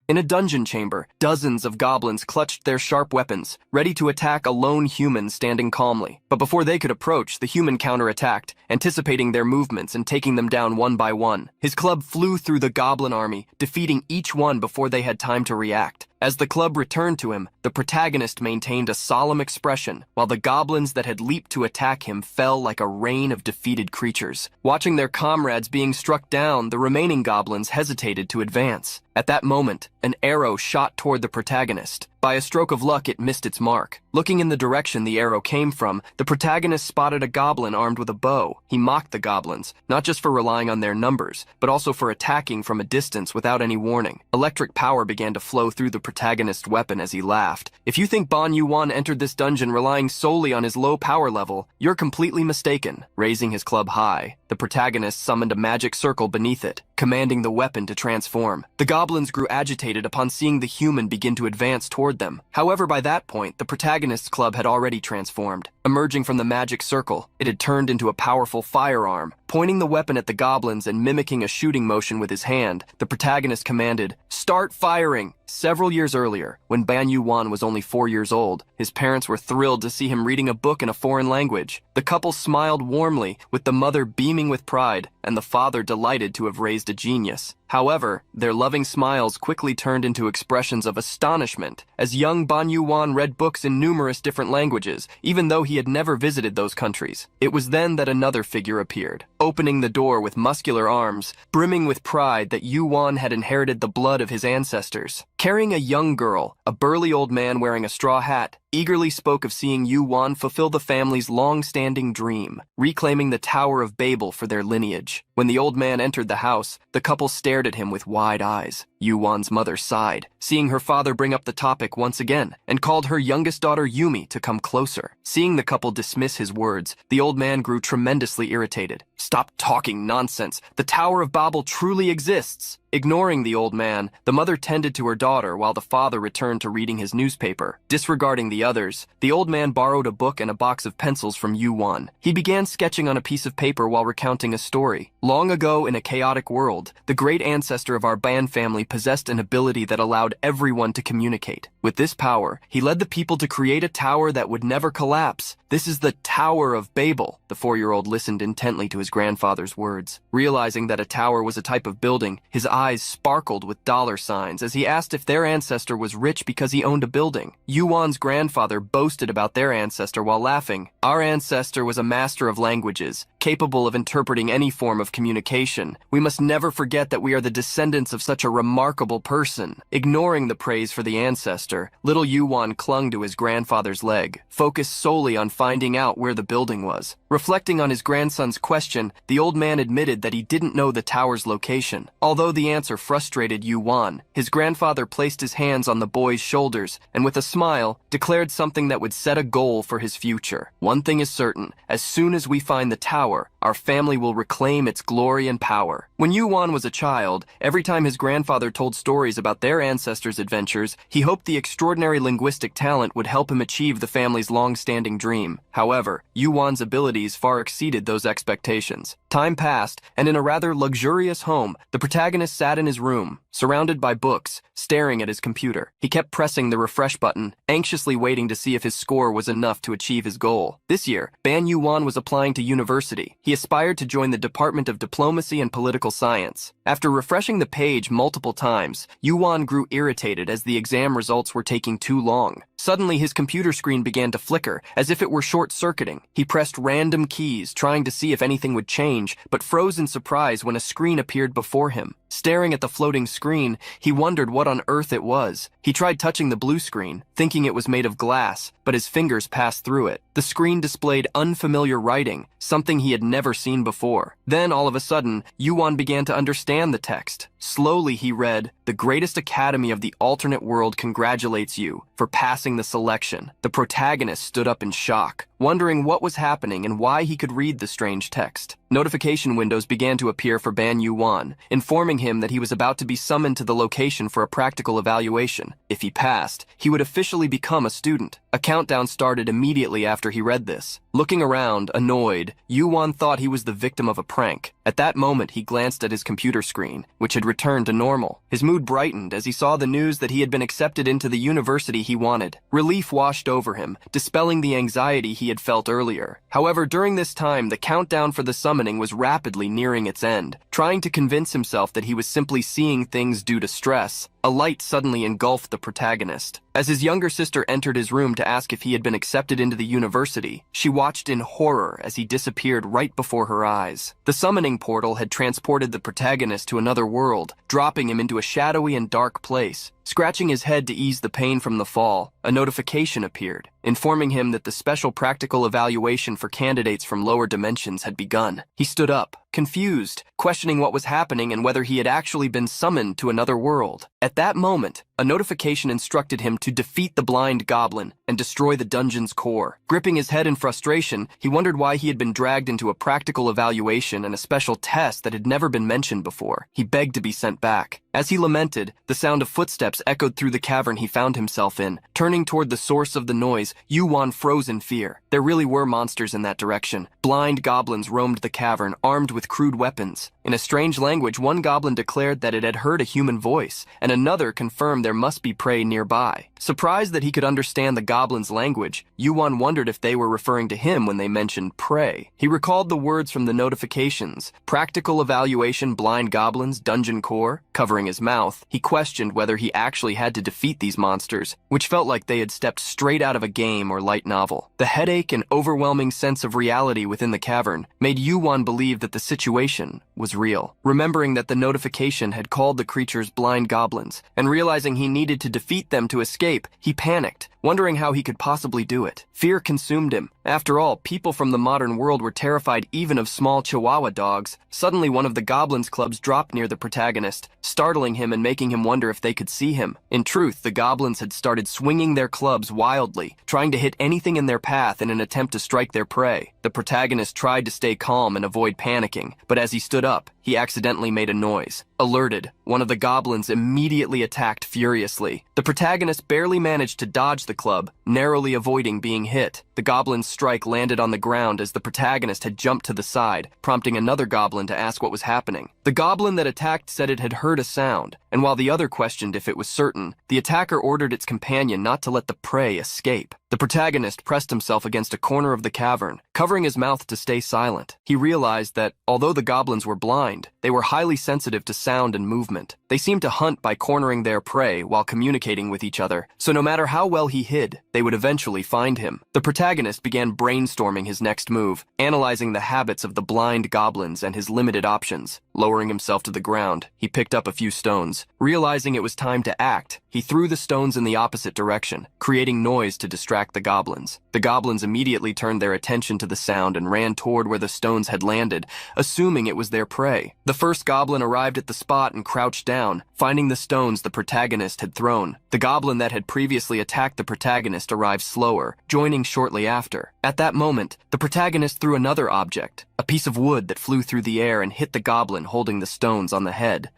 In a dungeon chamber, dozens of goblins clutched their sharp weapons, ready to attack a lone human standing calmly. But before they could approach, the human counterattacked, anticipating their movements and taking them down one by one. His club flew through the goblin army, defeating each one before they had time to react. As the club returned to him, the protagonist maintained a solemn expression, while the goblins that had leaped to attack him fell like a rain of defeated creatures. Watching their comrades being struck down, the remaining goblins hesitated to advance. At that moment, an arrow shot toward the protagonist. By a stroke of luck, it missed its mark. Looking in the direction the arrow came from, the protagonist spotted a goblin armed with a bow. He mocked the goblins, not just for relying on their numbers, but also for attacking from a distance without any warning. Electric power began to flow through the protagonist's weapon as he laughed. If you think Yoo-won entered this dungeon relying solely on his low power level, you're completely mistaken. Raising his club high, the protagonist summoned a magic circle beneath it, commanding the weapon to transform. The goblins grew agitated upon seeing the human begin to advance toward them. However, by that point, the protagonist's club had already transformed. Emerging from the magic circle, it had turned into a powerful firearm. Pointing the weapon at the goblins and mimicking a shooting motion with his hand, the protagonist commanded, "Start firing!" Several years earlier, when Yoo-won was only 4 years old, his parents were thrilled to see him reading a book in a foreign language. The couple smiled warmly, with the mother beaming with pride, and the father delighted to have raised a genius. However, their loving smiles quickly turned into expressions of astonishment as young Yoo-won read books in numerous different languages, even though he had never visited those countries. It was then that another figure appeared, opening the door with muscular arms, brimming with pride that Yoo-won had inherited the blood of his ancestors. Carrying a young girl, a burly old man wearing a straw hat eagerly spoke of seeing Yoo-won fulfill the family's long-standing dream, reclaiming the Tower of Babel for their lineage. When the old man entered the house, the couple stared at him with wide eyes. Yoo-won's mother sighed, seeing her father bring up the topic once again, and called her youngest daughter Yumi to come closer. Seeing the couple dismiss his words, the old man grew tremendously irritated. "Stop talking nonsense. The Tower of Babel truly exists." Ignoring the old man, the mother tended to her daughter while the father returned to reading his newspaper. Disregarding the others, the old man borrowed a book and a box of pencils from Yoo-won. He began sketching on a piece of paper while recounting a story. Long ago in a chaotic world, the great ancestor of our Ban family possessed an ability that allowed everyone to communicate. With this power, he led the people to create a tower that would never collapse. "This is the Tower of Babel." The 4-year-old listened intently to his grandfather's words. Realizing that a tower was a type of building, his eyes sparkled with dollar signs as he asked if their ancestor was rich because he owned a building. Yoo-won's grandfather boasted about their ancestor while laughing. "Our ancestor was a master of languages, capable of interpreting any form of communication. We must never forget that we are the descendants of such a remarkable person." Ignoring the praise for the ancestor, little Yoo-won clung to his grandfather's leg, focused solely on finding out where the building was. Reflecting on his grandson's question, the old man admitted that he didn't know the tower's location. Although the answer frustrated Yoo-won, his grandfather placed his hands on the boy's shoulders and with a smile, declared something that would set a goal for his future. "One thing is certain, as soon as we find the tower, our family will reclaim its glory and power." When Yoo-won was a child, every time his grandfather told stories about their ancestors' adventures, he hoped the extraordinary linguistic talent would help him achieve the family's long-standing dream. However, Yoo-won's abilities far exceeded those expectations. Time passed, and in a rather luxurious home, the protagonist sat in his room, surrounded by books, staring at his computer. He kept pressing the refresh button, anxiously waiting to see if his score was enough to achieve his goal. This year, Yoo-won was applying to university. He aspired to join the Department of Diplomacy and Political Science. After refreshing the page multiple times, Yoo-won grew irritated as the exam results were taking too long. Suddenly, his computer screen began to flicker, as if it were short-circuiting. He pressed random keys, trying to see if anything would change, but froze in surprise when a screen appeared before him. Staring at the floating screen, he wondered what on earth it was. He tried touching the blue screen, thinking it was made of glass, but his fingers passed through it. The screen displayed unfamiliar writing, something he had never seen before. Then, all of a sudden, Yoo-won began to understand the text. Slowly, he read, "The greatest academy of the alternate world congratulates you for passing the selection." The protagonist stood up in shock, wondering what was happening and why he could read the strange text. Notification windows began to appear for Yoo-won, informing him that he was about to be summoned to the location for a practical evaluation. If he passed, he would officially become a student. A countdown started immediately after he read this. Looking around, annoyed, Yoo-won thought he was the victim of a prank. At that moment, he glanced at his computer screen, which had returned to normal. His mood brightened as he saw the news that he had been accepted into the university he wanted. Relief washed over him, dispelling the anxiety he had felt earlier. However, during this time, the countdown for the summoning was rapidly nearing its end. Trying to convince himself that he was simply seeing things due to stress, a light suddenly engulfed the protagonist. As his younger sister entered his room to ask if he had been accepted into the university, she watched in horror as he disappeared right before her eyes. The summoning portal had transported the protagonist to another world, dropping him into a shadowy and dark place. Scratching his head to ease the pain from the fall, a notification appeared, informing him that the special practical evaluation for candidates from lower dimensions had begun. He stood up, confused, questioning what was happening and whether he had actually been summoned to another world. At that moment, a notification instructed him to defeat the blind goblin and destroy the dungeon's core. Gripping his head in frustration, he wondered why he had been dragged into a practical evaluation and a special test that had never been mentioned before. He begged to be sent back. As he lamented, the sound of footsteps echoed through the cavern he found himself in. Turning toward the source of the noise, Yoo-won froze in fear. There really were monsters in that direction. Blind goblins roamed the cavern, armed with crude weapons. In a strange language, one goblin declared that it had heard a human voice, and another confirmed there must be prey nearby. Surprised that he could understand the goblin's language, Yoo-won wondered if they were referring to him when they mentioned prey. He recalled the words from the notifications: practical evaluation, blind goblins, dungeon core. Covering his mouth, he questioned whether he actually had to defeat these monsters, which felt like they had stepped straight out of a game or light novel. The headache and overwhelming sense of reality within the cavern made Yoo-won believe that the situation was real. Remembering that the notification had called the creatures blind goblins, and realizing he needed to defeat them to escape, he panicked, wondering how he could possibly do it. Fear consumed him. After all, people from the modern world were terrified even of small Chihuahua dogs. Suddenly, one of the goblins' clubs dropped near the protagonist, startling him and making him wonder if they could see him. In truth, the goblins had started swinging their clubs wildly, trying to hit anything in their path in an attempt to strike their prey. The protagonist tried to stay calm and avoid panicking, but as he stood up, he accidentally made a noise. Alerted, one of the goblins immediately attacked furiously. The protagonist barely managed to dodge the club, narrowly avoiding being hit. The goblin's strike landed on the ground as the protagonist had jumped to the side, prompting another goblin to ask what was happening. The goblin that attacked said it had heard a sound, and while the other questioned if it was certain, the attacker ordered its companion not to let the prey escape. The protagonist pressed himself against a corner of the cavern, covering his mouth to stay silent. He realized that, although the goblins were blind, they were highly sensitive to sound and movement. They seemed to hunt by cornering their prey while communicating with each other, so no matter how well he hid, they would eventually find him. The protagonist began brainstorming his next move, analyzing the habits of the blind goblins and his limited options. Lowering himself to the ground, he picked up a few stones. Realizing it was time to act, he threw the stones in the opposite direction, creating noise to distract the goblins. The goblins immediately turned their attention to the sound and ran toward where the stones had landed, assuming it was their prey. The first goblin arrived at the spot and crouched down, finding the stones the protagonist had thrown. The goblin that had previously attacked the protagonist arrived slower, joining shortly after. At that moment, the protagonist threw another object, a piece of wood that flew through the air and hit the goblin holding the stones on the head.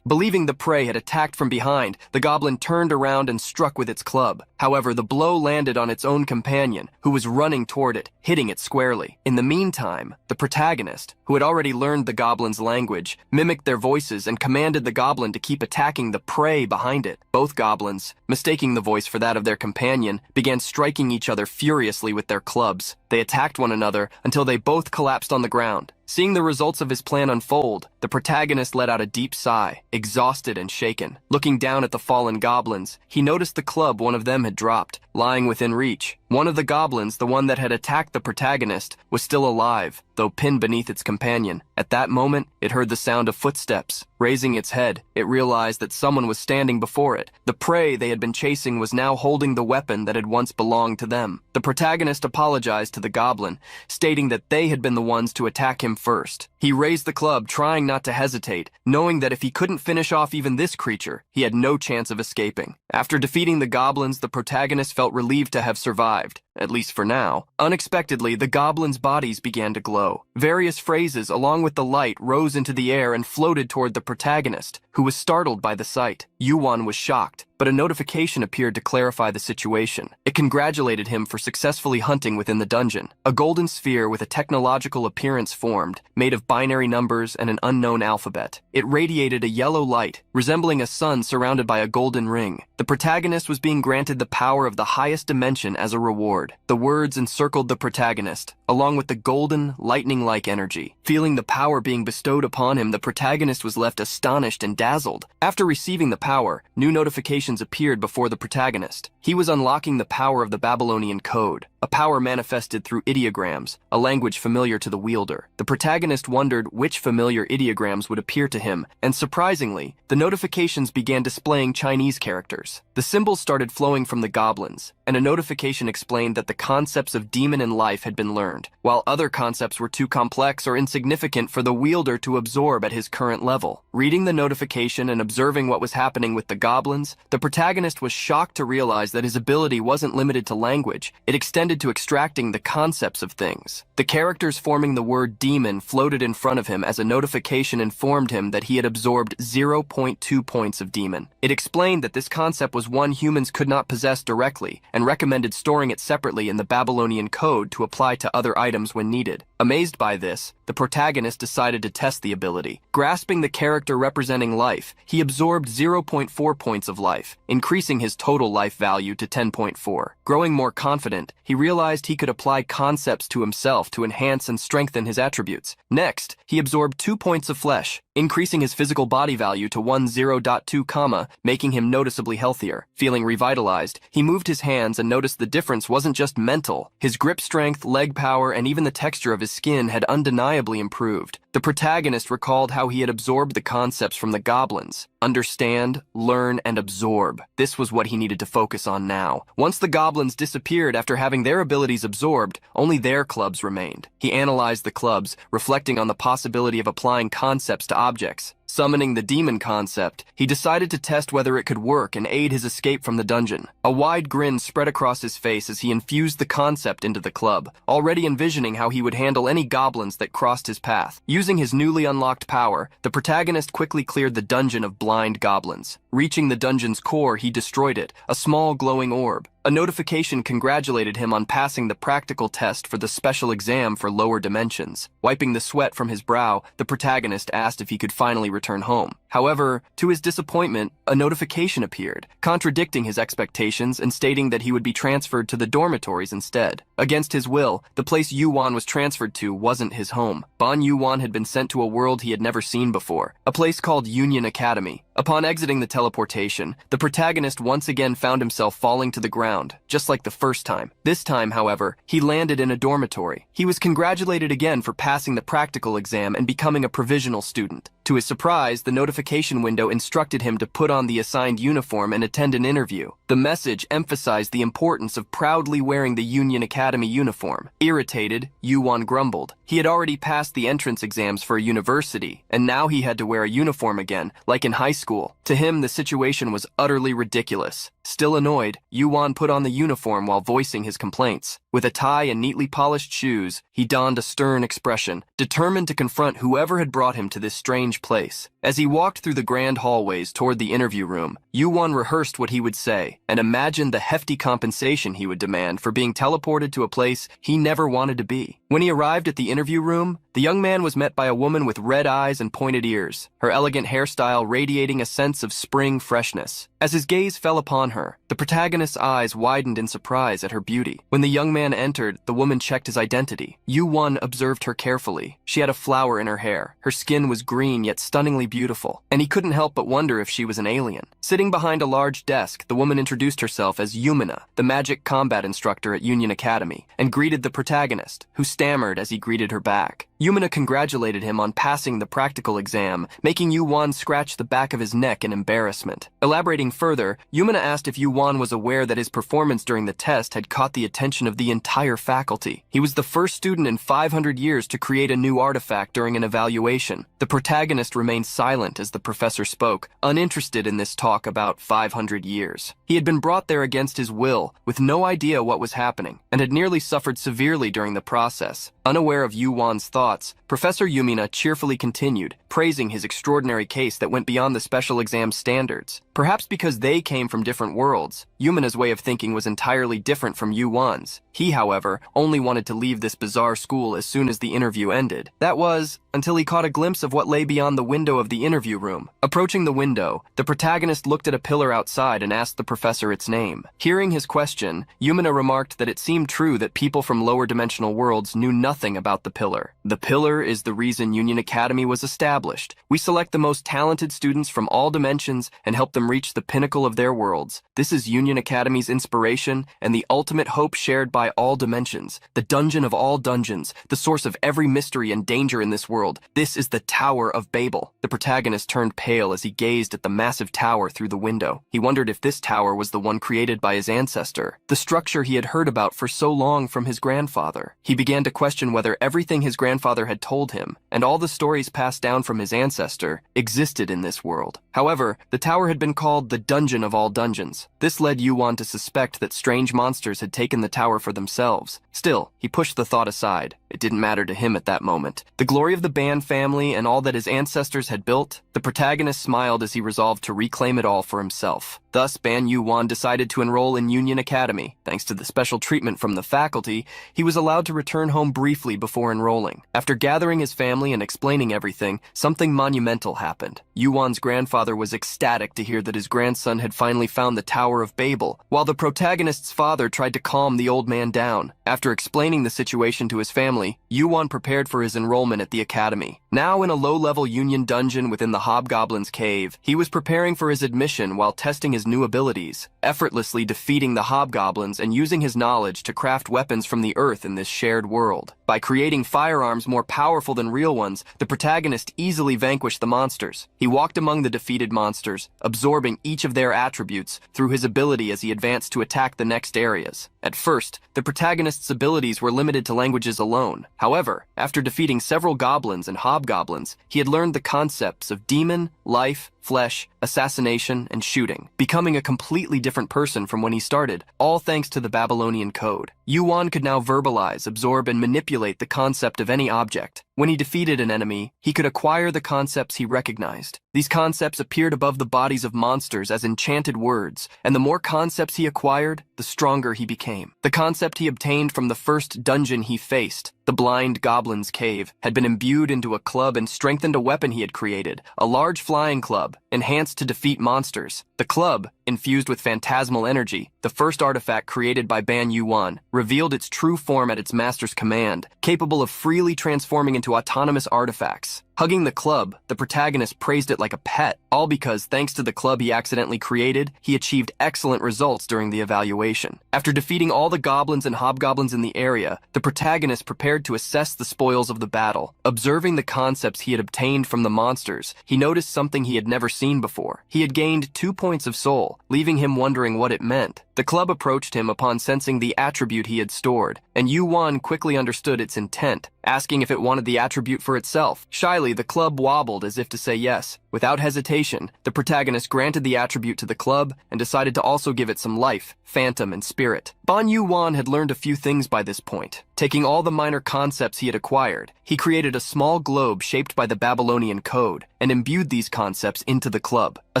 Believing the prey had attacked from behind, the goblin turned around and struck with its club. However, the blow landed on its own companion, who was running toward it, hitting it squarely. In the meantime, the protagonist, who had already learned the goblin's language, mimicked their voices and commanded the goblin to keep attacking the prey behind it. Both goblins, mistaking the voice for that of their companion, began striking each other furiously with their clubs. They attacked one another until they both collapsed on the ground. Seeing the results of his plan unfold, the protagonist let out a deep sigh, exhausted and shaken. Looking down at the fallen goblins, he noticed the club one of them had dropped, lying within reach. One of the goblins, the one that had attacked the protagonist, was still alive, though pinned beneath its companion. At that moment, it heard the sound of footsteps. Raising its head, it realized that someone was standing before it. The prey they had been chasing was now holding the weapon that had once belonged to them. The protagonist apologized to the goblin, stating that they had been the ones to attack him first. He raised the club, trying not to hesitate, knowing that if he couldn't finish off even this creature, he had no chance of escaping. After defeating the goblins, the protagonist felt relieved to have survived, at least for now. Unexpectedly, the goblins' bodies began to glow. Various phrases, along with the light, rose into the air and floated toward the protagonist, who was startled by the sight. Yoo-won was shocked. but a notification appeared to clarify the situation. It congratulated him for successfully hunting within the dungeon. A golden sphere with a technological appearance formed, made of binary numbers and an unknown alphabet. It radiated a yellow light, resembling a sun surrounded by a golden ring. The protagonist was being granted the power of the highest dimension as a reward. The words encircled the protagonist, along with the golden, lightning-like energy. Feeling the power being bestowed upon him, the protagonist was left astonished and dazzled. After receiving the power, new notifications appeared before the protagonist. He was unlocking the power of the Babylonian code, a power manifested through ideograms, a language familiar to the wielder. The protagonist wondered which familiar ideograms would appear to him, and surprisingly, the notifications began displaying Chinese characters. The symbols started flowing from the goblins, and a notification explained that the concepts of demon and life had been learned, while other concepts were too complex or insignificant for the wielder to absorb at his current level. Reading the notification and observing what was happening with the goblins, the protagonist was shocked to realize that his ability wasn't limited to language. It extended to extracting the concepts of things. The characters forming the word demon floated in front of him as a notification informed him that he had absorbed 0.2 points of demon. It explained that this concept was one humans could not possess directly, and recommended storing it separately in the Babylonian code to apply to other items when needed. Amazed by this, the protagonist decided to test the ability. Grasping the character representing life, he absorbed 0.4 points of life, increasing his total life value to 10.4. Growing more confident, he realized he could apply concepts to himself to enhance and strengthen his attributes. Next, he absorbed 2 points of flesh, increasing his physical body value to 10.2, making him noticeably healthier. Feeling revitalized, he moved his hands and noticed the difference wasn't just mental. His grip strength, leg power, and even the texture of his skin had undeniably improved. The protagonist recalled how he had absorbed the concepts from the goblins. Understand, learn, and absorb. This was what he needed to focus on now. Once the goblins disappeared after having their abilities absorbed, only their clubs remained. He analyzed the clubs, reflecting on the possibility of applying concepts to objects. Summoning the demon concept, he decided to test whether it could work and aid his escape from the dungeon. A wide grin spread across his face as he infused the concept into the club, already envisioning how he would handle any goblins that crossed his path. Using his newly unlocked power, the protagonist quickly cleared the dungeon of blind goblins. Reaching the dungeon's core, he destroyed it, a small glowing orb. A notification congratulated him on passing the practical test for the special exam for lower dimensions. Wiping the sweat from his brow, the protagonist asked if he could finally return home. However, to his disappointment, a notification appeared, contradicting his expectations and stating that he would be transferred to the dormitories instead. Against his will, the place Yoo-won was transferred to wasn't his home. Yoo-won had been sent to a world he had never seen before, a place called Union Academy. Upon exiting the teleportation, the protagonist once again found himself falling to the ground, just like the first time. This time, however, he landed in a dormitory. He was congratulated again for passing the practical exam and becoming a provisional student. To his surprise, the notification window instructed him to put on the assigned uniform and attend an interview. The message emphasized the importance of proudly wearing the Union Academy uniform. Irritated, Yoo-won grumbled. He had already passed the entrance exams for a university, and now he had to wear a uniform again, like in high school. To him, the situation was utterly ridiculous. Still annoyed, Yoo-won put on the uniform while voicing his complaints. With a tie and neatly polished shoes, he donned a stern expression, determined to confront whoever had brought him to this strange place. As he walked through the grand hallways toward the interview room, Yoo-won rehearsed what he would say, and imagined the hefty compensation he would demand for being teleported to a place he never wanted to be. When he arrived at the interview room, the young man was met by a woman with red eyes and pointed ears, her elegant hairstyle radiating a sense of spring freshness. As his gaze fell upon her, the protagonist's eyes widened in surprise at her beauty. When the young man entered, the woman checked his identity. Yoo-won observed her carefully. She had a flower in her hair. Her skin was green yet stunningly beautiful, and he couldn't help but wonder if she was an alien. Sitting behind a large desk, the woman introduced herself as Yoo-mina, the magic combat instructor at Union Academy, and greeted the protagonist, who stammered as he greeted her back. Yoo-mina congratulated him on passing the practical exam, making Yoo-won scratch the back of his neck in embarrassment. Elaborating further, Yoo-mina asked if Yoo-won was aware that his performance during the test had caught the attention of the entire faculty. He was the first student in 500 years to create a new artifact during an evaluation. The protagonist remained silent as the professor spoke, uninterested in this talk about 500 years. He had been brought there against his will, with no idea what was happening, and had nearly suffered severely during the process. Unaware of Yoo-won's thoughts, Professor Yoo-mina cheerfully continued, praising his extraordinary case that went beyond the special exam standards. Perhaps because they came from different worlds, Yumina's way of thinking was entirely different from Yoo-won's. He, however, only wanted to leave this bizarre school as soon as the interview ended. That was, until he caught a glimpse of what lay beyond the window of the interview room. Approaching the window, the protagonist looked at a pillar outside and asked the professor its name. Hearing his question, Yumina remarked that it seemed true that people from lower dimensional worlds knew nothing about the pillar. The pillar is the reason Union Academy was established. We select the most talented students from all dimensions and help them reach the pinnacle of their worlds. This is Union Academy's inspiration and the ultimate hope shared by all dimensions. The dungeon of all dungeons, the source of every mystery and danger in this world. This is the Tower of Babel. The protagonist turned pale as he gazed at the massive tower through the window. He wondered if this tower was the one created by his ancestor, the structure he had heard about for so long from his grandfather. He began to question whether everything his grandfather had told him, and all the stories passed down from his ancestor, existed in this world. However, the tower had been called the Dungeon of All Dungeons. This led Yoo-won to suspect that strange monsters had taken the tower for themselves. Still, he pushed the thought aside. It didn't matter to him at that moment. The glory of the Ban family and all that his ancestors had built, the protagonist smiled as he resolved to reclaim it all for himself. Thus, Ban Yoo-won decided to enroll in Union Academy. Thanks to the special treatment from the faculty, he was allowed to return home briefly before enrolling. After gathering his family and explaining everything, something monumental happened. Yoo-won's grandfather was ecstatic to hear that his grandson had finally found the Tower of Babel, while the protagonist's father tried to calm the old man down. After explaining the situation to his family, Yoo-won prepared for his enrollment at the academy. Now in a low-level Union dungeon within the Hobgoblin's cave, he was preparing for his admission while testing his new abilities, effortlessly defeating the Hobgoblins and using his knowledge to craft weapons from the earth in this shared world. By creating firearms more powerful than real ones, the protagonist easily vanquished the monsters. He walked among the defeated monsters, absorbing each of their attributes through his ability as he advanced to attack the next areas. At first, the protagonist's abilities were limited to languages alone. However, after defeating several goblins and hobgoblins, he had learned the concepts of demon, life, flesh, assassination, and shooting, becoming a completely different person from when he started, all thanks to the Babylonian code. Yoo-won could now verbalize, absorb, and manipulate the concept of any object. When he defeated an enemy, he could acquire the concepts he recognized. These concepts appeared above the bodies of monsters as enchanted words, and the more concepts he acquired, the stronger he became. The concept he obtained from the first dungeon he faced, the Blind Goblin's Cave, had been imbued into a club and strengthened a weapon he had created, a large flying club, enhanced to defeat monsters. The club, infused with phantasmal energy, the first artifact created by Ban Yoo-won, revealed its true form at its master's command, capable of freely transforming into autonomous artifacts. Hugging the club, the protagonist praised it like a pet, all because, thanks to the club he accidentally created, he achieved excellent results during the evaluation. After defeating all the goblins and hobgoblins in the area, the protagonist prepared to assess the spoils of the battle. Observing the concepts he had obtained from the monsters, he noticed something he had never seen before. He had gained 2 points of soul, leaving him wondering what it meant. The club approached him upon sensing the attribute he had stored, and Yoo-won quickly understood its intent, asking if it wanted the attribute for itself. Shyly, the club wobbled as if to say yes. Without hesitation, the protagonist granted the attribute to the club and decided to also give it some life, phantom, and spirit. Ban Yoo-won had learned a few things by this point. Taking all the minor concepts he had acquired, he created a small globe shaped by the Babylonian code and imbued these concepts into the club. A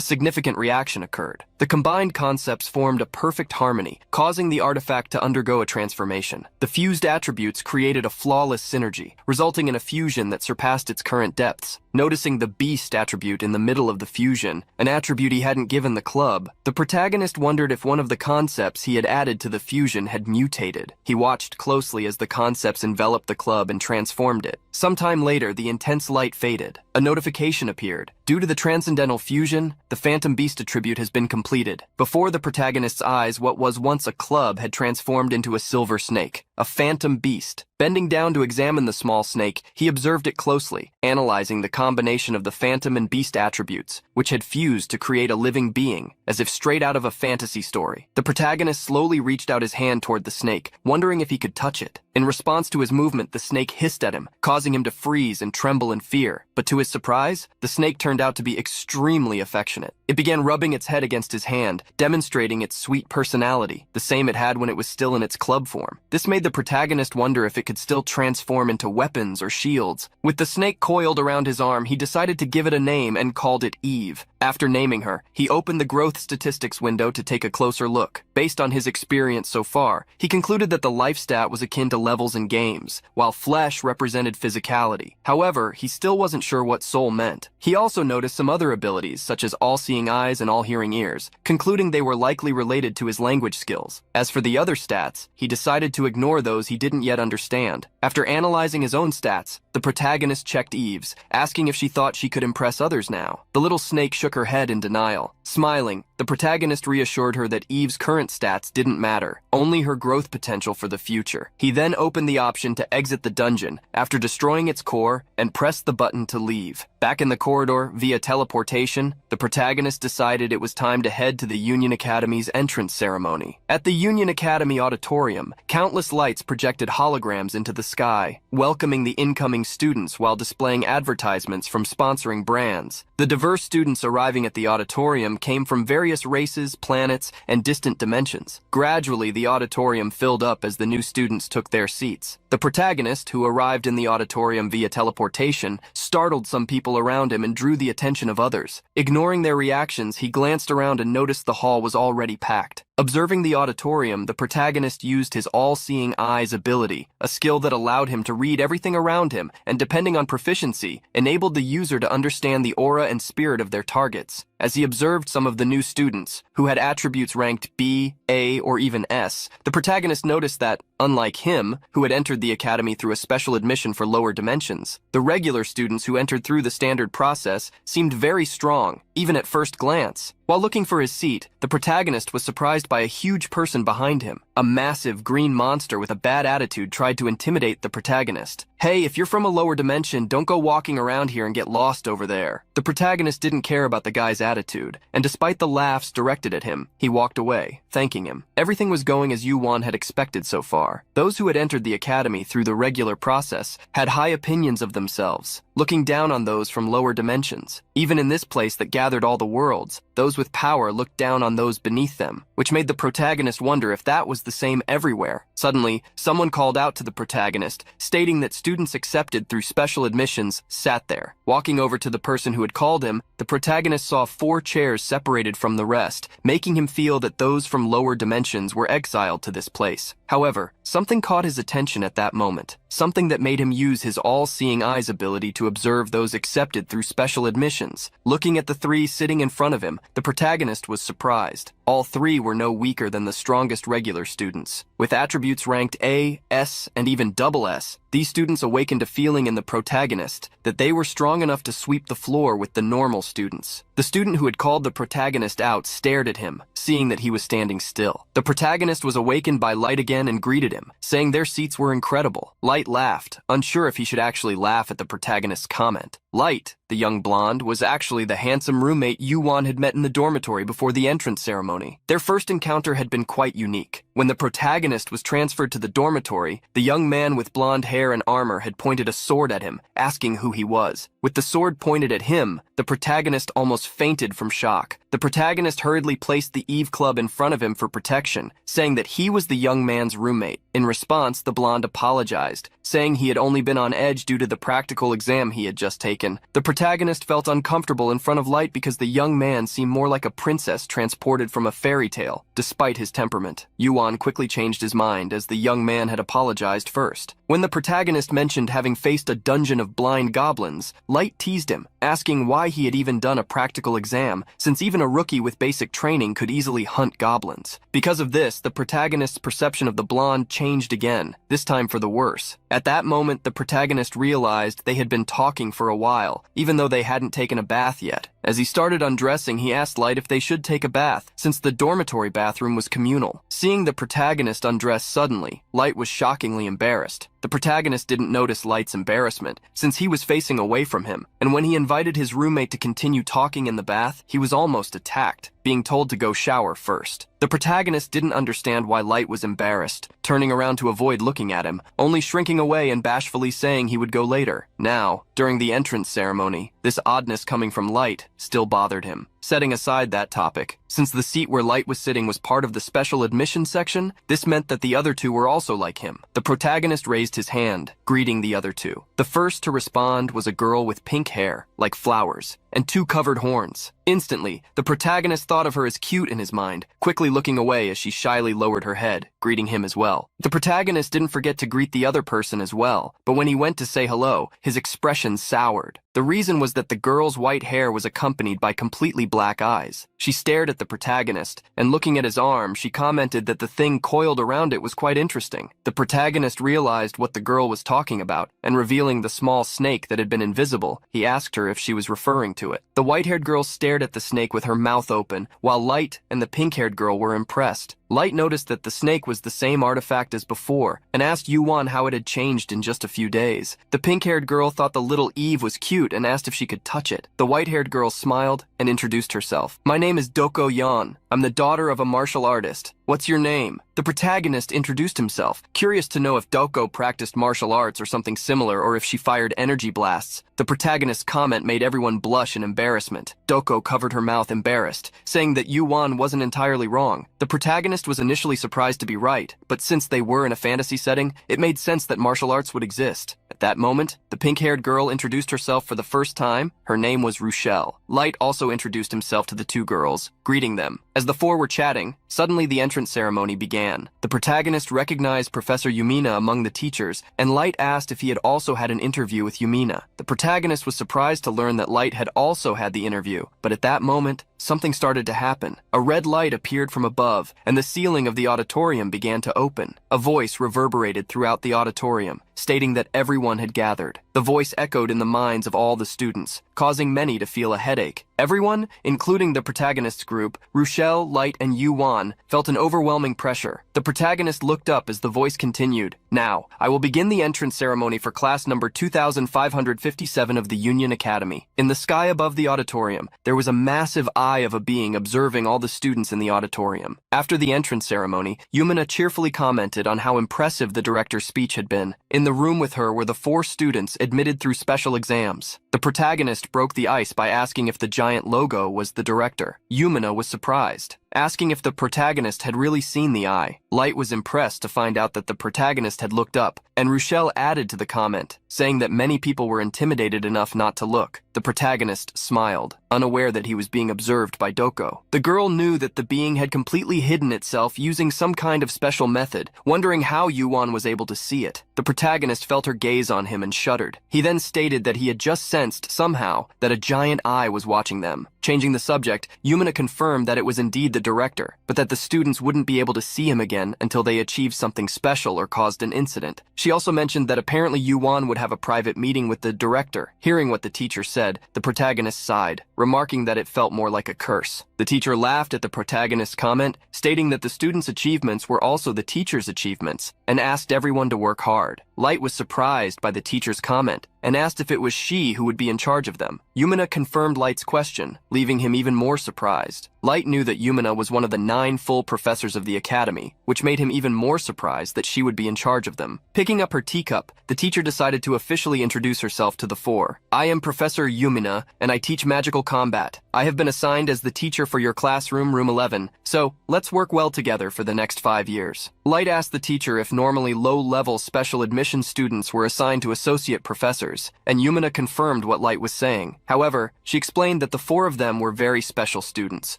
significant reaction occurred. The combined concepts formed a perfect harmony, causing the artifact to undergo a transformation. The fused attributes created a flawless synergy, resulting in a fusion that surpassed its current depths. Noticing the beast attribute in the middle of the fusion, an attribute he hadn't given the club, the protagonist wondered if one of the concepts he had added to the fusion had mutated. He watched closely as the concepts enveloped the club and transformed it. Sometime later, the intense light faded. A notification appeared. Due to the transcendental fusion, the Phantom Beast attribute has been completed. Before the protagonist's eyes, what was once a club had transformed into a silver snake, a Phantom Beast. Bending down to examine the small snake, he observed it closely, analyzing the combination of the Phantom and Beast attributes, which had fused to create a living being, as if straight out of a fantasy story. The protagonist slowly reached out his hand toward the snake, wondering if he could touch it. In response to his movement, the snake hissed at him, causing him to freeze and tremble in fear. But to his surprise, the snake turned out to be extremely affectionate. It began rubbing its head against his hand, demonstrating its sweet personality, the same it had when it was still in its club form. This made the protagonist wonder if it could still transform into weapons or shields. With the snake coiled around his arm, he decided to give it a name and called it Eve. After naming her, he opened the growth statistics window to take a closer look. Based on his experience so far, he concluded that the life stat was akin to levels in games, while flesh represented physicality. However, he still wasn't sure what soul meant. He also noticed some other abilities, such as all-seeing eyes and all-hearing ears, concluding they were likely related to his language skills. As for the other stats, he decided to ignore those he didn't yet understand. After analyzing his own stats, the protagonist checked Eve's, asking if she thought she could impress others now. The little snake shook her head in denial. Smiling, the protagonist reassured her that Eve's current stats didn't matter, only her growth potential for the future. He then opened the option to exit the dungeon after destroying its core and pressed the button to leave. Back in the corridor, via teleportation, the protagonist decided it was time to head to the Union Academy's entrance ceremony. At the Union Academy auditorium, countless lights projected holograms into the sky, welcoming the incoming students while displaying advertisements from sponsoring brands. The diverse students arriving at the auditorium came from various races, planets, and distant dimensions. Gradually, the auditorium filled up as the new students took their seats. The protagonist, who arrived in the auditorium via teleportation, startled some people around him and drew the attention of others. Ignoring their reactions, he glanced around and noticed the hall was already packed. Observing the auditorium, the protagonist used his all-seeing eyes ability, a skill that allowed him to read everything around him and, depending on proficiency, enabled the user to understand the aura and spirit of their targets. As he observed some of the new students, who had attributes ranked B, A, or even S, the protagonist noticed that, unlike him, who had entered the academy through a special admission for lower dimensions, the regular students who entered through the standard process seemed very strong, even at first glance. While looking for his seat, the protagonist was surprised by a huge person behind him. A massive green monster with a bad attitude tried to intimidate the protagonist. "Hey, if you're from a lower dimension, don't go walking around here and get lost over there." The protagonist didn't care about the guy's attitude, and despite the laughs directed at him, he walked away, thanking him. Everything was going as Yoo-won had expected so far. Those who had entered the academy through the regular process had high opinions of themselves, looking down on those from lower dimensions. Even in this place that gathered all the worlds, those with power looked down on those beneath them, which made the protagonist wonder if that was the same everywhere. Suddenly, someone called out to the protagonist, stating that students accepted through special admissions sat there. Walking over to the person who had called him, the protagonist saw 4 chairs separated from the rest, making him feel that those from lower dimensions were exiled to this place. However, something caught his attention at that moment, something that made him use his all-seeing eyes ability to observe those accepted through special admissions. Looking at the 3 sitting in front of him, the protagonist was surprised. All 3 were no weaker than the strongest regular students. With attributes ranked A, S, and even SS, these students awakened a feeling in the protagonist that they were strong enough to sweep the floor with the normal students. The student who had called the protagonist out stared at him, seeing that he was standing still. The protagonist was awakened by Light again and greeted him, saying their seats were incredible. Light laughed, unsure if he should actually laugh at the protagonist's comment. Light, the young blonde, was actually the handsome roommate Yoo-won had met in the dormitory before the entrance ceremony. Their first encounter had been quite unique. When the protagonist was transferred to the dormitory, the young man with blonde hair and armor had pointed a sword at him, asking who he was. With the sword pointed at him, the protagonist almost fainted from shock. The protagonist hurriedly placed the Eve Club in front of him for protection, saying that he was the young man's roommate. In response, the blonde apologized, saying he had only been on edge due to the practical exam he had just taken. The protagonist felt uncomfortable in front of Light because the young man seemed more like a princess transported from a fairy tale, despite his temperament. Yoo-won quickly changed his mind as the young man had apologized first. When the protagonist mentioned having faced a dungeon of blind goblins, Light teased him, asking why he had even done a practical exam, since even a rookie with basic training could easily hunt goblins. Because of this, the protagonist's perception of the blonde changed again, this time for the worse. At that moment, the protagonist realized they had been talking for a while, even though they hadn't taken a bath yet. As he started undressing, he asked Light if they should take a bath, since the dormitory bathroom was communal. Seeing the protagonist undress suddenly, Light was shockingly embarrassed. The protagonist didn't notice Light's embarrassment, since he was facing away from him, and when he invited his roommate to continue talking in the bath, he was almost attacked, being told to go shower first. The protagonist didn't understand why Light was embarrassed, turning around to avoid looking at him, only shrinking away and bashfully saying he would go later. Now, during the entrance ceremony, this oddness coming from Light still bothered him. Setting aside that topic, since the seat where Light was sitting was part of the special admission section, this meant that the other two were also like him. The protagonist raised his hand, greeting the other two. The first to respond was a girl with pink hair, like flowers, and two covered horns. Instantly, the protagonist thought of her as cute in his mind, quickly looking away as she shyly lowered her head, greeting him as well. The protagonist didn't forget to greet the other person as well, but when he went to say hello, his expression soured. The reason was that the girl's white hair was accompanied by completely black eyes. She stared at the protagonist, and looking at his arm, she commented that the thing coiled around it was quite interesting. The protagonist realized what the girl was talking about, and revealing the small snake that had been invisible, he asked her if she was referring to it. The white-haired girl stared at the snake with her mouth open, while Light and the pink-haired girl were impressed. Light noticed that the snake was the same artifact as before, and asked Yoo-won how it had changed in just a few days. The pink-haired girl thought the little Eve was cute and asked if she could touch it. The white-haired girl smiled and introduced herself. "My name is Yoo-won. I'm the daughter of a martial artist. What's your name?" The protagonist introduced himself, curious to know if Doko practiced martial arts or something similar, or if she fired energy blasts. The protagonist's comment made everyone blush in embarrassment. Doko covered her mouth embarrassed, saying that Yoo-won wasn't entirely wrong. The protagonist was initially surprised to be right, but since they were in a fantasy setting, it made sense that martial arts would exist. At that moment, the pink-haired girl introduced herself for the first time. Her name was Rochelle. Light also introduced himself to the two girls, greeting them. As the four were chatting, suddenly the entrance ceremony began. The protagonist recognized Professor Yumina among the teachers, and Light asked if he had also had an interview with Yumina. The protagonist was surprised to learn that Light had also had the interview, but at that moment, something started to happen. A red light appeared from above, and the ceiling of the auditorium began to open. A voice reverberated throughout the auditorium, stating that everyone had gathered. The voice echoed in the minds of all the students, causing many to feel a headache. Everyone, including the protagonist's group, Rochelle, Light, and Yoo-won, felt an overwhelming pressure. The protagonist looked up as the voice continued. "Now, I will begin the entrance ceremony for class number 2557 of the Union Academy." In the sky above the auditorium, there was a massive eye of a being observing all the students in the auditorium. After the entrance ceremony, Yumina cheerfully commented on how impressive the director's speech had been. In the room with her were the 4 students admitted through special exams. The protagonist broke the ice by asking if the giant logo was the director. Yumina was surprised, asking if the protagonist had really seen the eye. Light was impressed to find out that the protagonist had looked up, and Rochelle added to the comment, saying that many people were intimidated enough not to look. The protagonist smiled, unaware that he was being observed by Doko. The girl knew that the being had completely hidden itself using some kind of special method, wondering how Yoo-won was able to see it. The protagonist felt her gaze on him and shuddered. He then stated that he had just sensed, somehow, that a giant eye was watching them. Changing the subject, Yumina confirmed that it was indeed the director, but that the students wouldn't be able to see him again until they achieved something special or caused an incident. She also mentioned that apparently Yoo-won would have a private meeting with the director. Hearing what the teacher said, the protagonist sighed, remarking that it felt more like a curse. The teacher laughed at the protagonist's comment, stating that the students' achievements were also the teacher's achievements, and asked everyone to work hard. Light was surprised by the teacher's comment, and asked if it was she who would be in charge of them. Yumina confirmed Light's question, leaving him even more surprised. Light knew that Yumina was one of the 9 full professors of the academy, which made him even more surprised that she would be in charge of them. Picking up her teacup, the teacher decided to officially introduce herself to the 4. "I am Professor Yumina, and I teach magical combat. I have been assigned as the teacher for your classroom, room 11, so let's work well together for the next 5 years. Light asked the teacher if normally low-level special admission students were assigned to associate professors, and Yumina confirmed what Light was saying. However, she explained that the 4 of them were very special students,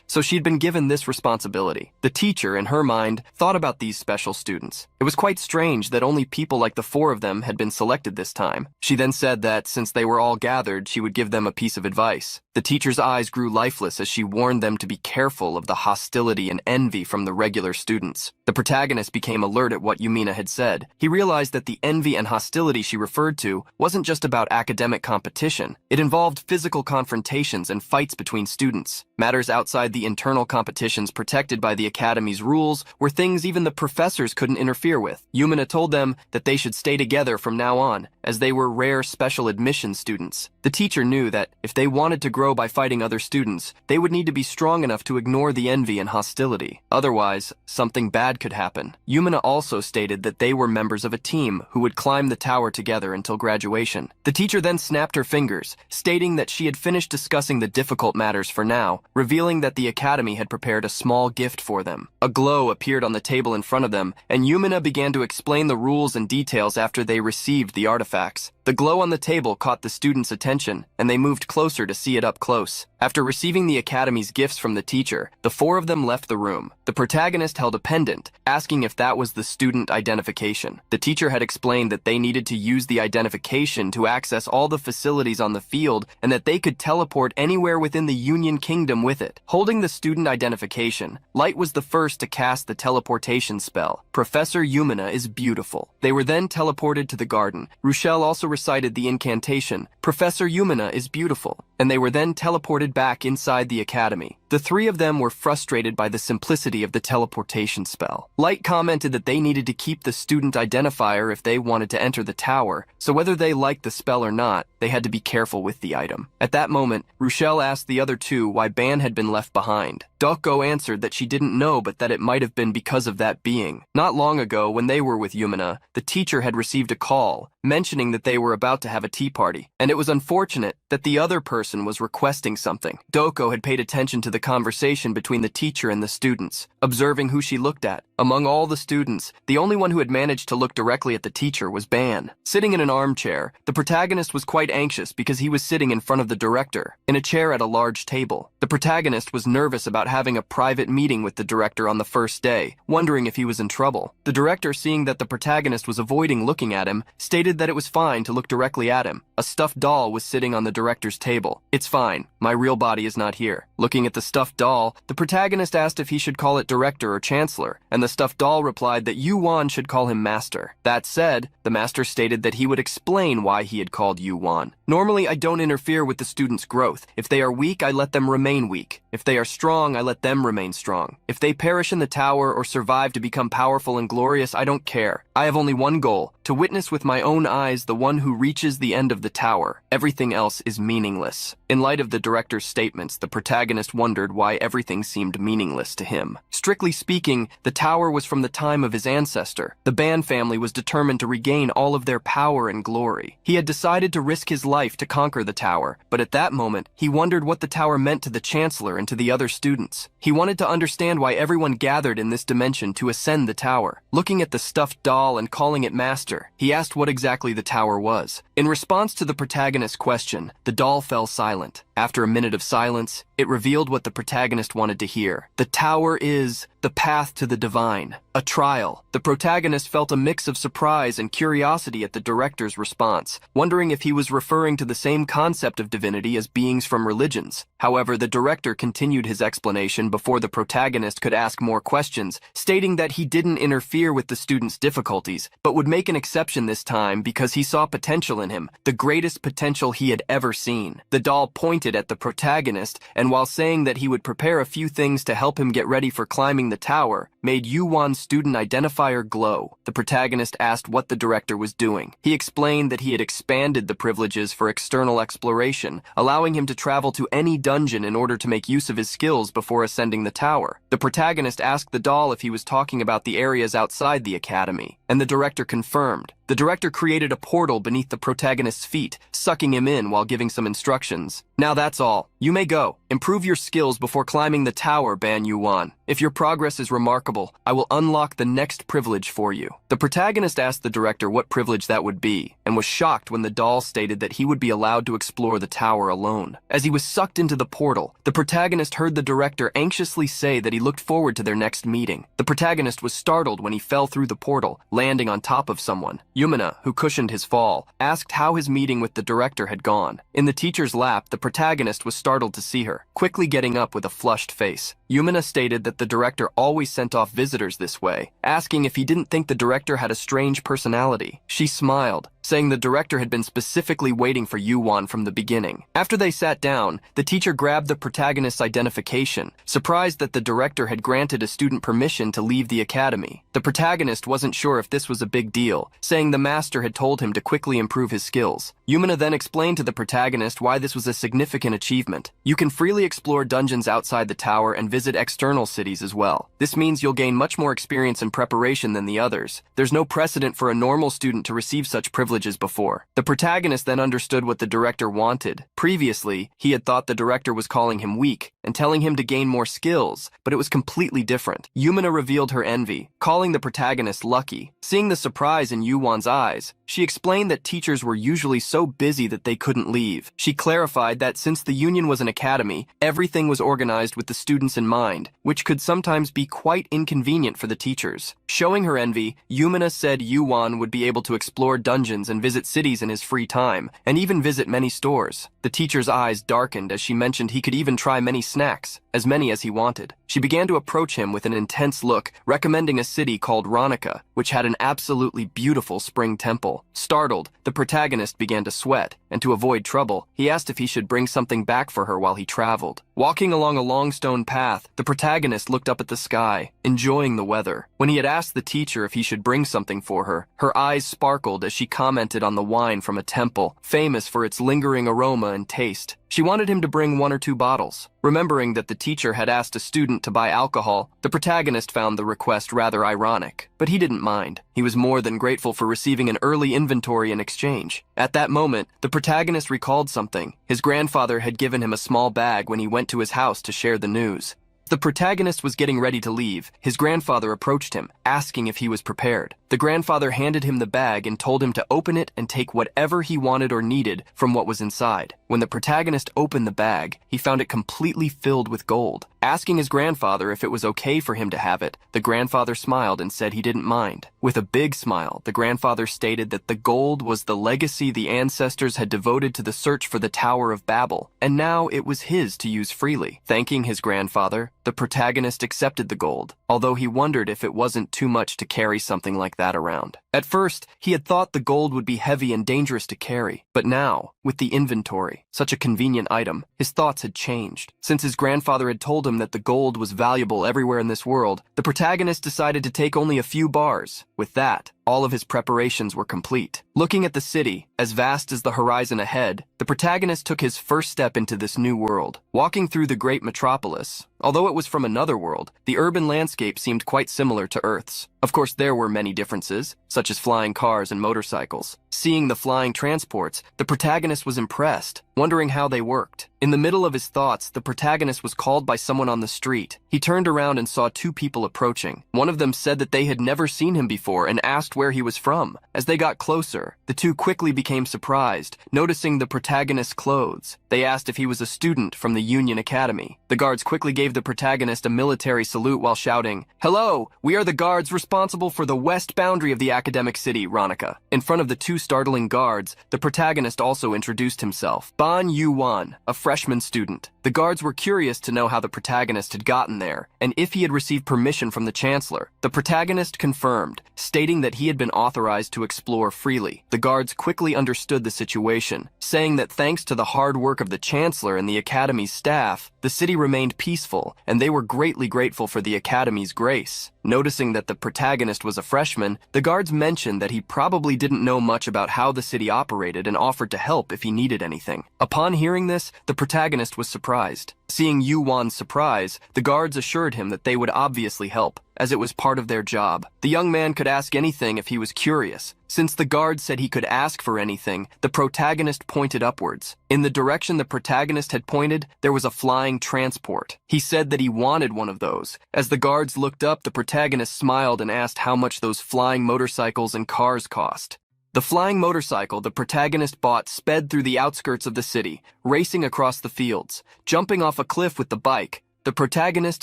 so she'd been given this responsibility. The teacher, in her mind, thought about these special students. It was quite strange that only people like the 4 of them had been selected this time. She then said that since they were all gathered, she would give them a piece of advice. The teacher's eyes grew lifeless as she warned them to be careful of the hostility and envy from the regular students. The protagonist became alert at what Yumina had said. He realized that the envy envy and hostility she referred to wasn't just about academic competition. It involved physical confrontations and fights between students. Matters outside the internal competitions protected by the academy's rules were things even the professors couldn't interfere with. Yumina told them that they should stay together from now on, as they were rare special admission students. The teacher knew that if they wanted to grow by fighting other students, they would need to be strong enough to ignore the envy and hostility. Otherwise, something bad could happen. Yumina also stated that they were members of a team who would climb the tower together until graduation. The teacher then snapped her fingers, stating that she had finished discussing the difficult matters for now, revealing that the academy had prepared a small gift for them. A glow appeared on the table in front of them, and Yumina began to explain the rules and details after they received the artifacts. The glow on the table caught the students' attention, and they moved closer to see it up close. After receiving the academy's gifts from the teacher, the four of them left the room. The protagonist held a pendant, asking if that was the student identification. The teacher had explained that they needed to use the identification to access all the facilities on the field and that they could teleport anywhere within the Union Kingdom with it. Holding the student identification, Light was the first to cast the teleportation spell. Professor Yumina is beautiful. They were then teleported to the garden. Rochelle also recited the incantation, Professor Yumina is beautiful, and they were then teleported back inside the academy. The three of them were frustrated by the simplicity of the teleportation spell. Light commented that they needed to keep the student identifier if they wanted to enter the tower, so whether they liked the spell or not, they had to be careful with the item. At that moment, Rochelle asked the other two why Ban had been left behind. Doko answered that she didn't know, but that it might have been because of that being. Not long ago, when they were with Yumina, the teacher had received a call, mentioning that they were about to have a tea party, and it was unfortunate that the other person was requesting something. Doko had paid attention to the conversation between the teacher and the students, observing who she looked at. Among all the students, the only one who had managed to look directly at the teacher was Ban. Sitting in an armchair, the protagonist was quite anxious because he was sitting in front of the director, in a chair at a large table. The protagonist was nervous about having a private meeting with the director on the first day, wondering if he was in trouble. The director, seeing that the protagonist was avoiding looking at him, stated that it was fine to look directly at him. A stuffed doll was sitting on the director's table. It's fine. My real body is not here. Looking at the stuffed doll, the protagonist asked if he should call it director or chancellor, and the stuffed doll replied that Yoo-won should call him master. That said, the master stated that he would explain why he had called Yoo-won. Normally, I don't interfere with the students' growth. If they are weak, I let them remain weak. If they are strong, I let them remain strong. If they perish in the tower or survive to become powerful and glorious, I don't care. I have only one goal, to witness with my own eyes the one who reaches the end of the tower. Everything else is meaningless. In light of the director's statements, the protagonist wondered why everything seemed meaningless to him. Strictly speaking, the tower was from the time of his ancestor. The Ban family was determined to regain all of their power and glory. He had decided to risk his life to conquer the tower, but at that moment, he wondered what the tower meant to the chancellor and to the other students. He wanted to understand why everyone gathered in this dimension to ascend the tower. Looking at the stuffed doll and calling it master, he asked what exactly the tower was. In response to the protagonist's question, the doll fell silent. After a minute of silence, it revealed what the protagonist wanted to hear. The tower is the path to the divine, a trial. The protagonist felt a mix of surprise and curiosity at the director's response, wondering if he was referring to the same concept of divinity as beings from religions. However, the director continued his explanation before the protagonist could ask more questions, stating that he didn't interfere with the student's difficulties, but would make an exception this time because he saw potential in him, the greatest potential he had ever seen. The doll pointed at the protagonist, and while saying that he would prepare a few things to help him get ready for climbing the tower, made Yoo-won's student identifier glow. The protagonist asked what the director was doing. He explained that he had expanded the privileges for external exploration, allowing him to travel to any dungeon in order to make use of his skills before ascending the tower. The protagonist asked the doll if he was talking about the areas outside the academy, and the director confirmed. The director created a portal beneath the protagonist's feet, sucking him in while giving some instructions. Now that's all. You may go. Improve your skills before climbing the tower, Ban Yoo-won. If your progress is remarkable, I will unlock the next privilege for you. The protagonist asked the director what privilege that would be, and was shocked when the doll stated that he would be allowed to explore the tower alone. As he was sucked into the portal, the protagonist heard the director anxiously say that he looked forward to their next meeting. The protagonist was startled when he fell through the portal, landing on top of someone. Yumina, who cushioned his fall, asked how his meeting with the director had gone. In the teacher's lap, the protagonist was startled to see her, quickly getting up with a flushed face. Yumina stated that the director always sent off off visitors this way, asking if he didn't think the director had a strange personality. She smiled, saying the director had been specifically waiting for Yoo-won from the beginning. After they sat down, the teacher grabbed the protagonist's identification, surprised that the director had granted a student permission to leave the academy. The protagonist wasn't sure if this was a big deal, saying the master had told him to quickly improve his skills. Yumina then explained to the protagonist why this was a significant achievement. You can freely explore dungeons outside the tower and visit external cities as well. This means you'll gain much more experience and preparation than the others. There's no precedent for a normal student to receive such privileges before. The protagonist then understood what the director wanted. Previously, he had thought the director was calling him weak and telling him to gain more skills, but it was completely different. Yumina revealed her envy, calling the protagonist lucky. Seeing the surprise in Yoo-won's eyes, she explained that teachers were usually so busy that they couldn't leave. She clarified that since the union was an academy, everything was organized with the students in mind, which could sometimes be quite inconvenient for the teachers. Showing her envy, Yumina said Yoo-won would be able to explore dungeons and visit cities in his free time, and even visit many stores. The teacher's eyes darkened as she mentioned he could even try many snacks, as many as he wanted. She began to approach him with an intense look, recommending a city called Ronica, which had an absolutely beautiful spring temple. Startled, the protagonist began to sweat, and to avoid trouble, he asked if he should bring something back for her while he traveled. Walking along a long stone path, the protagonist looked up at the sky, enjoying the weather. When he had asked the teacher if he should bring something for her, her eyes sparkled as she commented on the wine from a temple, famous for its lingering aroma and taste. She wanted him to bring 1 or 2 bottles. Remembering that the teacher had asked a student to buy alcohol, the protagonist found the request rather ironic, but he didn't mind. He was more than grateful for receiving an early inventory in exchange. At that moment, the protagonist recalled something. His grandfather had given him a small bag when he went to his house to share the news. The protagonist was getting ready to leave. His grandfather approached him, asking if he was prepared. The grandfather handed him the bag and told him to open it and take whatever he wanted or needed from what was inside. When the protagonist opened the bag, he found it completely filled with gold. Asking his grandfather if it was okay for him to have it, the grandfather smiled and said he didn't mind. With a big smile, the grandfather stated that the gold was the legacy the ancestors had devoted to the search for the Tower of Babel, and now it was his to use freely. Thanking his grandfather, the protagonist accepted the gold, although he wondered if it wasn't too much to carry something like that around. At first, he had thought the gold would be heavy and dangerous to carry, but now, with the inventory, such a convenient item, his thoughts had changed. Since his grandfather had told him that the gold was valuable everywhere in this world, the protagonist decided to take only a few bars. With that, all of his preparations were complete. Looking at the city, as vast as the horizon ahead, the protagonist took his first step into this new world. Walking through the great metropolis, although it was from another world, the urban landscape seemed quite similar to Earth's. Of course, there were many differences, such as flying cars and motorcycles. Seeing the flying transports, the protagonist was impressed, wondering how they worked. In the middle of his thoughts, the protagonist was called by someone on the street. He turned around and saw 2 people approaching. One of them said that they had never seen him before and asked where he was from. As they got closer, the 2 quickly became surprised, noticing the protagonist's clothes. They asked if he was a student from the Union Academy. The guards quickly gave the protagonist a military salute while shouting, "Hello, we are the guards responsible for the west boundary of the academic city, Ronica." In front of the 2 startling guards, the protagonist also introduced himself. Yoo-won, a freshman student. The guards were curious to know how the protagonist had gotten there, and if he had received permission from the chancellor. The protagonist confirmed, stating that he had been authorized to explore freely. The guards quickly understood the situation, saying that thanks to the hard work of the chancellor and the academy's staff, the city remained peaceful, and they were greatly grateful for the academy's grace. Noticing that the protagonist was a freshman, the guards mentioned that he probably didn't know much about how the city operated and offered to help if he needed anything. Upon hearing this, the protagonist was surprised. Seeing Yoo-won's surprise, the guards assured him that they would obviously help, as it was part of their job. The young man could ask anything if he was curious. Since the guard said he could ask for anything, the protagonist pointed upwards. In the direction the protagonist had pointed, there was a flying transport. He said that he wanted one of those. As the guards looked up, the protagonist smiled and asked how much those flying motorcycles and cars cost. The flying motorcycle the protagonist bought sped through the outskirts of the city, racing across the fields. Jumping off a cliff with the bike, the protagonist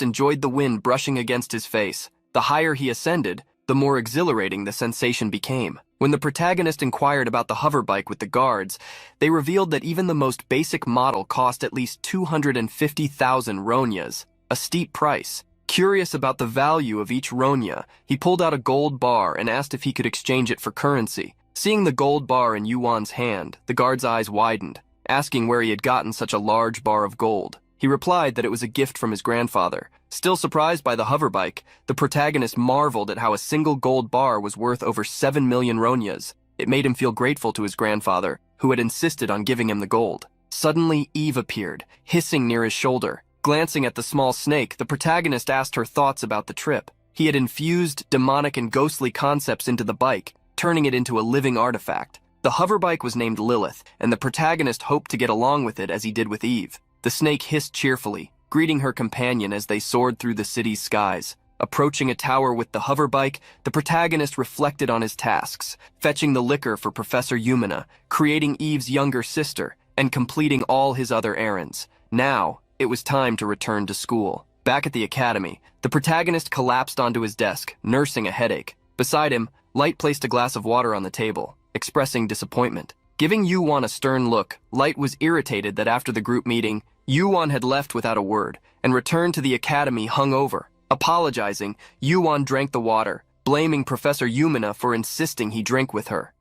enjoyed the wind brushing against his face. The higher he ascended, the more exhilarating the sensation became. When the protagonist inquired about the hoverbike with the guards, they revealed that even the most basic model cost at least 250,000 ronyas, a steep price. Curious about the value of each ronya, he pulled out a gold bar and asked if he could exchange it for currency. Seeing the gold bar in Yoo-won's hand, the guard's eyes widened, asking where he had gotten such a large bar of gold. He replied that it was a gift from his grandfather. Still surprised by the hoverbike, the protagonist marveled at how a single gold bar was worth over 7 million ronyas. It made him feel grateful to his grandfather, who had insisted on giving him the gold. Suddenly, Eve appeared, hissing near his shoulder. Glancing at the small snake, the protagonist asked her thoughts about the trip. He had infused demonic and ghostly concepts into the bike, turning it into a living artifact. The hoverbike was named Lilith, and the protagonist hoped to get along with it as he did with Eve. The snake hissed cheerfully, greeting her companion as they soared through the city's skies. Approaching a tower with the hoverbike, the protagonist reflected on his tasks, fetching the liquor for Professor Yumina, creating Eve's younger sister, and completing all his other errands. Now, it was time to return to school. Back at the academy, the protagonist collapsed onto his desk, nursing a headache. Beside him, Light placed a glass of water on the table, expressing disappointment. Giving Yoo-won a stern look, Light was irritated that after the group meeting, Yoo-won had left without a word and returned to the academy hungover. Apologizing, Yoo-won drank the water, blaming Professor Yumina for insisting he drink with her.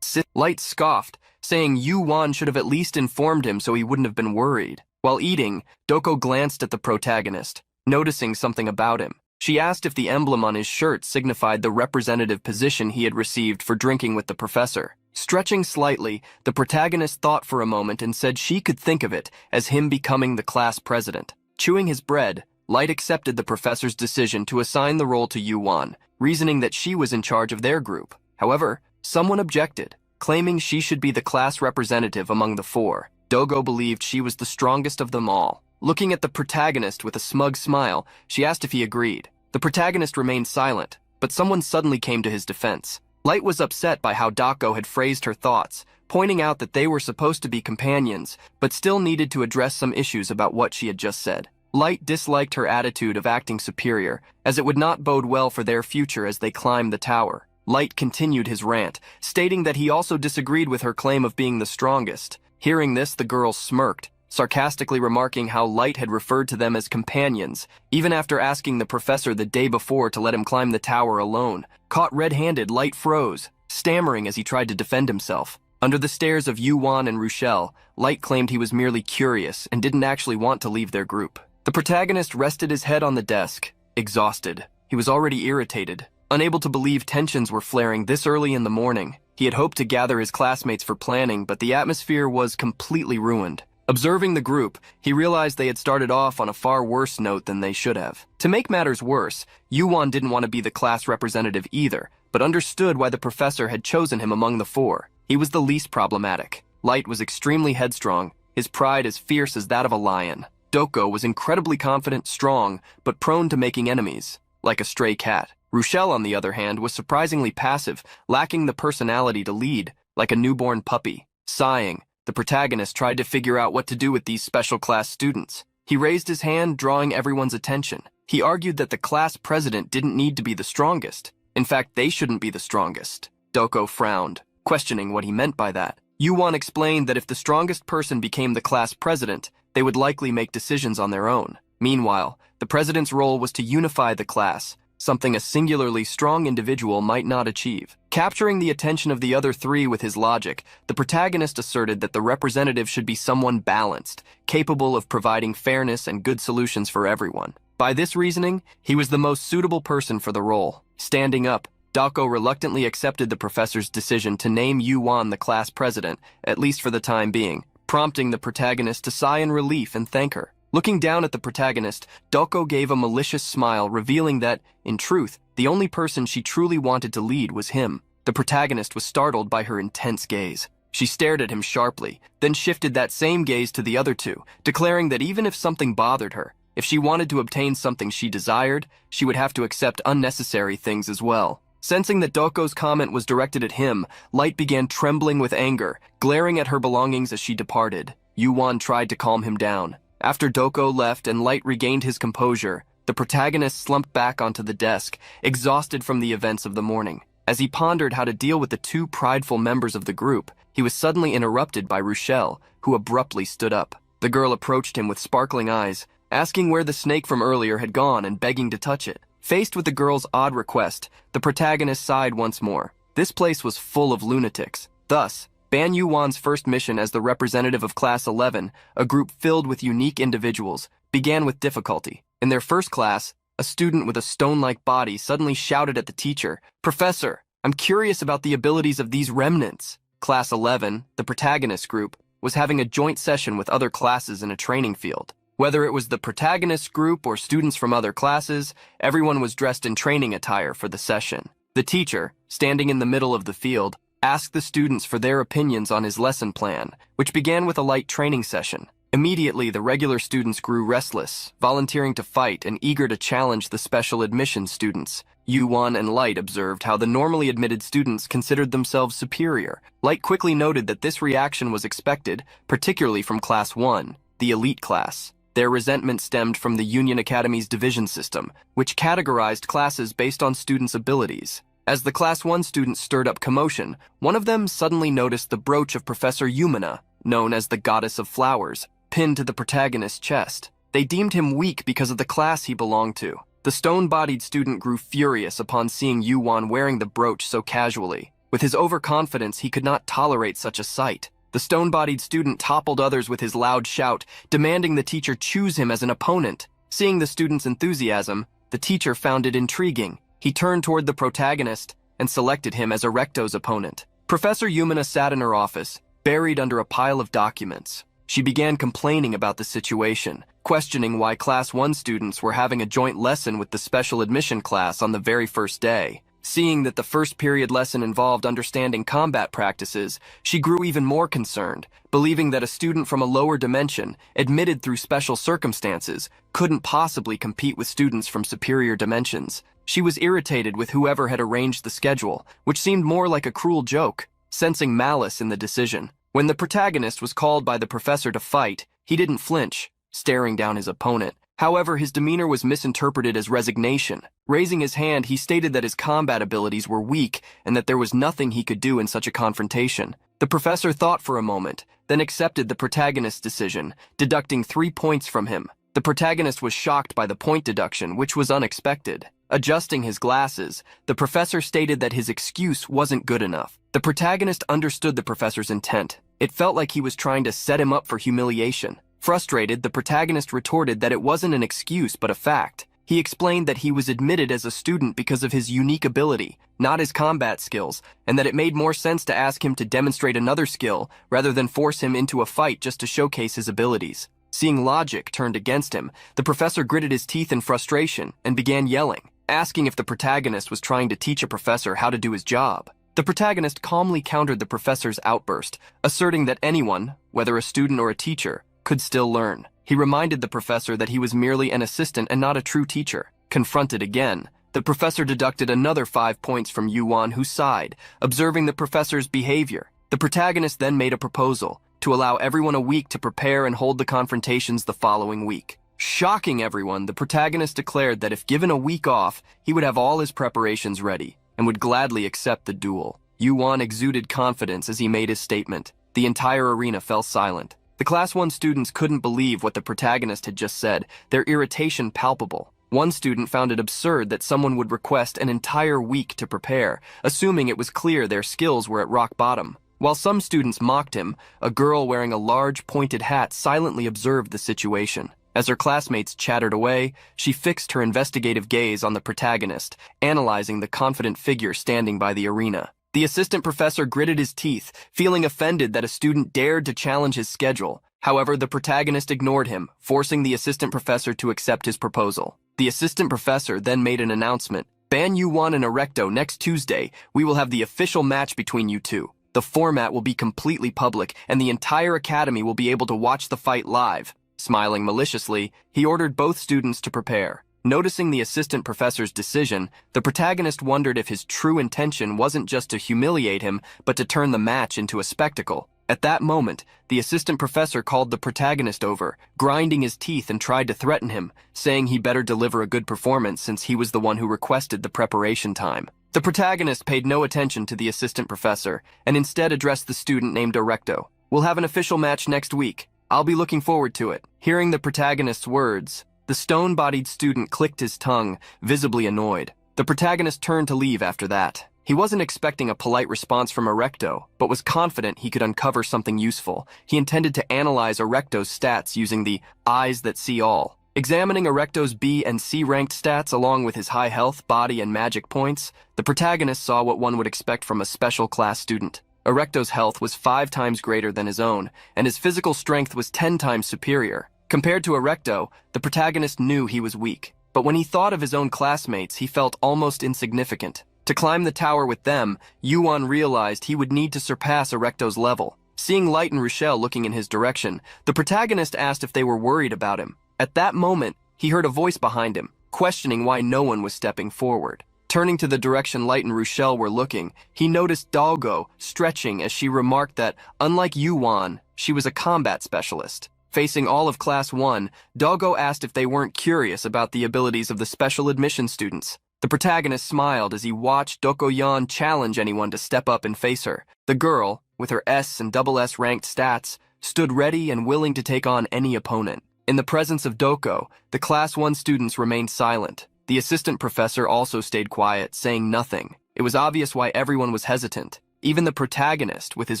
Light scoffed, saying Yoo-won should have at least informed him so he wouldn't have been worried. While eating, Doko glanced at the protagonist, noticing something about him. She asked if the emblem on his shirt signified the representative position he had received for drinking with the professor. Stretching slightly, the protagonist thought for a moment and said she could think of it as him becoming the class president. Chewing his bread, Light accepted the professor's decision to assign the role to Yoo-won, reasoning that she was in charge of their group. However, someone objected, claiming she should be the class representative among the four. Dogo believed she was the strongest of them all. Looking at the protagonist with a smug smile, she asked if he agreed. The protagonist remained silent, but someone suddenly came to his defense. Light was upset by how Dako had phrased her thoughts, pointing out that they were supposed to be companions, but still needed to address some issues about what she had just said. Light disliked her attitude of acting superior, as it would not bode well for their future as they climbed the tower. Light continued his rant, stating that he also disagreed with her claim of being the strongest. Hearing this, the girl smirked, sarcastically remarking how Light had referred to them as companions, even after asking the professor the day before to let him climb the tower alone. Caught red-handed, Light froze, stammering as he tried to defend himself. Under the stares of Yoo-won and Rochelle, Light claimed he was merely curious and didn't actually want to leave their group. The protagonist rested his head on the desk, exhausted. He was already irritated, unable to believe tensions were flaring this early in the morning. He had hoped to gather his classmates for planning, but the atmosphere was completely ruined. Observing the group, he realized they had started off on a far worse note than they should have. To make matters worse, Yoo-won didn't want to be the class representative either, but understood why the professor had chosen him among the four. He was the least problematic. Light was extremely headstrong, his pride as fierce as that of a lion. Doko was incredibly confident, strong, but prone to making enemies, like a stray cat. Rochelle, on the other hand, was surprisingly passive, lacking the personality to lead, like a newborn puppy. Sighing, the protagonist tried to figure out what to do with these special class students. He raised his hand, drawing everyone's attention. He argued that the class president didn't need to be the strongest. In fact, they shouldn't be the strongest. Doko frowned, questioning what he meant by that. Yoo-won explained that if the strongest person became the class president, they would likely make decisions on their own. Meanwhile, the president's role was to unify the class, something a singularly strong individual might not achieve. Capturing the attention of the other three with his logic, the protagonist asserted that the representative should be someone balanced, capable of providing fairness and good solutions for everyone. By this reasoning, he was the most suitable person for the role. Standing up, Dako reluctantly accepted the professor's decision to name Yoo-won the class president, at least for the time being, prompting the protagonist to sigh in relief and thank her. Looking down at the protagonist, Doko gave a malicious smile, revealing that, in truth, the only person she truly wanted to lead was him. The protagonist was startled by her intense gaze. She stared at him sharply, then shifted that same gaze to the other two, declaring that even if something bothered her, if she wanted to obtain something she desired, she would have to accept unnecessary things as well. Sensing that Doko's comment was directed at him, Light began trembling with anger, glaring at her belongings as she departed. Yoo-won tried to calm him down. After Doko left and Light regained his composure, the protagonist slumped back onto the desk, exhausted from the events of the morning. As he pondered how to deal with the two prideful members of the group, he was suddenly interrupted by Rochelle, who abruptly stood up. The girl approached him with sparkling eyes, asking where the snake from earlier had gone and begging to touch it. Faced with the girl's odd request, the protagonist sighed once more. This place was full of lunatics. Thus, Ban Yoo-won's first mission as the representative of Class 11, a group filled with unique individuals, began with difficulty. In their first class, a student with a stone-like body suddenly shouted at the teacher, "Professor, I'm curious about the abilities of these remnants." Class 11, the protagonist group, was having a joint session with other classes in a training field. Whether it was the protagonist group or students from other classes, everyone was dressed in training attire for the session. The teacher, standing in the middle of the field, asked the students for their opinions on his lesson plan, which began with a light training session. Immediately, the regular students grew restless, volunteering to fight and eager to challenge the special admission students. Yoo-won and Light observed how the normally admitted students considered themselves superior. Light quickly noted that this reaction was expected, particularly from Class 1, the elite class. Their resentment stemmed from the Union Academy's division system, which categorized classes based on students' abilities. As the Class 1 students stirred up commotion, one of them suddenly noticed the brooch of Professor Yoo-won, known as the Goddess of Flowers, pinned to the protagonist's chest. They deemed him weak because of the class he belonged to. The stone-bodied student grew furious upon seeing Yoo-won wearing the brooch so casually. With his overconfidence, he could not tolerate such a sight. The stone-bodied student toppled others with his loud shout, demanding the teacher choose him as an opponent. Seeing the student's enthusiasm, the teacher found it intriguing. He turned toward the protagonist and selected him as Erecto's opponent. Professor Yoo-won sat in her office, buried under a pile of documents. She began complaining about the situation, questioning why Class 1 students were having a joint lesson with the special admission class on the very first day. Seeing that the first period lesson involved understanding combat practices, she grew even more concerned, believing that a student from a lower dimension, admitted through special circumstances, couldn't possibly compete with students from superior dimensions. She was irritated with whoever had arranged the schedule, which seemed more like a cruel joke, sensing malice in the decision. When the protagonist was called by the professor to fight, he didn't flinch, staring down his opponent. However, his demeanor was misinterpreted as resignation. Raising his hand, he stated that his combat abilities were weak and that there was nothing he could do in such a confrontation. The professor thought for a moment, then accepted the protagonist's decision, deducting 3 points from him. The protagonist was shocked by the point deduction, which was unexpected. Adjusting his glasses, the professor stated that his excuse wasn't good enough. The protagonist understood the professor's intent. It felt like he was trying to set him up for humiliation. Frustrated, the protagonist retorted that it wasn't an excuse but a fact. He explained that he was admitted as a student because of his unique ability, not his combat skills, and that it made more sense to ask him to demonstrate another skill rather than force him into a fight just to showcase his abilities. Seeing logic turned against him, the professor gritted his teeth in frustration and began yelling, asking if the protagonist was trying to teach a professor how to do his job. The protagonist calmly countered the professor's outburst, asserting that anyone, whether a student or a teacher, could still learn. He reminded the professor that he was merely an assistant and not a true teacher. Confronted again, the professor deducted another 5 points from Yoo-won, who sighed, observing the professor's behavior. The protagonist then made a proposal to allow everyone a week to prepare and hold the confrontations the following week. Shocking everyone, the protagonist declared that if given a week off, he would have all his preparations ready and would gladly accept the duel. Yoo-won exuded confidence as he made his statement. The entire arena fell silent. The Class 1 students couldn't believe what the protagonist had just said, their irritation palpable. One student found it absurd that someone would request an entire week to prepare, assuming it was clear their skills were at rock bottom. While some students mocked him, a girl wearing a large pointed hat silently observed the situation. As her classmates chattered away, she fixed her investigative gaze on the protagonist, analyzing the confident figure standing by the arena. The assistant professor gritted his teeth, feeling offended that a student dared to challenge his schedule. However, the protagonist ignored him, forcing the assistant professor to accept his proposal. The assistant professor then made an announcement. "Ban Yoo-won and Erecto next Tuesday. We will have the official match between you two. The format will be completely public, and the entire academy will be able to watch the fight live." Smiling maliciously, he ordered both students to prepare. Noticing the assistant professor's decision, the protagonist wondered if his true intention wasn't just to humiliate him, but to turn the match into a spectacle. At that moment, the assistant professor called the protagonist over, grinding his teeth, and tried to threaten him, saying he better deliver a good performance since he was the one who requested the preparation time. The protagonist paid no attention to the assistant professor, and instead addressed the student named Erecto. "We'll have an official match next week. I'll be looking forward to it. Hearing the protagonist's words, the stone-bodied student clicked his tongue, visibly annoyed. The protagonist turned to leave after that. He wasn't expecting a polite response from Erecto, but was confident he could uncover something useful. He intended to analyze Erecto's stats using the eyes that see all. Examining Erecto's B and C ranked stats along with his high health, body, and magic points, the protagonist saw what one would expect from a special class student. Erecto's health was 5 times greater than his own, and his physical strength was 10 times superior. Compared to Erecto, the protagonist knew he was weak. But when he thought of his own classmates, he felt almost insignificant. To climb the tower with them, Yoo-won realized he would need to surpass Erecto's level. Seeing Light and Rochelle looking in his direction, the protagonist asked if they were worried about him. At that moment, he heard a voice behind him, questioning why no one was stepping forward. Turning to the direction Light and Rochelle were looking, he noticed Dalgo stretching as she remarked that, unlike Yoo-won, she was a combat specialist. Facing all of Class 1, Dalgo asked if they weren't curious about the abilities of the special admission students. The protagonist smiled as he watched Dokoyeon challenge anyone to step up and face her. The girl, with her S and SS ranked stats, stood ready and willing to take on any opponent. In the presence of Doko, the Class 1 students remained silent. The assistant professor also stayed quiet, saying nothing. It was obvious why everyone was hesitant. Even the protagonist, with his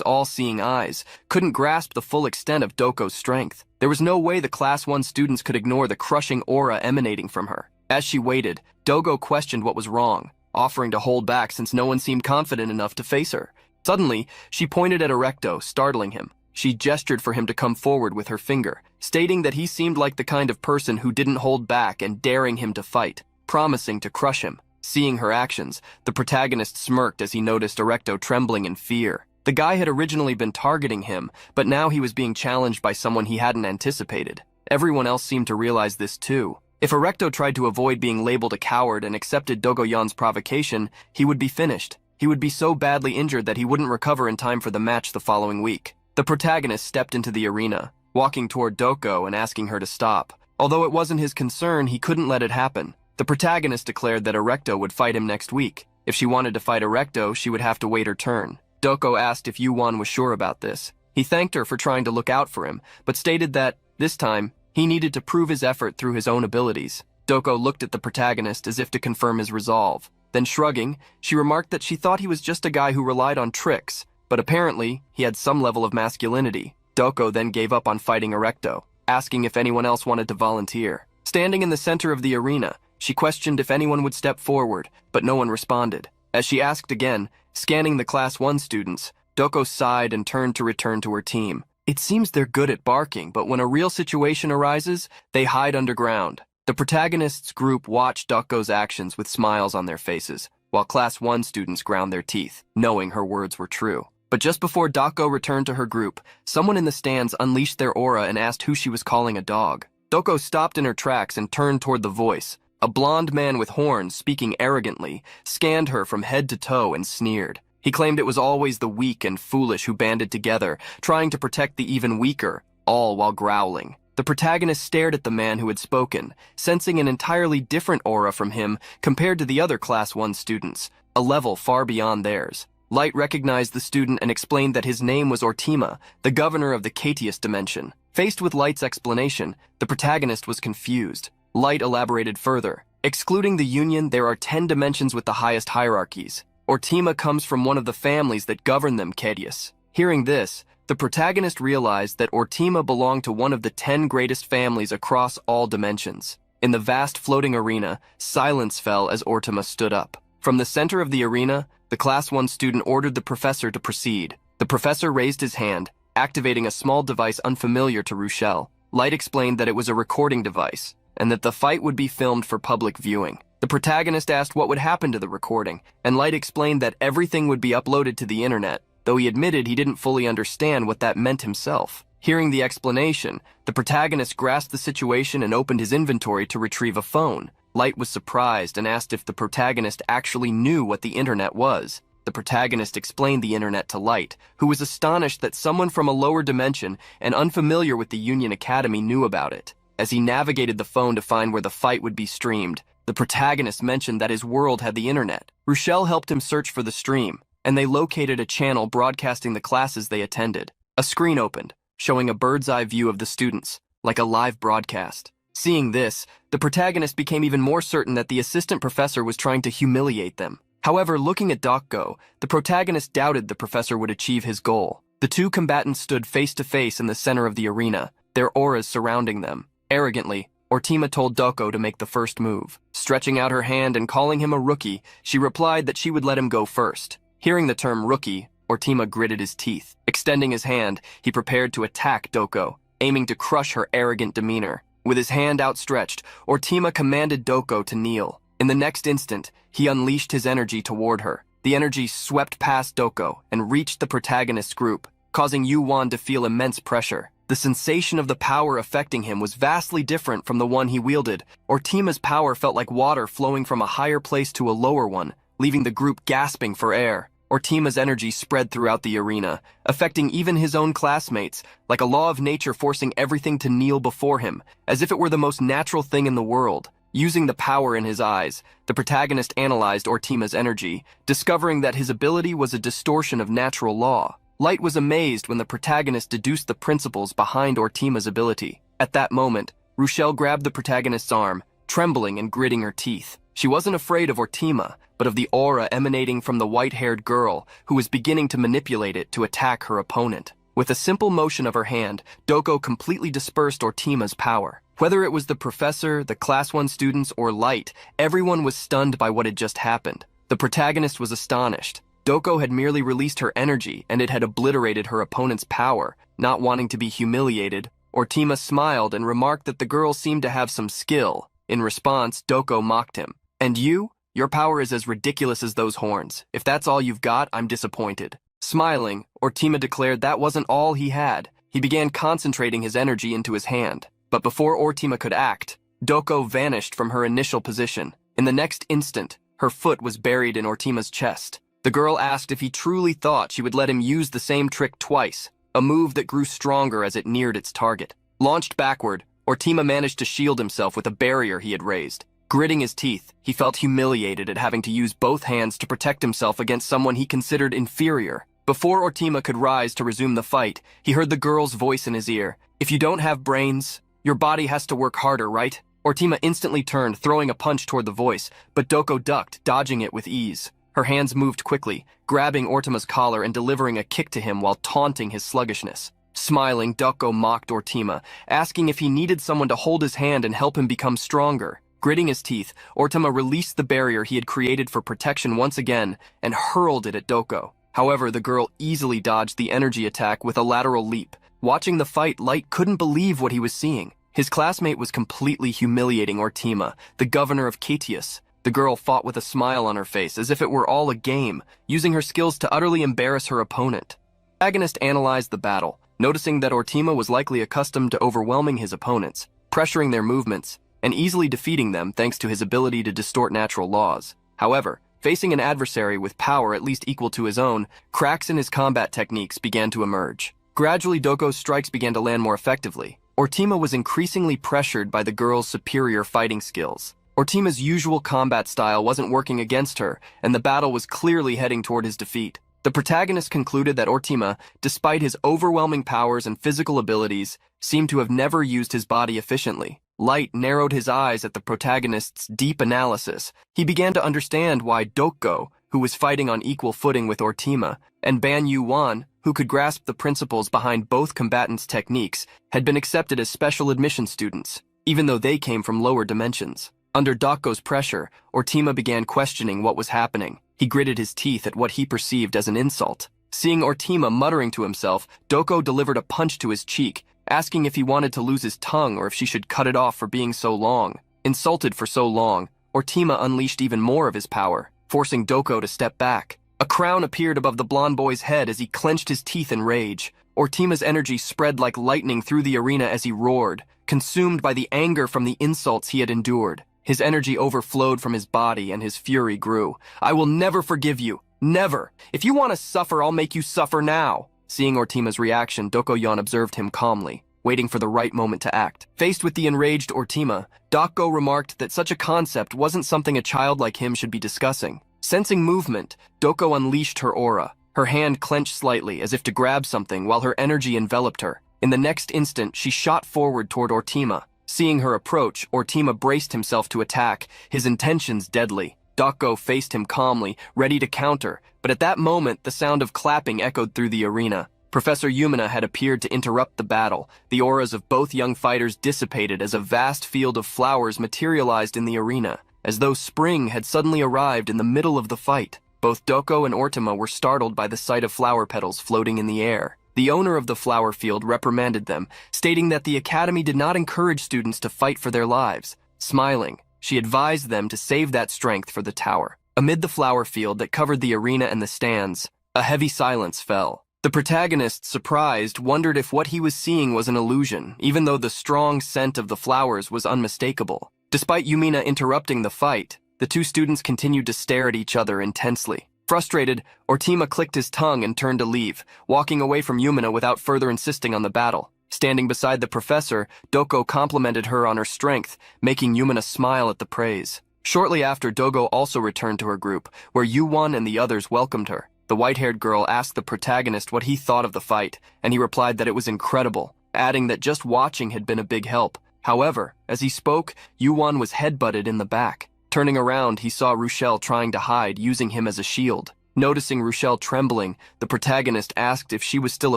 all-seeing eyes, couldn't grasp the full extent of Doko's strength. There was no way the Class 1 students could ignore the crushing aura emanating from her. As she waited, Dogo questioned what was wrong, offering to hold back since no one seemed confident enough to face her. Suddenly, she pointed at Erecto, startling him. She gestured for him to come forward with her finger, stating that he seemed like the kind of person who didn't hold back and daring him to fight, promising to crush him. Seeing her actions, the protagonist smirked as he noticed Erecto trembling in fear. The guy had originally been targeting him, but now he was being challenged by someone he hadn't anticipated. Everyone else seemed to realize this too. If Erecto tried to avoid being labeled a coward and accepted Dogoyeon's provocation, he would be finished. He would be so badly injured that he wouldn't recover in time for the match the following week. The protagonist stepped into the arena, walking toward Doko and asking her to stop. Although it wasn't his concern, he couldn't let it happen. The protagonist declared that Erecto would fight him next week. If she wanted to fight Erecto, she would have to wait her turn. Doko asked if Yoo-won was sure about this. He thanked her for trying to look out for him, but stated that, this time, he needed to prove his effort through his own abilities. Doko looked at the protagonist as if to confirm his resolve. Then shrugging, she remarked that she thought he was just a guy who relied on tricks, but apparently, he had some level of masculinity. Doko then gave up on fighting Erecto, asking if anyone else wanted to volunteer. Standing in the center of the arena, she questioned if anyone would step forward, but no one responded. As she asked again, scanning the Class 1 students, Doko sighed and turned to return to her team. It seems they're good at barking, but when a real situation arises, they hide underground. The protagonist's group watched Doko's actions with smiles on their faces, while Class 1 students ground their teeth, knowing her words were true. But just before Doko returned to her group, someone in the stands unleashed their aura and asked who she was calling a dog. Doko stopped in her tracks and turned toward the voice. A blond man with horns, speaking arrogantly, scanned her from head to toe and sneered. He claimed it was always the weak and foolish who banded together, trying to protect the even weaker, all while growling. The protagonist stared at the man who had spoken, sensing an entirely different aura from him compared to the other Class 1 students, a level far beyond theirs. Light recognized the student and explained that his name was Ortima, the governor of the Catius dimension. Faced with Light's explanation, the protagonist was confused. Light elaborated further. Excluding the Union, there are 10 dimensions with the highest hierarchies. Ortima comes from one of the families that govern them, Catius. Hearing this, the protagonist realized that Ortima belonged to one of the 10 greatest families across all dimensions. In the vast floating arena, silence fell as Ortima stood up. From the center of the arena, the Class 1 student ordered the professor to proceed. The professor raised his hand, activating a small device unfamiliar to Rochelle. Light explained that it was a recording device, and that the fight would be filmed for public viewing. The protagonist asked what would happen to the recording, and Light explained that everything would be uploaded to the internet, though he admitted he didn't fully understand what that meant himself. Hearing the explanation, the protagonist grasped the situation and opened his inventory to retrieve a phone. Light was surprised and asked if the protagonist actually knew what the internet was. The protagonist explained the internet to Light, who was astonished that someone from a lower dimension and unfamiliar with the Union Academy knew about it. As he navigated the phone to find where the fight would be streamed, the protagonist mentioned that his world had the internet. Rochelle helped him search for the stream, and they located a channel broadcasting the classes they attended. A screen opened. showing a bird's-eye view of the students, like a live broadcast. Seeing this, the protagonist became even more certain that the assistant professor was trying to humiliate them. However, looking at Dokgo, the protagonist doubted the professor would achieve his goal. The two combatants stood face to face in the center of the arena, their auras surrounding them. Arrogantly, Ortima told Dokgo to make the first move. Stretching out her hand and calling him a rookie, she replied that she would let him go first. Hearing the term rookie, Ortima gritted his teeth. Extending his hand, he prepared to attack Dokgo, aiming to crush her arrogant demeanor. With his hand outstretched, Ortima commanded Dokgo to kneel. In the next instant, he unleashed his energy toward her. The energy swept past Dokgo and reached the protagonist's group, causing Yoo-won to feel immense pressure. The sensation of the power affecting him was vastly different from the one he wielded. Ortima's power felt like water flowing from a higher place to a lower one, leaving the group gasping for air. Ortima's energy spread throughout the arena, affecting even his own classmates, like a law of nature forcing everything to kneel before him, as if it were the most natural thing in the world. Using the power in his eyes, the protagonist analyzed Ortima's energy, discovering that his ability was a distortion of natural law. Light was amazed when the protagonist deduced the principles behind Ortima's ability. At that moment, Rochelle grabbed the protagonist's arm, trembling and gritting her teeth. She wasn't afraid of Ortima, but of the aura emanating from the white-haired girl who was beginning to manipulate it to attack her opponent. With a simple motion of her hand, Dokgo completely dispersed Ortima's power. Whether it was the professor, the Class 1 students, or Light, everyone was stunned by what had just happened. The protagonist was astonished. Dokgo had merely released her energy, and it had obliterated her opponent's power. Not wanting to be humiliated, Ortima smiled and remarked that the girl seemed to have some skill. In response, Dokgo mocked him. "And you? Your power is as ridiculous as those horns. If that's all you've got, I'm disappointed." Smiling, Ortima declared that wasn't all he had. He began concentrating his energy into his hand. But before Ortima could act, Dokgo vanished from her initial position. In the next instant, her foot was buried in Ortima's chest. The girl asked if he truly thought she would let him use the same trick twice, a move that grew stronger as it neared its target. Launched backward, Ortima managed to shield himself with a barrier he had raised. Gritting his teeth, he felt humiliated at having to use both hands to protect himself against someone he considered inferior. Before Ortima could rise to resume the fight, he heard the girl's voice in his ear. "If you don't have brains, your body has to work harder, right?" Ortima instantly turned, throwing a punch toward the voice, but Dokgo ducked, dodging it with ease. Her hands moved quickly, grabbing Ortima's collar and delivering a kick to him while taunting his sluggishness. Smiling, Dokgo mocked Ortima, asking if he needed someone to hold his hand and help him become stronger. Gritting his teeth, Ortima released the barrier he had created for protection once again and hurled it at Dokgo. However, the girl easily dodged the energy attack with a lateral leap. Watching the fight, Light couldn't believe what he was seeing. His classmate was completely humiliating Ortima, the governor of Catius. The girl fought with a smile on her face, as if it were all a game, using her skills to utterly embarrass her opponent. The protagonist analyzed the battle, noticing that Ortima was likely accustomed to overwhelming his opponents, pressuring their movements, and easily defeating them thanks to his ability to distort natural laws. However, facing an adversary with power at least equal to his own, cracks in his combat techniques began to emerge. Gradually, Dokgo's strikes began to land more effectively. Ortima was increasingly pressured by the girl's superior fighting skills. Ortima's usual combat style wasn't working against her, and the battle was clearly heading toward his defeat. The protagonist concluded that Ortima, despite his overwhelming powers and physical abilities, seemed to have never used his body efficiently. Light narrowed his eyes at the protagonist's deep analysis. He began to understand why Dokgo, who was fighting on equal footing with Ortima, and Ban Yoo-won, who could grasp the principles behind both combatants' techniques, had been accepted as special admission students, even though they came from lower dimensions. Under Dokgo's pressure, Ortima began questioning what was happening. He gritted his teeth at what he perceived as an insult. Seeing Ortima muttering to himself, Dokgo delivered a punch to his cheek, asking if he wanted to lose his tongue or if she should cut it off for being so long. Insulted for so long, Ortima unleashed even more of his power, forcing Dokgo to step back. A crown appeared above the blonde boy's head as he clenched his teeth in rage. Ortima's energy spread like lightning through the arena as he roared, consumed by the anger from the insults he had endured. His energy overflowed from his body and his fury grew. "I will never forgive you. Never. If you want to suffer, I'll make you suffer now." Seeing Ortima's reaction, Dokgo-yeon observed him calmly, waiting for the right moment to act. Faced with the enraged Ortima, Dokgo remarked that such a concept wasn't something a child like him should be discussing. Sensing movement, Dokgo unleashed her aura. Her hand clenched slightly as if to grab something while her energy enveloped her. In the next instant, she shot forward toward Ortima. Seeing her approach, Ortima braced himself to attack, his intentions deadly. Doko faced him calmly, ready to counter, but at that moment, the sound of clapping echoed through the arena. Professor Yumina had appeared to interrupt the battle. The auras of both young fighters dissipated as a vast field of flowers materialized in the arena, as though spring had suddenly arrived in the middle of the fight. Both Doko and Ortima were startled by the sight of flower petals floating in the air. The owner of the flower field reprimanded them, stating that the academy did not encourage students to fight for their lives. Smiling, she advised them to save that strength for the tower. Amid the flower field that covered the arena and the stands, a heavy silence fell. The protagonist, surprised, wondered if what he was seeing was an illusion, even though the strong scent of the flowers was unmistakable. Despite Yumina interrupting the fight, the two students continued to stare at each other intensely. Frustrated, Ortima clicked his tongue and turned to leave, walking away from Yumina without further insisting on the battle. Standing beside the professor, Doko complimented her on her strength, making Yumina smile at the praise. Shortly after, Dogo also returned to her group, where Yoo-won and the others welcomed her. The white-haired girl asked the protagonist what he thought of the fight, and he replied that it was incredible, adding that just watching had been a big help. However, as he spoke, Yoo-won was headbutted in the back. Turning around, he saw Rochelle trying to hide, using him as a shield. Noticing Rochelle trembling, the protagonist asked if she was still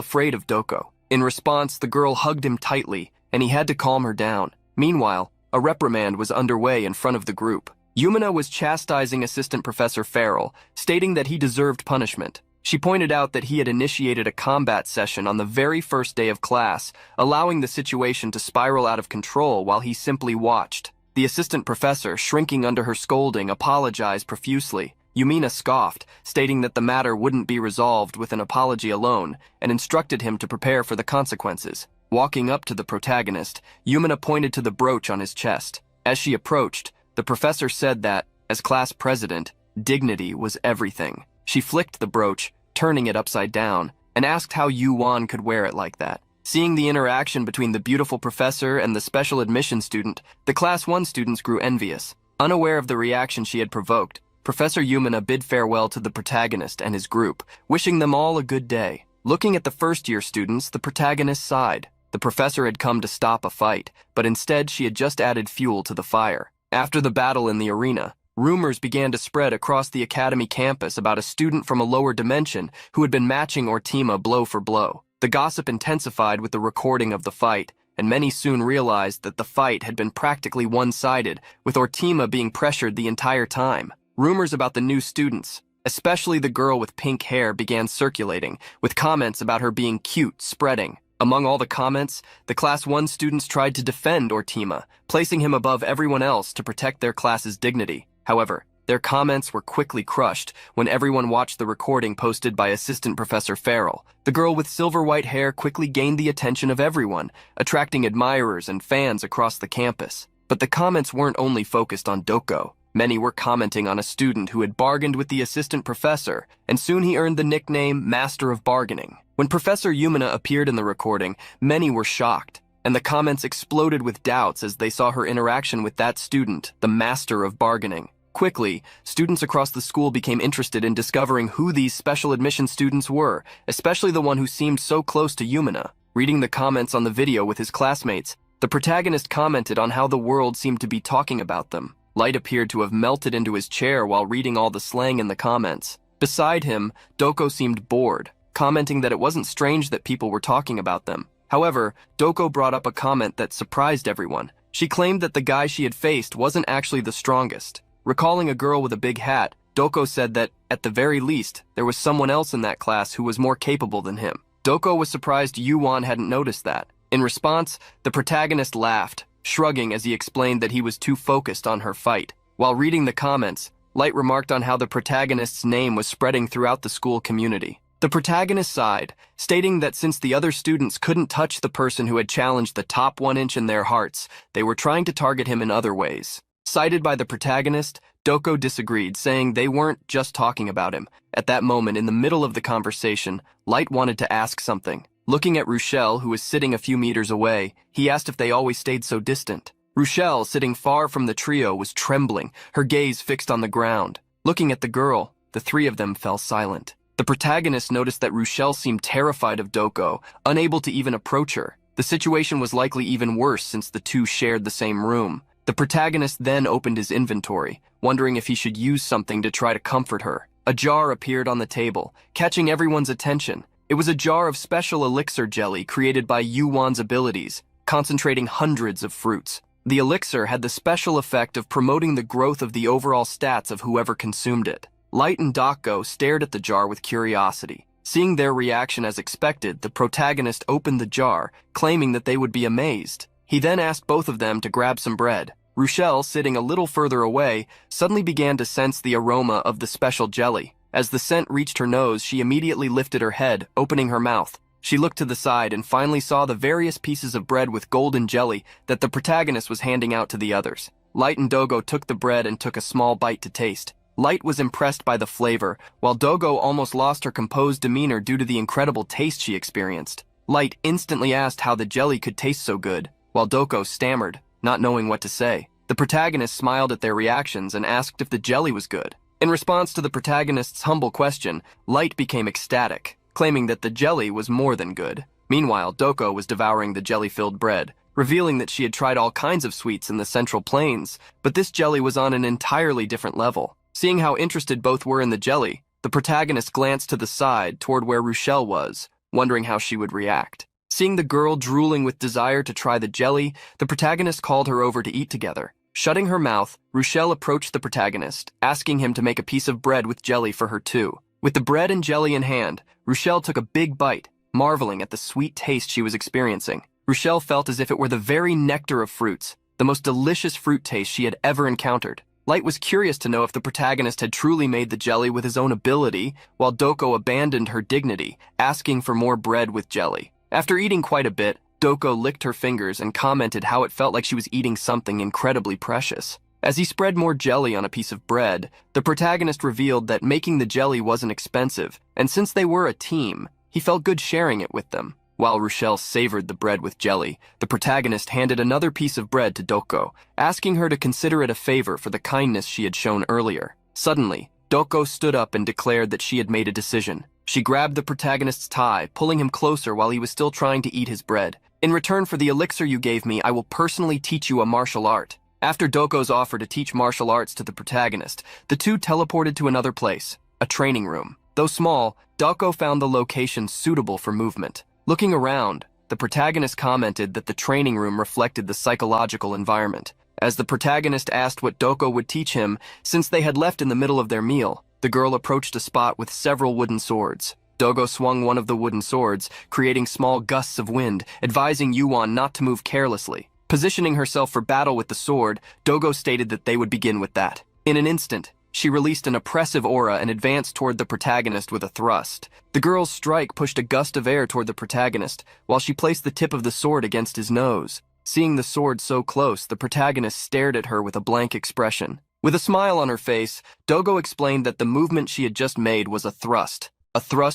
afraid of Doko. In response, the girl hugged him tightly, and he had to calm her down. Meanwhile, a reprimand was underway in front of the group. Yumina was chastising Assistant Professor Farrell, stating that he deserved punishment. She pointed out that he had initiated a combat session on the very first day of class, allowing the situation to spiral out of control while he simply watched. The assistant professor, shrinking under her scolding, apologized profusely. Yumina scoffed, stating that the matter wouldn't be resolved with an apology alone, and instructed him to prepare for the consequences. Walking up to the protagonist, Yumina pointed to the brooch on his chest. As she approached, the professor said that, as class president, dignity was everything. She flicked the brooch, turning it upside down, and asked how Yoo-won could wear it like that. Seeing the interaction between the beautiful professor and the special admission student, the Class 1 students grew envious. Unaware of the reaction she had provoked, Professor Yumina bid farewell to the protagonist and his group, wishing them all a good day. Looking at the first-year students, the protagonist sighed. The professor had come to stop a fight, but instead she had just added fuel to the fire. After the battle in the arena, rumors began to spread across the academy campus about a student from a lower dimension who had been matching Ortima blow for blow. The gossip intensified with the recording of the fight, and many soon realized that the fight had been practically one-sided, with Ortima being pressured the entire time. Rumors about the new students, especially the girl with pink hair, began circulating, with comments about her being cute spreading. Among all the comments, the Class 1 students tried to defend Ortima, placing him above everyone else to protect their class's dignity. However, their comments were quickly crushed when everyone watched the recording posted by Assistant Professor Farrell. The girl with silver-white hair quickly gained the attention of everyone, attracting admirers and fans across the campus. But the comments weren't only focused on Doko. Many were commenting on a student who had bargained with the assistant professor, and soon he earned the nickname Master of Bargaining. When Professor Yumina appeared in the recording, many were shocked, and the comments exploded with doubts as they saw her interaction with that student, the Master of Bargaining. Quickly, students across the school became interested in discovering who these special admission students were, especially the one who seemed so close to Yumina. Reading the comments on the video with his classmates, the protagonist commented on how the world seemed to be talking about them. Light appeared to have melted into his chair while reading all the slang in the comments. Beside him, Doko seemed bored, commenting that it wasn't strange that people were talking about them. However, Doko brought up a comment that surprised everyone. She claimed that the guy she had faced wasn't actually the strongest. Recalling a girl with a big hat, Doko said that, at the very least, there was someone else in that class who was more capable than him. Doko was surprised Yoo-won hadn't noticed that. In response, the protagonist laughed, shrugging as he explained that he was too focused on her fight. While reading the comments, Light remarked on how the protagonist's name was spreading throughout the school community. The protagonist sighed, stating that since the other students couldn't touch the person who had challenged the top 1 inch in their hearts, they were trying to target him in other ways. Cited by the protagonist, Doko disagreed, saying they weren't just talking about him. At that moment, in the middle of the conversation, Light wanted to ask something. Looking at Rochelle, who was sitting a few meters away, he asked if they always stayed so distant. Rochelle, sitting far from the trio, was trembling, her gaze fixed on the ground. Looking at the girl, the three of them fell silent. The protagonist noticed that Rochelle seemed terrified of Doko, unable to even approach her. The situation was likely even worse since the two shared the same room. The protagonist then opened his inventory, wondering if he should use something to try to comfort her. A jar appeared on the table, catching everyone's attention. It was a jar of special elixir jelly created by Yoo-won's abilities, concentrating hundreds of fruits. The elixir had the special effect of promoting the growth of the overall stats of whoever consumed it. Light and Doko stared at the jar with curiosity. Seeing their reaction as expected, the protagonist opened the jar, claiming that they would be amazed. He then asked both of them to grab some bread. Rochelle, sitting a little further away, suddenly began to sense the aroma of the special jelly. As the scent reached her nose, she immediately lifted her head, opening her mouth. She looked to the side and finally saw the various pieces of bread with golden jelly that the protagonist was handing out to the others. Light and Dogo took the bread and took a small bite to taste. Light was impressed by the flavor, while Dogo almost lost her composed demeanor due to the incredible taste she experienced. Light instantly asked how the jelly could taste so good, while Dogo stammered, not knowing what to say. The protagonist smiled at their reactions and asked if the jelly was good. In response to the protagonist's humble question, Light became ecstatic, claiming that the jelly was more than good. Meanwhile, Doko was devouring the jelly-filled bread, revealing that she had tried all kinds of sweets in the Central Plains, but this jelly was on an entirely different level. Seeing how interested both were in the jelly, the protagonist glanced to the side toward where Rochelle was, wondering how she would react. Seeing the girl drooling with desire to try the jelly, the protagonist called her over to eat together. Shutting her mouth, Rochelle approached the protagonist, asking him to make a piece of bread with jelly for her too. With the bread and jelly in hand, Rochelle took a big bite, marveling at the sweet taste she was experiencing. Rochelle felt as if it were the very nectar of fruits, the most delicious fruit taste she had ever encountered. Light was curious to know if the protagonist had truly made the jelly with his own ability, while Doko abandoned her dignity, asking for more bread with jelly. After eating quite a bit, Doko licked her fingers and commented how it felt like she was eating something incredibly precious. As he spread more jelly on a piece of bread, the protagonist revealed that making the jelly wasn't expensive, and since they were a team, he felt good sharing it with them. While Rochelle savored the bread with jelly, the protagonist handed another piece of bread to Doko, asking her to consider it a favor for the kindness she had shown earlier. Suddenly, Doko stood up and declared that she had made a decision. She grabbed the protagonist's tie, pulling him closer while he was still trying to eat his bread. "In return for the elixir you gave me, I will personally teach you a martial art." After Doko's offer to teach martial arts to the protagonist, the two teleported to another place, a training room. Though small, Doko found the location suitable for movement. Looking around, the protagonist commented that the training room reflected the psychological environment. As the protagonist asked what Doko would teach him, since they had left in the middle of their meal, the girl approached a spot with several wooden swords. Dogo swung one of the wooden swords, creating small gusts of wind, advising Yoo-won not to move carelessly. Positioning herself for battle with the sword, Dogo stated that they would begin with that. In an instant, she released an oppressive aura and advanced toward the protagonist with a thrust. The girl's strike pushed a gust of air toward the protagonist, while she placed the tip of the sword against his nose. Seeing the sword so close, the protagonist stared at her with a blank expression. With a smile on her face, Dogo explained that the movement she had just made was a thrust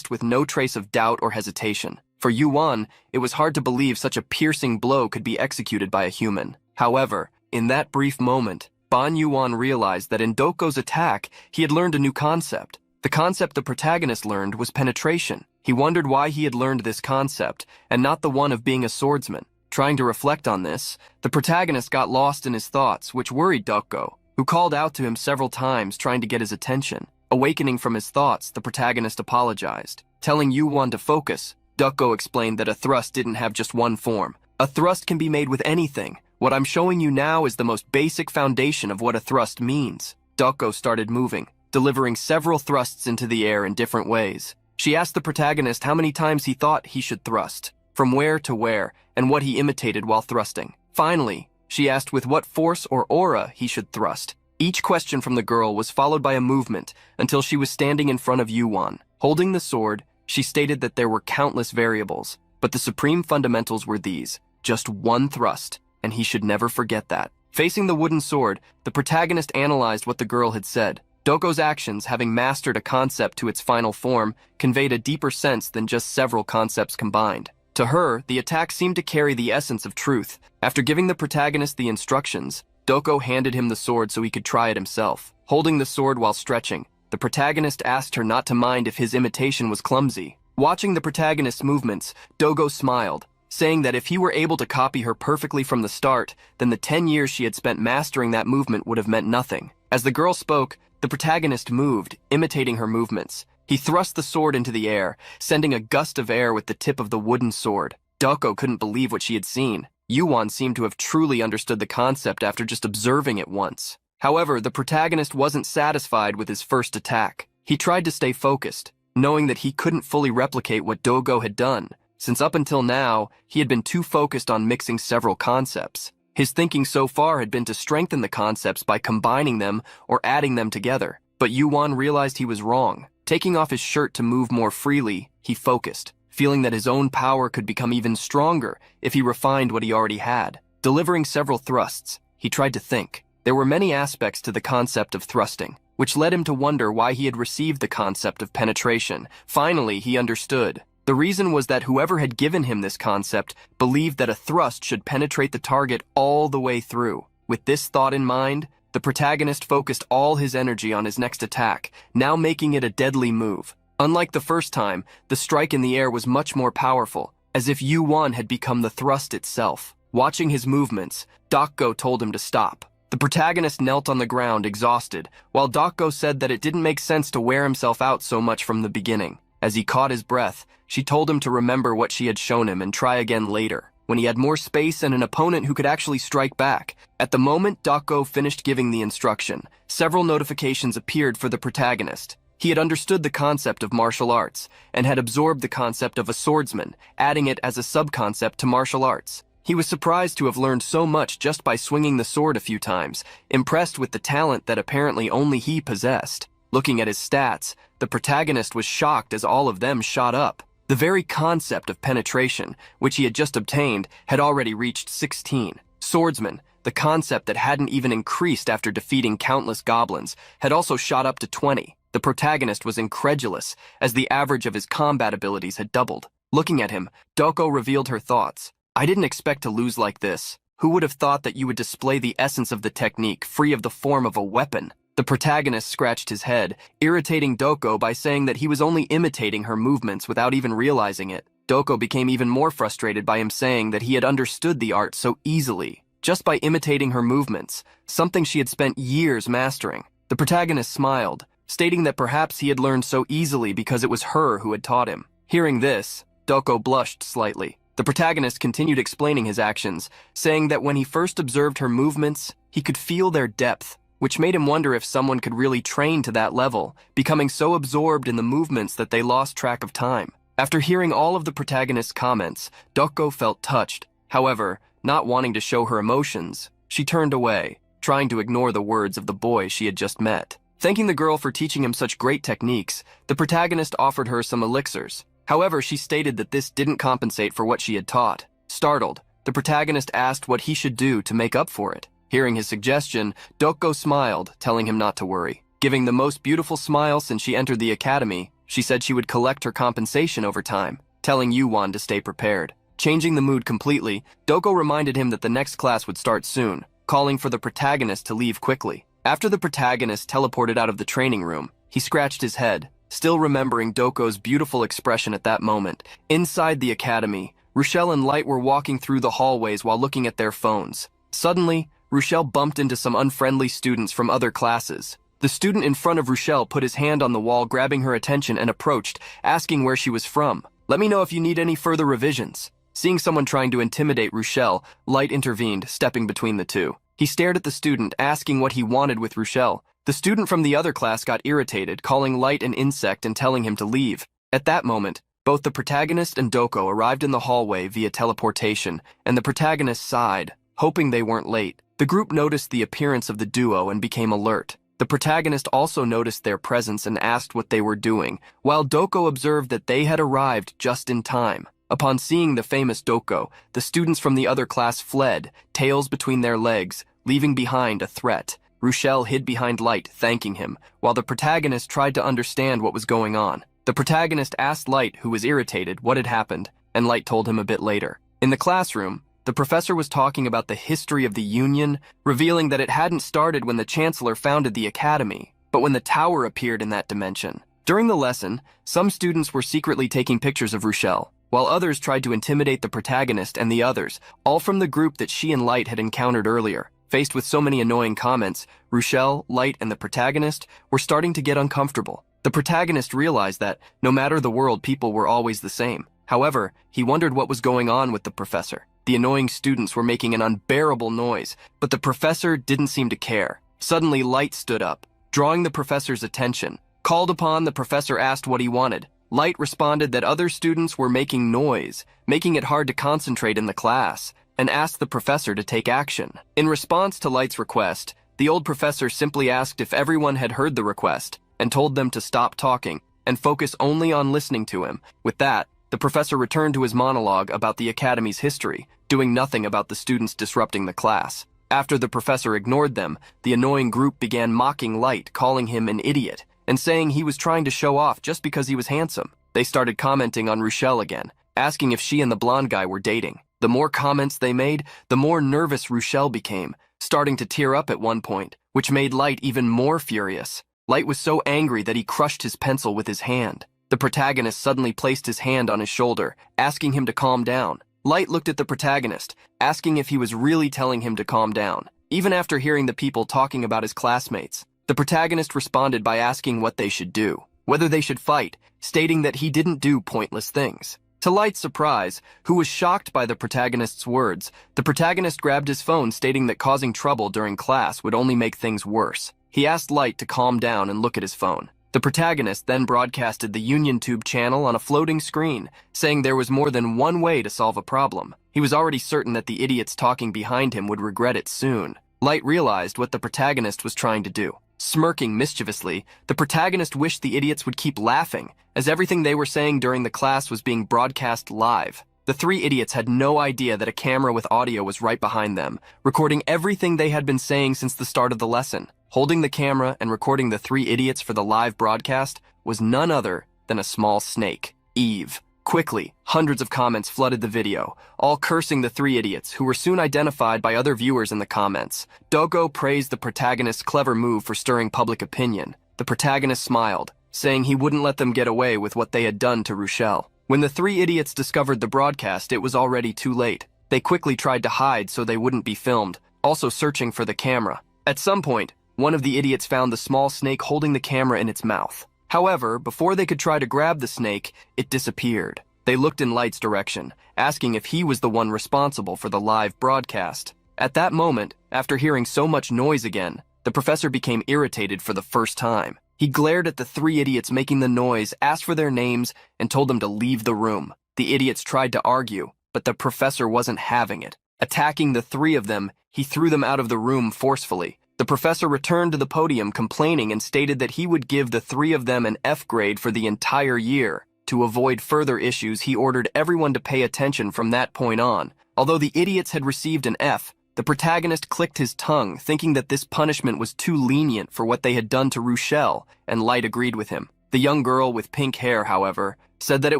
with no trace of doubt or hesitation. For Yoo-won, it was hard to believe such a piercing blow could be executed by a human. However, in that brief moment, Yoo-won realized that in Doko's attack, he had learned a new concept. The concept the protagonist learned was penetration. He wondered why he had learned this concept, and not the one of being a swordsman. Trying to reflect on this, the protagonist got lost in his thoughts, which worried Doko, who called out to him several times trying to get his attention. Awakening from his thoughts, the protagonist apologized. Telling Yoo-won to focus, Doko explained that a thrust didn't have just one form. A thrust can be made with anything. What I'm showing you now is the most basic foundation of what a thrust means. Doko started moving, delivering several thrusts into the air in different ways. She asked the protagonist how many times he thought he should thrust, from where to where, and what he imitated while thrusting. Finally, she asked with what force or aura he should thrust. Each question from the girl was followed by a movement until she was standing in front of Yoo-won. Holding the sword, she stated that there were countless variables, but the supreme fundamentals were these: just one thrust, and he should never forget that. Facing the wooden sword, the protagonist analyzed what the girl had said. Doko's actions, having mastered a concept to its final form, conveyed a deeper sense than just several concepts combined. To her, the attack seemed to carry the essence of truth. After giving the protagonist the instructions, Doko handed him the sword so he could try it himself. Holding the sword while stretching, the protagonist asked her not to mind if his imitation was clumsy. Watching the protagonist's movements, Dogo smiled, saying that if he were able to copy her perfectly from the start, then the 10 years she had spent mastering that movement would have meant nothing. As the girl spoke, the protagonist moved, imitating her movements. He thrust the sword into the air, sending a gust of air with the tip of the wooden sword. Dogo couldn't believe what she had seen. Yoo-won seemed to have truly understood the concept after just observing it once. However, the protagonist wasn't satisfied with his first attack. He tried to stay focused, knowing that he couldn't fully replicate what Dogo had done, since up until now, he had been too focused on mixing several concepts. His thinking so far had been to strengthen the concepts by combining them or adding them together. But Yoo-won realized he was wrong. Taking off his shirt to move more freely, he focused, feeling that his own power could become even stronger if he refined what he already had. Delivering several thrusts, he tried to think. There were many aspects to the concept of thrusting, which led him to wonder why he had received the concept of penetration. Finally, he understood. The reason was that whoever had given him this concept believed that a thrust should penetrate the target all the way through. With this thought in mind, the protagonist focused all his energy on his next attack, now making it a deadly move. Unlike the first time, the strike in the air was much more powerful, as if Yoo-won had become the thrust itself. Watching his movements, Dogo told him to stop. The protagonist knelt on the ground, exhausted, while Dogo said that it didn't make sense to wear himself out so much from the beginning. As he caught his breath, she told him to remember what she had shown him and try again later, when he had more space and an opponent who could actually strike back. At the moment Dogo finished giving the instruction, several notifications appeared for the protagonist. He had understood the concept of martial arts, and had absorbed the concept of a swordsman, adding it as a sub-concept to martial arts. He was surprised to have learned so much just by swinging the sword a few times, impressed with the talent that apparently only he possessed. Looking at his stats, the protagonist was shocked as all of them shot up. The very concept of penetration, which he had just obtained, had already reached 16. Swordsman, the concept that hadn't even increased after defeating countless goblins, had also shot up to 20. The protagonist was incredulous, as the average of his combat abilities had doubled. Looking at him, Dogo revealed her thoughts. "I didn't expect to lose like this. Who would have thought that you would display the essence of the technique, free of the form of a weapon?" The protagonist scratched his head, irritating Dogo by saying that he was only imitating her movements without even realizing it. Dogo became even more frustrated by him saying that he had understood the art so easily, just by imitating her movements, something she had spent years mastering. The protagonist smiled, stating that perhaps he had learned so easily because it was her who had taught him. Hearing this, Dogo blushed slightly. The protagonist continued explaining his actions, saying that when he first observed her movements, he could feel their depth, which made him wonder if someone could really train to that level, becoming so absorbed in the movements that they lost track of time. After hearing all of the protagonist's comments, Dogo felt touched. However, not wanting to show her emotions, she turned away, trying to ignore the words of the boy she had just met. Thanking the girl for teaching him such great techniques, the protagonist offered her some elixirs. However, she stated that this didn't compensate for what she had taught. Startled, the protagonist asked what he should do to make up for it. Hearing his suggestion, Dogo smiled, telling him not to worry. Giving the most beautiful smile since she entered the academy, she said she would collect her compensation over time, telling Yoo-won to stay prepared. Changing the mood completely, Dogo reminded him that the next class would start soon, calling for the protagonist to leave quickly. After the protagonist teleported out of the training room, he scratched his head, still remembering Dogo's beautiful expression at that moment. Inside the academy, Rochelle and Light were walking through the hallways while looking at their phones. Suddenly, Rochelle bumped into some unfriendly students from other classes. The student in front of Rochelle put his hand on the wall, grabbing her attention, and approached, asking where she was from. "Let me know if you need any further revisions." Seeing someone trying to intimidate Rochelle, Light intervened, stepping between the two. He stared at the student, asking what he wanted with Rochelle. The student from the other class got irritated, calling Light an insect and telling him to leave. At that moment, both the protagonist and Dogo arrived in the hallway via teleportation, and the protagonist sighed, hoping they weren't late. The group noticed the appearance of the duo and became alert. The protagonist also noticed their presence and asked what they were doing, while Dogo observed that they had arrived just in time. Upon seeing the famous Dogo, the students from the other class fled, tails between their legs, leaving behind a threat. Rochelle hid behind Light, thanking him, while the protagonist tried to understand what was going on. The protagonist asked Light, who was irritated, what had happened, and Light told him a bit later. In the classroom, the professor was talking about the history of the Union, revealing that it hadn't started when the Chancellor founded the Academy. but when the tower appeared in that dimension. During the lesson, some students were secretly taking pictures of Rochelle, while others tried to intimidate the protagonist and the others, all from the group that she and Light had encountered earlier. Faced with so many annoying comments, Rochelle, Light, and the protagonist were starting to get uncomfortable. The protagonist realized that, no matter the world, people were always the same. However, he wondered what was going on with the professor. The annoying students were making an unbearable noise, but the professor didn't seem to care. Suddenly, Light stood up, drawing the professor's attention. Called upon, the professor asked what he wanted. Light responded that other students were making noise, making it hard to concentrate in the class, and asked the professor to take action. In response to Light's request, the old professor simply asked if everyone had heard the request and told them to stop talking and focus only on listening to him. With that, the professor returned to his monologue about the academy's history, doing nothing about the students disrupting the class. After the professor ignored them, the annoying group began mocking Light, calling him an idiot, and saying he was trying to show off just because he was handsome. They started commenting on Rochelle again, asking if she and the blonde guy were dating. The more comments they made, the more nervous Rochelle became, starting to tear up at one point, which made Light even more furious. Light was so angry that he crushed his pencil with his hand. The protagonist suddenly placed his hand on his shoulder, asking him to calm down. Light looked at the protagonist, asking if he was really telling him to calm down, even after hearing the people talking about his classmates. The protagonist responded by asking what they should do, whether they should fight, stating that he didn't do pointless things. To Light's surprise, who was shocked by the protagonist's words, the protagonist grabbed his phone, stating that causing trouble during class would only make things worse. He asked Light to calm down and look at his phone. The protagonist then broadcasted the Union Tube channel on a floating screen, saying there was more than one way to solve a problem. He was already certain that the idiots talking behind him would regret it soon. Light realized what the protagonist was trying to do. Smirking mischievously, the protagonist wished the idiots would keep laughing, as everything they were saying during the class was being broadcast live. The three idiots had no idea that a camera with audio was right behind them, recording everything they had been saying since the start of the lesson. Holding the camera and recording the three idiots for the live broadcast was none other than a small snake, Eve. Quickly, hundreds of comments flooded the video, all cursing the three idiots, who were soon identified by other viewers in the comments. Doko praised the protagonist's clever move for stirring public opinion. The protagonist smiled, saying he wouldn't let them get away with what they had done to Rochelle. When the three idiots discovered the broadcast, it was already too late. They quickly tried to hide so they wouldn't be filmed, also searching for the camera. At some point, one of the idiots found the small snake holding the camera in its mouth. However, before they could try to grab the snake, it disappeared. They looked in Light's direction, asking if he was the one responsible for the live broadcast. At that moment, after hearing so much noise again, the professor became irritated for the first time. He glared at the three idiots making the noise, asked for their names, and told them to leave the room. The idiots tried to argue, but the professor wasn't having it. Attacking the three of them, he threw them out of the room forcefully. The professor returned to the podium complaining and stated that he would give the three of them an F grade for the entire year. To avoid further issues, he ordered everyone to pay attention from that point on. Although the idiots had received an F, the protagonist clicked his tongue, thinking that this punishment was too lenient for what they had done to Rochelle, and Light agreed with him. The young girl with pink hair, however, said that it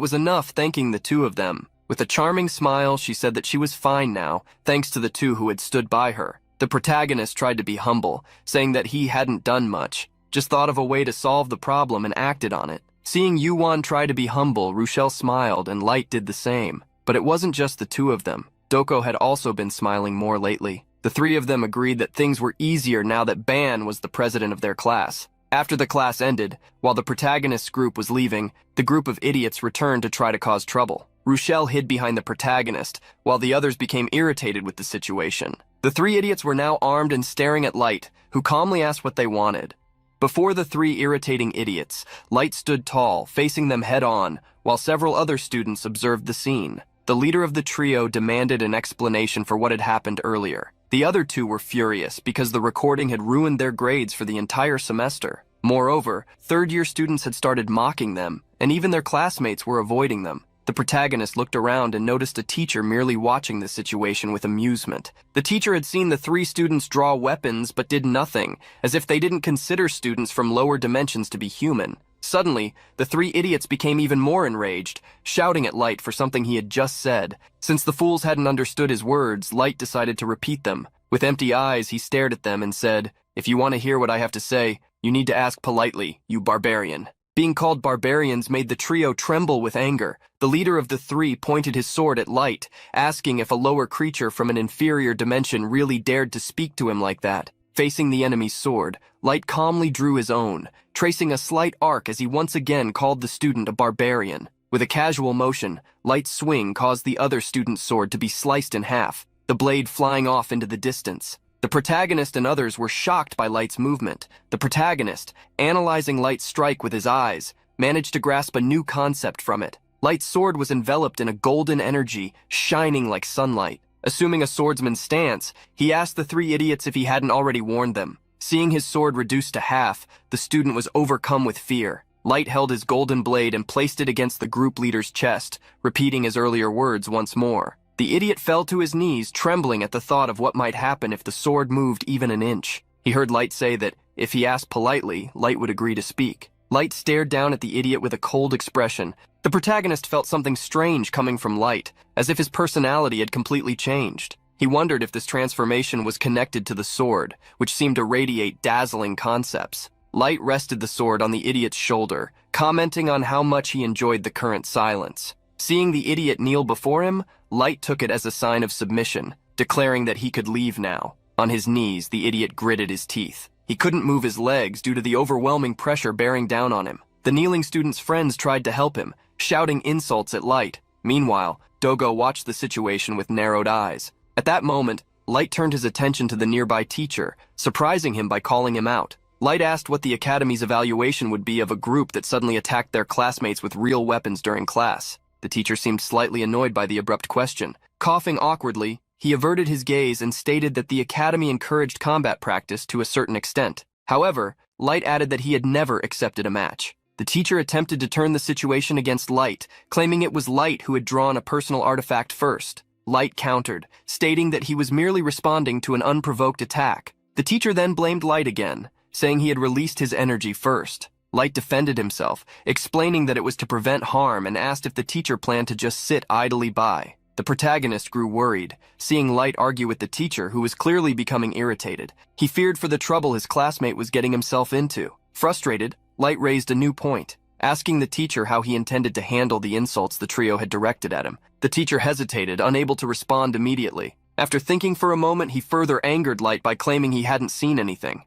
was enough, thanking the two of them. With a charming smile, she said that she was fine now, thanks to the two who had stood by her. The protagonist tried to be humble, saying that he hadn't done much, just thought of a way to solve the problem and acted on it. Seeing Yoo-won try to be humble, Rochelle smiled and Light did the same. But it wasn't just the two of them. Doko had also been smiling more lately. The three of them agreed that things were easier now that Ban was the president of their class. After the class ended, while the protagonist's group was leaving, the group of idiots returned to try to cause trouble. Rochelle hid behind the protagonist, while the others became irritated with the situation. The three idiots were now armed and staring at Light, who calmly asked what they wanted. Before the three irritating idiots, Light stood tall, facing them head-on, while several other students observed the scene. The leader of the trio demanded an explanation for what had happened earlier. The other two were furious because the recording had ruined their grades for the entire semester. Moreover, third-year students had started mocking them, and even their classmates were avoiding them. The protagonist looked around and noticed a teacher merely watching the situation with amusement. The teacher had seen the three students draw weapons but did nothing, as if they didn't consider students from lower dimensions to be human. Suddenly, the three idiots became even more enraged, shouting at Light for something he had just said. Since the fools hadn't understood his words, Light decided to repeat them. With empty eyes, he stared at them and said, "If you want to hear what I have to say, You need to ask politely, you barbarian. Being called barbarians made the trio tremble with anger. The leader of the three pointed his sword at Light, asking if a lower creature from an inferior dimension really dared to speak to him like that. Facing the enemy's sword, Light calmly drew his own, tracing a slight arc as he once again called the student a barbarian. With a casual motion, Light's swing caused the other student's sword to be sliced in half, the blade flying off into the distance. The protagonist and others were shocked by Light's movement. The protagonist, analyzing Light's strike with his eyes, managed to grasp a new concept from it. Light's sword was enveloped in a golden energy, shining like sunlight. Assuming a swordsman's stance, he asked the three idiots if he hadn't already warned them. Seeing his sword reduced to half, the student was overcome with fear. Light held his golden blade and placed it against the group leader's chest, repeating his earlier words once more. The idiot fell to his knees, trembling at the thought of what might happen if the sword moved even an inch. He heard Light say that if he asked politely, Light would agree to speak. Light stared down at the idiot with a cold expression. The protagonist felt something strange coming from Light, as if his personality had completely changed. He wondered if this transformation was connected to the sword, which seemed to radiate dazzling concepts. Light rested the sword on the idiot's shoulder, commenting on how much he enjoyed the current silence. Seeing the idiot kneel before him, Light took it as a sign of submission, declaring that he could leave now. On his knees, the idiot gritted his teeth. He couldn't move his legs due to the overwhelming pressure bearing down on him. The kneeling student's friends tried to help him, shouting insults at Light. Meanwhile, Dogo watched the situation with narrowed eyes. At that moment, Light turned his attention to the nearby teacher, surprising him by calling him out. Light asked what the academy's evaluation would be of a group that suddenly attacked their classmates with real weapons during class. The teacher seemed slightly annoyed by the abrupt question. Coughing awkwardly, he averted his gaze and stated that the academy encouraged combat practice to a certain extent. However, Light added that he had never accepted a match. The teacher attempted to turn the situation against Light, claiming it was Light who had drawn a personal artifact first. Light countered, stating that he was merely responding to an unprovoked attack. The teacher then blamed Light again, saying he had released his energy first. Light defended himself, explaining that it was to prevent harm and asked if the teacher planned to just sit idly by. The protagonist grew worried, seeing Light argue with the teacher, who was clearly becoming irritated. He feared for the trouble his classmate was getting himself into. Frustrated, Light raised a new point, asking the teacher how he intended to handle the insults the trio had directed at him. The teacher hesitated, unable to respond immediately. After thinking for a moment, he further angered Light by claiming he hadn't seen anything.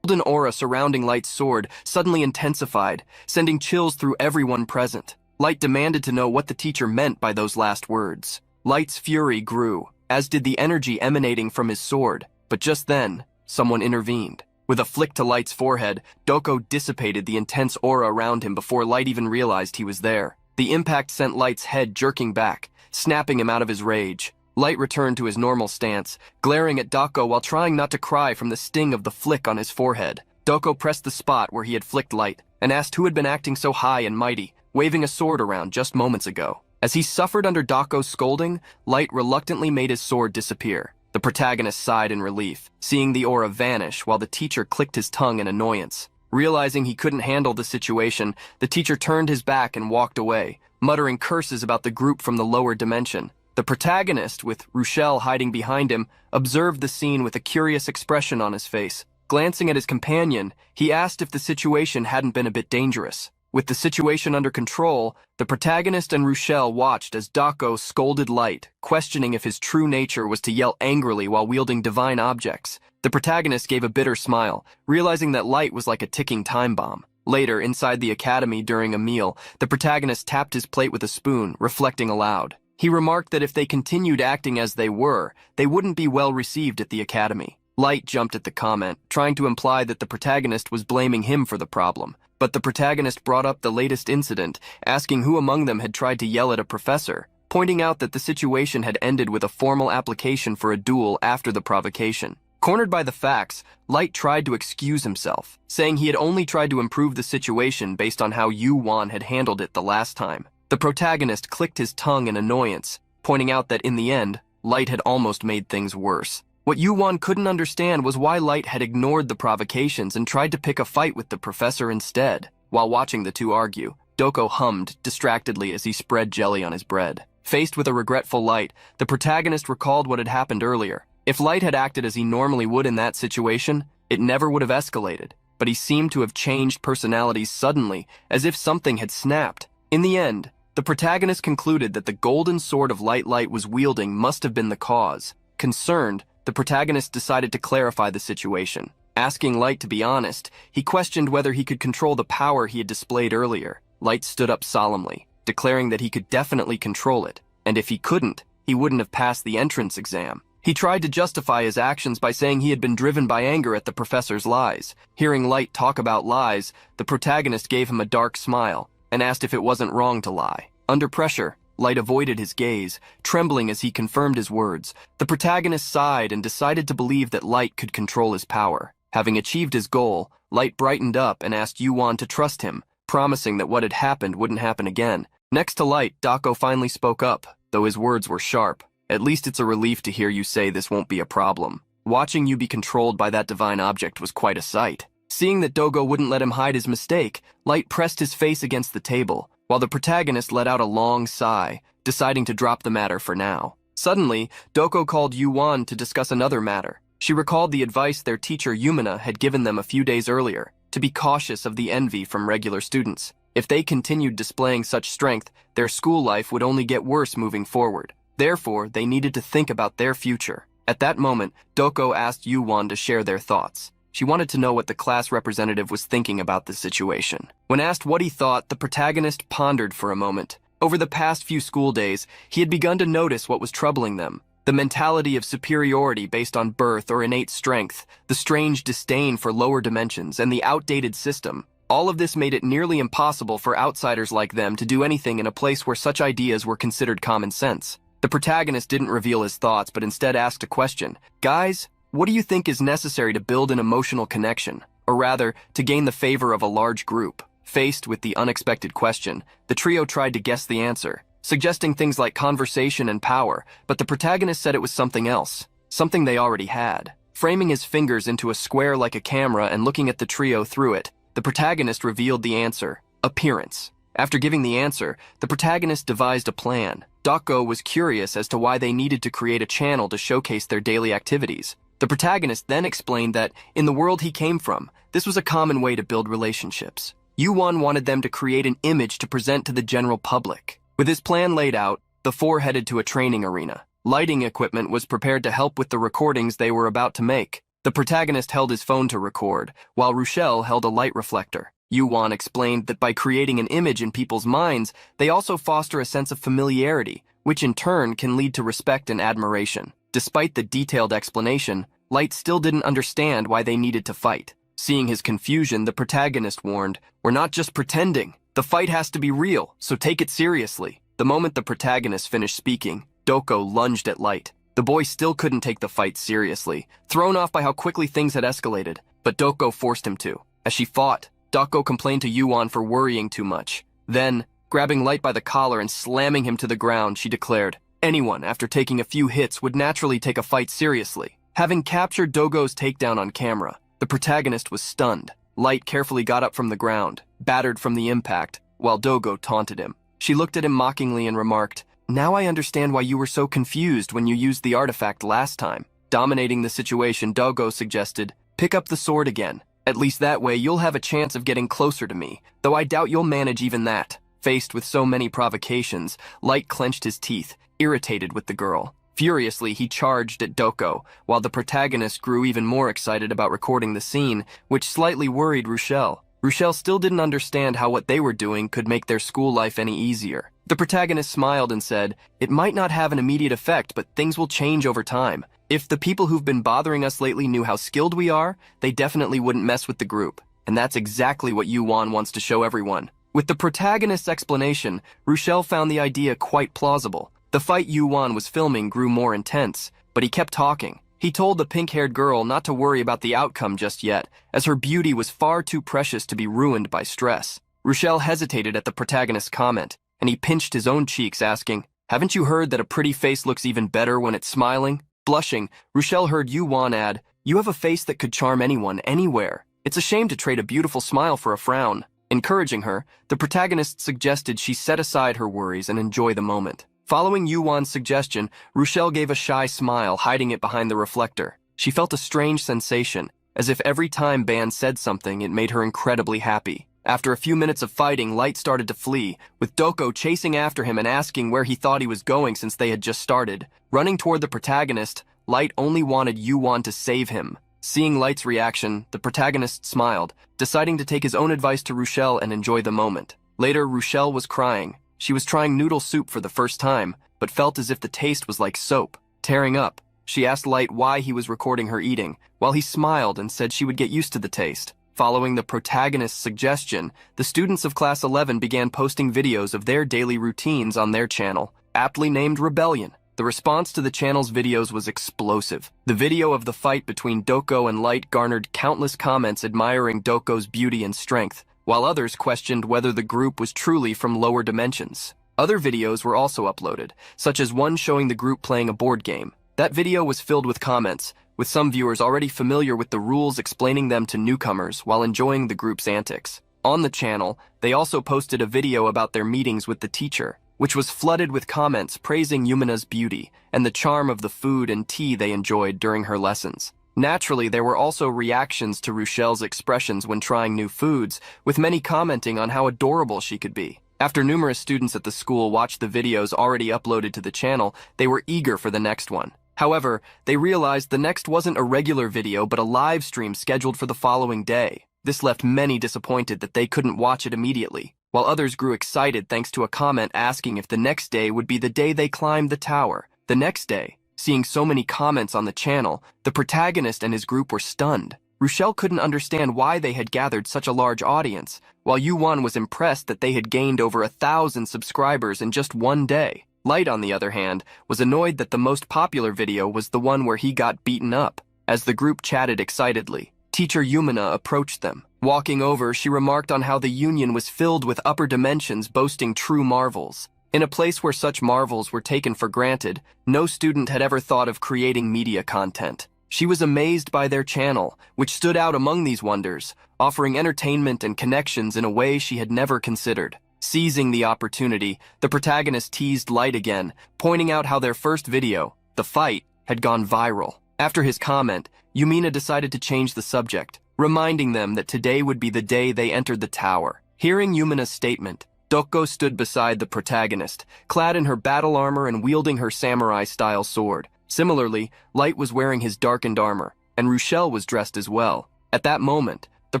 The golden aura surrounding Light's sword suddenly intensified, sending chills through everyone present. Light demanded to know what the teacher meant by those last words. Light's fury grew, as did the energy emanating from his sword, but just then, someone intervened. With a flick to Light's forehead, Doko dissipated the intense aura around him before Light even realized he was there. The impact sent Light's head jerking back, snapping him out of his rage. Light returned to his normal stance, glaring at Doko while trying not to cry from the sting of the flick on his forehead. Doko pressed the spot where he had flicked Light and asked who had been acting so high and mighty, waving a sword around just moments ago. As he suffered under Doko's scolding, Light reluctantly made his sword disappear. The protagonist sighed in relief, seeing the aura vanish while the teacher clicked his tongue in annoyance. Realizing he couldn't handle the situation, the teacher turned his back and walked away, muttering curses about the group from the lower dimension. The protagonist, with Rochelle hiding behind him, observed the scene with a curious expression on his face. Glancing at his companion, he asked if the situation hadn't been a bit dangerous. With the situation under control, the protagonist and Rochelle watched as Dako scolded Light, questioning if his true nature was to yell angrily while wielding divine objects. The protagonist gave a bitter smile, realizing that Light was like a ticking time bomb. Later, inside the academy during a meal, the protagonist tapped his plate with a spoon, reflecting aloud. He remarked that if they continued acting as they were, they wouldn't be well received at the academy. Light jumped at the comment, trying to imply that the protagonist was blaming him for the problem. But the protagonist brought up the latest incident, asking who among them had tried to yell at a professor, pointing out that the situation had ended with a formal application for a duel after the provocation. Cornered by the facts, Light tried to excuse himself, saying he had only tried to improve the situation based on how Yoo-won had handled it the last time. The protagonist clicked his tongue in annoyance, pointing out that in the end, Light had almost made things worse. What Yoo-won couldn't understand was why Light had ignored the provocations and tried to pick a fight with the professor instead. While watching the two argue, Doko hummed distractedly as he spread jelly on his bread. Faced with a regretful Light, the protagonist recalled what had happened earlier. If Light had acted as he normally would in that situation, it never would have escalated. but he seemed to have changed personalities suddenly, as if something had snapped. In the end, the protagonist concluded that the golden sword of Light was wielding must have been the cause. Concerned, the protagonist decided to clarify the situation. Asking Light to be honest, he questioned whether he could control the power he had displayed earlier. Light stood up solemnly, declaring that he could definitely control it, and if he couldn't, he wouldn't have passed the entrance exam. He tried to justify his actions by saying he had been driven by anger at the professor's lies. Hearing Light talk about lies, the protagonist gave him a dark smile and asked if it wasn't wrong to lie. Under pressure, Light avoided his gaze, trembling as he confirmed his words. The protagonist sighed and decided to believe that Light could control his power. Having achieved his goal, Light brightened up and asked Yoo-won to trust him, promising that what had happened wouldn't happen again. Next to Light, Dako finally spoke up, though his words were sharp. At least it's a relief to hear you say this won't be a problem. Watching you be controlled by that divine object was quite a sight. Seeing that Dogo wouldn't let him hide his mistake, Light pressed his face against the table, while the protagonist let out a long sigh, deciding to drop the matter for now. Suddenly, Doko called Yoo-won to discuss another matter. She recalled the advice their teacher Yumina had given them a few days earlier, to be cautious of the envy from regular students. If they continued displaying such strength, their school life would only get worse moving forward. Therefore, they needed to think about their future. At that moment, Doko asked Yoo-won to share their thoughts. She wanted to know what the class representative was thinking about the situation. When asked what he thought, the protagonist pondered for a moment. Over the past few school days, he had begun to notice what was troubling them. The mentality of superiority based on birth or innate strength, the strange disdain for lower dimensions, and the outdated system. All of this made it nearly impossible for outsiders like them to do anything in a place where such ideas were considered common sense. The protagonist didn't reveal his thoughts, but instead asked a question. Guys, what do you think is necessary to build an emotional connection? Or rather, to gain the favor of a large group? Faced with the unexpected question, the trio tried to guess the answer, suggesting things like conversation and power, but the protagonist said it was something else, something they already had. Framing his fingers into a square like a camera and looking at the trio through it, the protagonist revealed the answer: appearance. After giving the answer, the protagonist devised a plan. Dako was curious as to why they needed to create a channel to showcase their daily activities. The protagonist then explained that, in the world he came from, this was a common way to build relationships. Yoo-won wanted them to create an image to present to the general public. With his plan laid out, the four headed to a training arena. Lighting equipment was prepared to help with the recordings they were about to make. The protagonist held his phone to record, while Rochelle held a light reflector. Yoo-won explained that by creating an image in people's minds, they also foster a sense of familiarity, which in turn can lead to respect and admiration. Despite the detailed explanation, Light still didn't understand why they needed to fight. Seeing his confusion, the protagonist warned, "We're not just pretending. The fight has to be real, so take it seriously." The moment the protagonist finished speaking, Doko lunged at Light. The boy still couldn't take the fight seriously, thrown off by how quickly things had escalated, but Doko forced him to. As she fought, Dako complained to Yoo-won for worrying too much. Then, grabbing Light by the collar and slamming him to the ground, she declared, anyone, after taking a few hits, would naturally take a fight seriously. Having captured Dogo's takedown on camera, the protagonist was stunned. Light carefully got up from the ground, battered from the impact, while Dogo taunted him. She looked at him mockingly and remarked, "Now I understand why you were so confused when you used the artifact last time." Dominating the situation, Dogo suggested, "Pick up the sword again. At least that way you'll have a chance of getting closer to me, though I doubt you'll manage even that." Faced with so many provocations, Light clenched his teeth, irritated with the girl. Furiously, he charged at Doko, while the protagonist grew even more excited about recording the scene, which slightly worried Rochelle. Rochelle still didn't understand how what they were doing could make their school life any easier. The protagonist smiled and said, "It might not have an immediate effect, but things will change over time. If the people who've been bothering us lately knew how skilled we are, they definitely wouldn't mess with the group. And that's exactly what Yoo-won wants to show everyone." With the protagonist's explanation, Rochelle found the idea quite plausible. The fight Yoo-won was filming grew more intense, but he kept talking. He told the pink-haired girl not to worry about the outcome just yet, as her beauty was far too precious to be ruined by stress. Rochelle hesitated at the protagonist's comment, and he pinched his own cheeks, asking, "Haven't you heard that a pretty face looks even better when it's smiling?" Blushing, Rochelle heard Yoo-won add, "You have a face that could charm anyone, anywhere. It's a shame to trade a beautiful smile for a frown." Encouraging her, the protagonist suggested she set aside her worries and enjoy the moment. Following Yoo-won's suggestion, Rochelle gave a shy smile, hiding it behind the reflector. She felt a strange sensation, as if every time Ban said something, it made her incredibly happy. After a few minutes of fighting, Light started to flee, with Doko chasing after him and asking where he thought he was going since they had just started. Running toward the protagonist, Light only wanted Yoo-won to save him. Seeing Light's reaction, the protagonist smiled, deciding to take his own advice to Rochelle and enjoy the moment. Later, Rochelle was crying. She was trying noodle soup for the first time, but felt as if the taste was like soap. Tearing up, she asked Light why he was recording her eating, while he smiled and said she would get used to the taste. Following the protagonist's suggestion, the students of Class 11 began posting videos of their daily routines on their channel, aptly named Rebellion. The response to the channel's videos was explosive. The video of the fight between Doko and Light garnered countless comments admiring Doko's beauty and strength, while others questioned whether the group was truly from lower dimensions. Other videos were also uploaded, such as one showing the group playing a board game. That video was filled with comments, with some viewers already familiar with the rules explaining them to newcomers while enjoying the group's antics. On the channel, they also posted a video about their meetings with the teacher, which was flooded with comments praising Yumina's beauty and the charm of the food and tea they enjoyed during her lessons. Naturally, there were also reactions to Rochelle's expressions when trying new foods, with many commenting on how adorable she could be. After numerous students at the school watched the videos already uploaded to the channel, they were eager for the next one. However, they realized the next wasn't a regular video but a live stream scheduled for the following day. This left many disappointed that they couldn't watch it immediately, while others grew excited thanks to a comment asking if the next day would be the day they climbed the tower. The next day, seeing so many comments on the channel, the protagonist and his group were stunned. Rochelle couldn't understand why they had gathered such a large audience, while Yoo-won was impressed that they had gained over 1,000 subscribers in just one day. Light, on the other hand, was annoyed that the most popular video was the one where he got beaten up. As the group chatted excitedly, Teacher Yumina approached them. Walking over, she remarked on how the Union was filled with upper dimensions boasting true marvels. In a place where such marvels were taken for granted, no student had ever thought of creating media content. She was amazed by their channel, which stood out among these wonders, offering entertainment and connections in a way she had never considered. Seizing the opportunity, the protagonist teased Light again, pointing out how their first video, the fight, had gone viral. After his comment, Yumina decided to change the subject, reminding them that today would be the day they entered the tower. Hearing Yumina's statement, Doko stood beside the protagonist, clad in her battle armor and wielding her samurai-style sword. Similarly, Light was wearing his darkened armor, and Rochelle was dressed as well. At that moment, the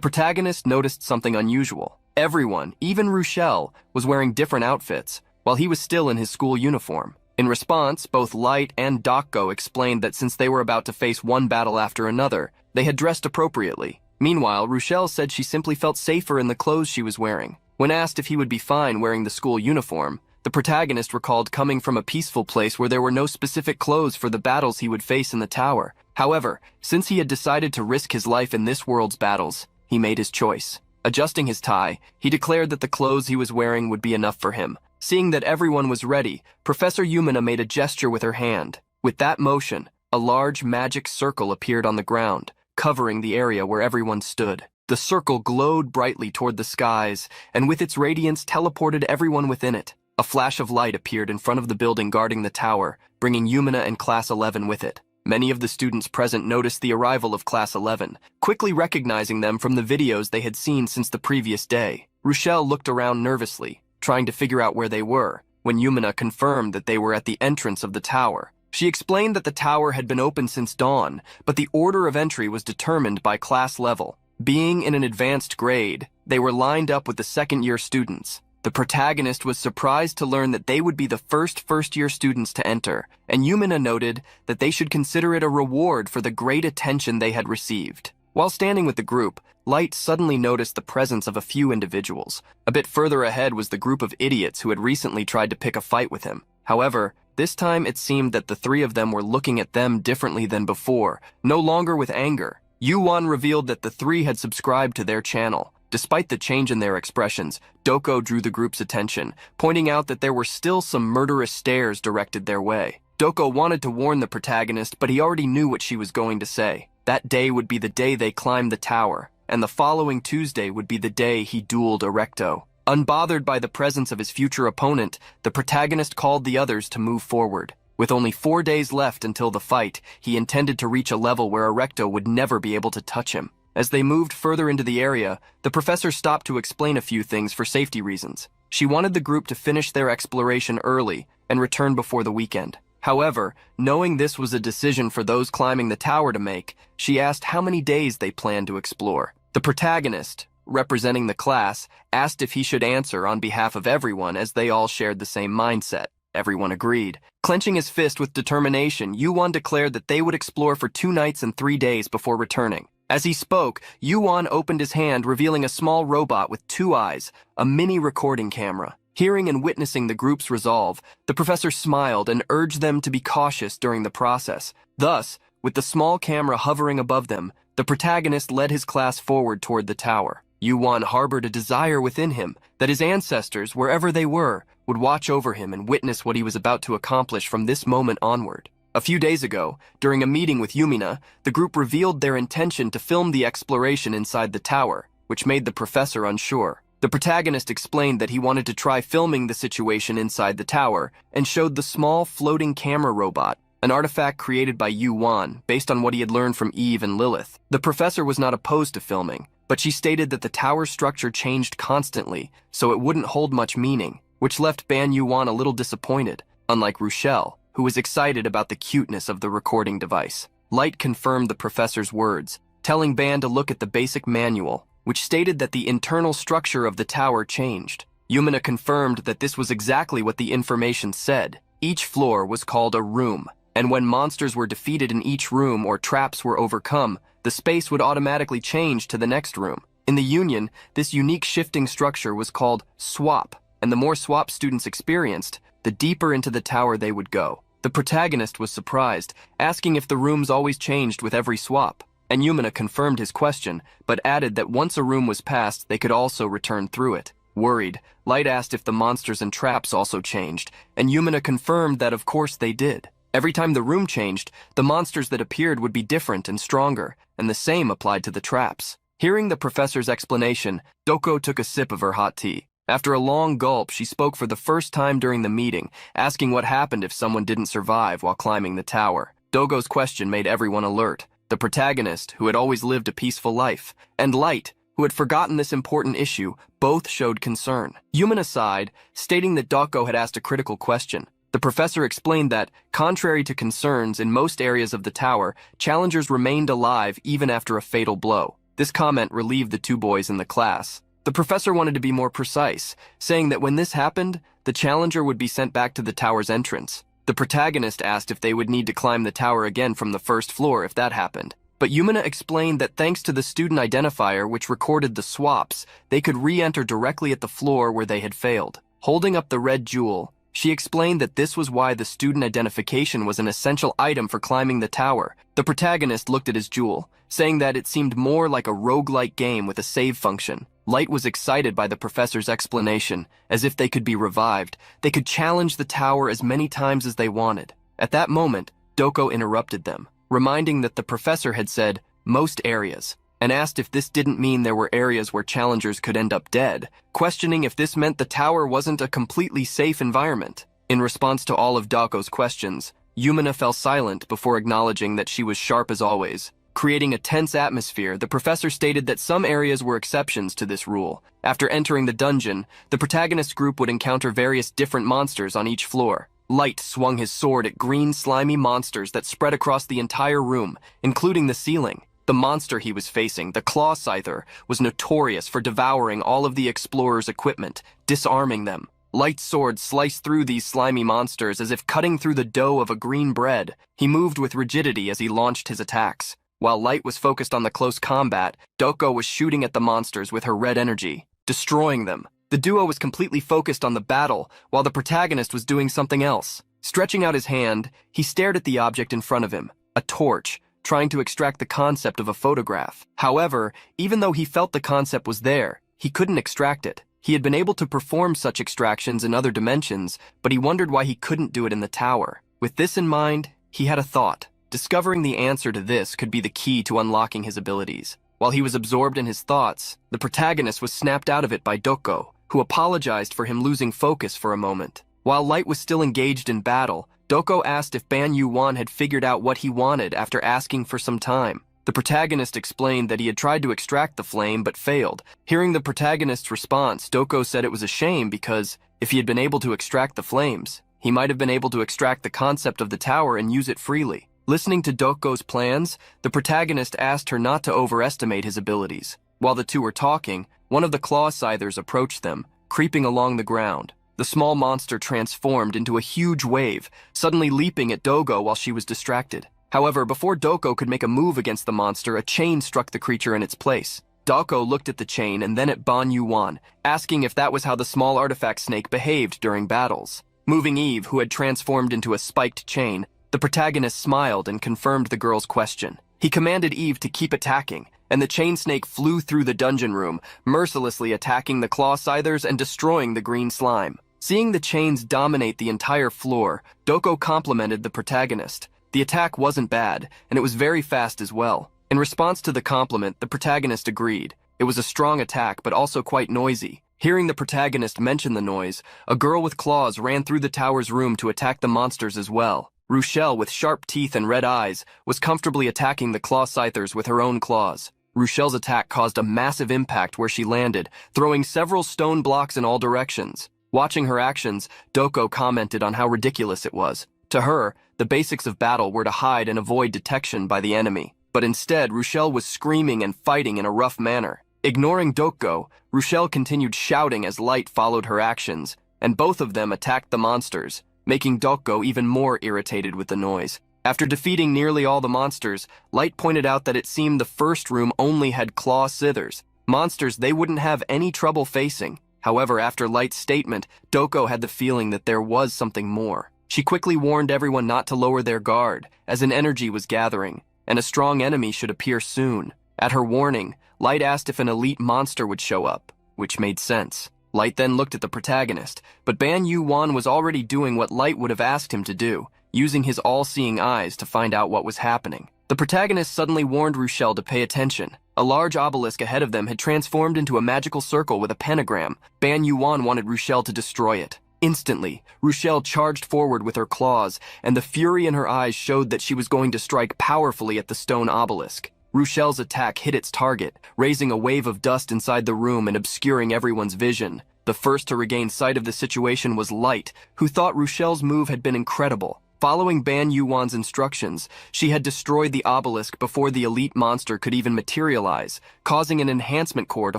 protagonist noticed something unusual. Everyone, even Rochelle, was wearing different outfits, while he was still in his school uniform. In response, both Light and Doko explained that since they were about to face one battle after another, they had dressed appropriately. Meanwhile, Rochelle said she simply felt safer in the clothes she was wearing. When asked if he would be fine wearing the school uniform, the protagonist recalled coming from a peaceful place where there were no specific clothes for the battles he would face in the tower. However, since he had decided to risk his life in this world's battles, he made his choice. Adjusting his tie, he declared that the clothes he was wearing would be enough for him. Seeing that everyone was ready, Professor Yumina made a gesture with her hand. With that motion, a large magic circle appeared on the ground, covering the area where everyone stood. The circle glowed brightly toward the skies, and with its radiance teleported everyone within it. A flash of light appeared in front of the building guarding the tower, bringing Yumina and Class 11 with it. Many of the students present noticed the arrival of Class 11, quickly recognizing them from the videos they had seen since the previous day. Rochelle looked around nervously, trying to figure out where they were, when Yumina confirmed that they were at the entrance of the tower. She explained that the tower had been open since dawn, but the order of entry was determined by class level. Being in an advanced grade, they were lined up with the second-year students. The protagonist was surprised to learn that they would be the first-year students to enter, and Yumina noted that they should consider it a reward for the great attention they had received. While standing with the group, Light suddenly noticed the presence of a few individuals. A bit further ahead was the group of idiots who had recently tried to pick a fight with him. However, this time it seemed that the three of them were looking at them differently than before, no longer with anger. Yoo-won revealed that the three had subscribed to their channel. Despite the change in their expressions, Doko drew the group's attention, pointing out that there were still some murderous stares directed their way. Doko wanted to warn the protagonist, but he already knew what she was going to say. That day would be the day they climbed the tower, and the following Tuesday would be the day he dueled Erecto. Unbothered by the presence of his future opponent, the protagonist called the others to move forward. With only 4 days left until the fight, he intended to reach a level where Erecto would never be able to touch him. As they moved further into the area, the professor stopped to explain a few things for safety reasons. She wanted the group to finish their exploration early and return before the weekend. However, knowing this was a decision for those climbing the tower to make, she asked how many days they planned to explore. The protagonist, representing the class, asked if he should answer on behalf of everyone as they all shared the same mindset. Everyone agreed. Clenching his fist with determination, Yoo-won declared that they would explore for 2 nights and 3 days before returning. As he spoke, Yoo-won opened his hand, revealing a small robot with 2 eyes, a mini recording camera. Hearing and witnessing the group's resolve, the professor smiled and urged them to be cautious during the process. Thus, with the small camera hovering above them, the protagonist led his class forward toward the tower. Yoo-won harbored a desire within him that his ancestors, wherever they were, would watch over him and witness what he was about to accomplish from this moment onward. A few days ago, during a meeting with Yumina, the group revealed their intention to film the exploration inside the tower, which made the professor unsure. The protagonist explained that he wanted to try filming the situation inside the tower and showed the small floating camera robot, an artifact created by Yoo-won based on what he had learned from Eve and Lilith. The professor was not opposed to filming, but she stated that the tower's structure changed constantly, so it wouldn't hold much meaning, which left Ban Yoo-won a little disappointed, unlike Rochelle, who was excited about the cuteness of the recording device. Light confirmed the professor's words, telling Ban to look at the basic manual, which stated that the internal structure of the tower changed. Yumina confirmed that this was exactly what the information said. Each floor was called a room, and when monsters were defeated in each room or traps were overcome, the space would automatically change to the next room. In the Union, this unique shifting structure was called swap, and the more swap students experienced, the deeper into the tower they would go. The protagonist was surprised, asking if the rooms always changed with every swap, and Yumina confirmed his question, but added that once a room was passed, they could also return through it. Worried, Light asked if the monsters and traps also changed, and Yumina confirmed that of course they did. Every time the room changed, the monsters that appeared would be different and stronger, and the same applied to the traps. Hearing the professor's explanation, Doko took a sip of her hot tea. After a long gulp, she spoke for the first time during the meeting, asking what happened if someone didn't survive while climbing the tower. Dogo's question made everyone alert. The protagonist, who had always lived a peaceful life, and Light, who had forgotten this important issue, both showed concern. Yumina sighed, stating that Doko had asked a critical question. The professor explained that, contrary to concerns in most areas of the tower, challengers remained alive even after a fatal blow. This comment relieved the 2 boys in the class. The professor wanted to be more precise, saying that when this happened, the challenger would be sent back to the tower's entrance. The protagonist asked if they would need to climb the tower again from the first floor if that happened. But Yumina explained that thanks to the student identifier which recorded the swaps, they could re-enter directly at the floor where they had failed. Holding up the red jewel, she explained that this was why the student identification was an essential item for climbing the tower. The protagonist looked at his jewel, saying that it seemed more like a roguelike game with a save function. Light was excited by the professor's explanation. As if they could be revived, they could challenge the tower as many times as they wanted. At that moment, Doko interrupted them, reminding that the professor had said, most areas, and asked if this didn't mean there were areas where challengers could end up dead, questioning if this meant the tower wasn't a completely safe environment. In response to all of Doko's questions, Yumina fell silent before acknowledging that she was sharp as always. Creating a tense atmosphere, the professor stated that some areas were exceptions to this rule. After entering the dungeon, the protagonist group would encounter various different monsters on each floor. Light swung his sword at green, slimy monsters that spread across the entire room, including the ceiling. The monster he was facing, the Claw Scyther, was notorious for devouring all of the explorer's equipment, disarming them. Light's sword sliced through these slimy monsters as if cutting through the dough of a green bread. He moved with rigidity as he launched his attacks. While Light was focused on the close combat, Doko was shooting at the monsters with her red energy, destroying them. The duo was completely focused on the battle, while the protagonist was doing something else. Stretching out his hand, he stared at the object in front of him, a torch, trying to extract the concept of a photograph. However, even though he felt the concept was there, he couldn't extract it. He had been able to perform such extractions in other dimensions, but he wondered why he couldn't do it in the tower. With this in mind, he had a thought. Discovering the answer to this could be the key to unlocking his abilities. While he was absorbed in his thoughts, the protagonist was snapped out of it by Doko, who apologized for him losing focus for a moment. While Light was still engaged in battle, Doko asked if Ban Yoo-won had figured out what he wanted after asking for some time. The protagonist explained that he had tried to extract the flame but failed. Hearing the protagonist's response, Doko said it was a shame because if he had been able to extract the flames, he might have been able to extract the concept of the tower and use it freely. Listening to Doko's plans, the protagonist asked her not to overestimate his abilities. While the two were talking, one of the claw scythers approached them, creeping along the ground. The small monster transformed into a huge wave, suddenly leaping at Doko while she was distracted. However, before Doko could make a move against the monster, a chain struck the creature in its place. Doko looked at the chain and then at Ban Yoo-won, asking if that was how the small artifact snake behaved during battles. Moving Eve, who had transformed into a spiked chain, the protagonist smiled and confirmed the girl's question. He commanded Eve to keep attacking, and the chain snake flew through the dungeon room, mercilessly attacking the claw scythers and destroying the green slime. Seeing the chains dominate the entire floor, Doko complimented the protagonist. The attack wasn't bad, and it was very fast as well. In response to the compliment, the protagonist agreed. It was a strong attack, but also quite noisy. Hearing the protagonist mention the noise, a girl with claws ran through the tower's room to attack the monsters as well. Rochelle, with sharp teeth and red eyes, was comfortably attacking the claw scythers with her own claws. Rochelle's attack caused a massive impact where she landed, throwing several stone blocks in all directions. Watching her actions, Doko commented on how ridiculous it was. To her, the basics of battle were to hide and avoid detection by the enemy. But instead, Rochelle was screaming and fighting in a rough manner. Ignoring Doko, Rochelle continued shouting as Light followed her actions, and both of them attacked the monsters, making Doko even more irritated with the noise. After defeating nearly all the monsters, Light pointed out that it seemed the first room only had claw scythers, monsters they wouldn't have any trouble facing. However, after Light's statement, Doko had the feeling that there was something more. She quickly warned everyone not to lower their guard, as an energy was gathering, and a strong enemy should appear soon. At her warning, Light asked if an elite monster would show up, which made sense. Light then looked at the protagonist, but Ban Yoo-won was already doing what Light would have asked him to do, using his all-seeing eyes to find out what was happening. The protagonist suddenly warned Rochelle to pay attention. A large obelisk ahead of them had transformed into a magical circle with a pentagram. Ban Yoo-won wanted Rochelle to destroy it. Instantly, Rochelle charged forward with her claws, and the fury in her eyes showed that she was going to strike powerfully at the stone obelisk. Rochelle's attack hit its target, raising a wave of dust inside the room and obscuring everyone's vision. The first to regain sight of the situation was Light, who thought Rochelle's move had been incredible. Following Ban Yoo-won's instructions, she had destroyed the obelisk before the elite monster could even materialize, causing an enhancement core to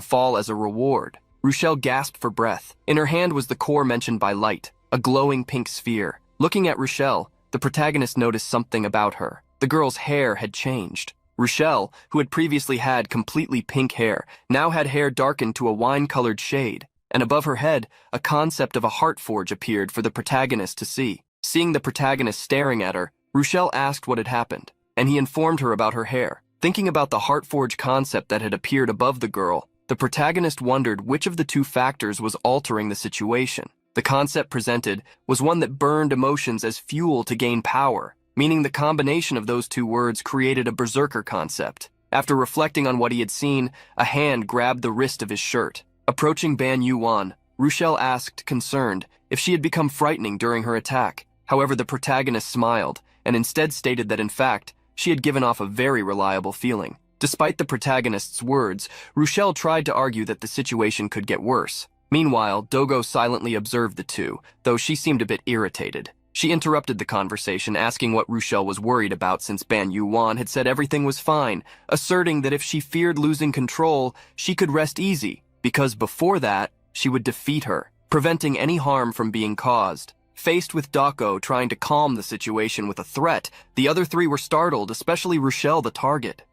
fall as a reward. Rochelle gasped for breath. In her hand was the core mentioned by Light, a glowing pink sphere. Looking at Rochelle, the protagonist noticed something about her. The girl's hair had changed. Rochelle, who had previously had completely pink hair, now had hair darkened to a wine-colored shade, and above her head, a concept of a heart forge appeared for the protagonist to see. Seeing the protagonist staring at her, Rochelle asked what had happened, and he informed her about her hair. Thinking about the heart forge concept that had appeared above the girl, the protagonist wondered which of the two factors was altering the situation. The concept presented was one that burned emotions as fuel to gain power, meaning the combination of those two words created a berserker concept. After reflecting on what he had seen, a hand grabbed the wrist of his shirt. Approaching Ban Yoo-won, Rochelle asked, concerned, if she had become frightening during her attack. However, the protagonist smiled, and instead stated that in fact, she had given off a very reliable feeling. Despite the protagonist's words, Rochelle tried to argue that the situation could get worse. Meanwhile, Doko silently observed the two, though she seemed a bit irritated. She interrupted the conversation, asking what Rochelle was worried about since Ban Yoo-won had said everything was fine, asserting that if she feared losing control, she could rest easy, because before that, she would defeat her, preventing any harm from being caused. Faced with Doko trying to calm the situation with a threat, the other three were startled, especially Rochelle, the target.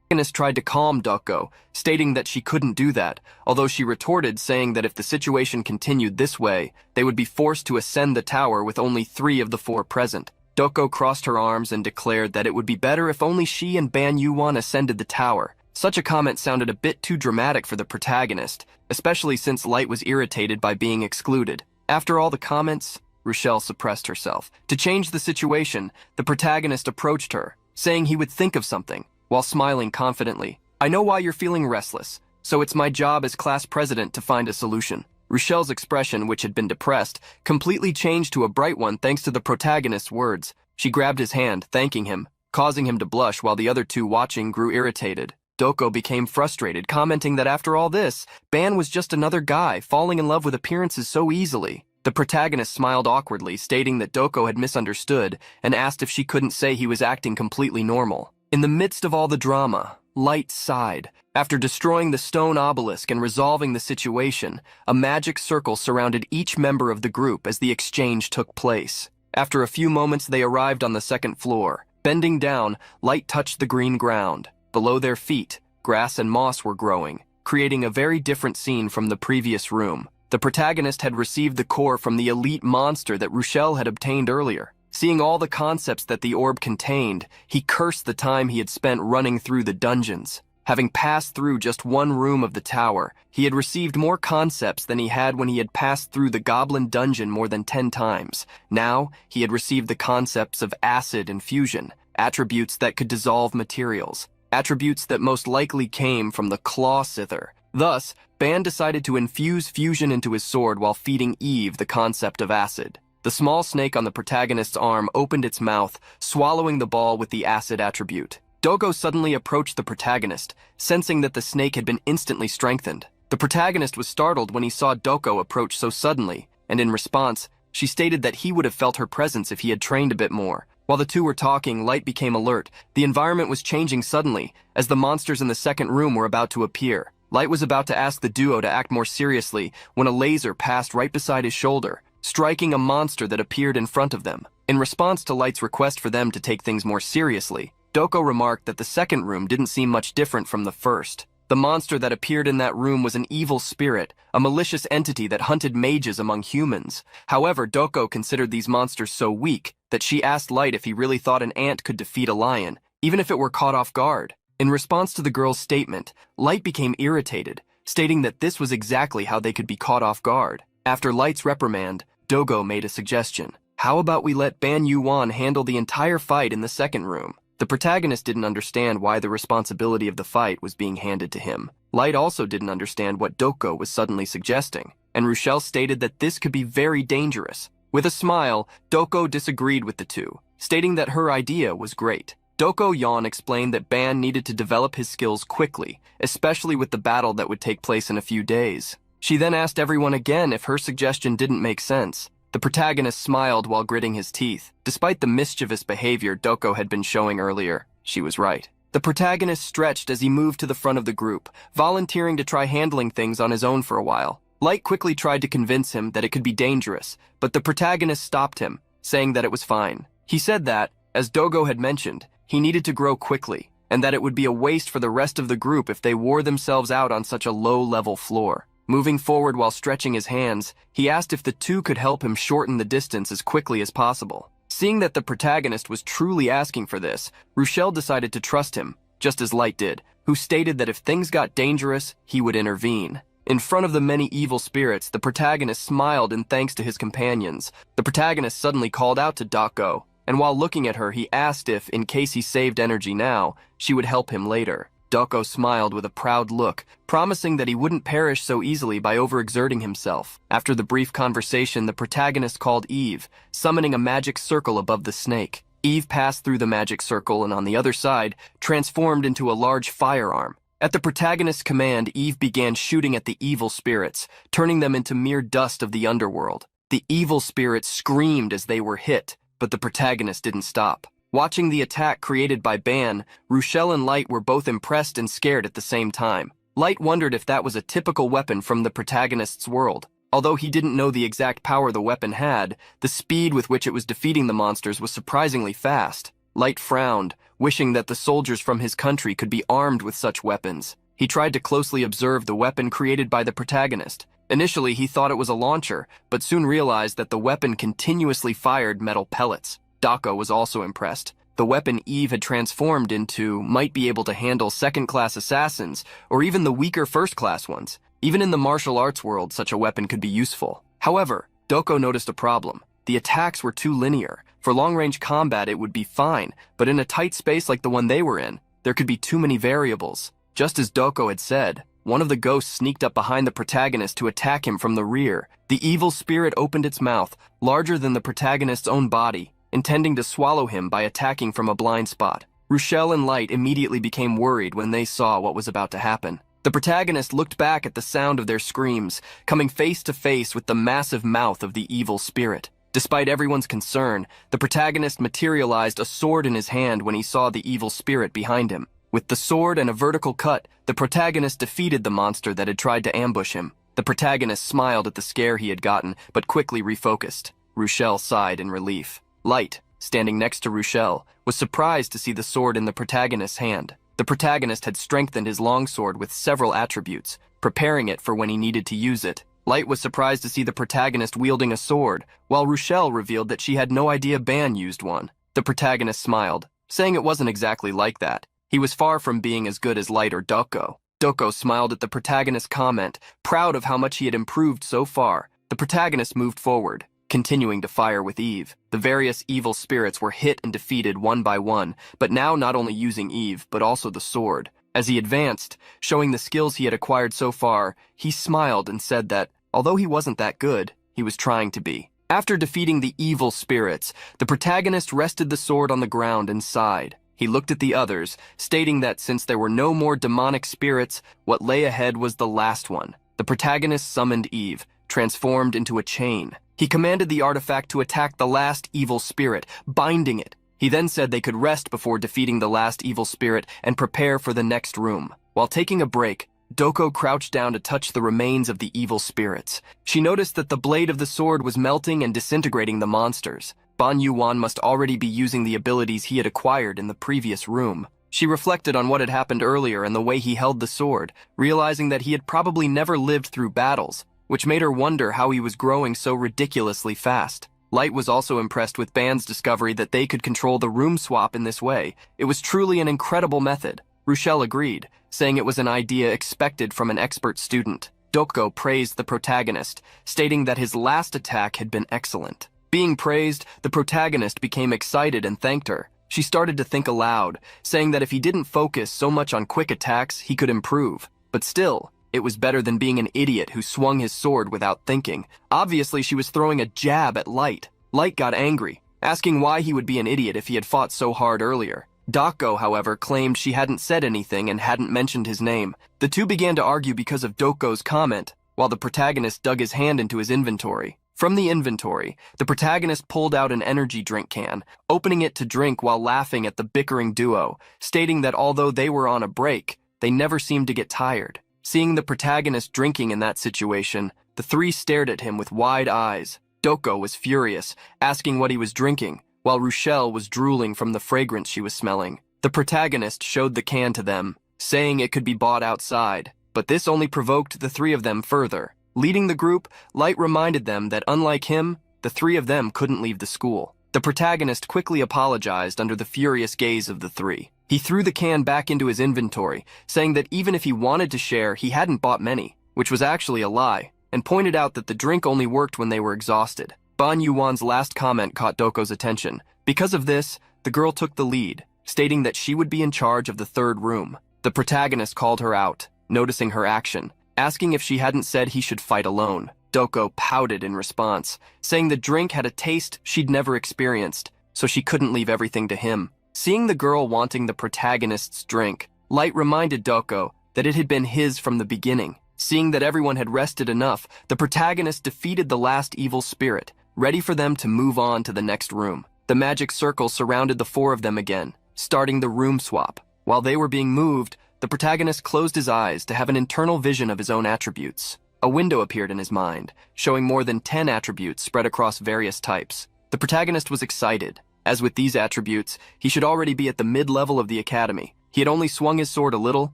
The protagonist tried to calm Doko, stating that she couldn't do that, although she retorted saying that if the situation continued this way, they would be forced to ascend the tower with only 3 of the 4 present. Doko crossed her arms and declared that it would be better if only she and Ban Yoo-won ascended the tower. Such a comment sounded a bit too dramatic for the protagonist, especially since Light was irritated by being excluded. After all the comments, Rochelle suppressed herself. To change the situation, the protagonist approached her, saying he would think of something, while smiling confidently. I know why you're feeling restless, so it's my job as class president to find a solution. Rochelle's expression, which had been depressed, completely changed to a bright one thanks to the protagonist's words. She grabbed his hand, thanking him, causing him to blush while the other two watching grew irritated. Doko became frustrated, commenting that after all this, Ban was just another guy, falling in love with appearances so easily. The protagonist smiled awkwardly, stating that Doko had misunderstood and asked if she couldn't say he was acting completely normal. In the midst of all the drama, Light sighed. After destroying the stone obelisk and resolving the situation, a magic circle surrounded each member of the group as the exchange took place. After a few moments, they arrived on the second floor. Bending down, Light touched the green ground. Below their feet, grass and moss were growing, creating a very different scene from the previous room. The protagonist had received the core from the elite monster that Rochelle had obtained earlier. Seeing all the concepts that the orb contained, he cursed the time he had spent running through the dungeons. Having passed through just one room of the tower, he had received more concepts than he had when he had passed through the goblin dungeon more than 10 times. Now, he had received the concepts of acid and fusion, attributes that could dissolve materials, attributes that most likely came from the claw sither. Thus, Ban decided to infuse fusion into his sword while feeding Eve the concept of acid. The small snake on the protagonist's arm opened its mouth, swallowing the ball with the acid attribute. Doko suddenly approached the protagonist, sensing that the snake had been instantly strengthened. The protagonist was startled when he saw Doko approach so suddenly, and in response, she stated that he would have felt her presence if he had trained a bit more. While the two were talking, Light became alert. The environment was changing suddenly, as the monsters in the second room were about to appear. Light was about to ask the duo to act more seriously when a laser passed right beside his shoulder, striking a monster that appeared in front of them. In response to Light's request for them to take things more seriously, Doko remarked that the second room didn't seem much different from the first. The monster that appeared in that room was an evil spirit, a malicious entity that hunted mages among humans. However, Doko considered these monsters so weak that she asked Light if he really thought an ant could defeat a lion, even if it were caught off guard. In response to the girl's statement, Light became irritated, stating that this was exactly how they could be caught off guard. After Light's reprimand, Doko made a suggestion. How about we let Ban Yoo-won handle the entire fight in the second room? The protagonist didn't understand why the responsibility of the fight was being handed to him. Light also didn't understand what Doko was suddenly suggesting, and Rochelle stated that this could be very dangerous. With a smile, Doko disagreed with the two, stating that her idea was great. Yoo-won explained that Ban needed to develop his skills quickly, especially with the battle that would take place in a few days. She then asked everyone again if her suggestion didn't make sense. The protagonist smiled while gritting his teeth. Despite the mischievous behavior Doko had been showing earlier, she was right. The protagonist stretched as he moved to the front of the group, volunteering to try handling things on his own for a while. Light quickly tried to convince him that it could be dangerous, but the protagonist stopped him, saying that it was fine. He said that, as Doko had mentioned, he needed to grow quickly, and that it would be a waste for the rest of the group if they wore themselves out on such a low-level floor. Moving forward while stretching his hands, he asked if the two could help him shorten the distance as quickly as possible. Seeing that the protagonist was truly asking for this, Rochelle decided to trust him, just as Light did, who stated that if things got dangerous, he would intervene. In front of the many evil spirits, the protagonist smiled in thanks to his companions. The protagonist suddenly called out to Doko, and while looking at her, he asked if, in case he saved energy now, she would help him later. Doko smiled with a proud look, promising that he wouldn't perish so easily by overexerting himself. After the brief conversation, the protagonist called Eve, summoning a magic circle above the snake. Eve passed through the magic circle and on the other side, transformed into a large firearm. At the protagonist's command, Eve began shooting at the evil spirits, turning them into mere dust of the underworld. The evil spirits screamed as they were hit, but the protagonist didn't stop. Watching the attack created by Ban, Rochelle and Light were both impressed and scared at the same time. Light wondered if that was a typical weapon from the protagonist's world. Although he didn't know the exact power the weapon had, the speed with which it was defeating the monsters was surprisingly fast. Light frowned, wishing that the soldiers from his country could be armed with such weapons. He tried to closely observe the weapon created by the protagonist. Initially, he thought it was a launcher, but soon realized that the weapon continuously fired metal pellets. Doko was also impressed. The weapon Eve had transformed into might be able to handle second-class assassins, or even the weaker first-class ones. Even in the martial arts world, such a weapon could be useful. However, Doko noticed a problem. The attacks were too linear. For long-range combat, it would be fine, but in a tight space like the one they were in, there could be too many variables. Just as Doko had said, one of the ghosts sneaked up behind the protagonist to attack him from the rear. The evil spirit opened its mouth, larger than the protagonist's own body, intending to swallow him by attacking from a blind spot. Rochelle and Light immediately became worried when they saw what was about to happen. The protagonist looked back at the sound of their screams, coming face to face with the massive mouth of the evil spirit. Despite everyone's concern, the protagonist materialized a sword in his hand when he saw the evil spirit behind him. With the sword and a vertical cut, the protagonist defeated the monster that had tried to ambush him. The protagonist smiled at the scare he had gotten, but quickly refocused. Rochelle sighed in relief. Light, standing next to Rochelle, was surprised to see the sword in the protagonist's hand. The protagonist had strengthened his longsword with several attributes, preparing it for when he needed to use it. Light was surprised to see the protagonist wielding a sword, while Rochelle revealed that she had no idea Ban used one. The protagonist smiled, saying it wasn't exactly like that. He was far from being as good as Light or Doko. Doko smiled at the protagonist's comment, proud of how much he had improved so far. The protagonist moved forward, continuing to fire with Eve. The various evil spirits were hit and defeated one by one, but now not only using Eve, but also the sword. As he advanced, showing the skills he had acquired so far, he smiled and said that, although he wasn't that good, he was trying to be. After defeating the evil spirits, the protagonist rested the sword on the ground and sighed. He looked at the others, stating that since there were no more demonic spirits, what lay ahead was the last one. The protagonist summoned Eve, transformed into a chain. He commanded the artifact to attack the last evil spirit, binding it. He then said they could rest before defeating the last evil spirit and prepare for the next room. While taking a break, Doko crouched down to touch the remains of the evil spirits. She noticed that the blade of the sword was melting and disintegrating the monsters. Yoo-won must already be using the abilities he had acquired in the previous room. She reflected on what had happened earlier and the way he held the sword, realizing that he had probably never lived through battles, which made her wonder how he was growing so ridiculously fast. Light was also impressed with Ban's discovery that they could control the room swap in this way. It was truly an incredible method. Rochelle agreed, saying it was an idea expected from an expert student. Doko praised the protagonist, stating that his last attack had been excellent. Being praised, the protagonist became excited and thanked her. She started to think aloud, saying that if he didn't focus so much on quick attacks, he could improve. But still, it was better than being an idiot who swung his sword without thinking. Obviously, she was throwing a jab at Light. Light got angry, asking why he would be an idiot if he had fought so hard earlier. Doko, however, claimed she hadn't said anything and hadn't mentioned his name. The two began to argue because of Doko's comment, while the protagonist dug his hand into his inventory. From the inventory, the protagonist pulled out an energy drink can, opening it to drink while laughing at the bickering duo, stating that although they were on a break, they never seemed to get tired. Seeing the protagonist drinking in that situation, the three stared at him with wide eyes. Doko was furious, asking what he was drinking, while Rochelle was drooling from the fragrance she was smelling. The protagonist showed the can to them, saying it could be bought outside, but this only provoked the three of them further. Leading the group, Light reminded them that unlike him, the three of them couldn't leave the school. The protagonist quickly apologized under the furious gaze of the three. He threw the can back into his inventory, saying that even if he wanted to share, he hadn't bought many, which was actually a lie, and pointed out that the drink only worked when they were exhausted. Yoo-won's last comment caught Doko's attention. Because of this, the girl took the lead, stating that she would be in charge of the third room. The protagonist called her out, noticing her action, asking if she hadn't said he should fight alone. Doko pouted in response, saying the drink had a taste she'd never experienced, so she couldn't leave everything to him. Seeing the girl wanting the protagonist's drink, Light reminded Doko that it had been his from the beginning. Seeing that everyone had rested enough, the protagonist defeated the last evil spirit, ready for them to move on to the next room. The magic circle surrounded the four of them again, starting the room swap. While they were being moved, the protagonist closed his eyes to have an internal vision of his own attributes. A window appeared in his mind, showing more than 10 attributes spread across various types. The protagonist was excited. As with these attributes, he should already be at the mid-level of the academy. He had only swung his sword a little,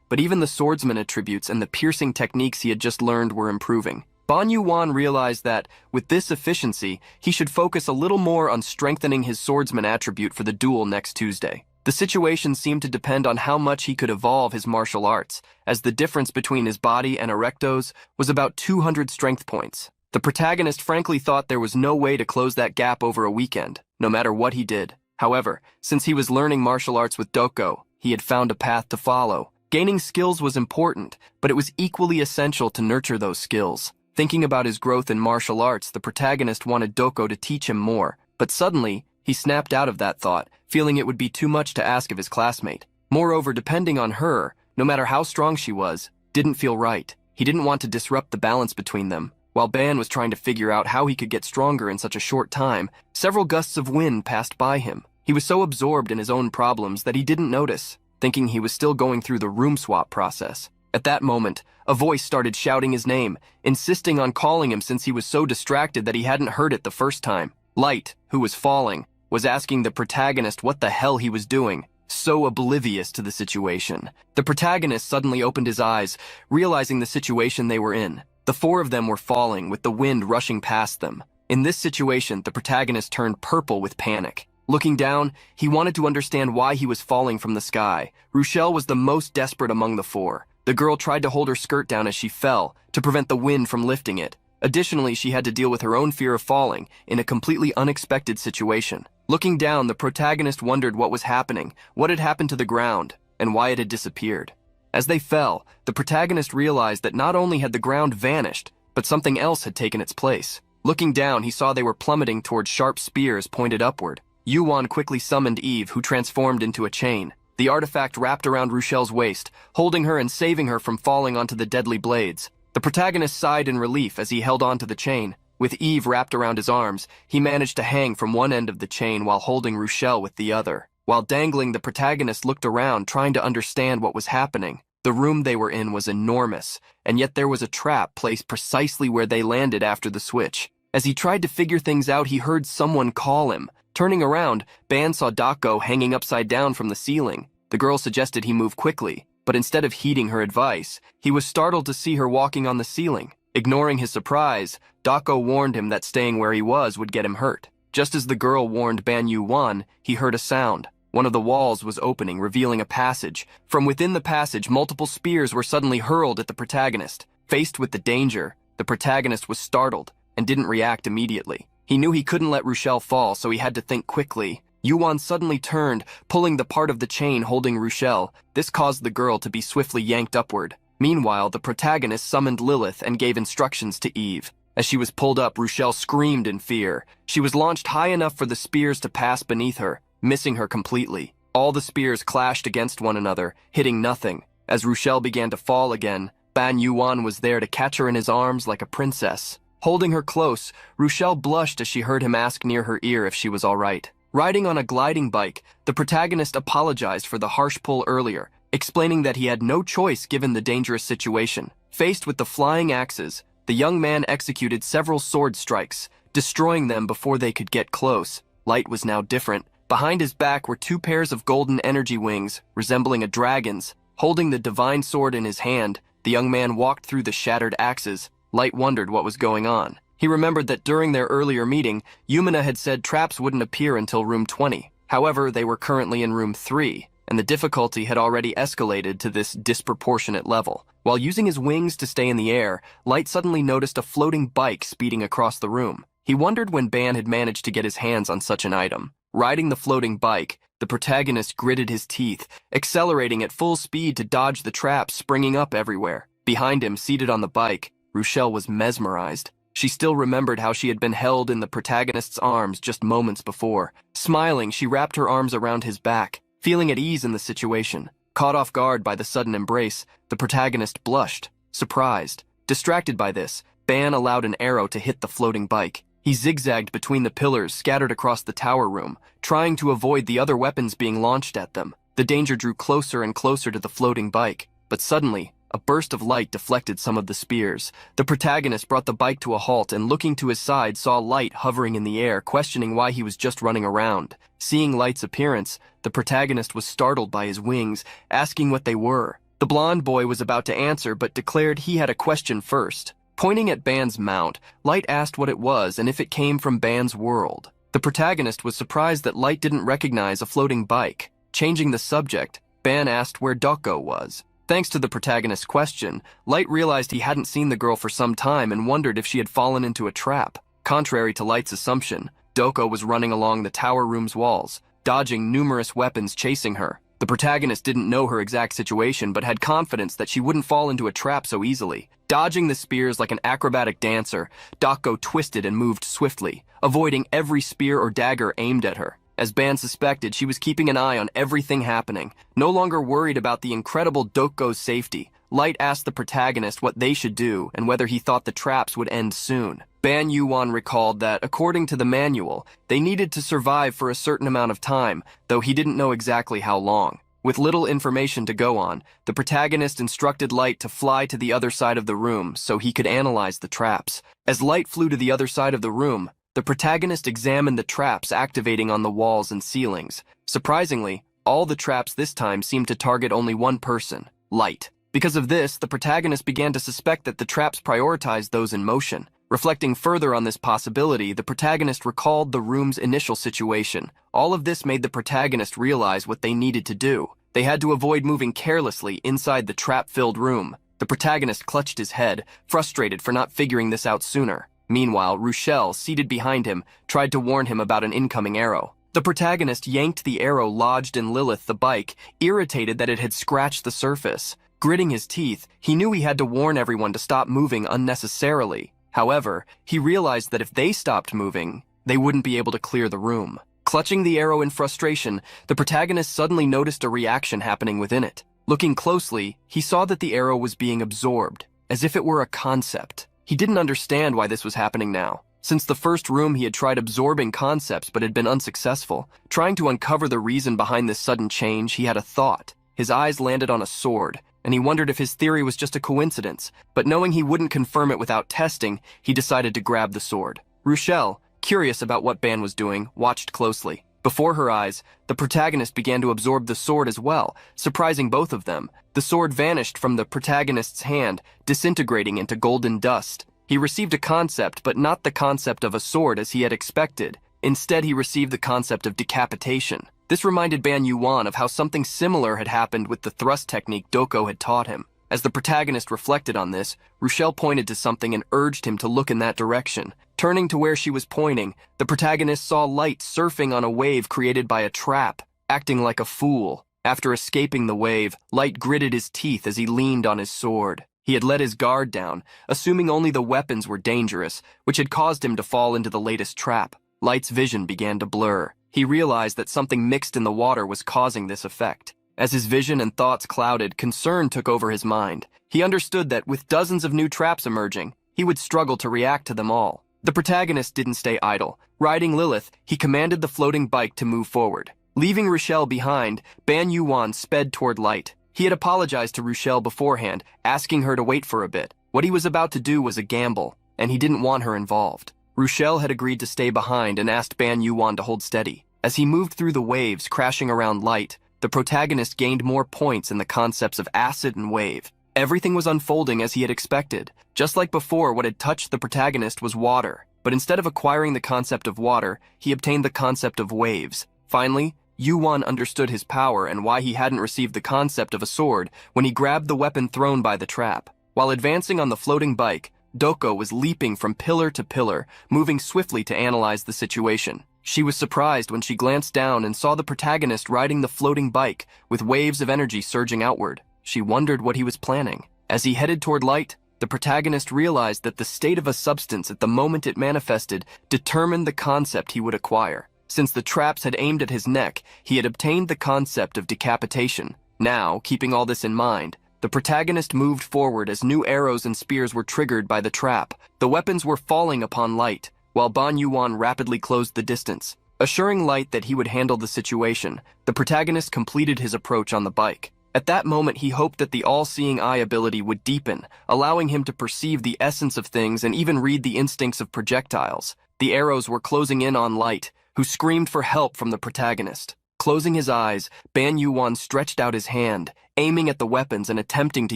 but even the swordsman attributes and the piercing techniques he had just learned were improving. Yoo-won realized that, with this efficiency, he should focus a little more on strengthening his swordsman attribute for the duel next Tuesday. The situation seemed to depend on how much he could evolve his martial arts, as the difference between his body and Erecto's was about 200 strength points. The protagonist frankly thought there was no way to close that gap over a weekend, no matter what he did. However, since he was learning martial arts with Doko, he had found a path to follow. Gaining skills was important, but it was equally essential to nurture those skills. Thinking about his growth in martial arts, the protagonist wanted Doko to teach him more, but suddenly, he snapped out of that thought, feeling it would be too much to ask of his classmate. Moreover, depending on her, no matter how strong she was, didn't feel right. He didn't want to disrupt the balance between them. While Ban was trying to figure out how he could get stronger in such a short time, several gusts of wind passed by him. He was so absorbed in his own problems that he didn't notice, thinking he was still going through the room swap process. At that moment, a voice started shouting his name, insisting on calling him since he was so distracted that he hadn't heard it the first time. Light, who was falling, was asking the protagonist what the hell he was doing, so oblivious to the situation. The protagonist suddenly opened his eyes, realizing the situation they were in. The four of them were falling, with the wind rushing past them. In this situation, the protagonist turned purple with panic. Looking down, he wanted to understand why he was falling from the sky. Rochelle was the most desperate among the four. The girl tried to hold her skirt down as she fell, to prevent the wind from lifting it. Additionally, she had to deal with her own fear of falling, in a completely unexpected situation. Looking down, the protagonist wondered what was happening, what had happened to the ground, and why it had disappeared. As they fell, the protagonist realized that not only had the ground vanished, but something else had taken its place. Looking down, he saw they were plummeting towards sharp spears pointed upward. Yoo-won quickly summoned Eve, who transformed into a chain. The artifact wrapped around Rochelle's waist, holding her and saving her from falling onto the deadly blades. The protagonist sighed in relief as he held onto the chain. With Eve wrapped around his arms, he managed to hang from one end of the chain while holding Rochelle with the other. While dangling, the protagonist looked around, trying to understand what was happening. The room they were in was enormous, and yet there was a trap placed precisely where they landed after the switch. As he tried to figure things out, he heard someone call him. Turning around, Ban saw Dako hanging upside down from the ceiling. The girl suggested he move quickly, but instead of heeding her advice, he was startled to see her walking on the ceiling. Ignoring his surprise, Dako warned him that staying where he was would get him hurt. Just as the girl warned Ban Yoo-won, he heard a sound. One of the walls was opening, revealing a passage. From within the passage, multiple spears were suddenly hurled at the protagonist. Faced with the danger, the protagonist was startled and didn't react immediately. He knew he couldn't let Rochelle fall, so he had to think quickly. Yoo-won suddenly turned, pulling the part of the chain holding Rochelle. This caused the girl to be swiftly yanked upward. Meanwhile, the protagonist summoned Lilith and gave instructions to Eve. As she was pulled up, Rochelle screamed in fear. She was launched high enough for the spears to pass beneath her, missing her completely. All the spears clashed against one another, hitting nothing. As Rochelle began to fall again, Ban Yoo-won was there to catch her in his arms like a princess. Holding her close, Rochelle blushed as she heard him ask near her ear if she was all right. Riding on a gliding bike, the protagonist apologized for the harsh pull earlier, explaining that he had no choice given the dangerous situation. Faced with the flying axes, the young man executed several sword strikes, destroying them before they could get close. Light was now different. Behind his back were two pairs of golden energy wings, resembling a dragon's. Holding the divine sword in his hand, the young man walked through the shattered axes. Light wondered what was going on. He remembered that during their earlier meeting, Yumina had said traps wouldn't appear until room 20. However, they were currently in room 3, and the difficulty had already escalated to this disproportionate level. While using his wings to stay in the air, Light suddenly noticed a floating bike speeding across the room. He wondered when Ban had managed to get his hands on such an item. Riding the floating bike, the protagonist gritted his teeth, accelerating at full speed to dodge the traps springing up everywhere. Behind him, seated on the bike, Rochelle was mesmerized. She still remembered how she had been held in the protagonist's arms just moments before. Smiling, she wrapped her arms around his back, feeling at ease in the situation. Caught off guard by the sudden embrace, the protagonist blushed, surprised. Distracted by this, Ban allowed an arrow to hit the floating bike. He zigzagged between the pillars scattered across the tower room, trying to avoid the other weapons being launched at them. The danger drew closer and closer to the floating bike, but suddenly, a burst of light deflected some of the spears. The protagonist brought the bike to a halt and, looking to his side, saw Light hovering in the air, questioning why he was just running around. Seeing Light's appearance, the protagonist was startled by his wings, asking what they were. The blonde boy was about to answer but declared he had a question first. Pointing at Ban's mount, Light asked what it was and if it came from Ban's world. The protagonist was surprised that Light didn't recognize a floating bike. Changing the subject, Ban asked where Doko was. Thanks to the protagonist's question, Light realized he hadn't seen the girl for some time and wondered if she had fallen into a trap. Contrary to Light's assumption, Doko was running along the tower room's walls, dodging numerous weapons chasing her. The protagonist didn't know her exact situation but had confidence that she wouldn't fall into a trap so easily. Dodging the spears like an acrobatic dancer, Doko twisted and moved swiftly, avoiding every spear or dagger aimed at her. As Ban suspected, she was keeping an eye on everything happening. No longer worried about the incredible Doko's safety, Light asked the protagonist what they should do and whether he thought the traps would end soon. Ban Yoo-won recalled that, according to the manual, they needed to survive for a certain amount of time, though he didn't know exactly how long. With little information to go on, the protagonist instructed Light to fly to the other side of the room so he could analyze the traps. As Light flew to the other side of the room, the protagonist examined the traps activating on the walls and ceilings. Surprisingly, all the traps this time seemed to target only one person, Light. Because of this, the protagonist began to suspect that the traps prioritized those in motion. Reflecting further on this possibility, the protagonist recalled the room's initial situation. All of this made the protagonist realize what they needed to do. They had to avoid moving carelessly inside the trap-filled room. The protagonist clutched his head, frustrated for not figuring this out sooner. Meanwhile, Rochelle, seated behind him, tried to warn him about an incoming arrow. The protagonist yanked the arrow lodged in Lilith the bike, irritated that it had scratched the surface. Gritting his teeth, he knew he had to warn everyone to stop moving unnecessarily. However, he realized that if they stopped moving, they wouldn't be able to clear the room. Clutching the arrow in frustration, the protagonist suddenly noticed a reaction happening within it. Looking closely, he saw that the arrow was being absorbed, as if it were a concept. He didn't understand why this was happening now. Since the first room, he had tried absorbing concepts but had been unsuccessful. Trying to uncover the reason behind this sudden change, he had a thought. His eyes landed on a sword, and he wondered if his theory was just a coincidence, but knowing he wouldn't confirm it without testing, he decided to grab the sword. Rochelle, curious about what Ban was doing, watched closely. Before her eyes, the protagonist began to absorb the sword as well, surprising both of them. The sword vanished from the protagonist's hand, disintegrating into golden dust. He received a concept, but not the concept of a sword as he had expected. Instead, he received the concept of decapitation. This reminded Ban Yoo-won of how something similar had happened with the thrust technique Doko had taught him. As the protagonist reflected on this, Rochelle pointed to something and urged him to look in that direction. Turning to where she was pointing, the protagonist saw Light surfing on a wave created by a trap, acting like a fool. After escaping the wave, Light gritted his teeth as he leaned on his sword. He had let his guard down, assuming only the weapons were dangerous, which had caused him to fall into the latest trap. Light's vision began to blur. He realized that something mixed in the water was causing this effect. As his vision and thoughts clouded, concern took over his mind. He understood that with dozens of new traps emerging, he would struggle to react to them all. The protagonist didn't stay idle. Riding Lilith, he commanded the floating bike to move forward. Leaving Rochelle behind, Ban Yoo-won sped toward Light. He had apologized to Rochelle beforehand, asking her to wait for a bit. What he was about to do was a gamble, and he didn't want her involved. Rochelle had agreed to stay behind and asked Ban Yoo-won to hold steady. As he moved through the waves, crashing around Light, the protagonist gained more points in the concepts of acid and wave. Everything was unfolding as he had expected. Just like before, what had touched the protagonist was water. But instead of acquiring the concept of water, he obtained the concept of waves. Finally, Yoo-won understood his power and why he hadn't received the concept of a sword when he grabbed the weapon thrown by the trap. While advancing on the floating bike, Doko was leaping from pillar to pillar, moving swiftly to analyze the situation. She was surprised when she glanced down and saw the protagonist riding the floating bike, with waves of energy surging outward. She wondered what he was planning. As he headed toward Light, the protagonist realized that the state of a substance at the moment it manifested determined the concept he would acquire. Since the traps had aimed at his neck, he had obtained the concept of decapitation. Now, keeping all this in mind, the protagonist moved forward as new arrows and spears were triggered by the trap. The weapons were falling upon Light, while Ban Yoo-won rapidly closed the distance. Assuring Light that he would handle the situation, the protagonist completed his approach on the bike. At that moment, he hoped that the all-seeing eye ability would deepen, allowing him to perceive the essence of things and even read the instincts of projectiles. The arrows were closing in on Light, who screamed for help from the protagonist. Closing his eyes, Ban Yoo-won stretched out his hand, aiming at the weapons and attempting to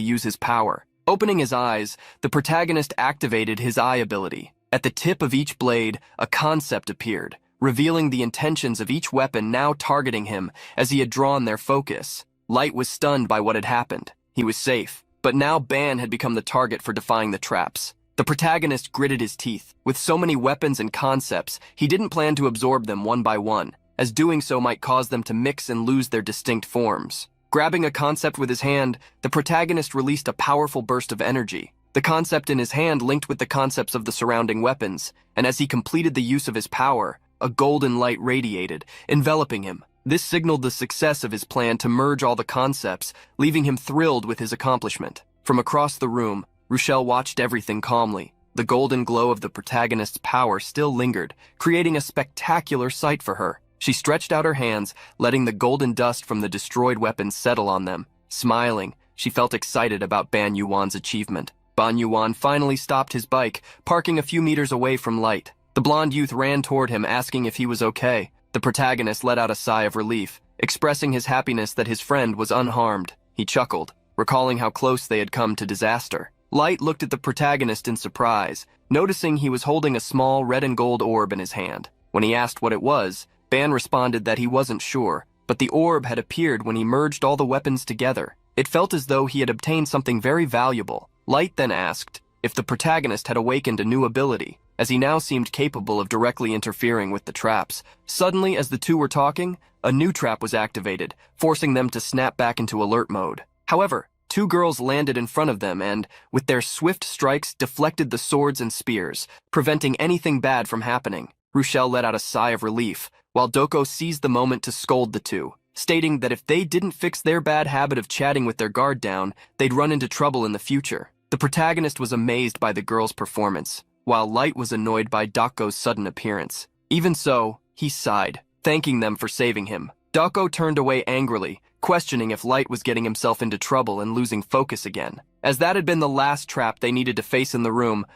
use his power. Opening his eyes, the protagonist activated his eye ability. At the tip of each blade, a concept appeared, revealing the intentions of each weapon now targeting him as he had drawn their focus. Light was stunned by what had happened. He was safe, but now Ban had become the target for defying the traps. The protagonist gritted his teeth. With so many weapons and concepts, he didn't plan to absorb them one by one. as doing so might cause them to mix and lose their distinct forms. Grabbing a concept with his hand, the protagonist released a powerful burst of energy. The concept in his hand linked with the concepts of the surrounding weapons, and as he completed the use of his power, a golden light radiated, enveloping him. This signaled the success of his plan to merge all the concepts, leaving him thrilled with his accomplishment. From across the room, Rochelle watched everything calmly. The golden glow of the protagonist's power still lingered, creating a spectacular sight for her. She stretched out her hands, letting the golden dust from the destroyed weapons settle on them. Smiling, she felt excited about Ban Yoo-won's achievement. Ban Yoo-won finally stopped his bike, parking a few meters away from Light. The blonde youth ran toward him, asking if he was okay. The protagonist let out a sigh of relief, expressing his happiness that his friend was unharmed. He chuckled, recalling how close they had come to disaster. Light looked at the protagonist in surprise, noticing he was holding a small red and gold orb in his hand. When he asked what it was, Ban responded that he wasn't sure, but the orb had appeared when he merged all the weapons together. It felt as though he had obtained something very valuable. Light then asked if the protagonist had awakened a new ability, as he now seemed capable of directly interfering with the traps. Suddenly, as the two were talking, a new trap was activated, forcing them to snap back into alert mode. However, two girls landed in front of them and, with their swift strikes, deflected the swords and spears, preventing anything bad from happening. Rochelle let out a sigh of relief, while Doko seized the moment to scold the two, stating that if they didn't fix their bad habit of chatting with their guard down, they'd run into trouble in the future. The protagonist was amazed by the girls' performance, while Light was annoyed by Doko's sudden appearance. Even so, he sighed, thanking them for saving him. Doko turned away angrily, questioning if Light was getting himself into trouble and losing focus again. As that had been the last trap they needed to face in the room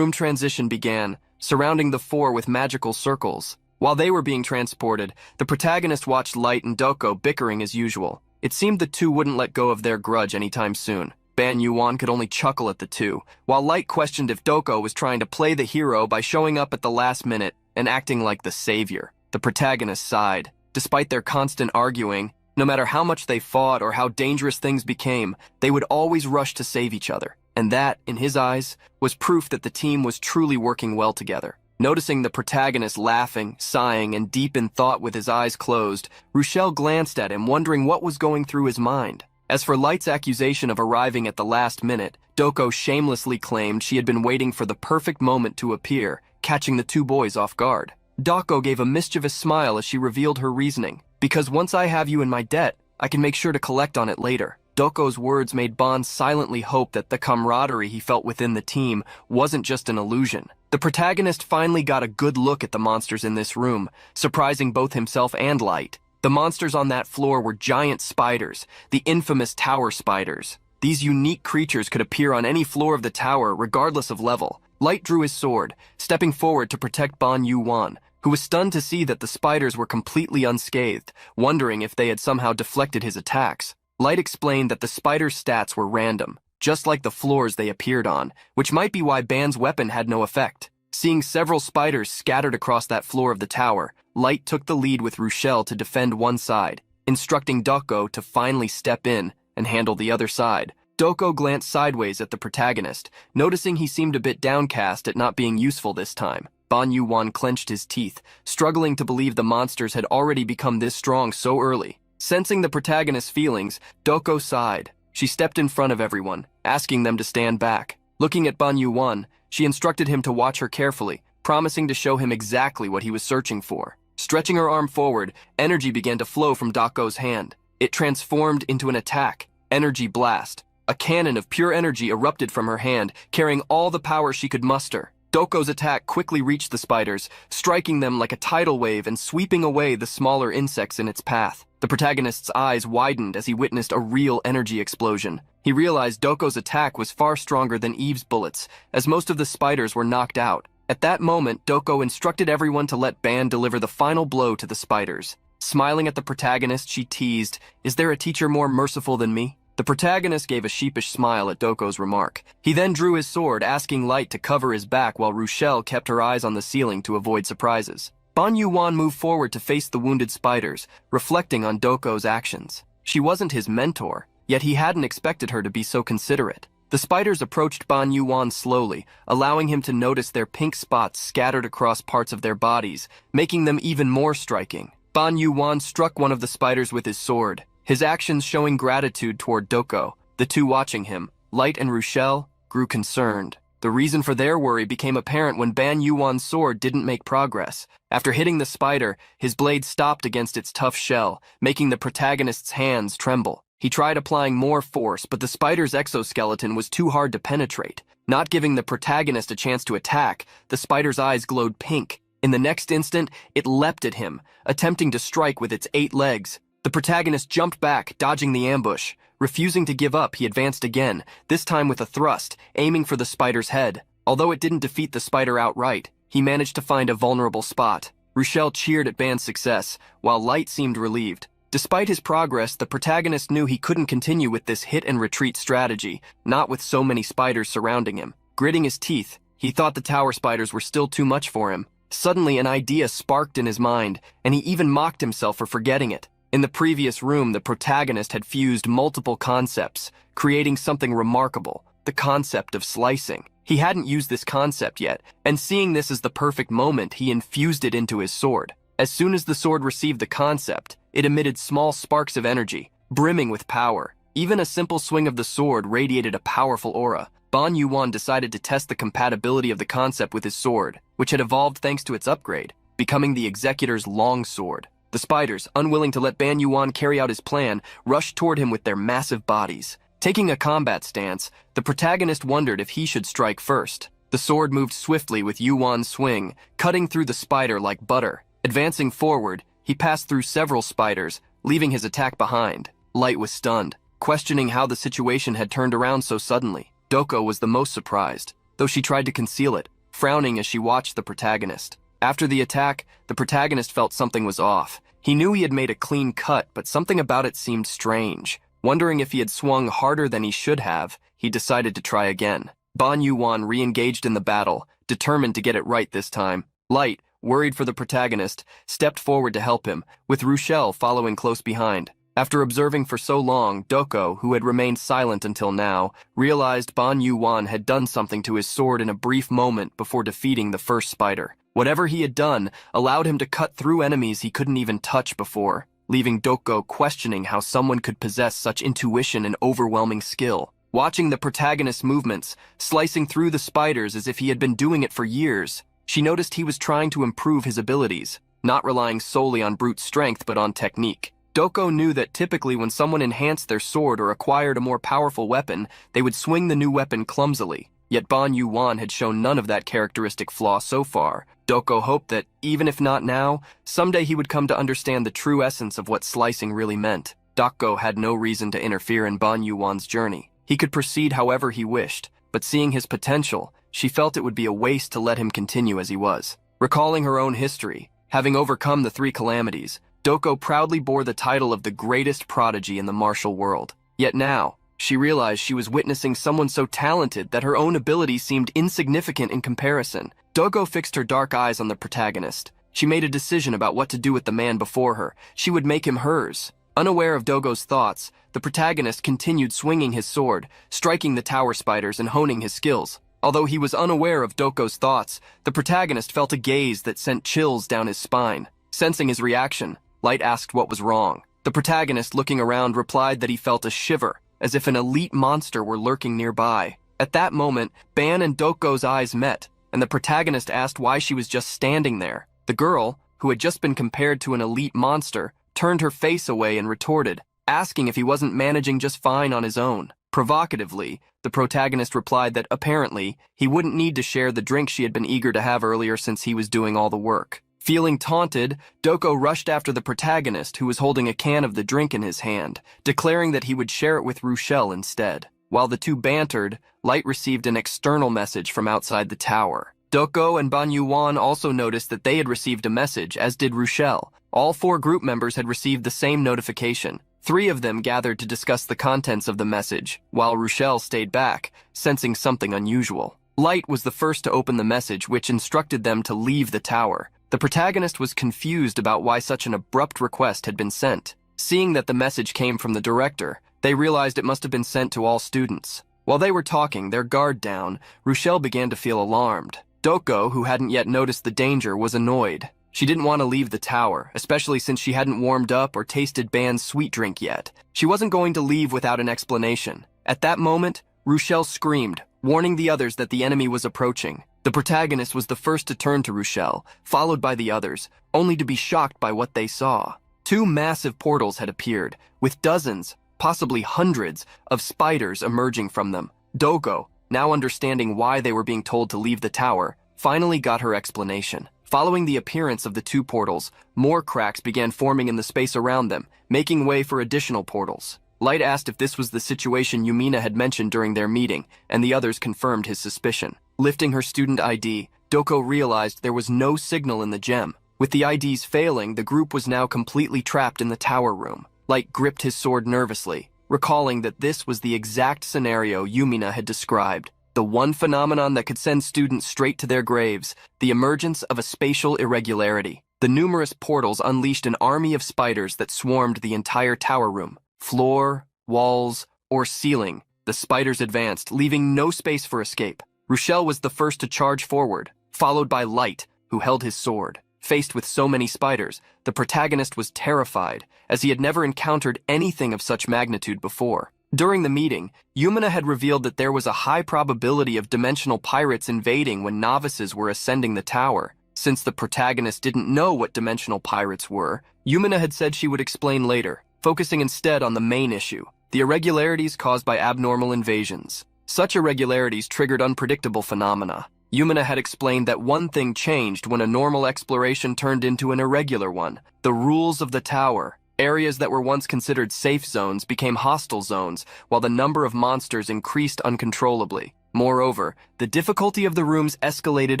transition began, surrounding the four with magical circles. While they were being transported, the protagonist watched Light and Doko bickering as usual. It seemed the two wouldn't let go of their grudge anytime soon. Ban Yoo-won could only chuckle at the two, while Light questioned if Doko was trying to play the hero by showing up at the last minute and acting like the savior. The protagonist sighed. Despite their constant arguing, no matter how much they fought or how dangerous things became, they would always rush to save each other. And that, in his eyes, was proof that the team was truly working well together. Noticing the protagonist laughing, sighing, and deep in thought with his eyes closed, Rochelle glanced at him, wondering what was going through his mind. As for Light's accusation of arriving at the last minute, Doko shamelessly claimed she had been waiting for the perfect moment to appear, catching the two boys off guard. Doko gave a mischievous smile as she revealed her reasoning. Because once I have you in my debt, I can make sure to collect on it later. Doko's words made Bond silently hope that the camaraderie he felt within the team wasn't just an illusion. The protagonist finally got a good look at the monsters in this room, surprising both himself and Light. The monsters on that floor were giant spiders, the infamous tower spiders. These unique creatures could appear on any floor of the tower, regardless of level. Light drew his sword, stepping forward to protect Ban Yoo-won, who was stunned to see that the spiders were completely unscathed, wondering if they had somehow deflected his attacks. Light explained that the spiders' stats were random, just like the floors they appeared on, which might be why Ban's weapon had no effect. Seeing several spiders scattered across that floor of the tower, Light took the lead with Rochelle to defend one side, instructing Doko to finally step in and handle the other side. Doko glanced sideways at the protagonist, noticing he seemed a bit downcast at not being useful this time. Ban Yoo-won clenched his teeth, struggling to believe the monsters had already become this strong so early. Sensing the protagonist's feelings, Doko sighed. She stepped in front of everyone, asking them to stand back. Looking at Ban Yoo-won, she instructed him to watch her carefully, promising to show him exactly what he was searching for. Stretching her arm forward, energy began to flow from Doko's hand. It transformed into an attack, Energy Blast. A cannon of pure energy erupted from her hand, carrying all the power she could muster. Doko's attack quickly reached the spiders, striking them like a tidal wave and sweeping away the smaller insects in its path. The protagonist's eyes widened as he witnessed a real energy explosion. He realized Doko's attack was far stronger than Eve's bullets, as most of the spiders were knocked out. At that moment, Doko instructed everyone to let Ban deliver the final blow to the spiders. Smiling at the protagonist, she teased, "Is there a teacher more merciful than me?" The protagonist gave a sheepish smile at Doko's remark. He then drew his sword, asking Light to cover his back while Rochelle kept her eyes on the ceiling to avoid surprises. Ban Yoo-won moved forward to face the wounded spiders, reflecting on Doko's actions. She wasn't his mentor, yet he hadn't expected her to be so considerate. The spiders approached Ban Yoo-won slowly, allowing him to notice their pink spots scattered across parts of their bodies, making them even more striking. Ban Yoo-won struck one of the spiders with his sword, his actions showing gratitude toward Doko. The two watching him, Light and Rochelle, grew concerned. The reason for their worry became apparent when Ban Yoo-won's sword didn't make progress. After hitting the spider, his blade stopped against its tough shell, making the protagonist's hands tremble. He tried applying more force, but the spider's exoskeleton was too hard to penetrate. Not giving the protagonist a chance to attack, the spider's eyes glowed pink. In the next instant, it leapt at him, attempting to strike with its 8 legs. The protagonist jumped back, dodging the ambush. Refusing to give up, he advanced again, this time with a thrust, aiming for the spider's head. Although it didn't defeat the spider outright, he managed to find a vulnerable spot. Rochelle cheered at Ban's success, while Light seemed relieved. Despite his progress, the protagonist knew he couldn't continue with this hit-and-retreat strategy, not with so many spiders surrounding him. Gritting his teeth, he thought the tower spiders were still too much for him. Suddenly, an idea sparked in his mind, and he even mocked himself for forgetting it. In the previous room, the protagonist had fused multiple concepts, creating something remarkable, the concept of slicing. He hadn't used this concept yet, and seeing this as the perfect moment, he infused it into his sword. As soon as the sword received the concept, it emitted small sparks of energy, brimming with power. Even a simple swing of the sword radiated a powerful aura. Ban Yoo-won decided to test the compatibility of the concept with his sword, which had evolved thanks to its upgrade, becoming the Executor's long sword. The spiders, unwilling to let Ban Yoo-won carry out his plan, rushed toward him with their massive bodies. Taking a combat stance, the protagonist wondered if he should strike first. The sword moved swiftly with Yoo-won's swing, cutting through the spider like butter. Advancing forward, he passed through several spiders, leaving his attack behind. Light was stunned, questioning how the situation had turned around so suddenly. Doko was the most surprised, though she tried to conceal it, frowning as she watched the protagonist. After the attack, the protagonist felt something was off. He knew he had made a clean cut, but something about it seemed strange. Wondering if he had swung harder than he should have, he decided to try again. Ban Yoo-won re-engaged in the battle, determined to get it right this time. Light, worried for the protagonist, stepped forward to help him, with Rochelle following close behind. After observing for so long, Doko, who had remained silent until now, realized Ban Yoo-won had done something to his sword in a brief moment before defeating the first spider. Whatever he had done allowed him to cut through enemies he couldn't even touch before, leaving Doko questioning how someone could possess such intuition and overwhelming skill. Watching the protagonist's movements, slicing through the spiders as if he had been doing it for years, she noticed he was trying to improve his abilities, not relying solely on brute strength but on technique. Doko knew that typically when someone enhanced their sword or acquired a more powerful weapon, they would swing the new weapon clumsily. Yet Ban Yoo-won had shown none of that characteristic flaw so far. Doko hoped that, even if not now, someday he would come to understand the true essence of what slicing really meant. Doko had no reason to interfere in Ban Yoo-won's journey. He could proceed however he wished, but seeing his potential, she felt it would be a waste to let him continue as he was. Recalling her own history, having overcome the 3 calamities, Doko proudly bore the title of the greatest prodigy in the martial world. Yet now, she realized she was witnessing someone so talented that her own abilities seemed insignificant in comparison. Doko fixed her dark eyes on the protagonist. She made a decision about what to do with the man before her. She would make him hers. Unaware of Dogo's thoughts, the protagonist continued swinging his sword, striking the tower spiders and honing his skills. Although he was unaware of Doko's thoughts, the protagonist felt a gaze that sent chills down his spine. Sensing his reaction, Light asked what was wrong. The protagonist, looking around, replied that he felt a shiver, as if an elite monster were lurking nearby. At that moment, Ban and Doko's eyes met, and the protagonist asked why she was just standing there. The girl, who had just been compared to an elite monster, turned her face away and retorted, asking if he wasn't managing just fine on his own. Provocatively, the protagonist replied that apparently he wouldn't need to share the drink she had been eager to have earlier since he was doing all the work. Feeling taunted, Doko rushed after the protagonist, who was holding a can of the drink in his hand, declaring that he would share it with Rochelle instead. While the two bantered, Light received an external message from outside the tower. Doko and Ban Yoo-won also noticed that they had received a message, as did Rochelle. All 4 group members had received the same notification. 3 of them gathered to discuss the contents of the message, while Rochelle stayed back, sensing something unusual. Light was the first to open the message, which instructed them to leave the tower. The protagonist was confused about why such an abrupt request had been sent. Seeing that the message came from the director, they realized it must have been sent to all students. While they were talking, their guard down, Rochelle began to feel alarmed. Doko, who hadn't yet noticed the danger, was annoyed. She didn't want to leave the tower, especially since she hadn't warmed up or tasted Ban's sweet drink yet. She wasn't going to leave without an explanation. At that moment, Rochelle screamed, warning the others that the enemy was approaching. The protagonist was the first to turn to Rochelle, followed by the others, only to be shocked by what they saw. Two massive portals had appeared, with dozens, possibly hundreds, of spiders emerging from them. Doko, now understanding why they were being told to leave the tower, finally got her explanation. Following the appearance of the two portals, more cracks began forming in the space around them, making way for additional portals. Light asked if this was the situation Yumina had mentioned during their meeting, and the others confirmed his suspicion. Lifting her student ID, Doko realized there was no signal in the gem. With the IDs failing, the group was now completely trapped in the tower room. Light gripped his sword nervously, recalling that this was the exact scenario Yumina had described. The one phenomenon that could send students straight to their graves, the emergence of a spatial irregularity. The numerous portals unleashed an army of spiders that swarmed the entire tower room. Floor, walls, or ceiling, the spiders advanced, leaving no space for escape. Rochelle was the first to charge forward, followed by Light, who held his sword. Faced with so many spiders, the protagonist was terrified, as he had never encountered anything of such magnitude before. During the meeting, Yumina had revealed that there was a high probability of dimensional pirates invading when novices were ascending the tower. Since the protagonist didn't know what dimensional pirates were, Yumina had said she would explain later, focusing instead on the main issue, the irregularities caused by abnormal invasions. Such irregularities triggered unpredictable phenomena. Yumina had explained that one thing changed when a normal exploration turned into an irregular one. The rules of the tower. Areas that were once considered safe zones became hostile zones, while the number of monsters increased uncontrollably. Moreover, the difficulty of the rooms escalated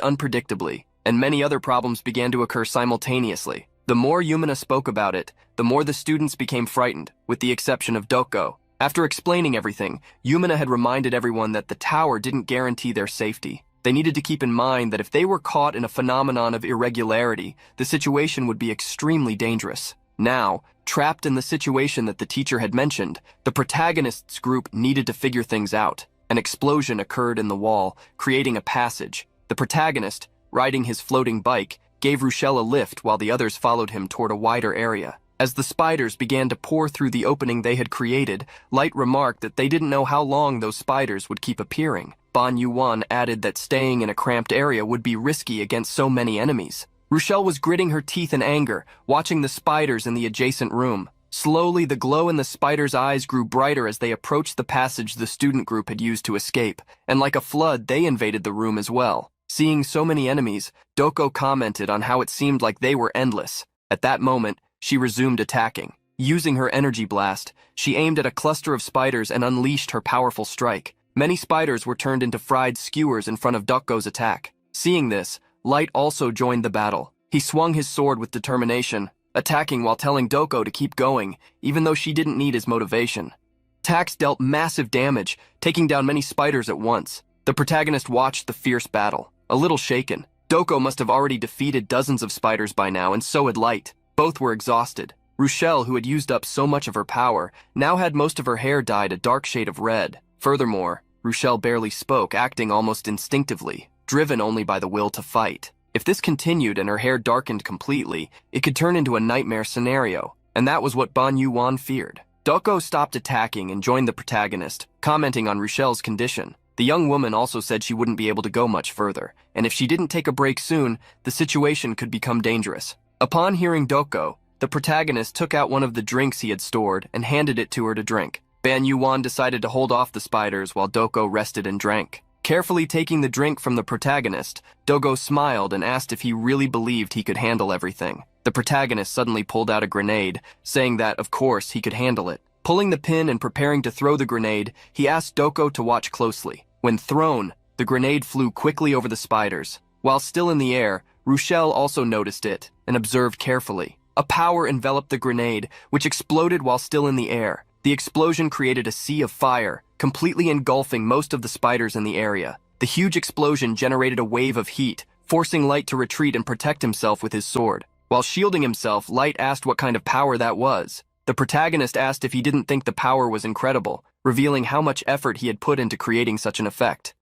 unpredictably, and many other problems began to occur simultaneously. The more Yumina spoke about it, the more the students became frightened, with the exception of Doko. After explaining everything, Yumina had reminded everyone that the tower didn't guarantee their safety. They needed to keep in mind that if they were caught in a phenomenon of irregularity, the situation would be extremely dangerous. Now, trapped in the situation that the teacher had mentioned, the protagonist's group needed to figure things out. An explosion occurred in the wall, creating a passage. The protagonist, riding his floating bike, gave Rochelle a lift while the others followed him toward a wider area. As the spiders began to pour through the opening they had created, Light remarked that they didn't know how long those spiders would keep appearing. Yoo-won added that staying in a cramped area would be risky against so many enemies. Rochelle was gritting her teeth in anger, watching the spiders in the adjacent room. Slowly, the glow in the spiders' eyes grew brighter as they approached the passage the student group had used to escape, and like a flood, they invaded the room as well. Seeing so many enemies, Doko commented on how it seemed like they were endless. At that moment, she resumed attacking. Using her energy blast, she aimed at a cluster of spiders and unleashed her powerful strike. Many spiders were turned into fried skewers in front of Doko's attack. Seeing this, Light also joined the battle. He swung his sword with determination, attacking while telling Doko to keep going, even though she didn't need his motivation. Attacks dealt massive damage, taking down many spiders at once. The protagonist watched the fierce battle, a little shaken. Doko must have already defeated dozens of spiders by now, and so had Light. Both were exhausted. Rochelle, who had used up so much of her power, now had most of her hair dyed a dark shade of red. Furthermore, Rochelle barely spoke, acting almost instinctively, driven only by the will to fight. If this continued and her hair darkened completely, it could turn into a nightmare scenario, and that was what Yoo-won feared. Doko stopped attacking and joined the protagonist, commenting on Rochelle's condition. The young woman also said she wouldn't be able to go much further, and if she didn't take a break soon, the situation could become dangerous. Upon hearing Doko, the protagonist took out one of the drinks he had stored and handed it to her to drink. Yoo-won decided to hold off the spiders while Doko rested and drank. Carefully taking the drink from the protagonist, Doko smiled and asked if he really believed he could handle everything. The protagonist suddenly pulled out a grenade, saying that, of course, he could handle it. Pulling the pin and preparing to throw the grenade, he asked Doko to watch closely. When thrown, the grenade flew quickly over the spiders. While still in the air, Rochelle also noticed it and observed carefully. A power enveloped the grenade, which exploded while still in the air. The explosion created a sea of fire, completely engulfing most of the spiders in the area. The huge explosion generated a wave of heat, forcing Light to retreat and protect himself with his sword. While shielding himself, Light asked what kind of power that was. The protagonist asked if he didn't think the power was incredible, revealing how much effort he had put into creating such an effect.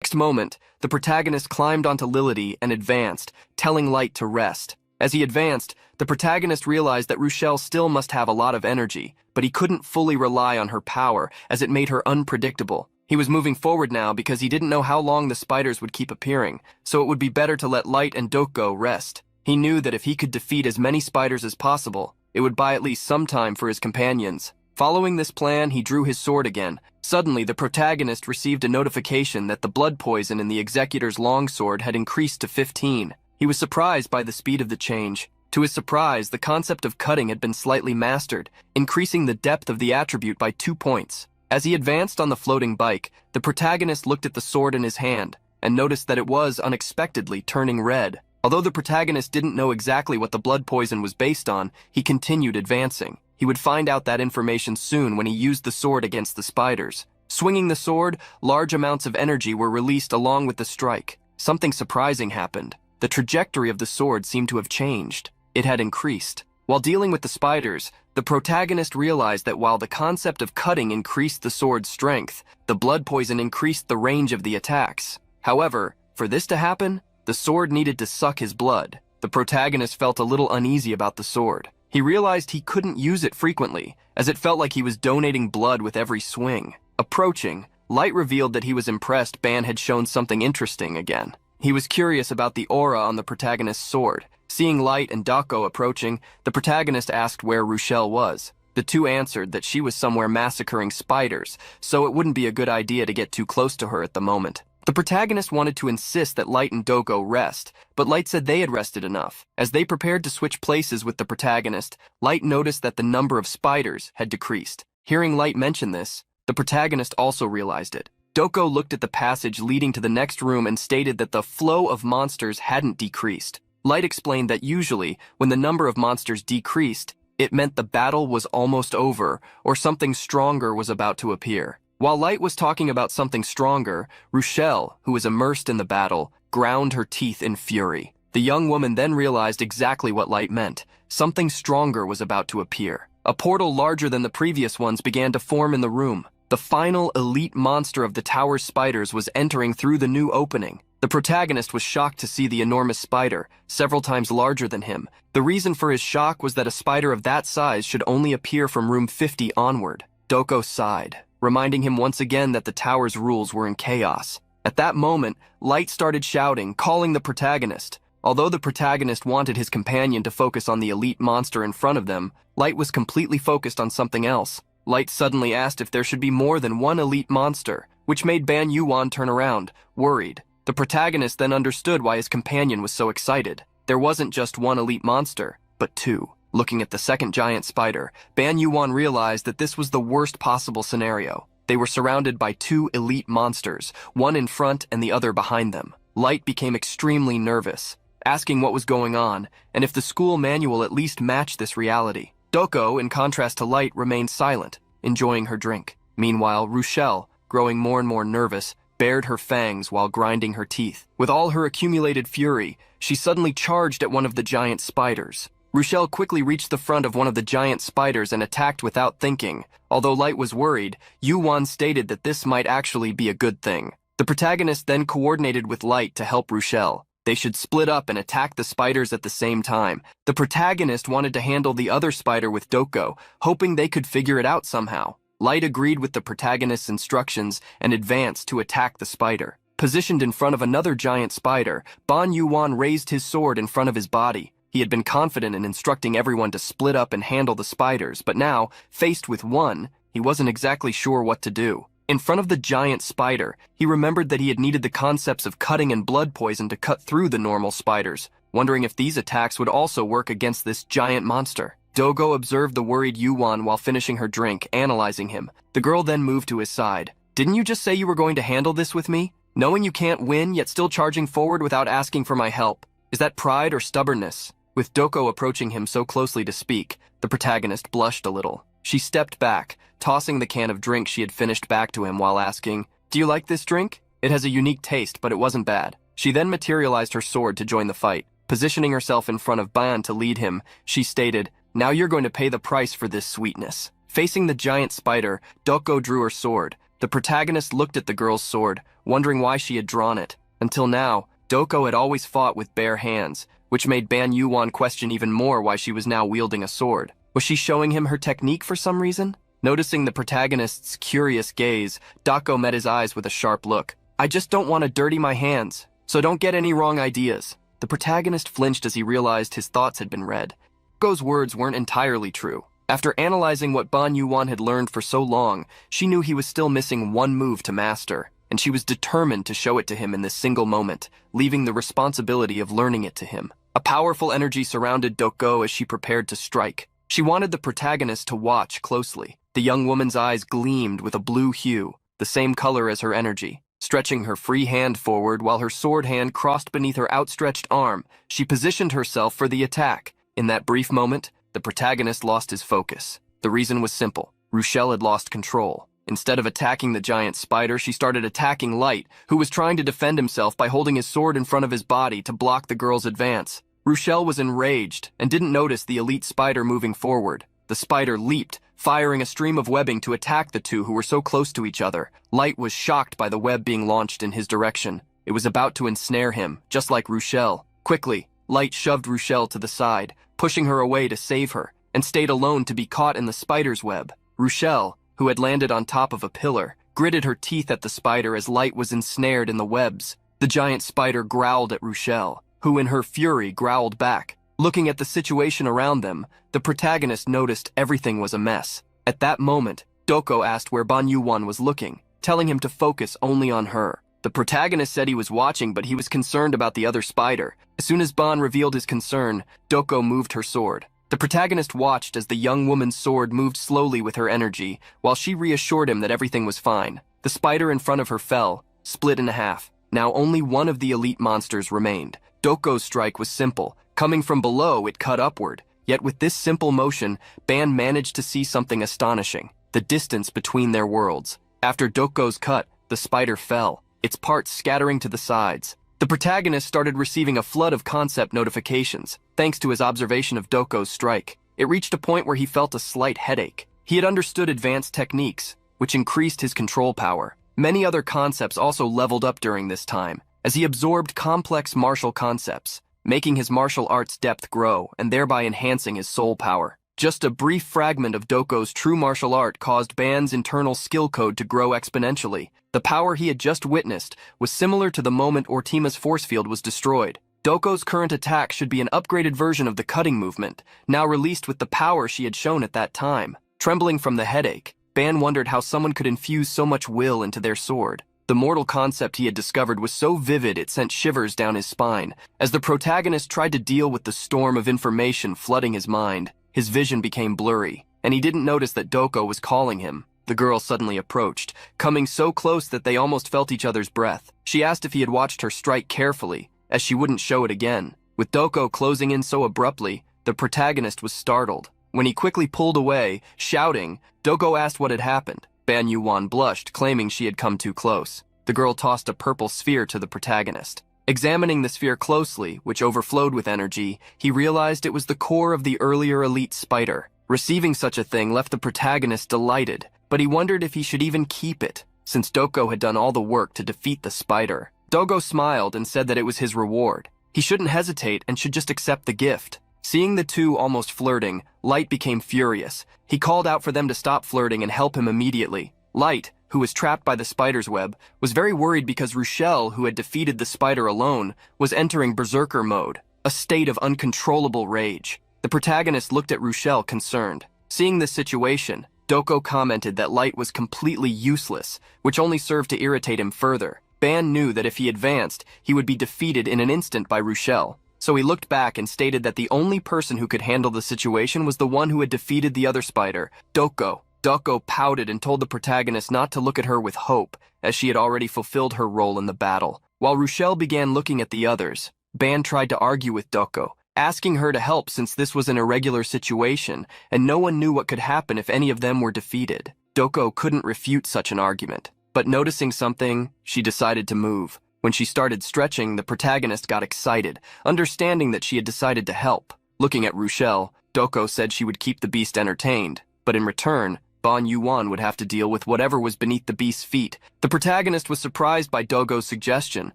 Next moment, the protagonist climbed onto Lility and advanced, telling Light to rest. As he advanced, the protagonist realized that Rochelle still must have a lot of energy, but he couldn't fully rely on her power as it made her unpredictable. He was moving forward now because he didn't know how long the spiders would keep appearing, so it would be better to let Light and Doko rest. He knew that if he could defeat as many spiders as possible, it would buy at least some time for his companions. Following this plan, he drew his sword again. Suddenly, the protagonist received a notification that the blood poison in the executor's longsword had increased to 15. He was surprised by the speed of the change. To his surprise, the concept of cutting had been slightly mastered, increasing the depth of the attribute by 2 points. As he advanced on the floating bike, the protagonist looked at the sword in his hand and noticed that it was unexpectedly turning red. Although the protagonist didn't know exactly what the blood poison was based on, he continued advancing. He would find out that information soon when he used the sword against the spiders. Swinging the sword, large amounts of energy were released along with the strike. Something surprising happened. The trajectory of the sword seemed to have changed. It had increased. While dealing with the spiders, the protagonist realized that while the concept of cutting increased the sword's strength, the blood poison increased the range of the attacks. However, for this to happen, the sword needed to suck his blood. The protagonist felt a little uneasy about the sword. He realized he couldn't use it frequently, as it felt like he was donating blood with every swing. Approaching, Light revealed that he was impressed Ban had shown something interesting again. He was curious about the aura on the protagonist's sword. Seeing Light and Dako approaching, the protagonist asked where Rochelle was. The two answered that she was somewhere massacring spiders, so it wouldn't be a good idea to get too close to her at the moment. The protagonist wanted to insist that Light and Doko rest, but Light said they had rested enough. As they prepared to switch places with the protagonist, Light noticed that the number of spiders had decreased. Hearing Light mention this, the protagonist also realized it. Doko looked at the passage leading to the next room and stated that the flow of monsters hadn't decreased. Light explained that usually, when the number of monsters decreased, it meant the battle was almost over or something stronger was about to appear. While Light was talking about something stronger, Rochelle, who was immersed in the battle, ground her teeth in fury. The young woman then realized exactly what Light meant. Something stronger was about to appear. A portal larger than the previous ones began to form in the room. The final elite monster of the tower's spiders was entering through the new opening. The protagonist was shocked to see the enormous spider, several times larger than him. The reason for his shock was that a spider of that size should only appear from room 50 onward. Doko sighed, reminding him once again that the tower's rules were in chaos. At that moment, Light started shouting, calling the protagonist. Although the protagonist wanted his companion to focus on the elite monster in front of them, Light was completely focused on something else. Light suddenly asked if there should be more than one elite monster, which made Ban Yoo-won turn around, worried. The protagonist then understood why his companion was so excited. There wasn't just one elite monster, but two. Looking at the second giant spider, Ban Yoo-won realized that this was the worst possible scenario. They were surrounded by two elite monsters, one in front and the other behind them. Light became extremely nervous, asking what was going on, and if the school manual at least matched this reality. Doko, in contrast to Light, remained silent, enjoying her drink. Meanwhile, Rochelle, growing more and more nervous, bared her fangs while grinding her teeth. With all her accumulated fury, she suddenly charged at one of the giant spiders. Rochelle quickly reached the front of one of the giant spiders and attacked without thinking. Although Light was worried, Yoo-won stated that this might actually be a good thing. The protagonist then coordinated with Light to help Rochelle. They should split up and attack the spiders at the same time. The protagonist wanted to handle the other spider with Doko, hoping they could figure it out somehow. Light agreed with the protagonist's instructions and advanced to attack the spider. Positioned in front of another giant spider, Ban Yoo-won raised his sword in front of his body. He had been confident in instructing everyone to split up and handle the spiders, but now, faced with one, he wasn't exactly sure what to do. In front of the giant spider, he remembered that he had needed the concepts of cutting and blood poison to cut through the normal spiders, wondering if these attacks would also work against this giant monster. Dogo observed the worried Yoo-won while finishing her drink, analyzing him. The girl then moved to his side. "Didn't you just say you were going to handle this with me? Knowing you can't win, yet still charging forward without asking for my help. Is that pride or stubbornness?" With Doko approaching him so closely to speak, the protagonist blushed a little. She stepped back, tossing the can of drink she had finished back to him while asking, "Do you like this drink? It has a unique taste, but it wasn't bad." She then materialized her sword to join the fight. Positioning herself in front of Ban to lead him, she stated, "Now you're going to pay the price for this sweetness." Facing the giant spider, Doko drew her sword. The protagonist looked at the girl's sword, wondering why she had drawn it. Until now, Doko had always fought with bare hands, which made Ban Yoo-won question even more why she was now wielding a sword. Was she showing him her technique for some reason? Noticing the protagonist's curious gaze, Dako met his eyes with a sharp look. "I just don't want to dirty my hands, so don't get any wrong ideas." The protagonist flinched as he realized his thoughts had been read. Dako's words weren't entirely true. After analyzing what Ban Yoo-won had learned for so long, she knew he was still missing one move to master, and she was determined to show it to him in this single moment, leaving the responsibility of learning it to him. A powerful energy surrounded Dako as she prepared to strike. She wanted the protagonist to watch closely. The young woman's eyes gleamed with a blue hue, the same color as her energy. Stretching her free hand forward while her sword hand crossed beneath her outstretched arm, she positioned herself for the attack. In that brief moment, the protagonist lost his focus. The reason was simple. Rochelle had lost control. Instead of attacking the giant spider, she started attacking Light, who was trying to defend himself by holding his sword in front of his body to block the girl's advance. Rochelle was enraged and didn't notice the elite spider moving forward. The spider leaped, firing a stream of webbing to attack the two who were so close to each other. Light was shocked by the web being launched in his direction. It was about to ensnare him, just like Rochelle. Quickly, Light shoved Rochelle to the side, pushing her away to save her, and stayed alone to be caught in the spider's web. Rochelle, who had landed on top of a pillar, gritted her teeth at the spider as Light was ensnared in the webs. The giant spider growled at Rochelle, who in her fury growled back. Looking at the situation around them, the protagonist noticed everything was a mess. At that moment, Dako asked where Ban Yoo-won was looking, telling him to focus only on her. The protagonist said he was watching, but he was concerned about the other spider. As soon as Ban revealed his concern, Dako moved her sword. The protagonist watched as the young woman's sword moved slowly with her energy, while she reassured him that everything was fine. The spider in front of her fell, split in half. Now only one of the elite monsters remained. Dako's strike was simple. Coming from below, it cut upward. Yet with this simple motion, Ban managed to see something astonishing: the distance between their worlds. After Dako's cut, the spider fell, its parts scattering to the sides. The protagonist started receiving a flood of concept notifications, thanks to his observation of Dako's strike. It reached a point where he felt a slight headache. He had understood advanced techniques, which increased his control power. Many other concepts also leveled up during this time, as he absorbed complex martial concepts, making his martial arts depth grow and thereby enhancing his soul power. Just a brief fragment of Dako's true martial art caused Ban's internal skill code to grow exponentially. The power he had just witnessed was similar to the moment Ortima's force field was destroyed. Dako's current attack should be an upgraded version of the cutting movement, now released with the power she had shown at that time. Trembling from the headache, Ban wondered how someone could infuse so much will into their sword. The mortal concept he had discovered was so vivid it sent shivers down his spine. As the protagonist tried to deal with the storm of information flooding his mind, his vision became blurry, and he didn't notice that Dako was calling him. The girl suddenly approached, coming so close that they almost felt each other's breath. She asked if he had watched her strike carefully, as she wouldn't show it again. With Dako closing in so abruptly, the protagonist was startled. When he quickly pulled away, shouting, Dako asked what had happened. Ban Yoo-won blushed, claiming she had come too close. The girl tossed a purple sphere to the protagonist. Examining the sphere closely, which overflowed with energy, he realized it was the core of the earlier elite spider. Receiving such a thing left the protagonist delighted, but he wondered if he should even keep it, since Dako had done all the work to defeat the spider. Dako smiled and said that it was his reward. He shouldn't hesitate and should just accept the gift. Seeing the two almost flirting, Light became furious. He called out for them to stop flirting and help him immediately. Light, who was trapped by the spider's web, was very worried because Rochelle, who had defeated the spider alone, was entering berserker mode, a state of uncontrollable rage. The protagonist looked at Rochelle concerned. Seeing this situation, Dako commented that Light was completely useless, which only served to irritate him further. Ban knew that if he advanced, he would be defeated in an instant by Rochelle. So he looked back and stated that the only person who could handle the situation was the one who had defeated the other spider, Dako. Dako pouted and told the protagonist not to look at her with hope, as she had already fulfilled her role in the battle. While Rochelle began looking at the others, Ban tried to argue with Dako, asking her to help since this was an irregular situation, and no one knew what could happen if any of them were defeated. Dako couldn't refute such an argument, but noticing something, she decided to move. When she started stretching, the protagonist got excited, understanding that she had decided to help. Looking at Rochelle, Dako said she would keep the beast entertained, but in return, Ban Yoo-won would have to deal with whatever was beneath the beast's feet. The protagonist was surprised by Dako's suggestion.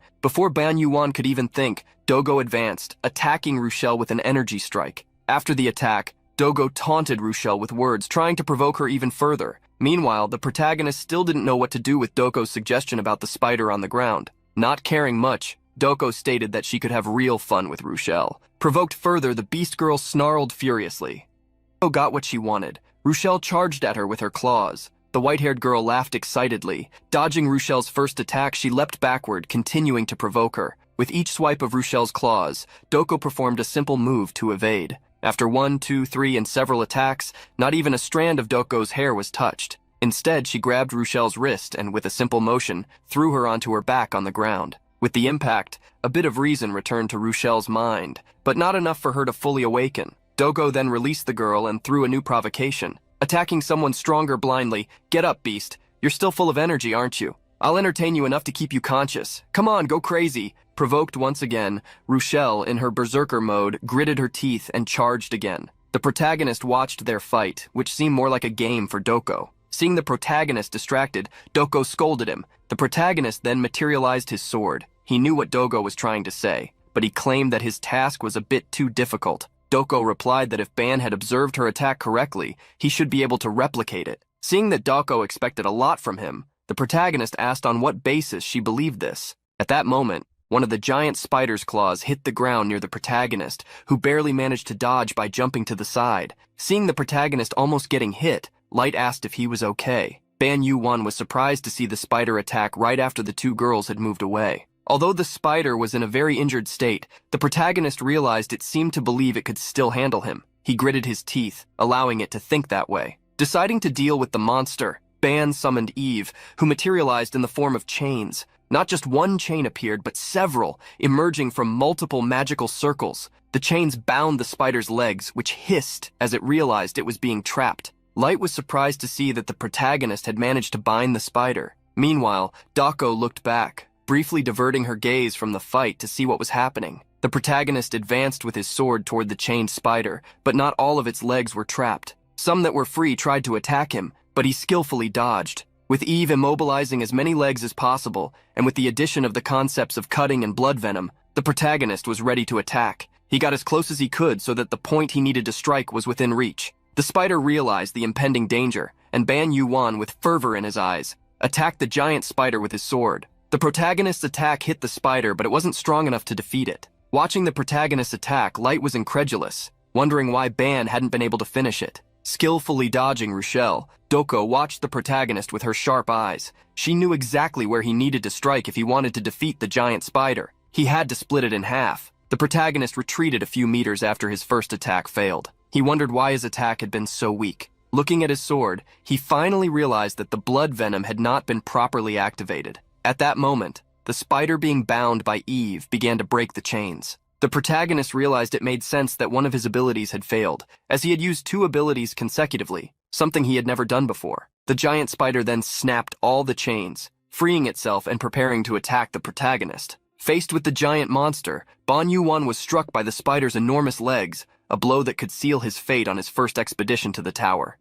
Before Ban Yoo-won could even think, Dogo advanced, attacking Rochelle with an energy strike. After the attack, Dogo taunted Rochelle with words, trying to provoke her even further. Meanwhile, the protagonist still didn't know what to do with Dogo's suggestion about the spider on the ground. Not caring much, Dogo stated that she could have real fun with Rochelle. Provoked further, the beast girl snarled furiously. Dogo got what she wanted. Rochelle charged at her with her claws. The white-haired girl laughed excitedly. Dodging Rochelle's first attack, she leapt backward, continuing to provoke her. With each swipe of Rochelle's claws, Dogo performed a simple move to evade. After 1, 2, 3, and several attacks, not even a strand of Dogo's hair was touched. Instead, she grabbed Rochelle's wrist and, with a simple motion, threw her onto her back on the ground. With the impact, a bit of reason returned to Rochelle's mind, but not enough for her to fully awaken. Dogo then released the girl and threw a new provocation. Attacking someone stronger blindly. Get up, beast. You're still full of energy, aren't you? I'll entertain you enough to keep you conscious. Come on, go crazy. Provoked once again, Rochelle, in her berserker mode, gritted her teeth and charged again. The protagonist watched their fight, which seemed more like a game for Dogo. Seeing the protagonist distracted, Dogo scolded him. The protagonist then materialized his sword. He knew what Dogo was trying to say, but he claimed that his task was a bit too difficult. Dogo replied that if Ban had observed her attack correctly, he should be able to replicate it. Seeing that Dogo expected a lot from him, the protagonist asked on what basis she believed this. At that moment, one of the giant spider's claws hit the ground near the protagonist, who barely managed to dodge by jumping to the side. Seeing the protagonist almost getting hit, Light asked if he was okay. Ban Yoo-won was surprised to see the spider attack right after the two girls had moved away. Although the spider was in a very injured state, the protagonist realized it seemed to believe it could still handle him. He gritted his teeth, allowing it to think that way. Deciding to deal with the monster, Ban summoned Eve, who materialized in the form of chains. Not just one chain appeared, but several, emerging from multiple magical circles. The chains bound the spider's legs, which hissed as it realized it was being trapped. Light was surprised to see that the protagonist had managed to bind the spider. Meanwhile, Dogo looked back, briefly diverting her gaze from the fight to see what was happening. The protagonist advanced with his sword toward the chained spider, but not all of its legs were trapped. Some that were free tried to attack him, but he skillfully dodged. With Eve immobilizing as many legs as possible, and with the addition of the concepts of cutting and blood venom, the protagonist was ready to attack. He got as close as he could so that the point he needed to strike was within reach. The spider realized the impending danger, and Ban Yoo-won, with fervor in his eyes, attacked the giant spider with his sword. The protagonist's attack hit the spider, but it wasn't strong enough to defeat it. Watching the protagonist's attack, Light was incredulous, wondering why Ban hadn't been able to finish it. Skillfully dodging Rochelle, Dogo watched the protagonist with her sharp eyes. She knew exactly where he needed to strike if he wanted to defeat the giant spider. He had to split it in half. The protagonist retreated a few meters after his first attack failed. He wondered why his attack had been so weak. Looking at his sword, he finally realized that the blood venom had not been properly activated. At that moment, the spider being bound by Eve began to break the chains. The protagonist realized it made sense that one of his abilities had failed, as he had used two abilities consecutively, something he had never done before. The giant spider then snapped all the chains, freeing itself and preparing to attack the protagonist. Faced with the giant monster, Ban Yoo-won was struck by the spider's enormous legs, a blow that could seal his fate on his first expedition to the tower.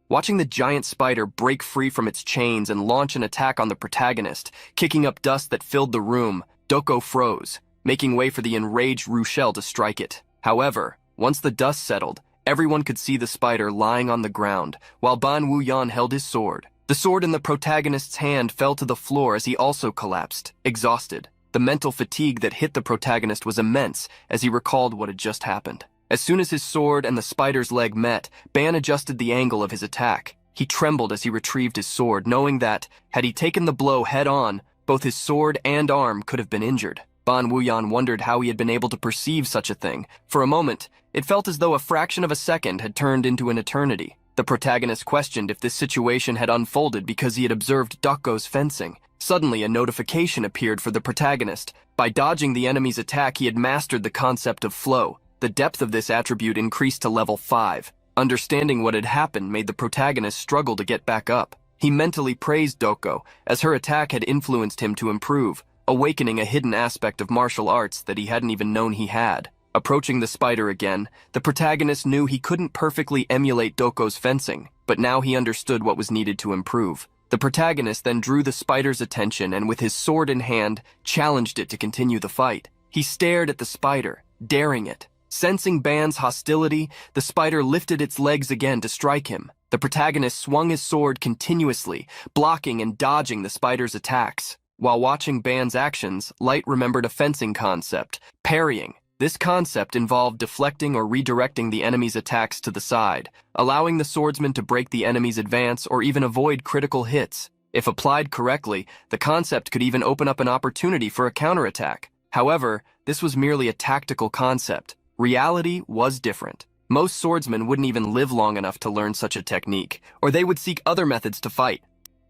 Watching the giant spider break free from its chains and launch an attack on the protagonist, kicking up dust that filled the room, Dogo froze, making way for the enraged Rochelle to strike it. However, once the dust settled, everyone could see the spider lying on the ground, while Ban Yoo-won held his sword. The sword in the protagonist's hand fell to the floor as he also collapsed, exhausted. The mental fatigue that hit the protagonist was immense as he recalled what had just happened. As soon as his sword and the spider's leg met, Ban adjusted the angle of his attack. He trembled as he retrieved his sword, knowing that, had he taken the blow head-on, both his sword and arm could have been injured. Ban Yoo-won wondered how he had been able to perceive such a thing. For a moment, it felt as though a fraction of a second had turned into an eternity. The protagonist questioned if this situation had unfolded because he had observed Dogo's fencing. Suddenly, a notification appeared for the protagonist. By dodging the enemy's attack, he had mastered the concept of flow. The depth of this attribute increased to level 5. Understanding what had happened made the protagonist struggle to get back up. He mentally praised Dogo, as her attack had influenced him to improve, awakening a hidden aspect of martial arts that he hadn't even known he had. Approaching the spider again, the protagonist knew he couldn't perfectly emulate Dogo's fencing, but now he understood what was needed to improve. The protagonist then drew the spider's attention and with his sword in hand, challenged it to continue the fight. He stared at the spider, daring it. Sensing Ban's hostility, the spider lifted its legs again to strike him. The protagonist swung his sword continuously, blocking and dodging the spider's attacks. While watching Ban's actions, Light remembered a fencing concept, parrying. This concept involved deflecting or redirecting the enemy's attacks to the side, allowing the swordsman to break the enemy's advance or even avoid critical hits. If applied correctly, the concept could even open up an opportunity for a counterattack. However, this was merely a tactical concept. Reality was different. Most swordsmen wouldn't even live long enough to learn such a technique, or they would seek other methods to fight.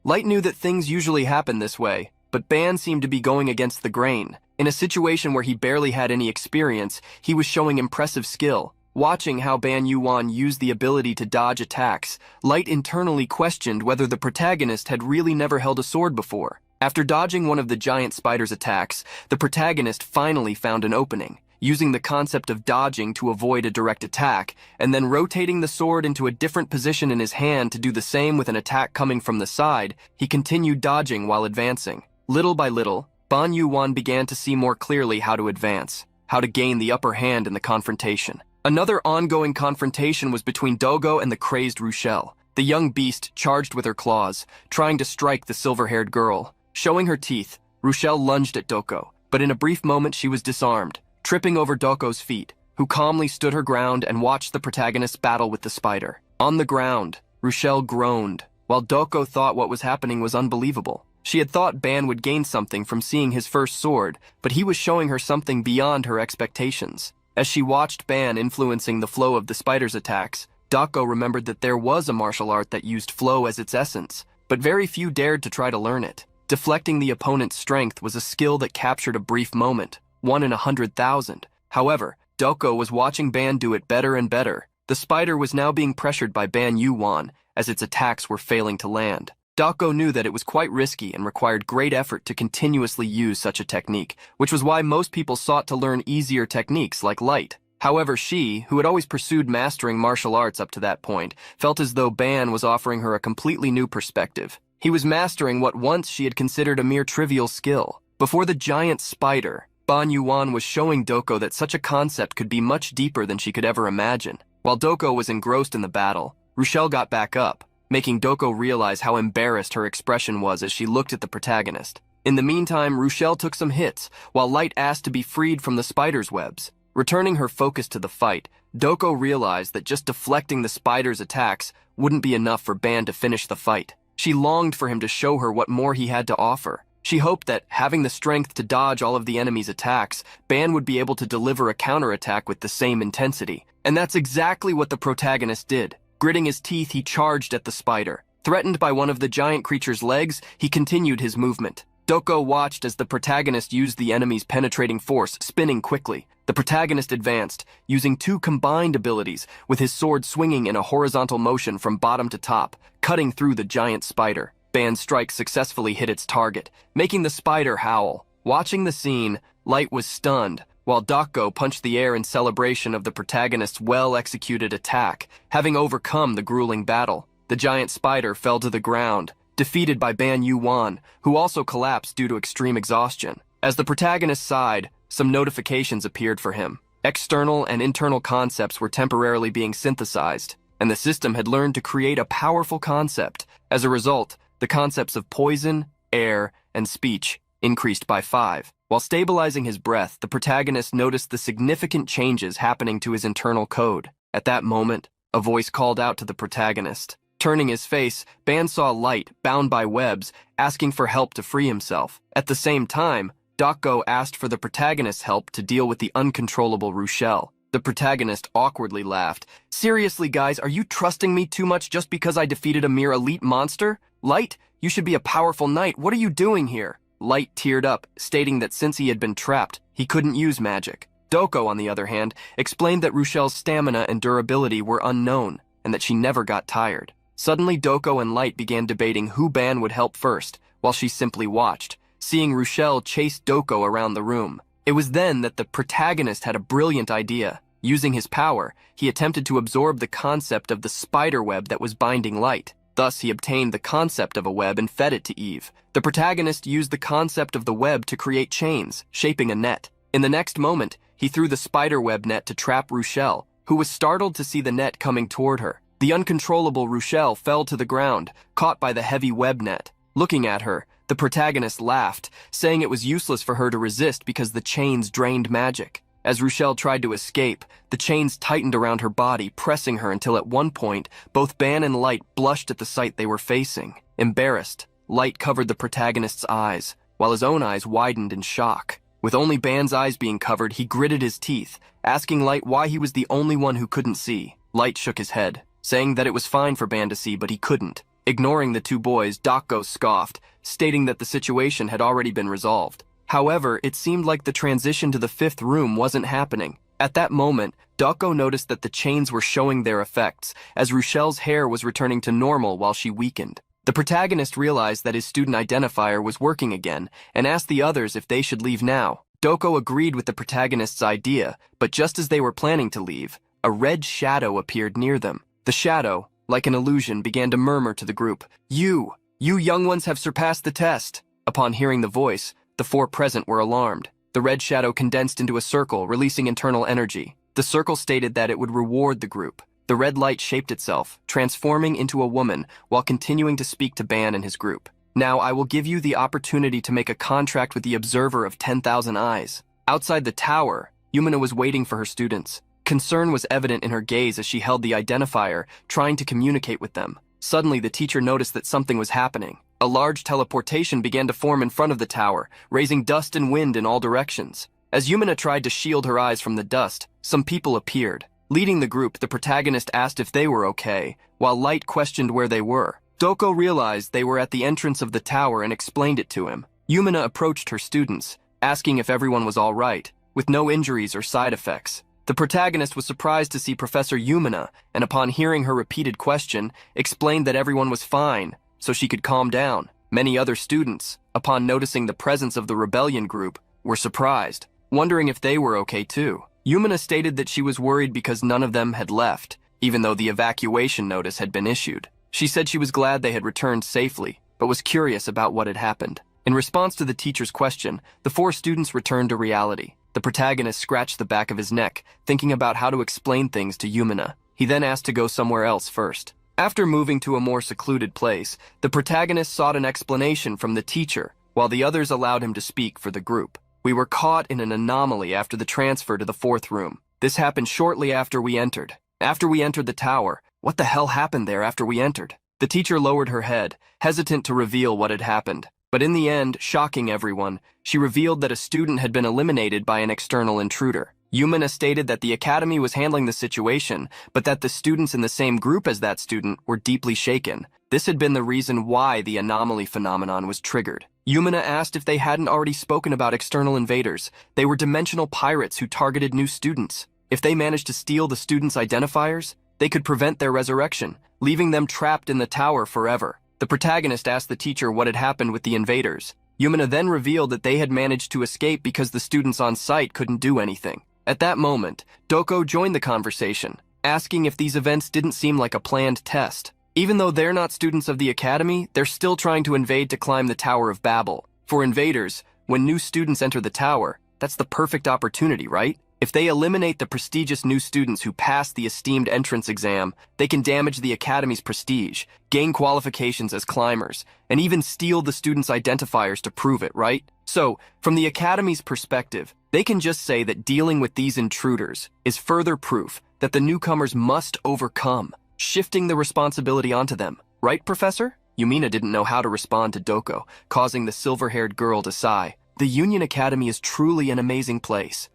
Light knew that things usually happen this way, but Ban seemed to be going against the grain. In a situation where he barely had any experience, he was showing impressive skill. Watching how Ban Yoo-won used the ability to dodge attacks, Light internally questioned whether the protagonist had really never held a sword before. After dodging one of the giant spider's attacks, the protagonist finally found an opening. Using the concept of dodging to avoid a direct attack, and then rotating the sword into a different position in his hand to do the same with an attack coming from the side, he continued dodging while advancing. Little by little, Ban Yoo-won began to see more clearly how to advance, how to gain the upper hand in the confrontation. Another ongoing confrontation was between Dogo and the crazed Rochelle. The young beast charged with her claws, trying to strike the silver-haired girl. Showing her teeth, Rochelle lunged at Dogo, but in a brief moment she was disarmed, tripping over Doko's feet, who calmly stood her ground and watched the protagonist battle with the spider. On the ground, Rochelle groaned, while Doko thought what was happening was unbelievable. She had thought Ban would gain something from seeing his first sword, but he was showing her something beyond her expectations. As she watched Ban influencing the flow of the spider's attacks, Doko remembered that there was a martial art that used flow as its essence, but very few dared to try to learn it. Deflecting the opponent's strength was a skill that captured a brief moment, 1 in 100,000. However, Doko was watching Ban do it better and better. The spider was now being pressured by Ban Yoo-won, as its attacks were failing to land. Doko knew that it was quite risky and required great effort to continuously use such a technique, which was why most people sought to learn easier techniques like Light. However, she, who had always pursued mastering martial arts up to that point, felt as though Ban was offering her a completely new perspective. He was mastering what once she had considered a mere trivial skill. Before the giant spider, Ban Yoo-won was showing Doko that such a concept could be much deeper than she could ever imagine. While Doko was engrossed in the battle, Rochelle got back up, making Doko realize how embarrassed her expression was as she looked at the protagonist. In the meantime, Rochelle took some hits, while Light asked to be freed from the spider's webs. Returning her focus to the fight, Doko realized that just deflecting the spider's attacks wouldn't be enough for Ban to finish the fight. She longed for him to show her what more he had to offer. She hoped that, having the strength to dodge all of the enemy's attacks, Ban would be able to deliver a counterattack with the same intensity. And that's exactly what the protagonist did. Gritting his teeth, he charged at the spider. Threatened by one of the giant creature's legs, he continued his movement. Doko watched as the protagonist used the enemy's penetrating force, spinning quickly. The protagonist advanced, using 2 combined abilities, with his sword swinging in a horizontal motion from bottom to top, cutting through the giant spider. Ban's strike successfully hit its target, making the spider howl. Watching the scene, Light was stunned, while Doko punched the air in celebration of the protagonist's well-executed attack. Having overcome the grueling battle, the giant spider fell to the ground, defeated by Ban Yoo-won, who also collapsed due to extreme exhaustion. As the protagonist sighed, some notifications appeared for him. External and internal concepts were temporarily being synthesized, and the system had learned to create a powerful concept. As a result, the concepts of poison, air, and speech increased by 5. While stabilizing his breath, the protagonist noticed the significant changes happening to his internal code. At that moment, a voice called out to the protagonist. Turning his face, Ban saw Light, bound by webs, asking for help to free himself. At the same time, Doko asked for the protagonist's help to deal with the uncontrollable Rochelle. The protagonist awkwardly laughed. "Seriously, guys, are you trusting me too much just because I defeated a mere elite monster? Light, you should be a powerful knight. What are you doing here?" Light teared up, stating that since he had been trapped, he couldn't use magic. Doko, on the other hand, explained that Rochelle's stamina and durability were unknown, and that she never got tired. Suddenly, Doko and Light began debating who Ban would help first, while she simply watched, seeing Rochelle chase Doko around the room. It was then that the protagonist had a brilliant idea. Using his power, he attempted to absorb the concept of the spider web that was binding Light. Thus, he obtained the concept of a web and fed it to Eve. The protagonist used the concept of the web to create chains, shaping a net. In the next moment, he threw the spiderweb net to trap Rochelle, who was startled to see the net coming toward her. The uncontrollable Rochelle fell to the ground, caught by the heavy web net. Looking at her, the protagonist laughed, saying it was useless for her to resist because the chains drained magic. As Rochelle tried to escape, the chains tightened around her body, pressing her until at one point, both Ban and Light blushed at the sight they were facing. Embarrassed, Light covered the protagonist's eyes, while his own eyes widened in shock. With only Ban's eyes being covered, he gritted his teeth, asking Light why he was the only one who couldn't see. Light shook his head, saying that it was fine for Ban to see, but he couldn't. Ignoring the two boys, Doko scoffed, stating that the situation had already been resolved. However, it seemed like the transition to the fifth room wasn't happening. At that moment, Doko noticed that the chains were showing their effects, as Rochelle's hair was returning to normal while she weakened. The protagonist realized that his student identifier was working again, and asked the others if they should leave now. Doko agreed with the protagonist's idea, but just as they were planning to leave, a red shadow appeared near them. The shadow, like an illusion, began to murmur to the group, You young ones have surpassed the test." Upon hearing the voice, the four present were alarmed. The red shadow condensed into a circle, releasing internal energy. The circle stated that it would reward the group. The red light shaped itself, transforming into a woman while continuing to speak to Ban and his group. "Now I will give you the opportunity to make a contract with the observer of 10,000 eyes." Outside the tower, Yumina was waiting for her students. Concern was evident in her gaze as she held the identifier, trying to communicate with them. Suddenly, the teacher noticed that something was happening. A large teleportation began to form in front of the tower, raising dust and wind in all directions. As Yumina tried to shield her eyes from the dust, some people appeared. Leading the group, the protagonist asked if they were okay, while Light questioned where they were. Doko realized they were at the entrance of the tower and explained it to him. Yumina approached her students, asking if everyone was all right, with no injuries or side effects. The protagonist was surprised to see Professor Yumina, and upon hearing her repeated question, explained that everyone was fine, so she could calm down. Many other students, upon noticing the presence of the rebellion group, were surprised, wondering if they were okay too. Yumina stated that she was worried because none of them had left, even though the evacuation notice had been issued. She said she was glad they had returned safely, but was curious about what had happened. In response to the teacher's question, the four students returned to reality. The protagonist scratched the back of his neck, thinking about how to explain things to Yumina. He then asked to go somewhere else first. After moving to a more secluded place, the protagonist sought an explanation from the teacher, while the others allowed him to speak for the group. "We were caught in an anomaly after the transfer to the fourth room. This happened shortly after we entered. After we entered the tower, what the hell happened there after we entered?" The teacher lowered her head, hesitant to reveal what had happened. But in the end, shocking everyone, she revealed that a student had been eliminated by an external intruder. Yumina stated that the academy was handling the situation, but that the students in the same group as that student were deeply shaken. This had been the reason why the anomaly phenomenon was triggered. Yumina asked if they hadn't already spoken about external invaders. They were dimensional pirates who targeted new students. If they managed to steal the students' identifiers, they could prevent their resurrection, leaving them trapped in the tower forever. The protagonist asked the teacher what had happened with the invaders. Yumina then revealed that they had managed to escape because the students on site couldn't do anything. At that moment, Doko joined the conversation, asking if these events didn't seem like a planned test. Even though they're not students of the academy, they're still trying to invade to climb the Tower of Babel. For invaders, when new students enter the tower, that's the perfect opportunity, right? If they eliminate the prestigious new students who pass the esteemed entrance exam, they can damage the academy's prestige, gain qualifications as climbers, and even steal the students' identifiers to prove it, right? So, from the academy's perspective, they can just say that dealing with these intruders is further proof that the newcomers must overcome, shifting the responsibility onto them. Right, Professor? Yumina didn't know how to respond to Doko, causing the silver-haired girl to sigh. The Union Academy is truly an amazing place.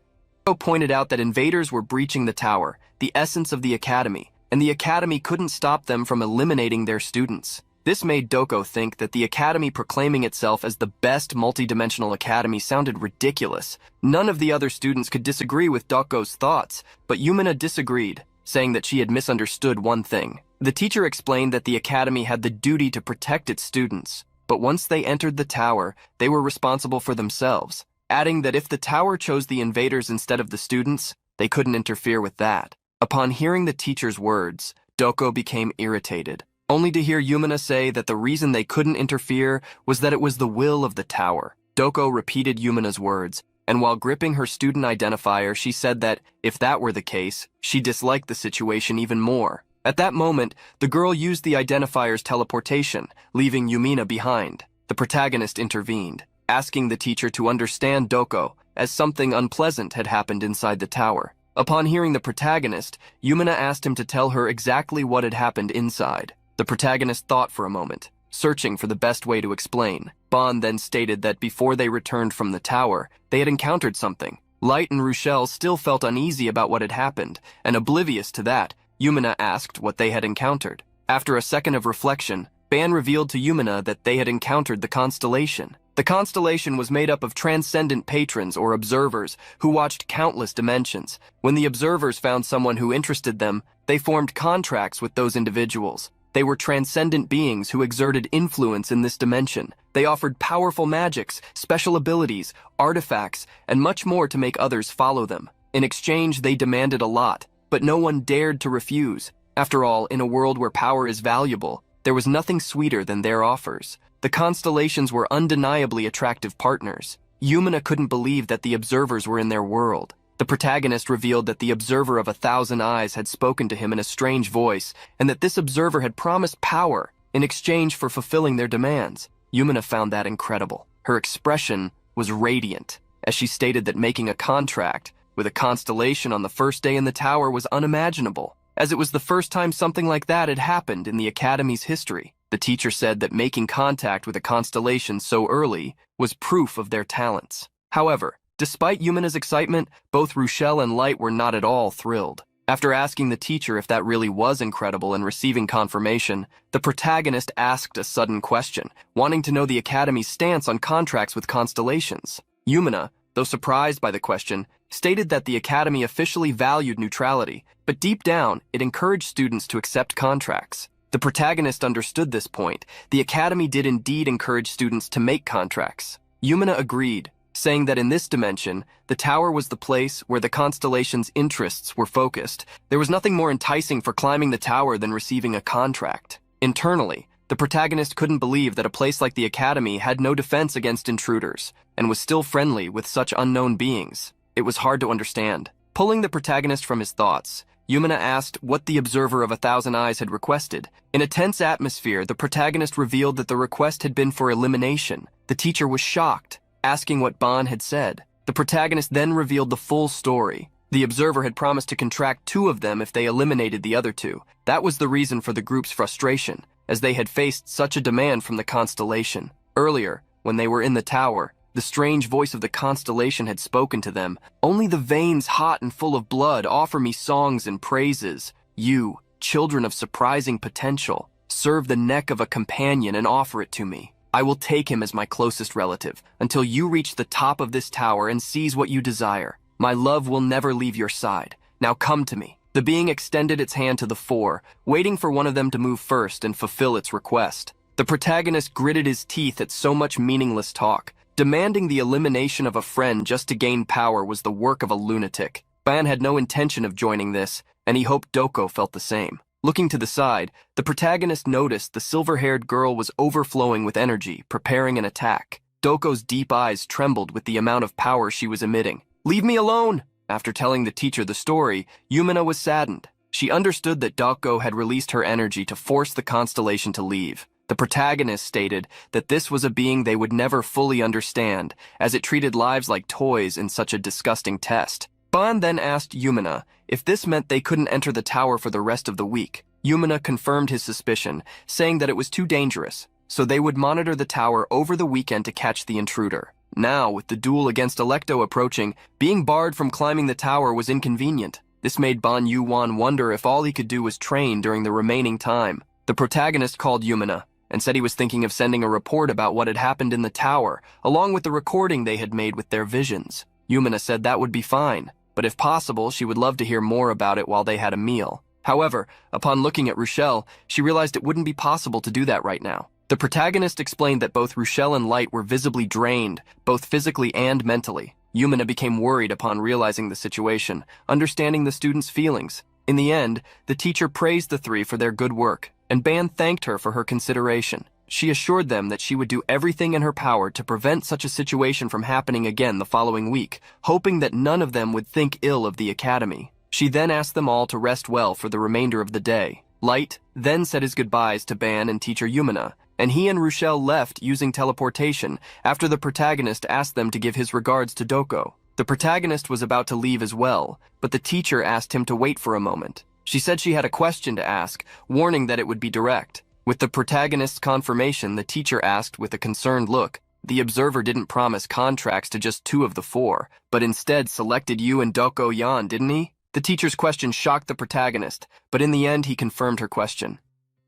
Doko pointed out that invaders were breaching the tower, the essence of the academy, and the academy couldn't stop them from eliminating their students. This made Doko think that the academy proclaiming itself as the best multidimensional academy sounded ridiculous. None of the other students could disagree with Doko's thoughts, but Yumina disagreed, saying that she had misunderstood one thing. The teacher explained that the academy had the duty to protect its students, but once they entered the tower, they were responsible for themselves, adding that if the tower chose the invaders instead of the students, they couldn't interfere with that. Upon hearing the teacher's words, Doko became irritated. only to hear Yumina say that the reason they couldn't interfere was that it was the will of the tower. Doko repeated Yumina's words, and while gripping her student identifier, she said that, if that were the case, she disliked the situation even more. At that moment, the girl used the identifier's teleportation, leaving Yumina behind. The protagonist intervened, asking the teacher to understand Doko, as something unpleasant had happened inside the tower. Upon hearing the protagonist, Yumina asked him to tell her exactly what had happened inside. The protagonist thought for a moment, searching for the best way to explain. Bon then stated that before they returned from the tower, they had encountered something. Light and Rochelle still felt uneasy about what had happened, and oblivious to that, Yumina asked what they had encountered. After a second of reflection, Ban revealed to Yumina that they had encountered the constellation. The constellation was made up of transcendent patrons or observers who watched countless dimensions. When the observers found someone who interested them, they formed contracts with those individuals. They were transcendent beings who exerted influence in this dimension. They offered powerful magics, special abilities, artifacts, and much more to make others follow them. In exchange, they demanded a lot, but no one dared to refuse. After all, in a world where power is valuable, there was nothing sweeter than their offers. The constellations were undeniably attractive partners. Yumina couldn't believe that the observers were in their world. The protagonist revealed that the observer of 1,000 eyes had spoken to him in a strange voice, and that this observer had promised power in exchange for fulfilling their demands. Yumina found that incredible. Her expression was radiant, as she stated that making a contract with a constellation on the first day in the tower was unimaginable, as it was the first time something like that had happened in the Academy's history. The teacher said that making contact with a constellation so early was proof of their talents. However, despite Yumina's excitement, both Rochelle and Light were not at all thrilled. After asking the teacher if that really was incredible and receiving confirmation, the protagonist asked a sudden question, wanting to know the Academy's stance on contracts with constellations. Yumina, though surprised by the question, stated that the Academy officially valued neutrality, but deep down, it encouraged students to accept contracts. The protagonist understood this point. The Academy did indeed encourage students to make contracts. Yumina agreed, saying that in this dimension, the tower was the place where the constellation's interests were focused. There was nothing more enticing for climbing the tower than receiving a contract. Internally, the protagonist couldn't believe that a place like the Academy had no defense against intruders, and was still friendly with such unknown beings. It was hard to understand. Pulling the protagonist from his thoughts, Yumina asked what the observer of 1,000 eyes had requested. In a tense atmosphere, the protagonist revealed that the request had been for elimination. The teacher was shocked, asking what Ban had said. The protagonist then revealed the full story. The observer had promised to contract 2 of them if they eliminated the other 2. That was the reason for the group's frustration, as they had faced such a demand from the constellation. Earlier, when they were in the tower, the strange voice of the constellation had spoken to them. "Only the veins hot and full of blood offer me songs and praises. You, children of surprising potential, serve the neck of a companion and offer it to me. I will take him as my closest relative until you reach the top of this tower and seize what you desire. My love will never leave your side. Now come to me." The being extended its hand to the 4, waiting for one of them to move first and fulfill its request. The protagonist gritted his teeth at so much meaningless talk. Demanding the elimination of a friend just to gain power was the work of a lunatic. Ban had no intention of joining this, and he hoped Doko felt the same. Looking to the side, the protagonist noticed the silver-haired girl was overflowing with energy, preparing an attack. Doko's deep eyes trembled with the amount of power she was emitting. "Leave me alone!" After telling the teacher the story, Yumina was saddened. She understood that Doko had released her energy to force the constellation to leave. The protagonist stated that this was a being they would never fully understand, as it treated lives like toys in such a disgusting test. Ban then asked Yumina if this meant they couldn't enter the tower for the rest of the week. Yumina confirmed his suspicion, saying that it was too dangerous, so they would monitor the tower over the weekend to catch the intruder. Now, with the duel against Electo approaching, being barred from climbing the tower was inconvenient. This made Ban Yoo-won wonder if all he could do was train during the remaining time. The protagonist called Yumina and said he was thinking of sending a report about what had happened in the tower, along with the recording they had made with their visions. Yumina said that would be fine, but if possible, she would love to hear more about it while they had a meal. However, upon looking at Rochelle, she realized it wouldn't be possible to do that right now. The protagonist explained that both Rochelle and Light were visibly drained, both physically and mentally. Yumina became worried upon realizing the situation, understanding the students' feelings. In the end, the teacher praised the 3 for their good work, and Ban thanked her for her consideration. She assured them that she would do everything in her power to prevent such a situation from happening again the following week, hoping that none of them would think ill of the academy. She then asked them all to rest well for the remainder of the day. Light then said his goodbyes to Ban and teacher Yumina, and he and Rochelle left using teleportation after the protagonist asked them to give his regards to Doko. The protagonist was about to leave as well, but the teacher asked him to wait for a moment. She said she had a question to ask, warning that it would be direct. With the protagonist's confirmation, the teacher asked with a concerned look, "The observer didn't promise contracts to just 2 of the 4, but instead selected you and Doko Yan, didn't he?" The teacher's question shocked the protagonist, but in the end he confirmed her question.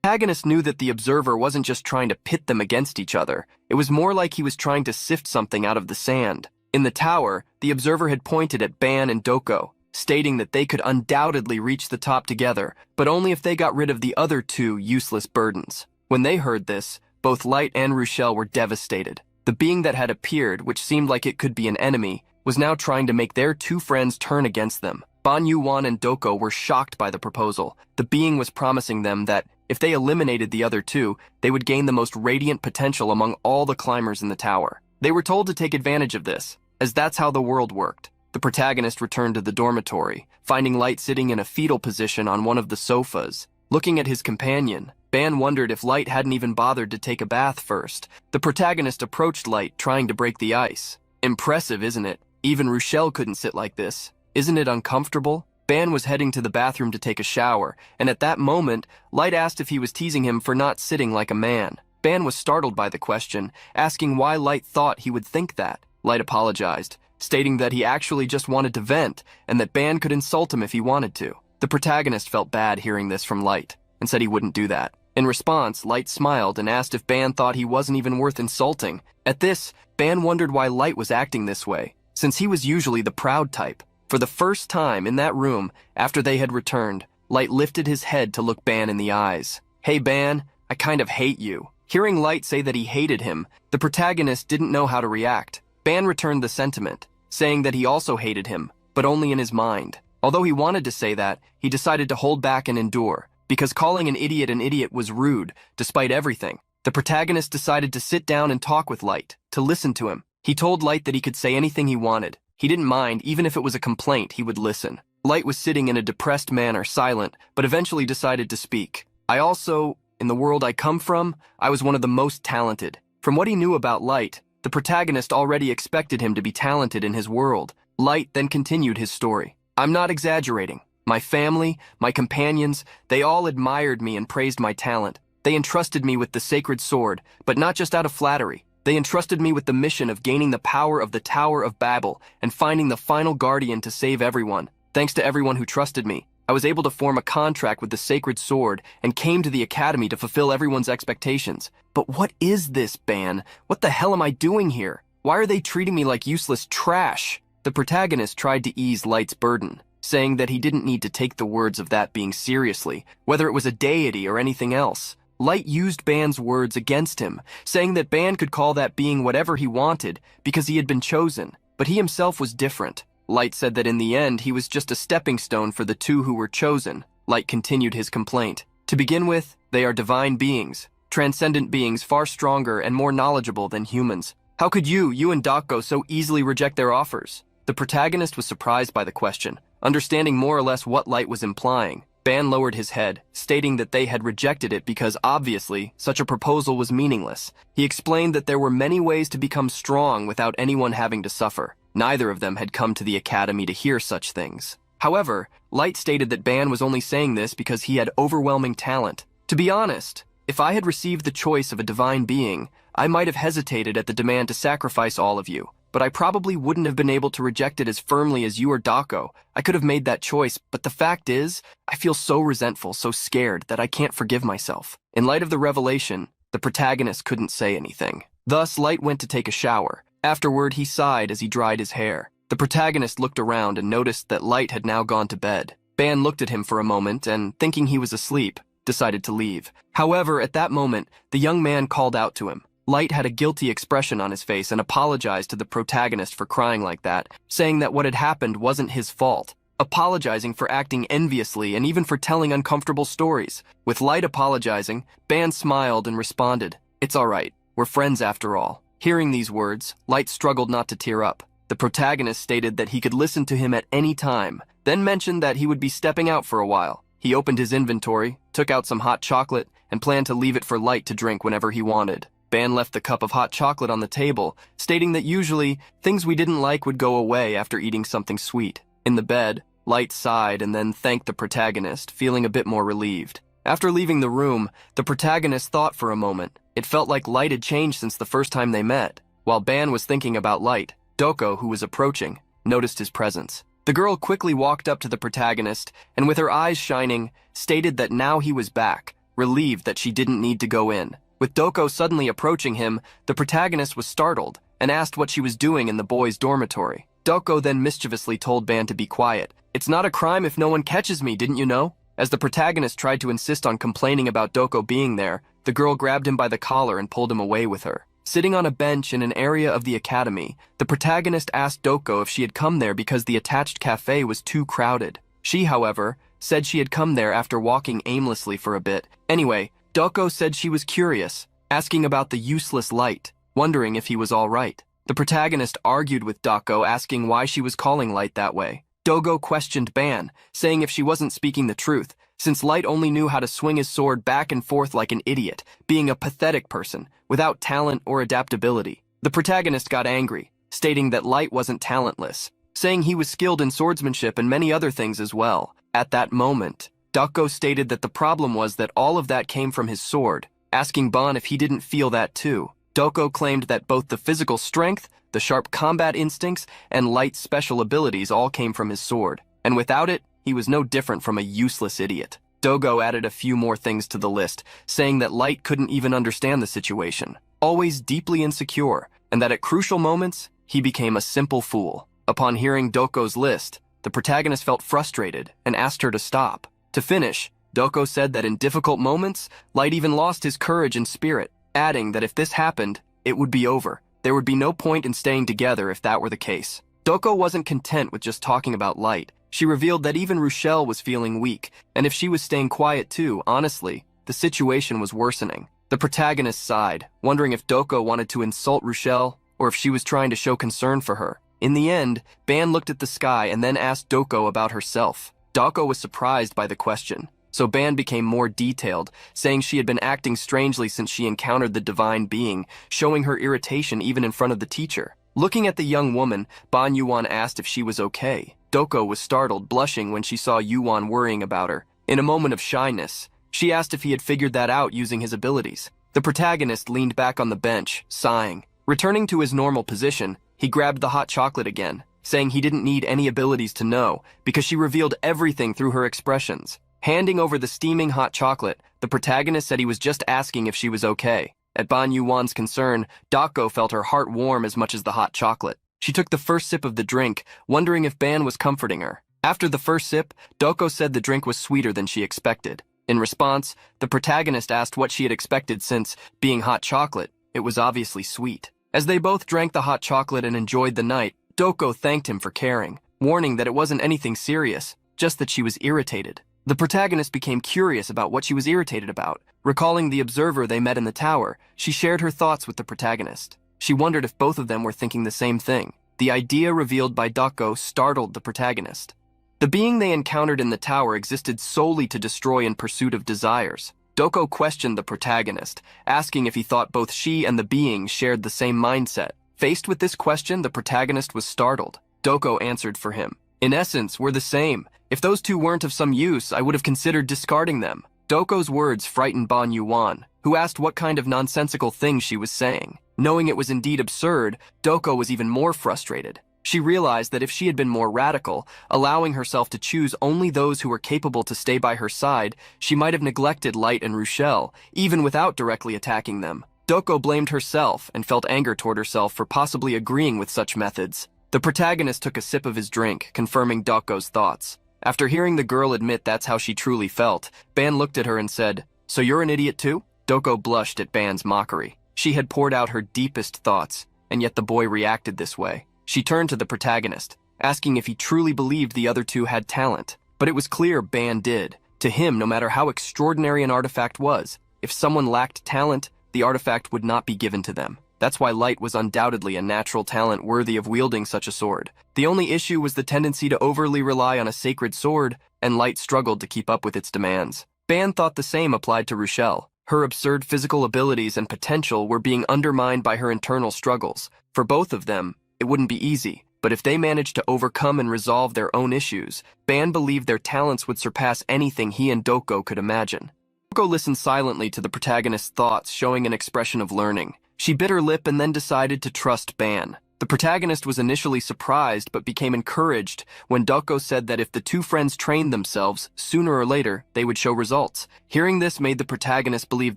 The protagonist knew that the observer wasn't just trying to pit them against each other. It was more like he was trying to sift something out of the sand. In the tower, the observer had pointed at Ban and Doko, stating that they could undoubtedly reach the top together, but only if they got rid of the other 2 useless burdens. When they heard this, both Light and Rochelle were devastated. The being that had appeared, which seemed like it could be an enemy, was now trying to make their 2 friends turn against them. Yoo-won and Doko were shocked by the proposal. The being was promising them that, if they eliminated the other 2, they would gain the most radiant potential among all the climbers in the tower. They were told to take advantage of this, as that's how the world worked. The protagonist returned to the dormitory, finding Light sitting in a fetal position on one of the sofas. Looking at his companion, Ban wondered if Light hadn't even bothered to take a bath first. The protagonist approached Light, trying to break the ice. Impressive, isn't it? Even Rochelle couldn't sit like this. Isn't it uncomfortable? Ban was heading to the bathroom to take a shower, and at that moment, Light asked if he was teasing him for not sitting like a man. Ban was startled by the question, asking why Light thought he would think that. Light apologized, stating that he actually just wanted to vent, and that Ban could insult him if he wanted to. The protagonist felt bad hearing this from Light, and said he wouldn't do that. In response, Light smiled and asked if Ban thought he wasn't even worth insulting. At this, Ban wondered why Light was acting this way, since he was usually the proud type. For the first time in that room, after they had returned, Light lifted his head to look Ban in the eyes. "Hey Ban, I kind of hate you." Hearing Light say that he hated him, the protagonist didn't know how to react. Ban returned the sentiment, saying that he also hated him, but only in his mind. Although he wanted to say that, he decided to hold back and endure, because calling an idiot was rude, despite everything. The protagonist decided to sit down and talk with Light, to listen to him. He told Light that he could say anything he wanted. He didn't mind, even if it was a complaint, he would listen. Light was sitting in a depressed manner, silent, but eventually decided to speak. In the world I come from, I was one of the most talented. From what he knew about Light, the protagonist already expected him to be talented in his world. Light then continued his story. "I'm not exaggerating. My family, my companions, they all admired me and praised my talent. They entrusted me with the sacred sword, but not just out of flattery. They entrusted me with the mission of gaining the power of the Tower of Babel and finding the final guardian to save everyone. Thanks to everyone who trusted me, I was able to form a contract with the sacred sword and came to the academy to fulfill everyone's expectations. But what is this, Ban? What the hell am I doing here? Why are they treating me like useless trash?" The protagonist tried to ease Light's burden, saying that he didn't need to take the words of that being seriously, whether it was a deity or anything else. Light used Ban's words against him, saying that Ban could call that being whatever he wanted because he had been chosen, but he himself was different. Light said that in the end he was just a stepping stone for the 2 who were chosen. Light continued his complaint. "To begin with, they are divine beings, transcendent beings far stronger and more knowledgeable than humans. How could you and Dako so easily reject their offers?" The protagonist was surprised by the question, understanding more or less what Light was implying. Ban lowered his head, stating that they had rejected it because, obviously, such a proposal was meaningless. He explained that there were many ways to become strong without anyone having to suffer. Neither of them had come to the academy to hear such things. However, Light stated that Ban was only saying this because he had overwhelming talent. "To be honest, if I had received the choice of a divine being, I might have hesitated at the demand to sacrifice all of you. But I probably wouldn't have been able to reject it as firmly as you or Dako. I could have made that choice, but the fact is, I feel so resentful, so scared, that I can't forgive myself." In light of the revelation, the protagonist couldn't say anything. Thus, Light went to take a shower. Afterward, he sighed as he dried his hair. The protagonist looked around and noticed that Light had now gone to bed. Ban looked at him for a moment and, thinking he was asleep, decided to leave. However, at that moment, the young man called out to him. Light had a guilty expression on his face and apologized to the protagonist for crying like that, saying that what had happened wasn't his fault. apologizing for acting enviously and even for telling uncomfortable stories. With Light apologizing, Ban smiled and responded, "It's all right. We're friends after all." Hearing these words, Light struggled not to tear up. The protagonist stated that he could listen to him at any time, then mentioned that he would be stepping out for a while. He opened his inventory, took out some hot chocolate, and planned to leave it for Light to drink whenever he wanted. Ban left the cup of hot chocolate on the table, stating that usually, things we didn't like would go away after eating something sweet. In the bed, Light sighed and then thanked the protagonist, feeling a bit more relieved. After leaving the room, the protagonist thought for a moment. It felt like Light had changed since the first time they met. While Ban was thinking about Light, Doko, who was approaching, noticed his presence. The girl quickly walked up to the protagonist and, with her eyes shining, stated that now he was back, relieved that she didn't need to go in. With Doko suddenly approaching him, the protagonist was startled and asked what she was doing in the boys' dormitory. Doko then mischievously told Ban to be quiet. "It's not a crime if no one catches me, didn't you know?" As the protagonist tried to insist on complaining about Doko being there, the girl grabbed him by the collar and pulled him away with her. Sitting on a bench in an area of the academy, the protagonist asked Doko if she had come there because the attached cafe was too crowded. She, however, said she had come there after walking aimlessly for a bit. Anyway, Doko said she was curious, asking about the useless Light, wondering if he was all right. The protagonist argued with Doko, asking why she was calling Light that way. Doko questioned Ban, saying if she wasn't speaking the truth, since Light only knew how to swing his sword back and forth like an idiot, being a pathetic person, without talent or adaptability. The protagonist got angry, stating that Light wasn't talentless, saying he was skilled in swordsmanship and many other things as well. At that moment, Doko stated that the problem was that all of that came from his sword, asking Ban if he didn't feel that too. Doko claimed that both the physical strength, the sharp combat instincts, and Light's special abilities all came from his sword, and without it, he was no different from a useless idiot. Doko added a few more things to the list, saying that Light couldn't even understand the situation, always deeply insecure, and that at crucial moments, he became a simple fool. Upon hearing Doko's list, the protagonist felt frustrated and asked her to stop. To finish, Doko said that in difficult moments, Light even lost his courage and spirit, adding that if this happened, it would be over. There would be no point in staying together if that were the case. Doko wasn't content with just talking about Light. She revealed that even Rochelle was feeling weak, and if she was staying quiet too, honestly, the situation was worsening. The protagonist sighed, wondering if Doko wanted to insult Rochelle or if she was trying to show concern for her. In the end, Ban looked at the sky and then asked Doko about herself. Doko was surprised by the question, so Ban became more detailed, saying she had been acting strangely since she encountered the divine being, showing her irritation even in front of the teacher. Looking at the young woman, Ban Yoo-won asked if she was okay. Doko was startled, blushing when she saw Yoo-won worrying about her. In a moment of shyness, she asked if he had figured that out using his abilities. The protagonist leaned back on the bench, sighing. Returning to his normal position, he grabbed the hot chocolate again, saying he didn't need any abilities to know, because she revealed everything through her expressions. Handing over the steaming hot chocolate, the protagonist said he was just asking if she was okay. At Ban Yoo-won's concern, Doko felt her heart warm as much as the hot chocolate. She took the first sip of the drink, wondering if Ban was comforting her. After the first sip, Doko said the drink was sweeter than she expected. In response, the protagonist asked what she had expected since, being hot chocolate, it was obviously sweet. As they both drank the hot chocolate and enjoyed the night, Doko thanked him for caring, warning that it wasn't anything serious, just that she was irritated. The protagonist became curious about what she was irritated about. Recalling the observer they met in the tower, she shared her thoughts with the protagonist. She wondered if both of them were thinking the same thing. The idea revealed by Doko startled the protagonist. The being they encountered in the tower existed solely to destroy in pursuit of desires. Doko questioned the protagonist, asking if he thought both she and the being shared the same mindset. Faced with this question, the protagonist was startled. Doko answered for him. In essence, we're the same. If those two weren't of some use, I would have considered discarding them. Doko's words frightened Ban Yoo-won, who asked what kind of nonsensical thing she was saying. Knowing it was indeed absurd, Doko was even more frustrated. She realized that if she had been more radical, allowing herself to choose only those who were capable to stay by her side, she might have neglected Light and Rochelle, even without directly attacking them. Doko blamed herself and felt anger toward herself for possibly agreeing with such methods. The protagonist took a sip of his drink, confirming Doko's thoughts. After hearing the girl admit that's how she truly felt, Ban looked at her and said, "So you're an idiot too?" Doko blushed at Ban's mockery. She had poured out her deepest thoughts, and yet the boy reacted this way. She turned to the protagonist. asking if he truly believed the other two had talent. But it was clear Ban did. To him, no matter how extraordinary an artifact was, if someone lacked talent, the artifact would not be given to them. That's why Light was undoubtedly a natural talent worthy of wielding such a sword. The only issue was the tendency to overly rely on a sacred sword, and Light struggled to keep up with its demands. Ban thought the same applied to Rochelle. Her absurd physical abilities and potential were being undermined by her internal struggles. For both of them, it wouldn't be easy, but if they managed to overcome and resolve their own issues, Ban believed their talents would surpass anything he and Doko could imagine. Doko listened silently to the protagonist's thoughts, showing an expression of learning. She bit her lip and then decided to trust Ban. The protagonist was initially surprised but became encouraged when Doko said that if the two friends trained themselves, sooner or later, they would show results. Hearing this made the protagonist believe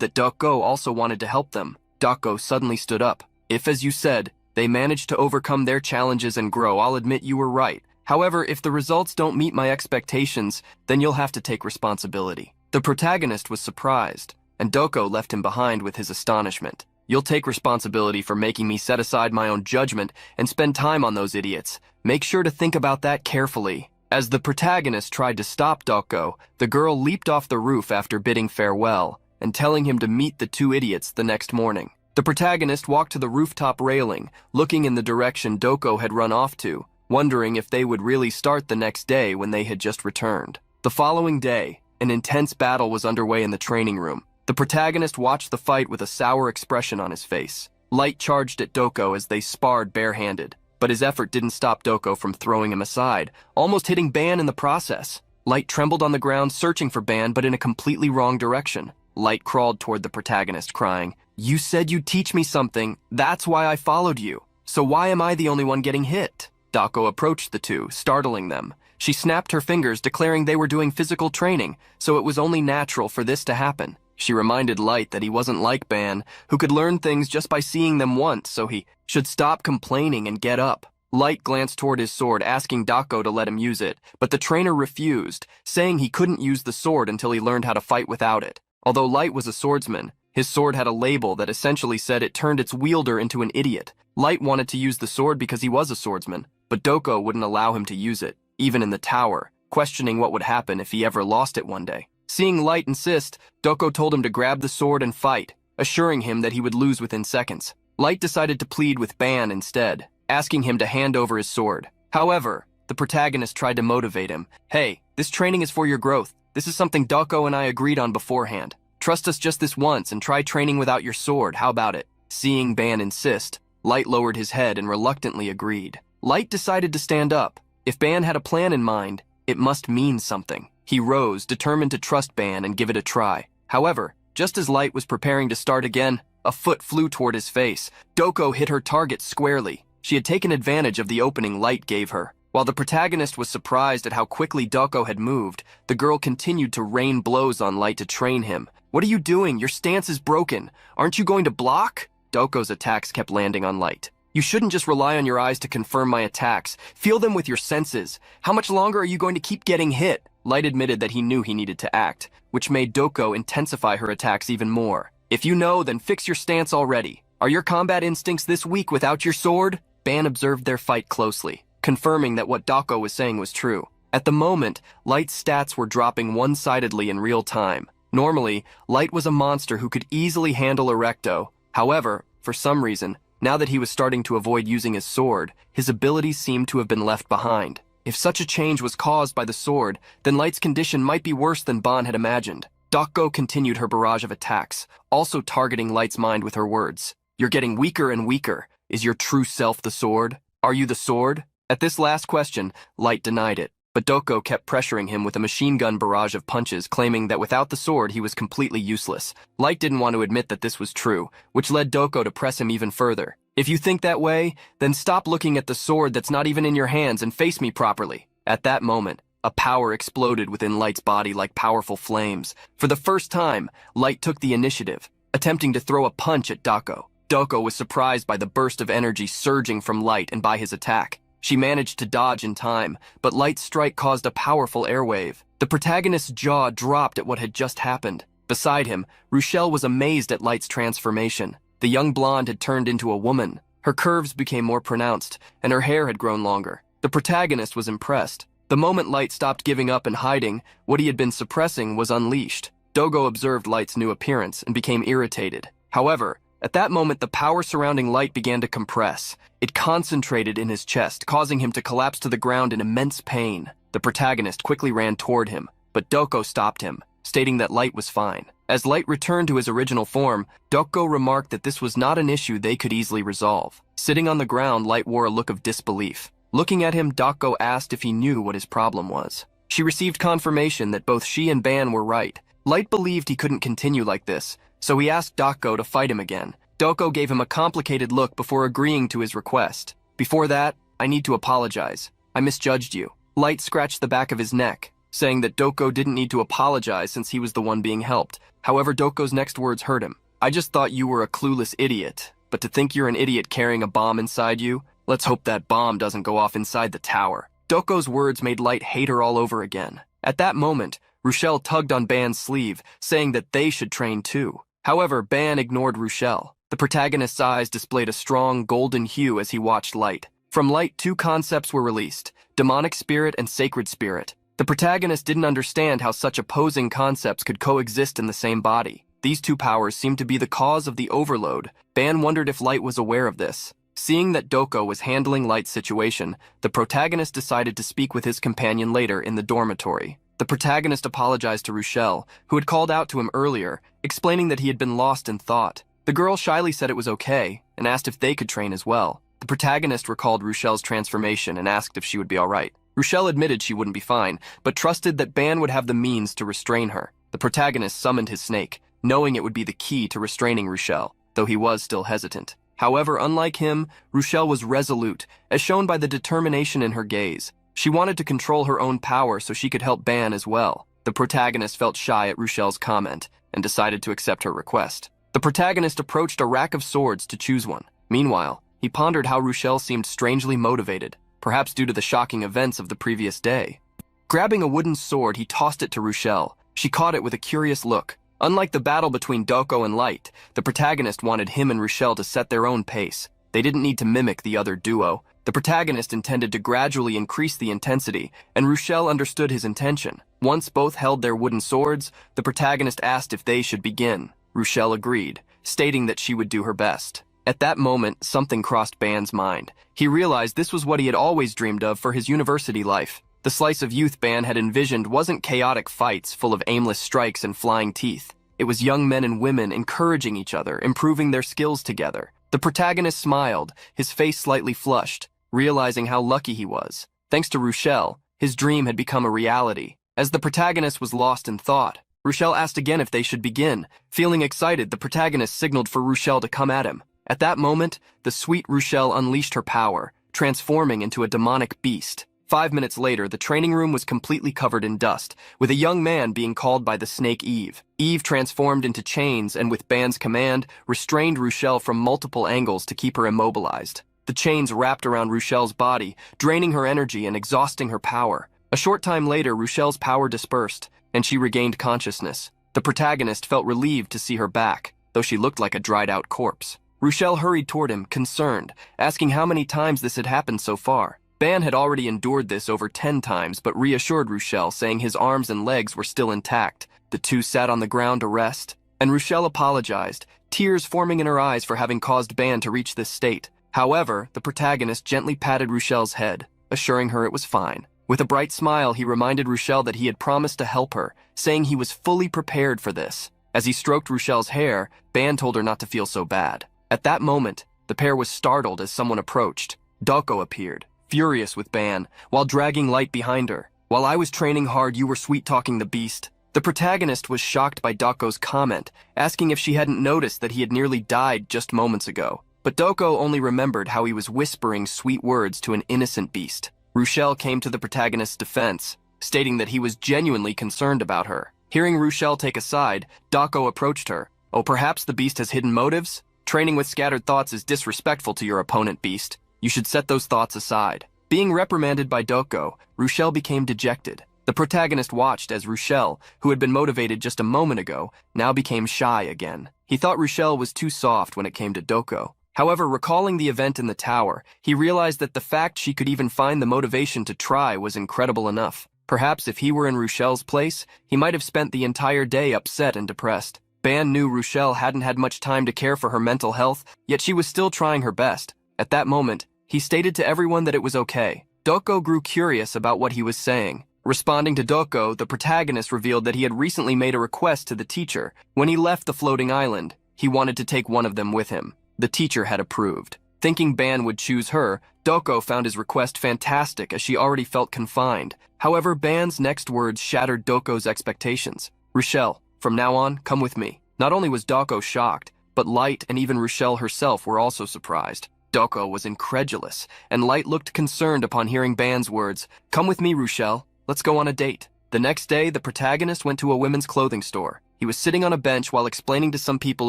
that Doko also wanted to help them. Doko suddenly stood up. If, as you said, they managed to overcome their challenges and grow, I'll admit you were right. However, if the results don't meet my expectations, then you'll have to take responsibility. The protagonist was surprised, and Doko left him behind with his astonishment. You'll take responsibility for making me set aside my own judgment and spend time on those idiots. Make sure to think about that carefully. As the protagonist tried to stop Doko, the girl leaped off the roof after bidding farewell and telling him to meet the two idiots the next morning. The protagonist walked to the rooftop railing, looking in the direction Doko had run off to, wondering if they would really start the next day when they had just returned. The following day, an intense battle was underway in the training room. The protagonist watched the fight with a sour expression on his face. Light charged at Doko as they sparred barehanded, but his effort didn't stop Doko from throwing him aside, almost hitting Ban in the process. Light trembled on the ground searching for Ban, but in a completely wrong direction. Light crawled toward the protagonist, crying, "You said you'd teach me something, that's why I followed you. So why am I the only one getting hit?" Doko approached the two, startling them. She snapped her fingers, declaring they were doing physical training, so it was only natural for this to happen. She reminded Light that he wasn't like Ban, who could learn things just by seeing them once, so he should stop complaining and get up. Light glanced toward his sword, asking Doko to let him use it, but the trainer refused, saying he couldn't use the sword until he learned how to fight without it. Although Light was a swordsman, his sword had a label that essentially said it turned its wielder into an idiot. Light wanted to use the sword because he was a swordsman, but Doko wouldn't allow him to use it, even in the tower, questioning what would happen if he ever lost it one day. Seeing Light insist, Doko told him to grab the sword and fight, assuring him that he would lose within seconds. Light decided to plead with Ban instead, asking him to hand over his sword. However, the protagonist tried to motivate him. "Hey, this training is for your growth. This is something Doko and I agreed on beforehand. Trust us just this once and try training without your sword, how about it?" Seeing Ban insist, Light lowered his head and reluctantly agreed. Light decided to stand up. If Ban had a plan in mind, it must mean something. He rose, determined to trust Ban and give it a try. However, just as Light was preparing to start again, a foot flew toward his face. Doko hit her target squarely. She had taken advantage of the opening Light gave her. While the protagonist was surprised at how quickly Doko had moved, the girl continued to rain blows on Light to train him. "What are you doing? Your stance is broken. Aren't you going to block?" Doko's attacks kept landing on Light. "You shouldn't just rely on your eyes to confirm my attacks. Feel them with your senses. How much longer are you going to keep getting hit?" Light admitted that he knew he needed to act, which made Doko intensify her attacks even more. "If you know, then fix your stance already. Are your combat instincts this weak without your sword?" Ban observed their fight closely, confirming that what Doko was saying was true. At the moment, Light's stats were dropping one-sidedly in real time. Normally, Light was a monster who could easily handle Erecto. However, for some reason, now that he was starting to avoid using his sword, his abilities seemed to have been left behind. If such a change was caused by the sword, then Light's condition might be worse than Ban had imagined. Doko continued her barrage of attacks, also targeting Light's mind with her words. "You're getting weaker and weaker. Is your true self the sword? Are you the sword?" At this last question, Light denied it, but Doko kept pressuring him with a machine gun barrage of punches, claiming that without the sword he was completely useless. Light didn't want to admit that this was true, which led Doko to press him even further. "If you think that way, then stop looking at the sword that's not even in your hands and face me properly." At that moment, a power exploded within Light's body like powerful flames. For the first time, Light took the initiative, attempting to throw a punch at Doko. Doko was surprised by the burst of energy surging from Light and by his attack. She managed to dodge in time, but Light's strike caused a powerful airwave. The protagonist's jaw dropped at what had just happened. Beside him, Rochelle was amazed at Light's transformation. The young blonde had turned into a woman. Her curves became more pronounced, and her hair had grown longer. The protagonist was impressed. The moment Light stopped giving up and hiding, what he had been suppressing was unleashed. Dogo observed Light's new appearance and became irritated. However, at that moment the power surrounding Light began to compress. It concentrated in his chest, causing him to collapse to the ground in immense pain. The protagonist quickly ran toward him, but Doko stopped him, stating that Light was fine. As Light returned to his original form, Doko remarked that this was not an issue they could easily resolve. Sitting on the ground, Light wore a look of disbelief. Looking at him, Doko asked if he knew what his problem was. She received confirmation that both she and Ban were right. Light believed he couldn't continue like this, so he asked Doko to fight him again. Doko gave him a complicated look before agreeing to his request. Before that, I need to apologize. I misjudged you. Light scratched the back of his neck, saying that Doko didn't need to apologize since he was the one being helped. However, Doko's next words hurt him. I just thought you were a clueless idiot, but to think you're an idiot carrying a bomb inside you? Let's hope that bomb doesn't go off inside the tower. Doko's words made Light hate her all over again. At that moment, Rochelle tugged on Ban's sleeve, saying that they should train too. However, Ban ignored Rochelle. The protagonist's eyes displayed a strong golden hue as he watched Light. From Light, two concepts were released: demonic spirit and sacred spirit. The protagonist didn't understand how such opposing concepts could coexist in the same body. These two powers seemed to be the cause of the overload. Ban wondered if Light was aware of this. Seeing that Doko was handling Light's situation, the protagonist decided to speak with his companion later in the dormitory. The protagonist apologized to Rochelle, who had called out to him earlier, explaining that he had been lost in thought. The girl shyly said it was okay, and asked if they could train as well. The protagonist recalled Rochelle's transformation and asked if she would be alright. Rochelle admitted she wouldn't be fine, but trusted that Ban would have the means to restrain her. The protagonist summoned his snake, knowing it would be the key to restraining Rochelle, though he was still hesitant. However, unlike him, Rochelle was resolute, as shown by the determination in her gaze. She wanted to control her own power so she could help Ban as well. The protagonist felt shy at Rochelle's comment and decided to accept her request. The protagonist approached a rack of swords to choose one. Meanwhile, he pondered how Rochelle seemed strangely motivated, perhaps due to the shocking events of the previous day. Grabbing a wooden sword, he tossed it to Rochelle. She caught it with a curious look. Unlike the battle between Doko and Light, the protagonist wanted him and Rochelle to set their own pace. They didn't need to mimic the other duo. The protagonist intended to gradually increase the intensity, and Rochelle understood his intention. Once both held their wooden swords, the protagonist asked if they should begin. Rochelle agreed, stating that she would do her best. At that moment, something crossed Ban's mind. He realized this was what he had always dreamed of for his university life. The slice of youth Ban had envisioned wasn't chaotic fights full of aimless strikes and flying teeth. It was young men and women encouraging each other, improving their skills together. The protagonist smiled, his face slightly flushed, realizing how lucky he was. Thanks to Rochelle, his dream had become a reality. As the protagonist was lost in thought, Rochelle asked again if they should begin. Feeling excited, the protagonist signaled for Rochelle to come at him. At that moment, the sweet Rochelle unleashed her power, transforming into a demonic beast. 5 minutes later, the training room was completely covered in dust, with a young man being called by the snake Eve. Eve transformed into chains and, with Ban's command, restrained Rochelle from multiple angles to keep her immobilized. The chains wrapped around Rochelle's body, draining her energy and exhausting her power. A short time later, Rochelle's power dispersed, and she regained consciousness. The protagonist felt relieved to see her back, though she looked like a dried-out corpse. Rochelle hurried toward him, concerned, asking how many times this had happened so far. Ban had already endured this over 10 times, but reassured Rochelle, saying his arms and legs were still intact. The two sat on the ground to rest, and Rochelle apologized, tears forming in her eyes for having caused Ban to reach this state. However, the protagonist gently patted Rochelle's head, assuring her it was fine. With a bright smile, he reminded Rochelle that he had promised to help her, saying he was fully prepared for this. As he stroked Rochelle's hair, Ban told her not to feel so bad. At that moment, the pair was startled as someone approached. Doko appeared, furious with Ban, while dragging Light behind her. While I was training hard, you were sweet-talking the beast. The protagonist was shocked by Doko's comment, asking if she hadn't noticed that he had nearly died just moments ago. But Doko only remembered how he was whispering sweet words to an innocent beast. Rochelle came to the protagonist's defense, stating that he was genuinely concerned about her. Hearing Rochelle take a side, Doko approached her. Oh, perhaps the beast has hidden motives? Training with scattered thoughts is disrespectful to your opponent, beast. You should set those thoughts aside. Being reprimanded by Doko, Rochelle became dejected. The protagonist watched as Rochelle, who had been motivated just a moment ago, now became shy again. He thought Rochelle was too soft when it came to Doko. However, recalling the event in the tower, he realized that the fact she could even find the motivation to try was incredible enough. Perhaps if he were in Rushel's place, he might have spent the entire day upset and depressed. Ban knew Rushel hadn't had much time to care for her mental health, yet she was still trying her best. At that moment, he stated to everyone that it was okay. Doko grew curious about what he was saying. Responding to Doko, the protagonist revealed that he had recently made a request to the teacher. When he left the floating island, he wanted to take one of them with him. The teacher had approved. Thinking Ban would choose her, Doko found his request fantastic as she already felt confined. However, Ban's next words shattered Doko's expectations. Rushel, from now on, come with me. Not only was Doko shocked, but Light and even Rushel herself were also surprised. Doko was incredulous, and Light looked concerned upon hearing Ban's words. Come with me, Rushel. Let's go on a date. The next day, the protagonist went to a women's clothing store. He was sitting on a bench while explaining to some people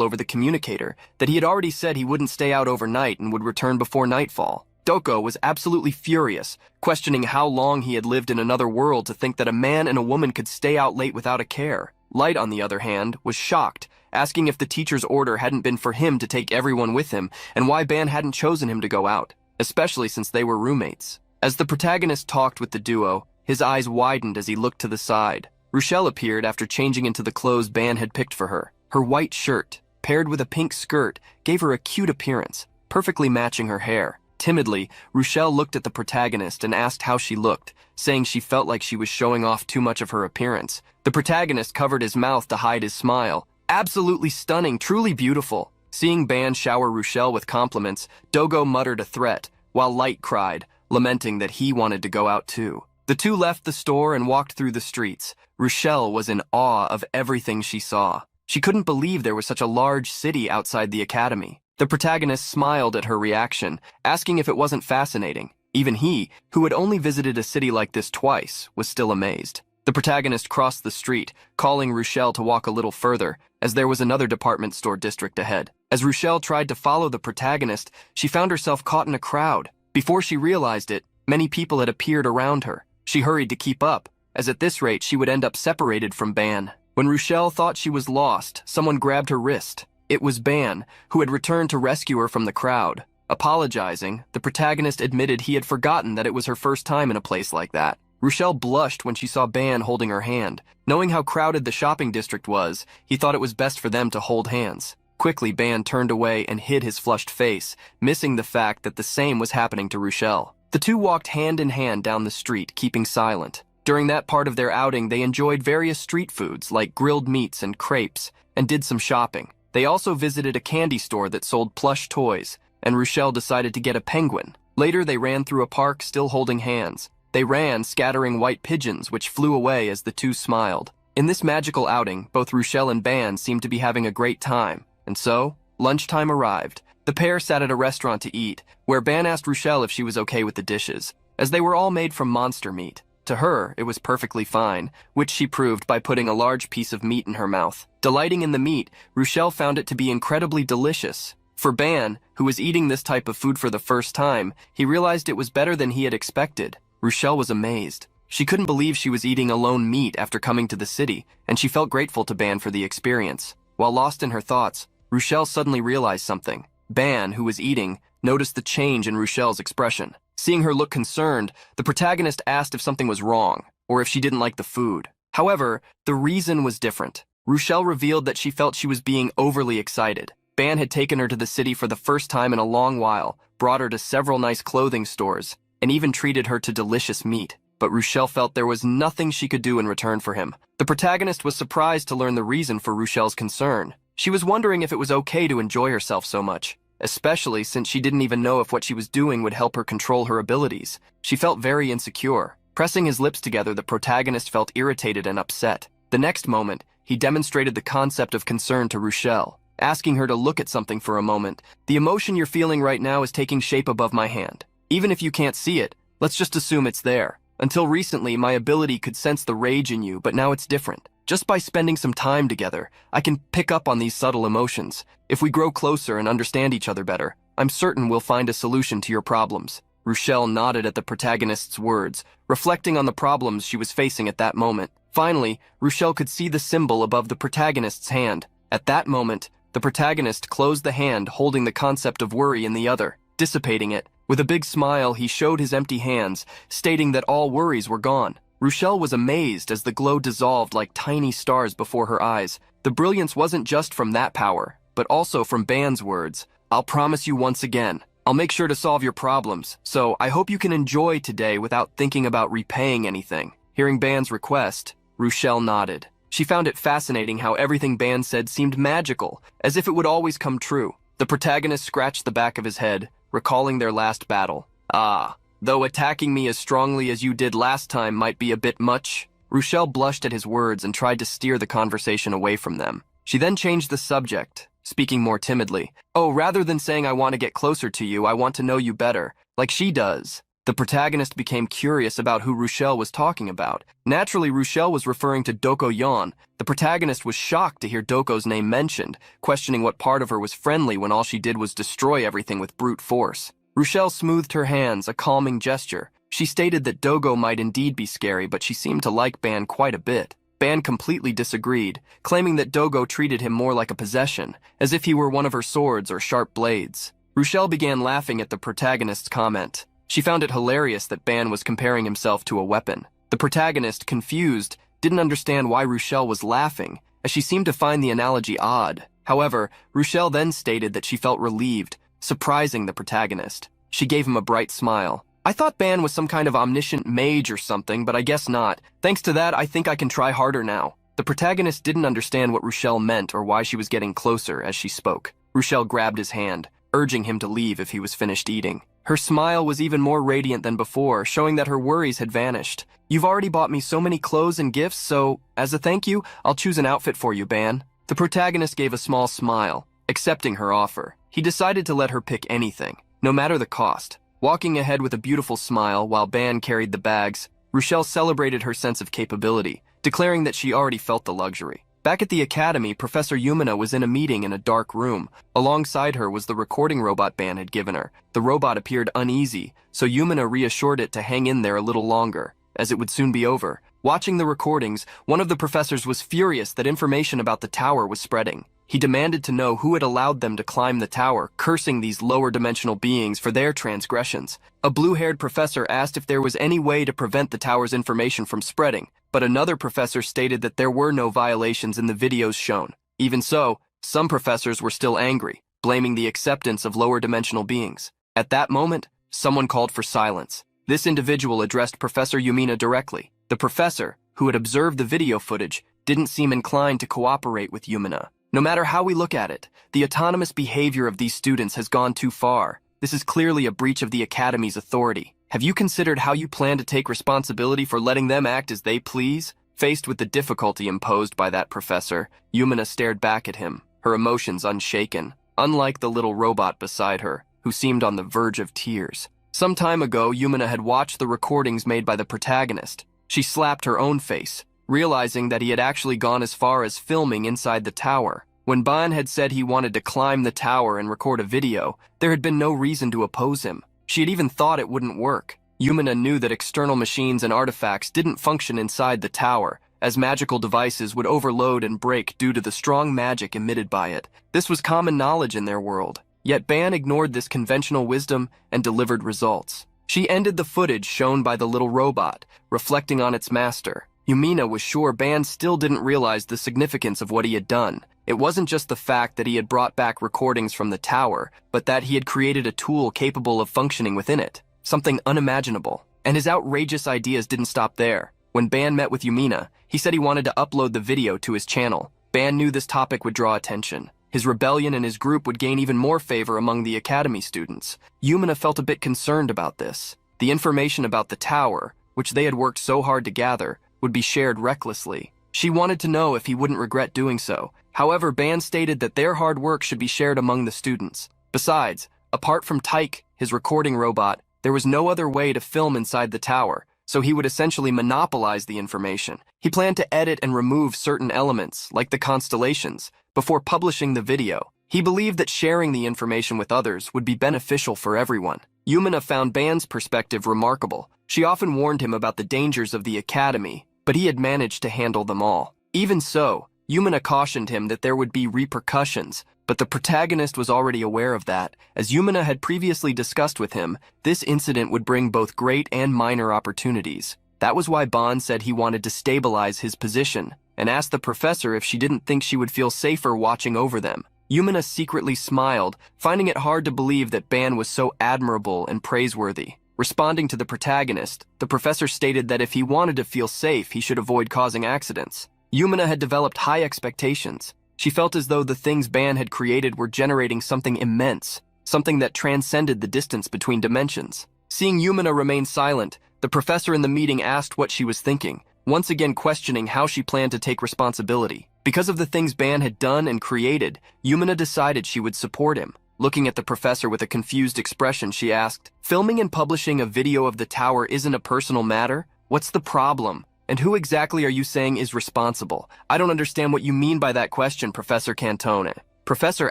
over the communicator that he had already said he wouldn't stay out overnight and would return before nightfall. Doko was absolutely furious, questioning how long he had lived in another world to think that a man and a woman could stay out late without a care. Light, on the other hand, was shocked, asking if the teacher's order hadn't been for him to take everyone with him and why Ban hadn't chosen him to go out, especially since they were roommates. As the protagonist talked with the duo, his eyes widened as he looked to the side. Rushel appeared after changing into the clothes Ban had picked for her. Her white shirt, paired with a pink skirt, gave her a cute appearance, perfectly matching her hair. Timidly, Rushel looked at the protagonist and asked how she looked, saying she felt like she was showing off too much of her appearance. The protagonist covered his mouth to hide his smile. Absolutely stunning, truly beautiful. Seeing Ban shower Rushel with compliments, Dogo muttered a threat, while Light cried, lamenting that he wanted to go out too. The two left the store and walked through the streets. Rushel was in awe of everything she saw. She couldn't believe there was such a large city outside the academy. The protagonist smiled at her reaction, asking if it wasn't fascinating. Even he, who had only visited a city like this twice, was still amazed. The protagonist crossed the street, calling Rushel to walk a little further, as there was another department store district ahead. As Rushel tried to follow the protagonist, she found herself caught in a crowd. Before she realized it, many people had appeared around her. She hurried to keep up, as at this rate she would end up separated from Ban. When Rushel thought she was lost, someone grabbed her wrist. It was Ban, who had returned to rescue her from the crowd. Apologizing, the protagonist admitted he had forgotten that it was her first time in a place like that. Rushel blushed when she saw Ban holding her hand. Knowing how crowded the shopping district was, he thought it was best for them to hold hands. Quickly, Ban turned away and hid his flushed face, missing the fact that the same was happening to Rushel. The two walked hand in hand down the street, keeping silent. During that part of their outing, they enjoyed various street foods like grilled meats and crepes, and did some shopping. They also visited a candy store that sold plush toys, and Rushel decided to get a penguin. Later, they ran through a park still holding hands. They ran, scattering white pigeons, which flew away as the two smiled. In this magical outing, both Rushel and Ban seemed to be having a great time. And so, lunchtime arrived. The pair sat at a restaurant to eat, where Ban asked Rushel if she was okay with the dishes, as they were all made from monster meat. To her, it was perfectly fine, which she proved by putting a large piece of meat in her mouth. Delighting in the meat, Rushel found it to be incredibly delicious. For Ban, who was eating this type of food for the first time, he realized it was better than he had expected. Rushel was amazed. She couldn't believe she was eating alone meat after coming to the city, and she felt grateful to Ban for the experience. While lost in her thoughts, Rushel suddenly realized something. Ban, who was eating, noticed the change in Rushel's expression. Seeing her look concerned, the protagonist asked if something was wrong, or if she didn't like the food. However, the reason was different. Rushel revealed that she felt she was being overly excited. Ban had taken her to the city for the first time in a long while, brought her to several nice clothing stores, and even treated her to delicious meat. But Rushel felt there was nothing she could do in return for him. The protagonist was surprised to learn the reason for Rushel's concern. She was wondering if it was okay to enjoy herself so much, especially since she didn't even know if what she was doing would help her control her abilities. She felt very insecure. Pressing his lips together, the protagonist felt irritated and upset. The next moment, he demonstrated the concept of concern to Rushel, asking her to look at something for a moment. The emotion you're feeling right now is taking shape above my hand. Even if you can't see it, let's just assume it's there. Until recently, my ability could sense the rage in you, but now it's different. Just by spending some time together, I can pick up on these subtle emotions. If we grow closer and understand each other better, I'm certain we'll find a solution to your problems. Rushel nodded at the protagonist's words, reflecting on the problems she was facing at that moment. Finally, Rushel could see the symbol above the protagonist's hand. At that moment, The protagonist closed the hand holding the concept of worry in the other, dissipating it. With a big smile, he showed his empty hands, stating that all worries were gone. Rochelle was amazed as the glow dissolved like tiny stars before her eyes. The brilliance wasn't just from that power, but also from Ban's words. "I'll promise you once again. I'll make sure to solve your problems, so I hope you can enjoy today without thinking about repaying anything." Hearing Ban's request, Rochelle nodded. She found it fascinating how everything Ban said seemed magical, as if it would always come true. The protagonist scratched the back of his head, recalling their last battle. "Ah, though attacking me as strongly as you did last time might be a bit much." Rochelle blushed at his words and tried to steer the conversation away from them. She then changed the subject, speaking more timidly. "Oh, rather than saying I want to get closer to you, I want to know you better, like she does." The protagonist became curious about who Rochelle was talking about. Naturally, Rochelle was referring to Yoo-won. The protagonist was shocked to hear Doko's name mentioned, questioning what part of her was friendly when all she did was destroy everything with brute force. Rochelle smoothed her hands, a calming gesture. She stated that Dogo might indeed be scary, but she seemed to like Ban quite a bit. Ban completely disagreed, claiming that Dogo treated him more like a possession, as if he were one of her swords or sharp blades. Rochelle began laughing at the protagonist's comment. She found it hilarious that Ban was comparing himself to a weapon. The protagonist, confused, didn't understand why Rochelle was laughing, as she seemed to find the analogy odd. However, Rochelle then stated that she felt relieved, surprising the protagonist. She gave him a bright smile. "I thought Ban was some kind of omniscient mage or something, but I guess not. Thanks to that, I think I can try harder now." The protagonist didn't understand what Rochelle meant or why she was getting closer as she spoke. Rochelle grabbed his hand, urging him to leave if he was finished eating. Her smile was even more radiant than before, showing that her worries had vanished. "You've already bought me so many clothes and gifts, so, as a thank you, I'll choose an outfit for you, Ban." The protagonist gave a small smile, accepting her offer. He decided to let her pick anything, no matter the cost. Walking ahead with a beautiful smile while Ban carried the bags, Rochelle celebrated her sense of capability, declaring that she already felt the luxury. Back at the academy, Professor Yoo-won was in a meeting in a dark room. Alongside her was the recording robot Ban had given her. The robot appeared uneasy, so Yoo-won reassured it to hang in there a little longer, as it would soon be over. Watching the recordings, one of the professors was furious that information about the tower was spreading. He demanded to know who had allowed them to climb the tower, cursing these lower-dimensional beings for their transgressions. A blue-haired professor asked if there was any way to prevent the tower's information from spreading, but another professor stated that there were no violations in the videos shown. Even so, some professors were still angry, blaming the acceptance of lower-dimensional beings. At that moment, someone called for silence. This individual addressed Professor Yoo-won directly. The professor, who had observed the video footage, didn't seem inclined to cooperate with Yoo-won. No matter how we look at it, the autonomous behavior of these students has gone too far. This is clearly a breach of the Academy's authority. Have you considered how you plan to take responsibility for letting them act as they please? Faced with the difficulty imposed by that professor, Yoo-won stared back at him, her emotions unshaken, unlike the little robot beside her, who seemed on the verge of tears. Some time ago, Yoo-won had watched the recordings made by the protagonist. She slapped her own face, realizing that he had actually gone as far as filming inside the tower. When Ban had said he wanted to climb the tower and record a video, there had been no reason to oppose him. She had even thought it wouldn't work. Yoo-won knew that external machines and artifacts didn't function inside the tower, as magical devices would overload and break due to the strong magic emitted by it. This was common knowledge in their world. Yet Ban ignored this conventional wisdom and delivered results. She ended the footage shown by the little robot, reflecting on its master. Yoo-won was sure Ban still didn't realize the significance of what he had done. It wasn't just the fact that he had brought back recordings from the tower, but that he had created a tool capable of functioning within it. Something unimaginable. And his outrageous ideas didn't stop there. When Ban met with Yoo-won, he said he wanted to upload the video to his channel. Ban knew this topic would draw attention. His rebellion and his group would gain even more favor among the academy students. Yoo-won felt a bit concerned about this. The information about the tower, which they had worked so hard to gather, would be shared recklessly. She wanted to know if he wouldn't regret doing so. However, Ban stated that their hard work should be shared among the students. Besides, apart from Tyke, his recording robot, there was no other way to film inside the tower, so he would essentially monopolize the information. He planned to edit and remove certain elements, like the constellations, before publishing the video. He believed that sharing the information with others would be beneficial for everyone. Yoo-won found Ban's perspective remarkable. She often warned him about the dangers of the academy, but he had managed to handle them all. Even so, Yumina cautioned him that there would be repercussions, but the protagonist was already aware of that. As Yumina had previously discussed with him, this incident would bring both great and minor opportunities. That was why Ban said he wanted to stabilize his position, and asked the professor if she didn't think she would feel safer watching over them. Yumina secretly smiled, finding it hard to believe that Ban was so admirable and praiseworthy. Responding to the protagonist, the professor stated that if he wanted to feel safe, he should avoid causing accidents. Yumina had developed high expectations. She felt as though the things Ban had created were generating something immense, something that transcended the distance between dimensions. Seeing Yumina remain silent, the professor in the meeting asked what she was thinking, once again questioning how she planned to take responsibility. Because of the things Ban had done and created, Yumina decided she would support him. Looking at the professor with a confused expression, she asked, "Filming and publishing a video of the tower isn't a personal matter? What's the problem? And who exactly are you saying is responsible? I don't understand what you mean by that question, Professor Cantone." Professor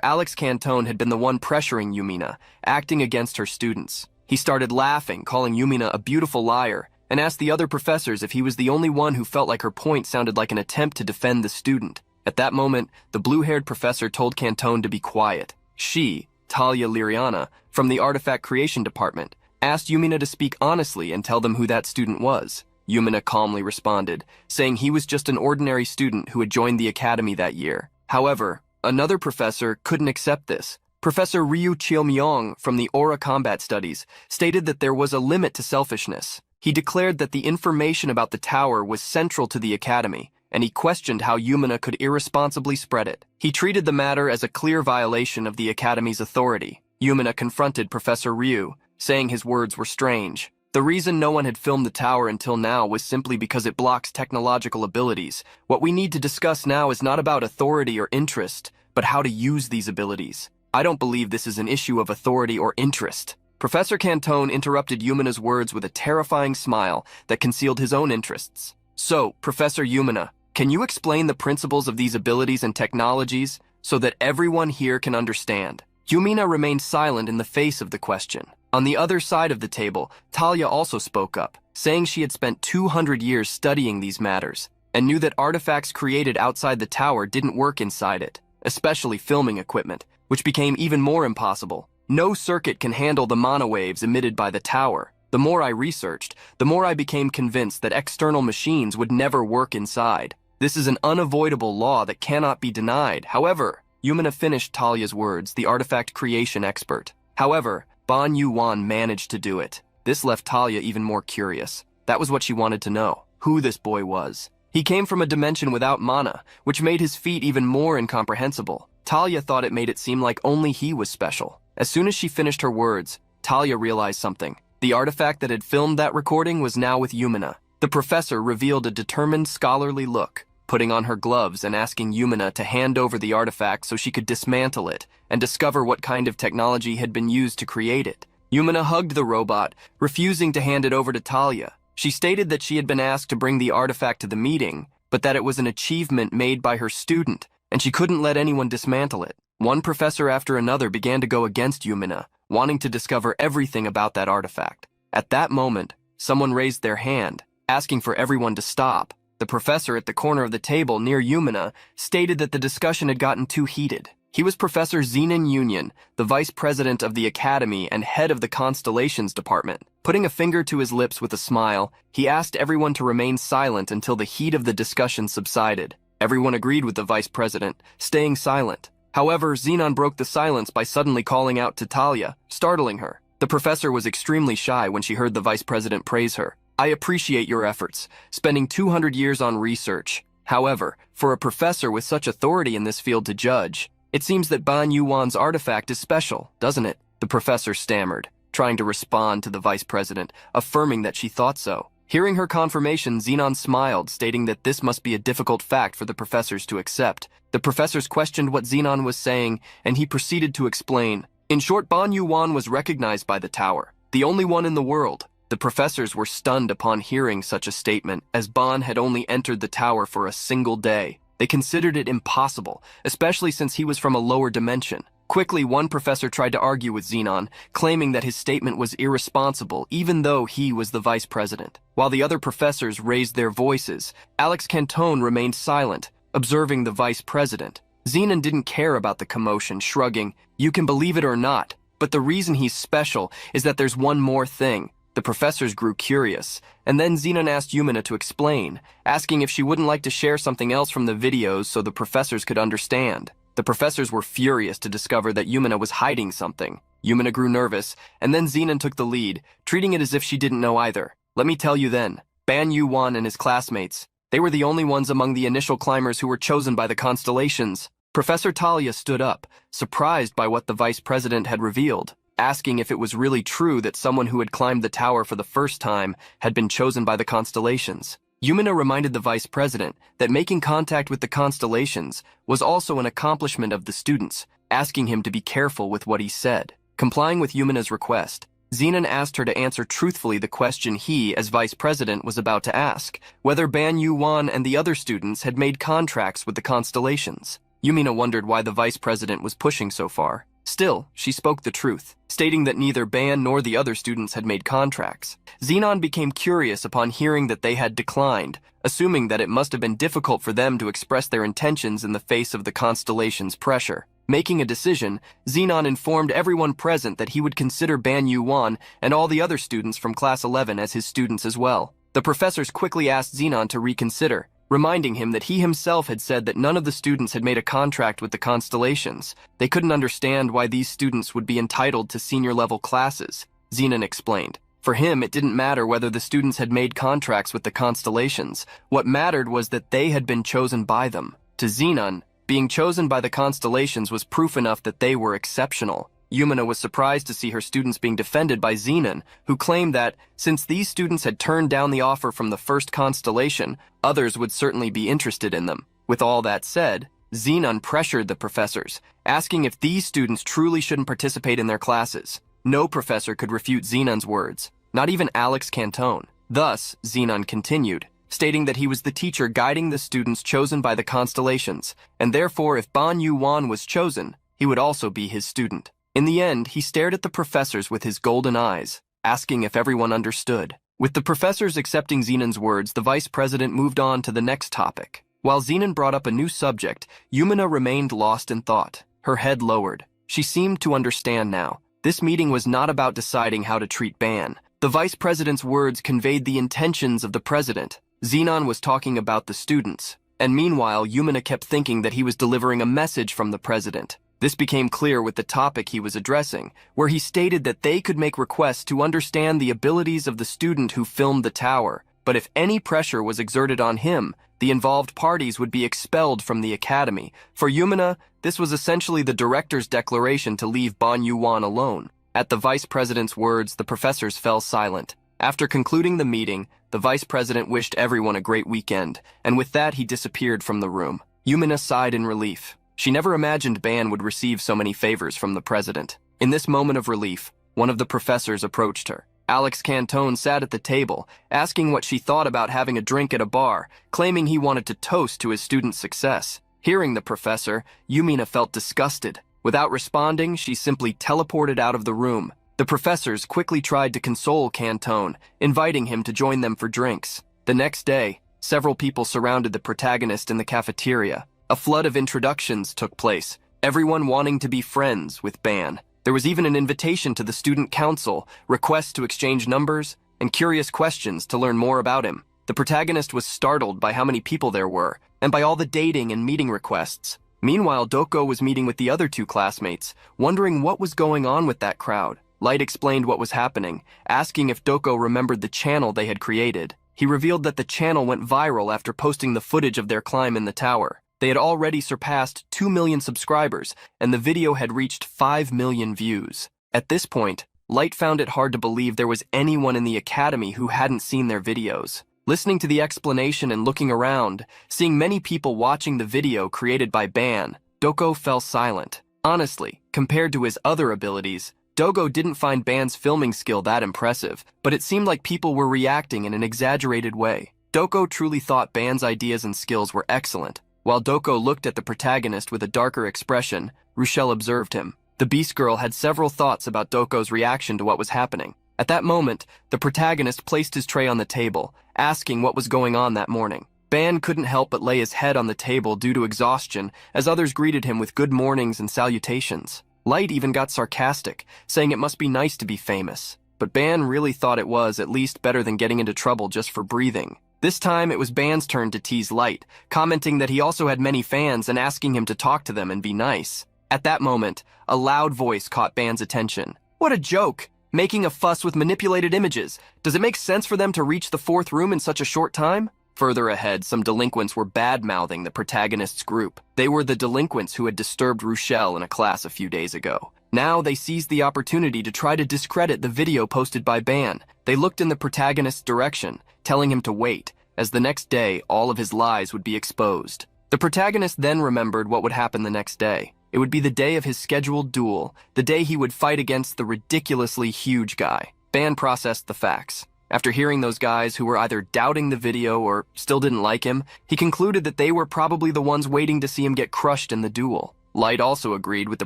Alex Cantone had been the one pressuring Yumina, acting against her students. He started laughing, calling Yumina a beautiful liar, and asked the other professors if he was the only one who felt like her point sounded like an attempt to defend the student. At that moment, the blue-haired professor told Cantone to be quiet. She, Talia Liriana, from the Artifact Creation Department, asked Yumina to speak honestly and tell them who that student was. Yumina calmly responded, saying he was just an ordinary student who had joined the academy that year. However, another professor couldn't accept this. Professor Ryu Cheomyong from the Aura Combat Studies stated that there was a limit to selfishness. He declared that the information about the tower was central to the academy, and he questioned how Yumina could irresponsibly spread it. He treated the matter as a clear violation of the academy's authority. Yumina confronted Professor Ryu, saying his words were strange. The reason no one had filmed the tower until now was simply because it blocks technological abilities. What we need to discuss now is not about authority or interest, but how to use these abilities. I don't believe this is an issue of authority or interest. Professor Cantone interrupted Yumina's words with a terrifying smile that concealed his own interests. So, Professor Yumina, can you explain the principles of these abilities and technologies so that everyone here can understand? Yumina remained silent in the face of the question. On the other side of the table, Talia also spoke up, saying she had spent 200 years studying these matters and knew that artifacts created outside the tower didn't work inside it, especially filming equipment, which became even more impossible. No circuit can handle the mana waves emitted by the tower. The more I researched, the more I became convinced that external machines would never work inside. This is an unavoidable law that cannot be denied. However, Yumina finished Talia's words, the artifact creation expert. However, Ban Yoo-won managed to do it. This left Talia even more curious. That was what she wanted to know, who this boy was. He came from a dimension without mana, which made his feat even more incomprehensible. Talia thought it made it seem like only he was special. As soon as she finished her words, Talia realized something. The artifact that had filmed that recording was now with Yumina. The professor revealed a determined scholarly look, putting on her gloves and asking Yumina to hand over the artifact so she could dismantle it and discover what kind of technology had been used to create it. Yumina hugged the robot, refusing to hand it over to Talia. She stated that she had been asked to bring the artifact to the meeting, but that it was an achievement made by her student, and she couldn't let anyone dismantle it. One professor after another began to go against Yumina, wanting to discover everything about that artifact. At that moment, someone raised their hand, asking for everyone to stop. The professor at the corner of the table near Yumina stated that the discussion had gotten too heated. He was Professor Zenon Union, the vice president of the academy and head of the constellations department. Putting a finger to his lips with a smile, he asked everyone to remain silent until the heat of the discussion subsided. Everyone agreed with the vice president, staying silent. However, Zenon broke the silence by suddenly calling out to Talia, startling her. The professor was extremely shy when she heard the vice president praise her. "I appreciate your efforts, spending 200 years on research. However, for a professor with such authority in this field to judge, it seems that Ban Yoo-won's artifact is special, doesn't it?" The professor stammered, trying to respond to the vice president, affirming that she thought so. Hearing her confirmation, Zenon smiled, stating that this must be a difficult fact for the professors to accept. The professors questioned what Zenon was saying, and he proceeded to explain. In short, Ban Yoo-won was recognized by the tower, the only one in the world. The professors were stunned upon hearing such a statement, as Ban had only entered the tower for a single day. They considered it impossible, especially since he was from a lower dimension. Quickly, one professor tried to argue with Zenon, claiming that his statement was irresponsible, even though he was the vice president. While the other professors raised their voices, Alex Cantone remained silent, observing the vice president. Zenon didn't care about the commotion, shrugging, "You can believe it or not, but the reason he's special is that there's one more thing." The professors grew curious, and then Zenon asked Yumina to explain, asking if she wouldn't like to share something else from the videos so the professors could understand. The professors were furious to discover that Yumina was hiding something. Yumina grew nervous, and then Zenon took the lead, treating it as if she didn't know either. "Let me tell you then, Ban Yoo-won and his classmates, they were the only ones among the initial climbers who were chosen by the constellations." Professor Talia stood up, surprised by what the vice president had revealed, asking if it was really true that someone who had climbed the tower for the first time had been chosen by the constellations. Yumina reminded the vice president that making contact with the constellations was also an accomplishment of the students, asking him to be careful with what he said. Complying with Yumina's request, Zenon asked her to answer truthfully the question he, as vice president, was about to ask, whether Ban Yoo-won and the other students had made contracts with the constellations. Yumina wondered why the vice president was pushing so far. Still, she spoke the truth, stating that neither Ban nor the other students had made contracts. Zenon became curious upon hearing that they had declined, assuming that it must have been difficult for them to express their intentions in the face of the constellation's pressure. Making a decision, Zenon informed everyone present that he would consider Ban Yoo-won and all the other students from Class 11 as his students as well. The professors quickly asked Zenon to reconsider, reminding him that he himself had said that none of the students had made a contract with the constellations. They couldn't understand why these students would be entitled to senior-level classes, Zenon explained. For him, it didn't matter whether the students had made contracts with the constellations. What mattered was that they had been chosen by them. To Zenon, being chosen by the constellations was proof enough that they were exceptional. Yumina was surprised to see her students being defended by Zenon, who claimed that, since these students had turned down the offer from the first constellation, others would certainly be interested in them. With all that said, Zenon pressured the professors, asking if these students truly shouldn't participate in their classes. No professor could refute Zenon's words, not even Alex Cantone. Thus, Zenon continued, stating that he was the teacher guiding the students chosen by the constellations, and therefore if Ban Yoo-won was chosen, he would also be his student. In the end, he stared at the professors with his golden eyes, asking if everyone understood. With the professors accepting Zenon's words, the vice president moved on to the next topic. While Zenon brought up a new subject, Yumina remained lost in thought, her head lowered. She seemed to understand now. This meeting was not about deciding how to treat Ban. The vice president's words conveyed the intentions of the president. Zenon was talking about the students, and meanwhile, Yumina kept thinking that he was delivering a message from the president. This became clear with the topic he was addressing, where he stated that they could make requests to understand the abilities of the student who filmed the tower, but if any pressure was exerted on him, the involved parties would be expelled from the academy. For Yumina, this was essentially the director's declaration to leave Ban Yoo-won alone. At the vice president's words, the professors fell silent. After concluding the meeting, the vice president wished everyone a great weekend, and with that he disappeared from the room. Yumina sighed in relief. She never imagined Ban would receive so many favors from the president. In this moment of relief, one of the professors approached her. Alex Cantone sat at the table, asking what she thought about having a drink at a bar, claiming he wanted to toast to his student's success. Hearing the professor, Yumina felt disgusted. Without responding, she simply teleported out of the room. The professors quickly tried to console Cantone, inviting him to join them for drinks. The next day, several people surrounded the protagonist in the cafeteria. A flood of introductions took place, everyone wanting to be friends with Ban. There was even an invitation to the student council, requests to exchange numbers, and curious questions to learn more about him. The protagonist was startled by how many people there were, and by all the dating and meeting requests. Meanwhile, Doko was meeting with the other two classmates, wondering what was going on with that crowd. Light explained what was happening, asking if Doko remembered the channel they had created. He revealed that the channel went viral after posting the footage of their climb in the tower. They had already surpassed 2 million subscribers, and the video had reached 5 million views. At this point, Light found it hard to believe there was anyone in the academy who hadn't seen their videos. Listening to the explanation and looking around, seeing many people watching the video created by Ban, Doko fell silent. Honestly, compared to his other abilities, Dogo didn't find Ban's filming skill that impressive, but it seemed like people were reacting in an exaggerated way. Doko truly thought Ban's ideas and skills were excellent. While Doko looked at the protagonist with a darker expression, Rochelle observed him. The Beast Girl had several thoughts about Doko's reaction to what was happening. At that moment, the protagonist placed his tray on the table, asking what was going on that morning. Ban couldn't help but lay his head on the table due to exhaustion as others greeted him with good mornings and salutations. Light even got sarcastic, saying it must be nice to be famous. But Ban really thought it was at least better than getting into trouble just for breathing. This time it was Ban's turn to tease Light, commenting that he also had many fans and asking him to talk to them and be nice. At that moment, a loud voice caught Ban's attention. What a joke! Making a fuss with manipulated images. Does it make sense for them to reach the fourth room in such a short time? Further ahead, some delinquents were bad-mouthing the protagonist's group. They were the delinquents who had disturbed Rochelle in a class a few days ago. Now they seized the opportunity to try to discredit the video posted by Ban. They looked in the protagonist's direction, telling him to wait, as the next day all of his lies would be exposed. The protagonist then remembered what would happen the next day. It would be the day of his scheduled duel, the day he would fight against the ridiculously huge guy. Ban processed the facts. After hearing those guys who were either doubting the video or still didn't like him, he concluded that they were probably the ones waiting to see him get crushed in the duel. Light also agreed with the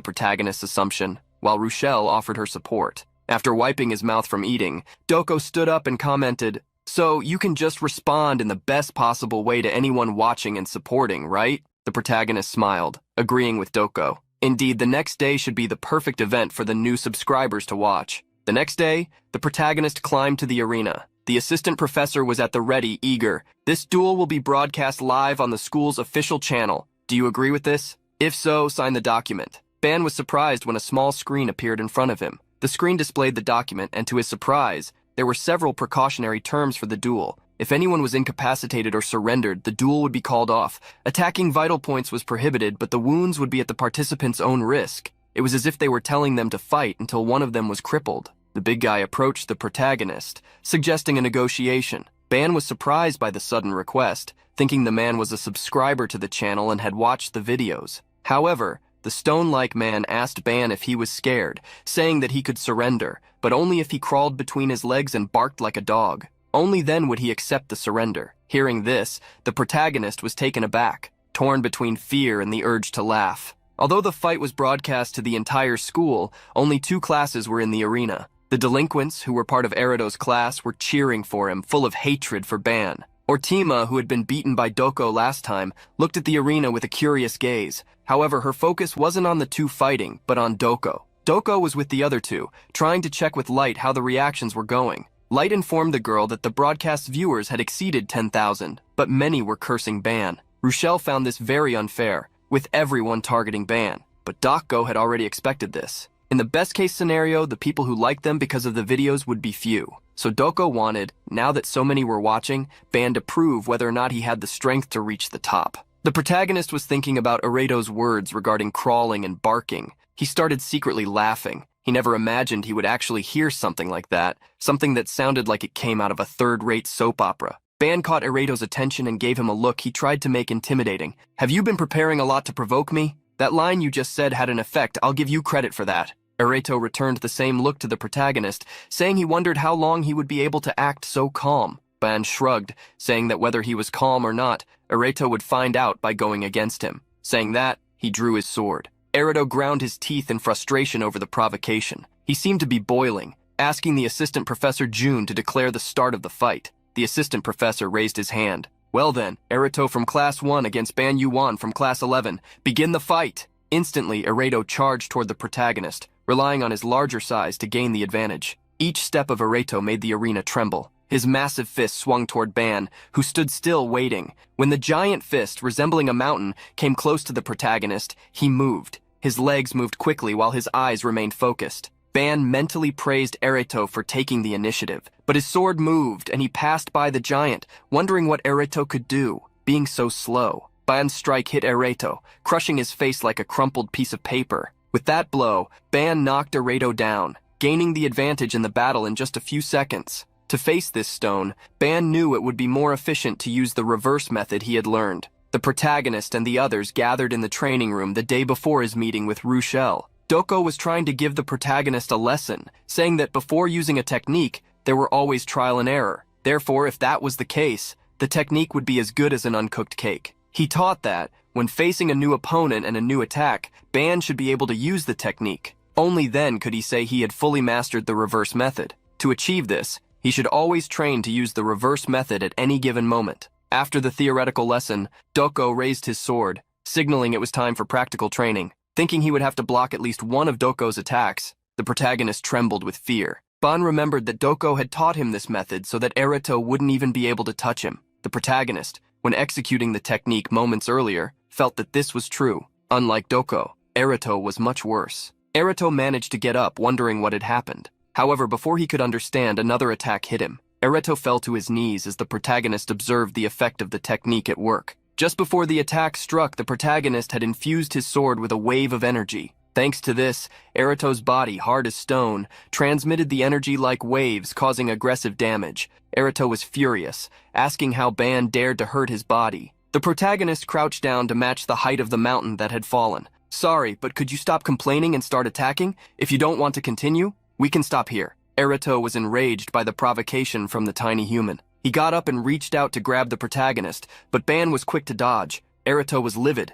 protagonist's assumption, while Rochelle offered her support. After wiping his mouth from eating, Doko stood up and commented, "So you can just respond in the best possible way to anyone watching and supporting, right?" The protagonist smiled, agreeing with Doko. Indeed, the next day should be the perfect event for the new subscribers to watch. The next day, the protagonist climbed to the arena. The assistant professor was at the ready, eager. "This duel will be broadcast live on the school's official channel. Do you agree with this? If so, sign the document." Ban was surprised when a small screen appeared in front of him. The screen displayed the document, and to his surprise, there were several precautionary terms for the duel. If anyone was incapacitated or surrendered, the duel would be called off. Attacking vital points was prohibited, but the wounds would be at the participants' own risk. It was as if they were telling them to fight until one of them was crippled. The big guy approached the protagonist, suggesting a negotiation. Ban was surprised by the sudden request, thinking the man was a subscriber to the channel and had watched the videos. However, the stone-like man asked Ban if he was scared, saying that he could surrender, but only if he crawled between his legs and barked like a dog. Only then would he accept the surrender. Hearing this, the protagonist was taken aback, torn between fear and the urge to laugh. Although the fight was broadcast to the entire school, only 2 classes were in the arena. The delinquents, who were part of Erido's class, were cheering for him, full of hatred for Ban. Ortima, who had been beaten by Doko last time, looked at the arena with a curious gaze. However, her focus wasn't on the 2 fighting, but on Doko. Doko was with the other 2, trying to check with Light how the reactions were going. Light informed the girl that the broadcast's viewers had exceeded 10,000, but many were cursing Ban. Rochelle found this very unfair, with everyone targeting Ban, but Doko had already expected this. In the best-case scenario, the people who liked them because of the videos would be few. So Doko wanted, now that so many were watching, Ban to prove whether or not he had the strength to reach the top. The protagonist was thinking about Erido's words regarding crawling and barking. He started secretly laughing. He never imagined he would actually hear something like that, something that sounded like it came out of a third-rate soap opera. Ban caught Erido's attention and gave him a look he tried to make intimidating. "Have you been preparing a lot to provoke me? That line you just said had an effect. I'll give you credit for that." Erido returned the same look to the protagonist, saying he wondered how long he would be able to act so calm. Ban shrugged, saying that whether he was calm or not, Erido would find out by going against him. Saying that, he drew his sword. Erido ground his teeth in frustration over the provocation. He seemed to be boiling, asking the assistant professor June to declare the start of the fight. The assistant professor raised his hand. "Well then, Erido from Class 1 against Ban Yoo-won from Class 11. Begin the fight!" Instantly, Erido charged toward the protagonist, relying on his larger size to gain the advantage. Each step of Erido made the arena tremble. His massive fist swung toward Ban, who stood still waiting. When the giant fist, resembling a mountain, came close to the protagonist, he moved. His legs moved quickly while his eyes remained focused. Ban mentally praised Erido for taking the initiative, but his sword moved and he passed by the giant, wondering what Erido could do, being so slow. Ban's strike hit Erido, crushing his face like a crumpled piece of paper. With that blow, Ban knocked Erido down, gaining the advantage in the battle in just a few seconds. To face this stone, Ban knew it would be more efficient to use the reverse method he had learned. The protagonist and the others gathered in the training room the day before his meeting with Rochelle. Doko was trying to give the protagonist a lesson, saying that before using a technique, there were always trial and error. Therefore, if that was the case, the technique would be as good as an uncooked cake. He taught that, when facing a new opponent and a new attack, Ban should be able to use the technique. Only then could he say he had fully mastered the reverse method. To achieve this, he should always train to use the reverse method at any given moment. After the theoretical lesson, Doko raised his sword, signaling it was time for practical training. Thinking he would have to block at least one of Doko's attacks, the protagonist trembled with fear. Ban remembered that Doko had taught him this method so that Ereto wouldn't even be able to touch him. The protagonist, when executing the technique moments earlier, felt that this was true. Unlike Doko, Ereto was much worse. Ereto managed to get up, wondering what had happened. However, before he could understand, another attack hit him. Ereto fell to his knees as the protagonist observed the effect of the technique at work. Just before the attack struck, the protagonist had infused his sword with a wave of energy. Thanks to this, Ereto's body, hard as stone, transmitted the energy like waves, causing aggressive damage. Ereto was furious, asking how Ban dared to hurt his body. The protagonist crouched down to match the height of the mountain that had fallen. "Sorry, but could you stop complaining and start attacking? If you don't want to continue, we can stop here." Ereto was enraged by the provocation from the tiny human. He got up and reached out to grab the protagonist, but Ban was quick to dodge. Ereto was livid.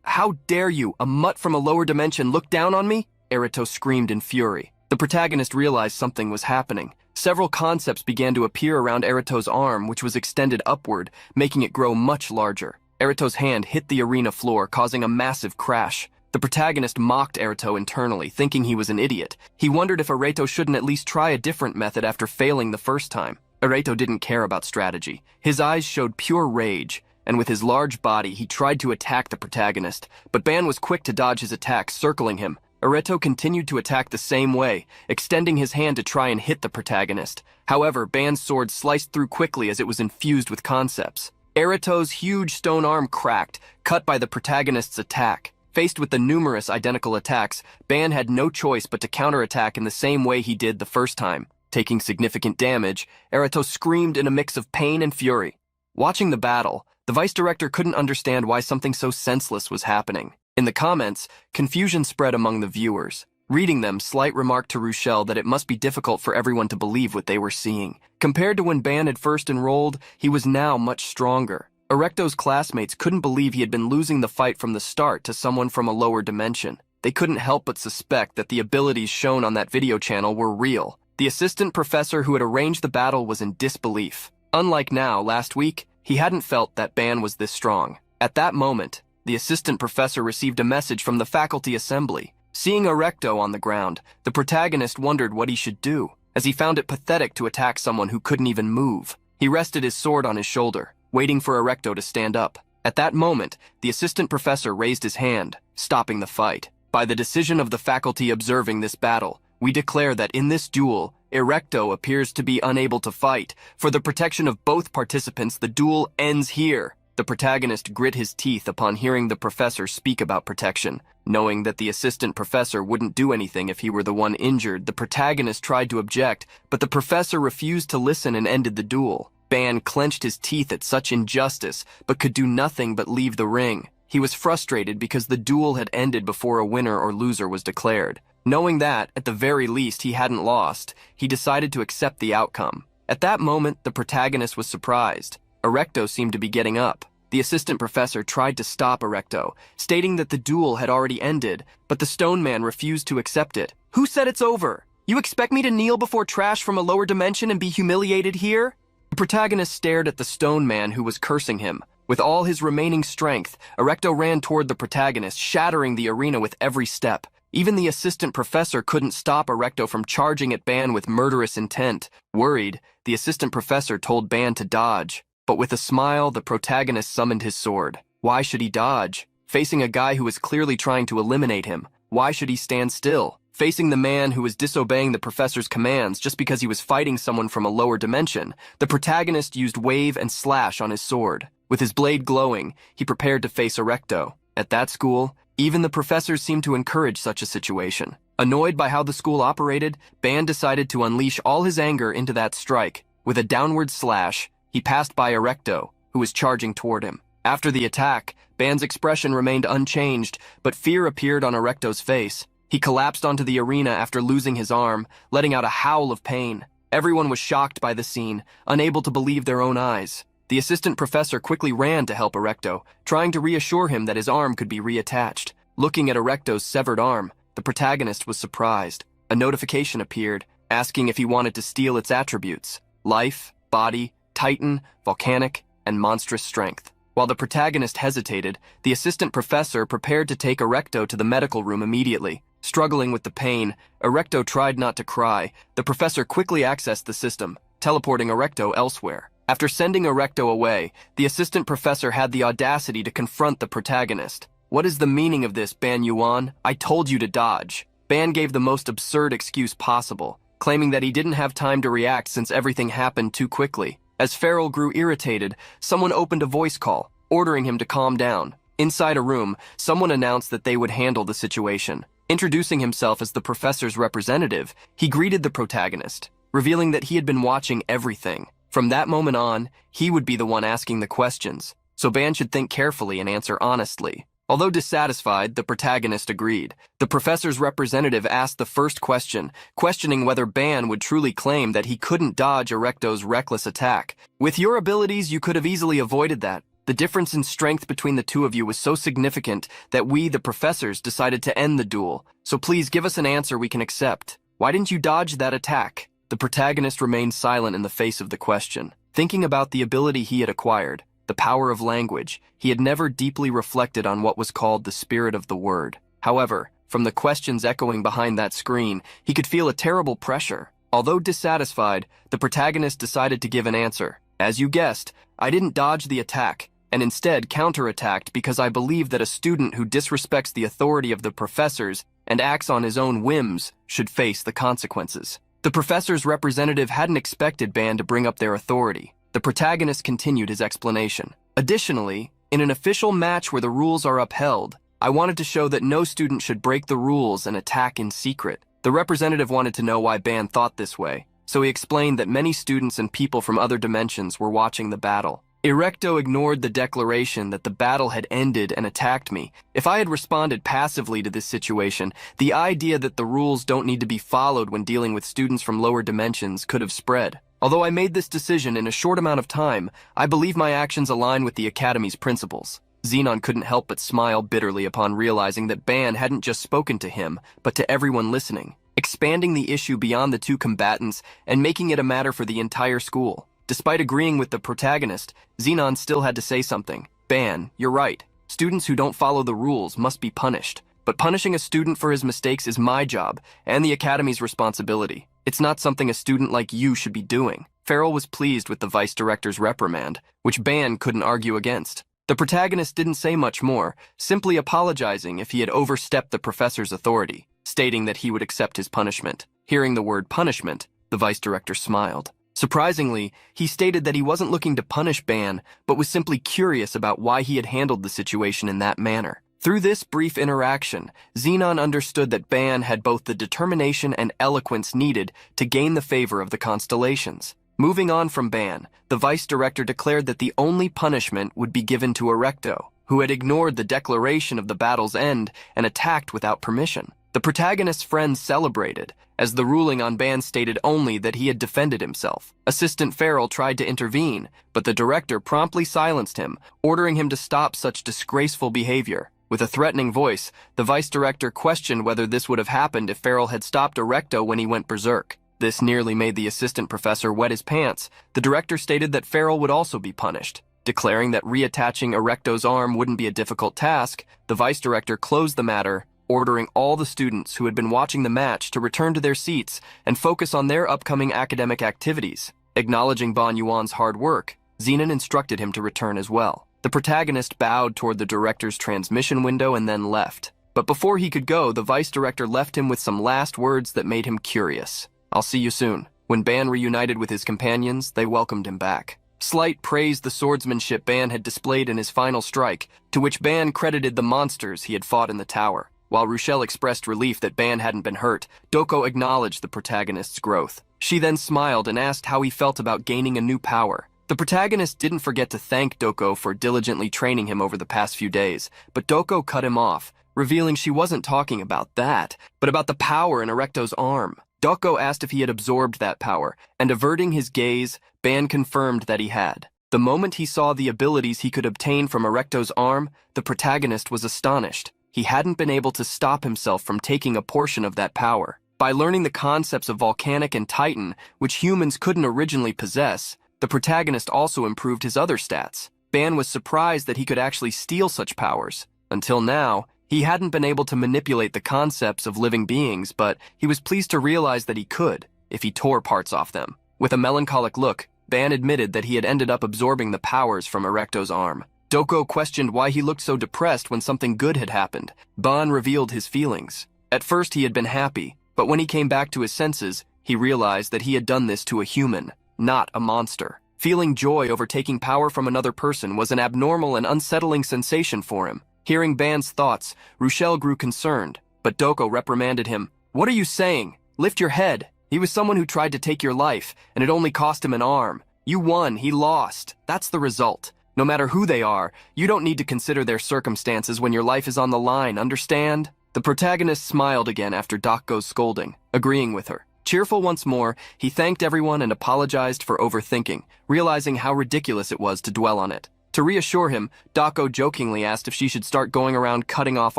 How dare you, a mutt from a lower dimension, look down on me?" Ereto screamed in fury. The protagonist realized something was happening. Several concepts began to appear around Ereto's arm, which was extended upward, making it grow much larger. Ereto's hand hit the arena floor, causing a massive crash. The protagonist mocked Ereto internally, thinking he was an idiot. He wondered if Ereto shouldn't at least try a different method after failing the first time. Ereto didn't care about strategy. His eyes showed pure rage, and with his large body, he tried to attack the protagonist, but Ban was quick to dodge his attack, circling him. Ereto continued to attack the same way, extending his hand to try and hit the protagonist. However, Ban's sword sliced through quickly as it was infused with concepts. Ereto's huge stone arm cracked, cut by the protagonist's attack. Faced with the numerous identical attacks, Ban had no choice but to counterattack in the same way he did the first time. Taking significant damage, Ereto screamed in a mix of pain and fury. Watching the battle, the vice director couldn't understand why something so senseless was happening. In the comments, confusion spread among the viewers. Reading them, Slight remarked to Rochelle that it must be difficult for everyone to believe what they were seeing. Compared to when Ban had first enrolled, he was now much stronger. Erecto's classmates couldn't believe he had been losing the fight from the start to someone from a lower dimension. They couldn't help but suspect that the abilities shown on that video channel were real. The assistant professor who had arranged the battle was in disbelief. Unlike now, last week, he hadn't felt that Ban was this strong. At that moment, the assistant professor received a message from the faculty assembly. Seeing Erecto on the ground, the protagonist wondered what he should do, as he found it pathetic to attack someone who couldn't even move. He rested his sword on his shoulder, waiting for Erecto to stand up. At that moment, the assistant professor raised his hand, stopping the fight. By the decision of the faculty observing this battle, we declare that in this duel, Erecto appears to be unable to fight. For the protection of both participants, the duel ends here. The protagonist grit his teeth upon hearing the professor speak about protection. Knowing that the assistant professor wouldn't do anything if he were the one injured, the protagonist tried to object, but the professor refused to listen and ended the duel. Ban clenched his teeth at such injustice, but could do nothing but leave the ring. He was frustrated because the duel had ended before a winner or loser was declared. Knowing that, at the very least, he hadn't lost, he decided to accept the outcome. At that moment, the protagonist was surprised. Erecto seemed to be getting up. The assistant professor tried to stop Erecto, stating that the duel had already ended, but the stone man refused to accept it. "Who said it's over? You expect me to kneel before trash from a lower dimension and be humiliated here?" The protagonist stared at the stone man who was cursing him. With all his remaining strength, Erecto ran toward the protagonist, shattering the arena with every step. Even the assistant professor couldn't stop Erecto from charging at Ban with murderous intent. Worried, the assistant professor told Ban to dodge. But with a smile, the protagonist summoned his sword. Why should he dodge? Facing a guy who was clearly trying to eliminate him, why should he stand still? Facing the man who was disobeying the professor's commands just because he was fighting someone from a lower dimension, the protagonist used wave and slash on his sword. With his blade glowing, he prepared to face Erecto. At that school, even the professors seemed to encourage such a situation. Annoyed by how the school operated, Ban decided to unleash all his anger into that strike. With a downward slash, he passed by Erecto, who was charging toward him. After the attack, Ban's expression remained unchanged, but fear appeared on Erecto's face. He collapsed onto the arena after losing his arm, letting out a howl of pain. Everyone was shocked by the scene, unable to believe their own eyes. The assistant professor quickly ran to help Erecto, trying to reassure him that his arm could be reattached. Looking at Erecto's severed arm, the protagonist was surprised. A notification appeared, asking if he wanted to steal its attributes: life, body, Titan, volcanic. and monstrous strength. While the protagonist hesitated, the assistant professor prepared to take Erecto to the medical room immediately. Struggling with the pain, Erecto tried not to cry. The professor quickly accessed the system, teleporting Erecto elsewhere. After sending Erecto away, the assistant professor had the audacity to confront the protagonist. "What is the meaning of this, Ban Yoo-won? I told you to dodge." Ban gave the most absurd excuse possible, claiming that he didn't have time to react since everything happened too quickly. As Farrell grew irritated, someone opened a voice call, ordering him to calm down. Inside a room, someone announced that they would handle the situation. Introducing himself as the professor's representative, he greeted the protagonist, revealing that he had been watching everything. From that moment on, he would be the one asking the questions, so Ban should think carefully and answer honestly. Although dissatisfied, the protagonist agreed. The professor's representative asked the first question, questioning whether Ban would truly claim that he couldn't dodge Erecto's reckless attack. "With your abilities, you could have easily avoided that. The difference in strength between the two of you was so significant that we, the professors, decided to end the duel. So please give us an answer we can accept. Why didn't you dodge that attack?" The protagonist remained silent in the face of the question. Thinking about the ability he had acquired, the power of language, he had never deeply reflected on what was called the spirit of the word. However, from the questions echoing behind that screen, he could feel a terrible pressure. Although dissatisfied, the protagonist decided to give an answer. "As you guessed, I didn't dodge the attack, and instead counterattacked because I believe that a student who disrespects the authority of the professors and acts on his own whims should face the consequences." The professor's representative hadn't expected Ban to bring up their authority. The protagonist continued his explanation. "Additionally, in an official match where the rules are upheld, I wanted to show that no student should break the rules and attack in secret." The representative wanted to know why Ban thought this way, so he explained that many students and people from other dimensions were watching the battle. Erecto ignored the declaration that the battle had ended and attacked me. If I had responded passively to this situation, the idea that the rules don't need to be followed when dealing with students from lower dimensions could have spread. Although I made this decision in a short amount of time, I believe my actions align with the Academy's principles. Xenon couldn't help but smile bitterly upon realizing that Ban hadn't just spoken to him, but to everyone listening, expanding the issue beyond the two combatants and making it a matter for the entire school. Despite agreeing with the protagonist, Xenon still had to say something. "Ban, you're right. Students who don't follow the rules must be punished. But punishing a student for his mistakes is my job and the Academy's responsibility. It's not something a student like you should be doing." Farrell was pleased with the vice director's reprimand, which Ban couldn't argue against. The protagonist didn't say much more, simply apologizing if he had overstepped the professor's authority, stating that he would accept his punishment. Hearing the word punishment, the vice director smiled. Surprisingly, he stated that he wasn't looking to punish Ban, but was simply curious about why he had handled the situation in that manner. Through this brief interaction, Xenon understood that Ban had both the determination and eloquence needed to gain the favor of the constellations. Moving on from Ban, the vice director declared that the only punishment would be given to Erecto, who had ignored the declaration of the battle's end and attacked without permission. The protagonist's friends celebrated, as the ruling on Ban stated only that he had defended himself. Assistant Farrell tried to intervene, but the director promptly silenced him, ordering him to stop such disgraceful behavior. With a threatening voice, the vice director questioned whether this would have happened if Farrell had stopped Erecto when he went berserk. This nearly made the assistant professor wet his pants. The director stated that Farrell would also be punished. Declaring that reattaching Erecto's arm wouldn't be a difficult task, the vice director closed the matter, ordering all the students who had been watching the match to return to their seats and focus on their upcoming academic activities. Acknowledging Ban Yuan's hard work, Xenon instructed him to return as well. The protagonist bowed toward the director's transmission window and then left. But before he could go, the vice director left him with some last words that made him curious. "I'll see you soon." When Ban reunited with his companions, they welcomed him back. Slight praised the swordsmanship Ban had displayed in his final strike, to which Ban credited the monsters he had fought in the tower. While Rochelle expressed relief that Ban hadn't been hurt, Doko acknowledged the protagonist's growth. She then smiled and asked how he felt about gaining a new power. The protagonist didn't forget to thank Doko for diligently training him over the past few days, but Doko cut him off, revealing she wasn't talking about that, but about the power in Erecto's arm. Doko asked if he had absorbed that power, and averting his gaze, Ban confirmed that he had. The moment he saw the abilities he could obtain from Erecto's arm, the protagonist was astonished. He hadn't been able to stop himself from taking a portion of that power. By learning the concepts of volcanic and titan, which humans couldn't originally possess, the protagonist also improved his other stats. Ban was surprised that he could actually steal such powers. Until now, he hadn't been able to manipulate the concepts of living beings, but he was pleased to realize that he could, if he tore parts off them. With a melancholic look, Ban admitted that he had ended up absorbing the powers from Erecto's arm. Doko questioned why he looked so depressed when something good had happened. Ban revealed his feelings. At first he had been happy, but when he came back to his senses, he realized that he had done this to a human, not a monster. Feeling joy over taking power from another person was an abnormal and unsettling sensation for him. Hearing Ban's thoughts, Rochelle grew concerned, but Doko reprimanded him. "What are you saying? Lift your head. He was someone who tried to take your life, and it only cost him an arm. You won, he lost. That's the result. No matter who they are, you don't need to consider their circumstances when your life is on the line, understand?" The protagonist smiled again after Doko's scolding, agreeing with her. Cheerful once more, he thanked everyone and apologized for overthinking, realizing how ridiculous it was to dwell on it. To reassure him, Doko jokingly asked if she should start going around cutting off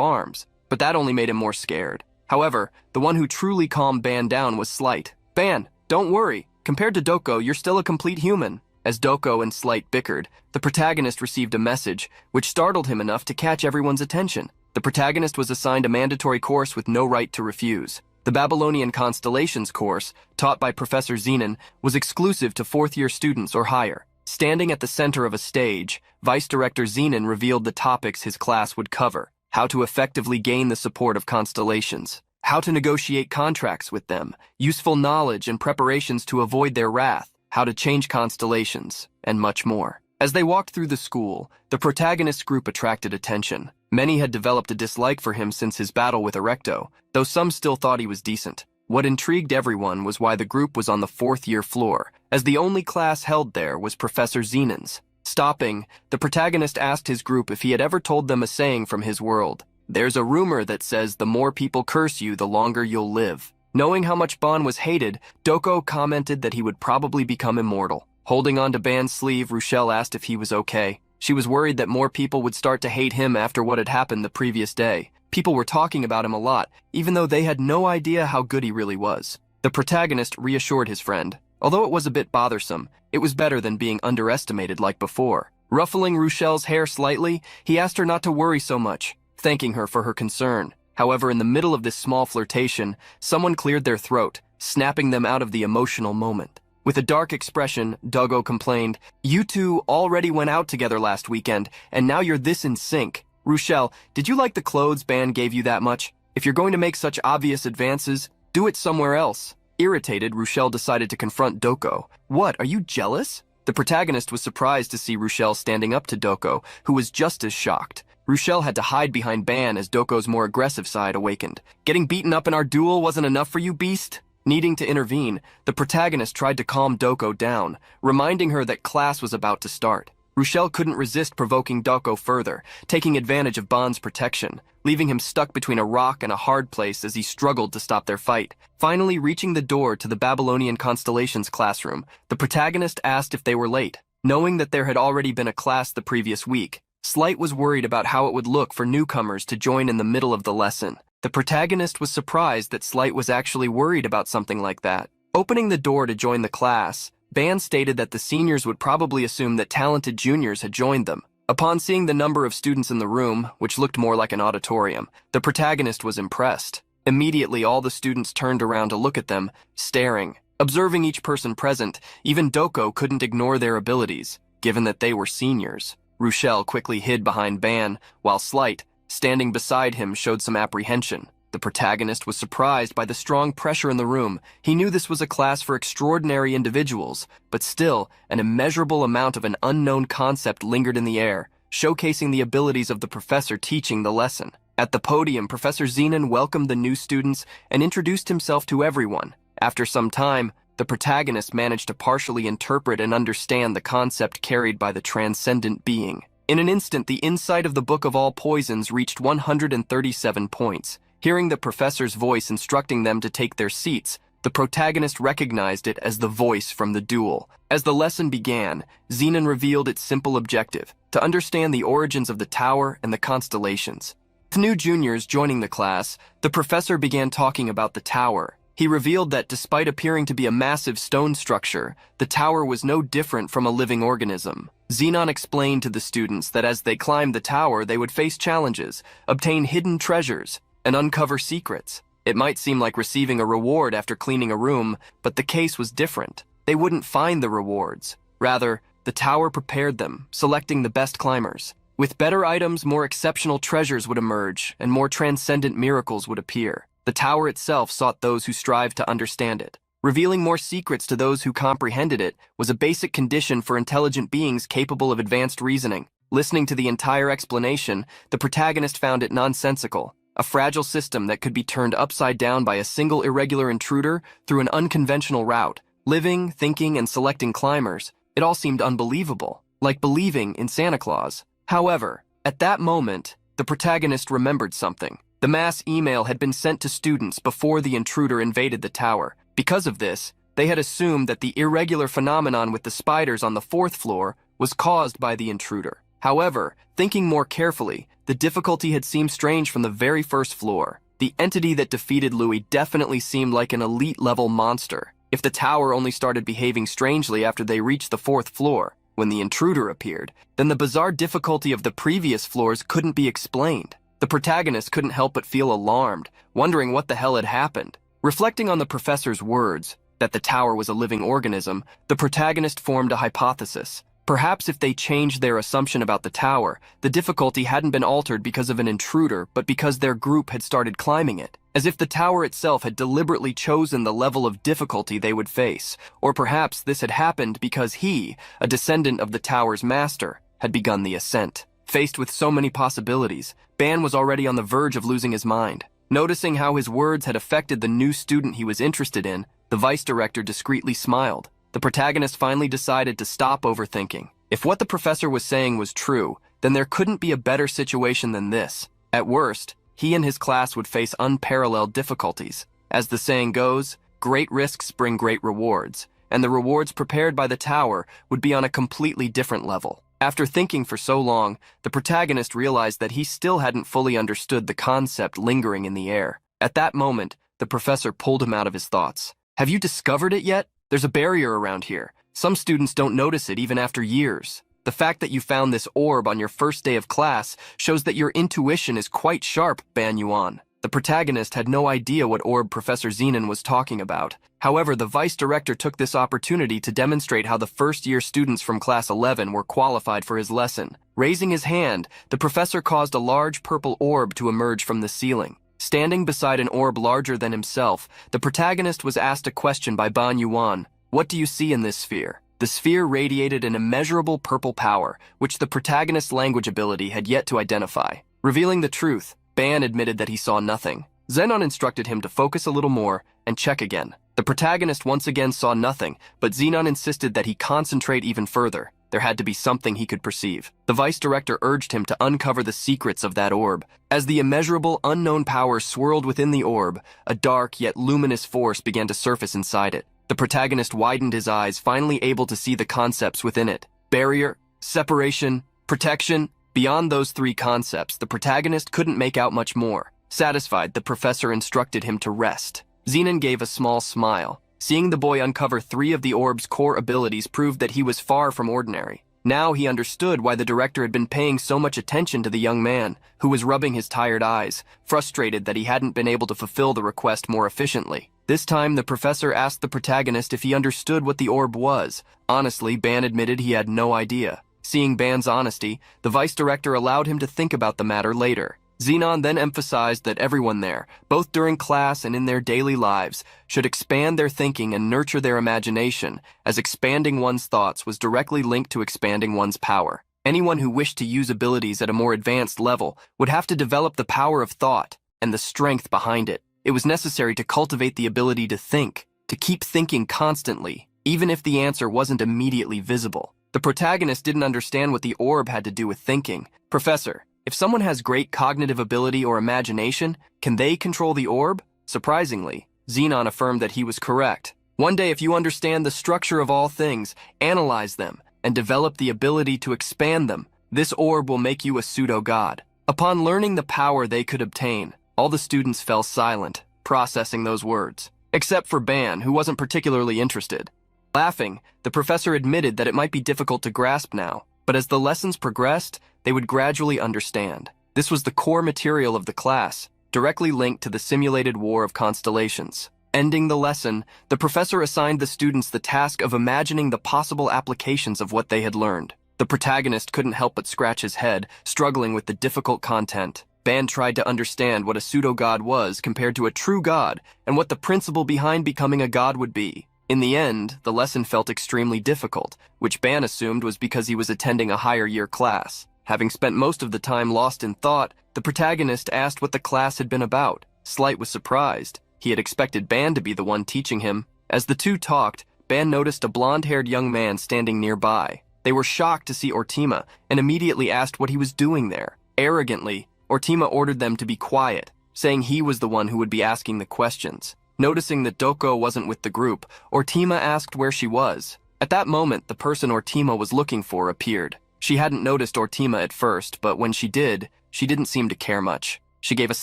arms, but that only made him more scared. However, the one who truly calmed Ban down was Slight. "Ban, don't worry. Compared to Doko, you're still a complete human." As Doko and Slight bickered, the protagonist received a message, which startled him enough to catch everyone's attention. The protagonist was assigned a mandatory course with no right to refuse. The Babylonian Constellations course, taught by Professor Zenon, was exclusive to fourth-year students or higher. Standing at the center of a stage, Vice Director Zenon revealed the topics his class would cover: how to effectively gain the support of constellations, how to negotiate contracts with them, useful knowledge and preparations to avoid their wrath, how to change constellations, and much more. As they walked through the school, the protagonist group attracted attention. Many had developed a dislike for him since his battle with Erecto, though some still thought he was decent. What intrigued everyone was why the group was on the fourth-year floor, as the only class held there was Professor Zenon's. Stopping, the protagonist asked his group if he had ever told them a saying from his world. "There's a rumor that says the more people curse you, the longer you'll live." Knowing how much Ban was hated, Doko commented that he would probably become immortal. Holding onto Ban's sleeve, Rochelle asked if he was okay. She was worried that more people would start to hate him after what had happened the previous day. People were talking about him a lot, even though they had no idea how good he really was. The protagonist reassured his friend. Although it was a bit bothersome, it was better than being underestimated like before. Ruffling Rochelle's hair slightly, he asked her not to worry so much, thanking her for her concern. However, in the middle of this small flirtation, someone cleared their throat, snapping them out of the emotional moment. With a dark expression, Doggo complained, "You two already went out together last weekend, and now you're this in sync. Rochelle, did you like the clothes Ban gave you that much? If you're going to make such obvious advances, do it somewhere else." Irritated, Rochelle decided to confront Doko. "What, are you jealous?" The protagonist was surprised to see Rochelle standing up to Doko, who was just as shocked. Rochelle had to hide behind Ban as Doko's more aggressive side awakened. "Getting beaten up in our duel wasn't enough for you, beast?" Needing to intervene, the protagonist tried to calm Doko down, reminding her that class was about to start. Rochelle couldn't resist provoking Doko further, taking advantage of Ban's protection, leaving him stuck between a rock and a hard place as he struggled to stop their fight. Finally reaching the door to the Babylonian Constellations classroom, the protagonist asked if they were late. Knowing that there had already been a class the previous week, Slight was worried about how it would look for newcomers to join in the middle of the lesson. The protagonist was surprised that Slight was actually worried about something like that. Opening the door to join the class, Ban stated that the seniors would probably assume that talented juniors had joined them. Upon seeing the number of students in the room, which looked more like an auditorium, the protagonist was impressed. Immediately, all the students turned around to look at them, staring. Observing each person present, even Doko couldn't ignore their abilities, given that they were seniors. Rochelle quickly hid behind Ban, while Slight, standing beside him, showed some apprehension. The protagonist was surprised by the strong pressure in the room. He knew this was a class for extraordinary individuals, but still, an immeasurable amount of an unknown concept lingered in the air, showcasing the abilities of the professor teaching the lesson. At the podium, Professor Zenon welcomed the new students and introduced himself to everyone. After some time, the protagonist managed to partially interpret and understand the concept carried by the transcendent being. In an instant, the insight of the Book of All Poisons reached 137 points. Hearing the professor's voice instructing them to take their seats, the protagonist recognized it as the voice from the duel. As the lesson began, Zenon revealed its simple objective: to understand the origins of the tower and the constellations. With new juniors joining the class, the professor began talking about the tower, He revealed that despite appearing to be a massive stone structure, the tower was no different from a living organism. Zenon explained to the students that as they climbed the tower, they would face challenges, obtain hidden treasures, and uncover secrets. It might seem like receiving a reward after cleaning a room, but the case was different. They wouldn't find the rewards. Rather, the tower prepared them, selecting the best climbers. With better items, more exceptional treasures would emerge, and more transcendent miracles would appear. The tower itself sought those who strived to understand it. Revealing more secrets to those who comprehended it was a basic condition for intelligent beings capable of advanced reasoning. Listening to the entire explanation, the protagonist found it nonsensical, a fragile system that could be turned upside down by a single irregular intruder through an unconventional route. Living, thinking, and selecting climbers, it all seemed unbelievable, like believing in Santa Claus. However, at that moment, the protagonist remembered something. The mass email had been sent to students before the intruder invaded the tower. Because of this, they had assumed that the irregular phenomenon with the spiders on the 4th floor was caused by the intruder. However, thinking more carefully, the difficulty had seemed strange from the very first floor. The entity that defeated Louis definitely seemed like an elite-level monster. If the tower only started behaving strangely after they reached the 4th floor, when the intruder appeared, then the bizarre difficulty of the previous floors couldn't be explained. The protagonist couldn't help but feel alarmed, wondering what the hell had happened. Reflecting on the professor's words, that the tower was a living organism, the protagonist formed a hypothesis. Perhaps if they changed their assumption about the tower, the difficulty hadn't been altered because of an intruder, but because their group had started climbing it. As if the tower itself had deliberately chosen the level of difficulty they would face. Or perhaps this had happened because he, a descendant of the tower's master, had begun the ascent. Faced with so many possibilities, Ban was already on the verge of losing his mind. Noticing how his words had affected the new student he was interested in, the vice director discreetly smiled. The protagonist finally decided to stop overthinking. If what the professor was saying was true, then there couldn't be a better situation than this. At worst, he and his class would face unparalleled difficulties. As the saying goes, great risks bring great rewards, and the rewards prepared by the tower would be on a completely different level. After thinking for so long, the protagonist realized that he still hadn't fully understood the concept lingering in the air. At that moment, the professor pulled him out of his thoughts. Have you discovered it yet? There's a barrier around here. Some students don't notice it even after years. The fact that you found this orb on your first day of class shows that your intuition is quite sharp, Ban Yoo-won. The protagonist had no idea what orb Professor Zenon was talking about. However, the vice director took this opportunity to demonstrate how the first-year students from class 11 were qualified for his lesson. Raising his hand, the professor caused a large purple orb to emerge from the ceiling. Standing beside an orb larger than himself, the protagonist was asked a question by Ban Yoo-won. What do you see in this sphere? The sphere radiated an immeasurable purple power, which the protagonist's language ability had yet to identify. Revealing the truth, Ban admitted that he saw nothing. Zenon instructed him to focus a little more and check again. The protagonist once again saw nothing, but Zenon insisted that he concentrate even further. There had to be something he could perceive. The vice director urged him to uncover the secrets of that orb. As the immeasurable, unknown power swirled within the orb, a dark yet luminous force began to surface inside it. The protagonist widened his eyes, finally able to see the concepts within it. Barrier, separation, protection. Beyond those three concepts, the protagonist couldn't make out much more. Satisfied, the professor instructed him to rest. Zenon gave a small smile. Seeing the boy uncover three of the orb's core abilities proved that he was far from ordinary. Now he understood why the director had been paying so much attention to the young man, who was rubbing his tired eyes, frustrated that he hadn't been able to fulfill the request more efficiently. This time, the professor asked the protagonist if he understood what the orb was. Honestly, Ban admitted he had no idea. Seeing Ban's honesty, the vice director allowed him to think about the matter later. Zenon then emphasized that everyone there, both during class and in their daily lives, should expand their thinking and nurture their imagination, as expanding one's thoughts was directly linked to expanding one's power. Anyone who wished to use abilities at a more advanced level would have to develop the power of thought and the strength behind it. It was necessary to cultivate the ability to think, to keep thinking constantly, even if the answer wasn't immediately visible. The protagonist didn't understand what the orb had to do with thinking. Professor, if someone has great cognitive ability or imagination, can they control the orb? Surprisingly, Zenon affirmed that he was correct. One day, if you understand the structure of all things, analyze them, and develop the ability to expand them, this orb will make you a pseudo-god. Upon learning the power they could obtain, all the students fell silent, processing those words. except for Ban, who wasn't particularly interested. Laughing, the professor admitted that it might be difficult to grasp now, but as the lessons progressed, they would gradually understand. This was the core material of the class, directly linked to the simulated war of constellations. Ending the lesson, the professor assigned the students the task of imagining the possible applications of what they had learned. The protagonist couldn't help but scratch his head, struggling with the difficult content. Ban tried to understand what a pseudo-god was compared to a true god, and what the principle behind becoming a god would be. In the end, the lesson felt extremely difficult, which Ban assumed was because he was attending a higher year class. Having spent most of the time lost in thought, the protagonist asked what the class had been about. Slight was surprised. He had expected Ban to be the one teaching him. As the two talked, Ban noticed a blonde-haired young man standing nearby. They were shocked to see Ortima and immediately asked what he was doing there. Arrogantly, Ortima ordered them to be quiet, saying he was the one who would be asking the questions. Noticing that Doko wasn't with the group, Ortima asked where she was. At that moment, the person Ortima was looking for appeared. She hadn't noticed Ortima at first, but when she did, she didn't seem to care much. She gave a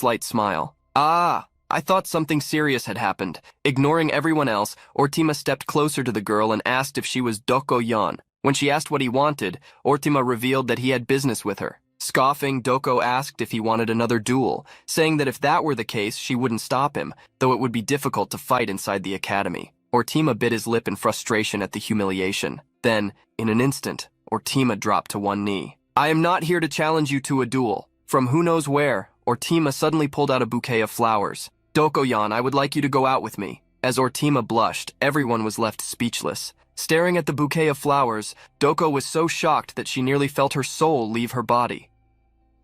slight smile. "Ah, I thought something serious had happened." Ignoring everyone else, Ortima stepped closer to the girl and asked if she was Doko-yan. When she asked what he wanted, Ortima revealed that he had business with her. Scoffing, Doko asked if he wanted another duel, saying that if that were the case, she wouldn't stop him, though it would be difficult to fight inside the academy. Ortima bit his lip in frustration at the humiliation. Then, in an instant, Ortima dropped to one knee. "I am not here to challenge you to a duel." From who knows where, Ortima suddenly pulled out a bouquet of flowers. "Doko-yan, I would like you to go out with me." As Ortima blushed, everyone was left speechless. Staring at the bouquet of flowers, Doko was so shocked that she nearly felt her soul leave her body.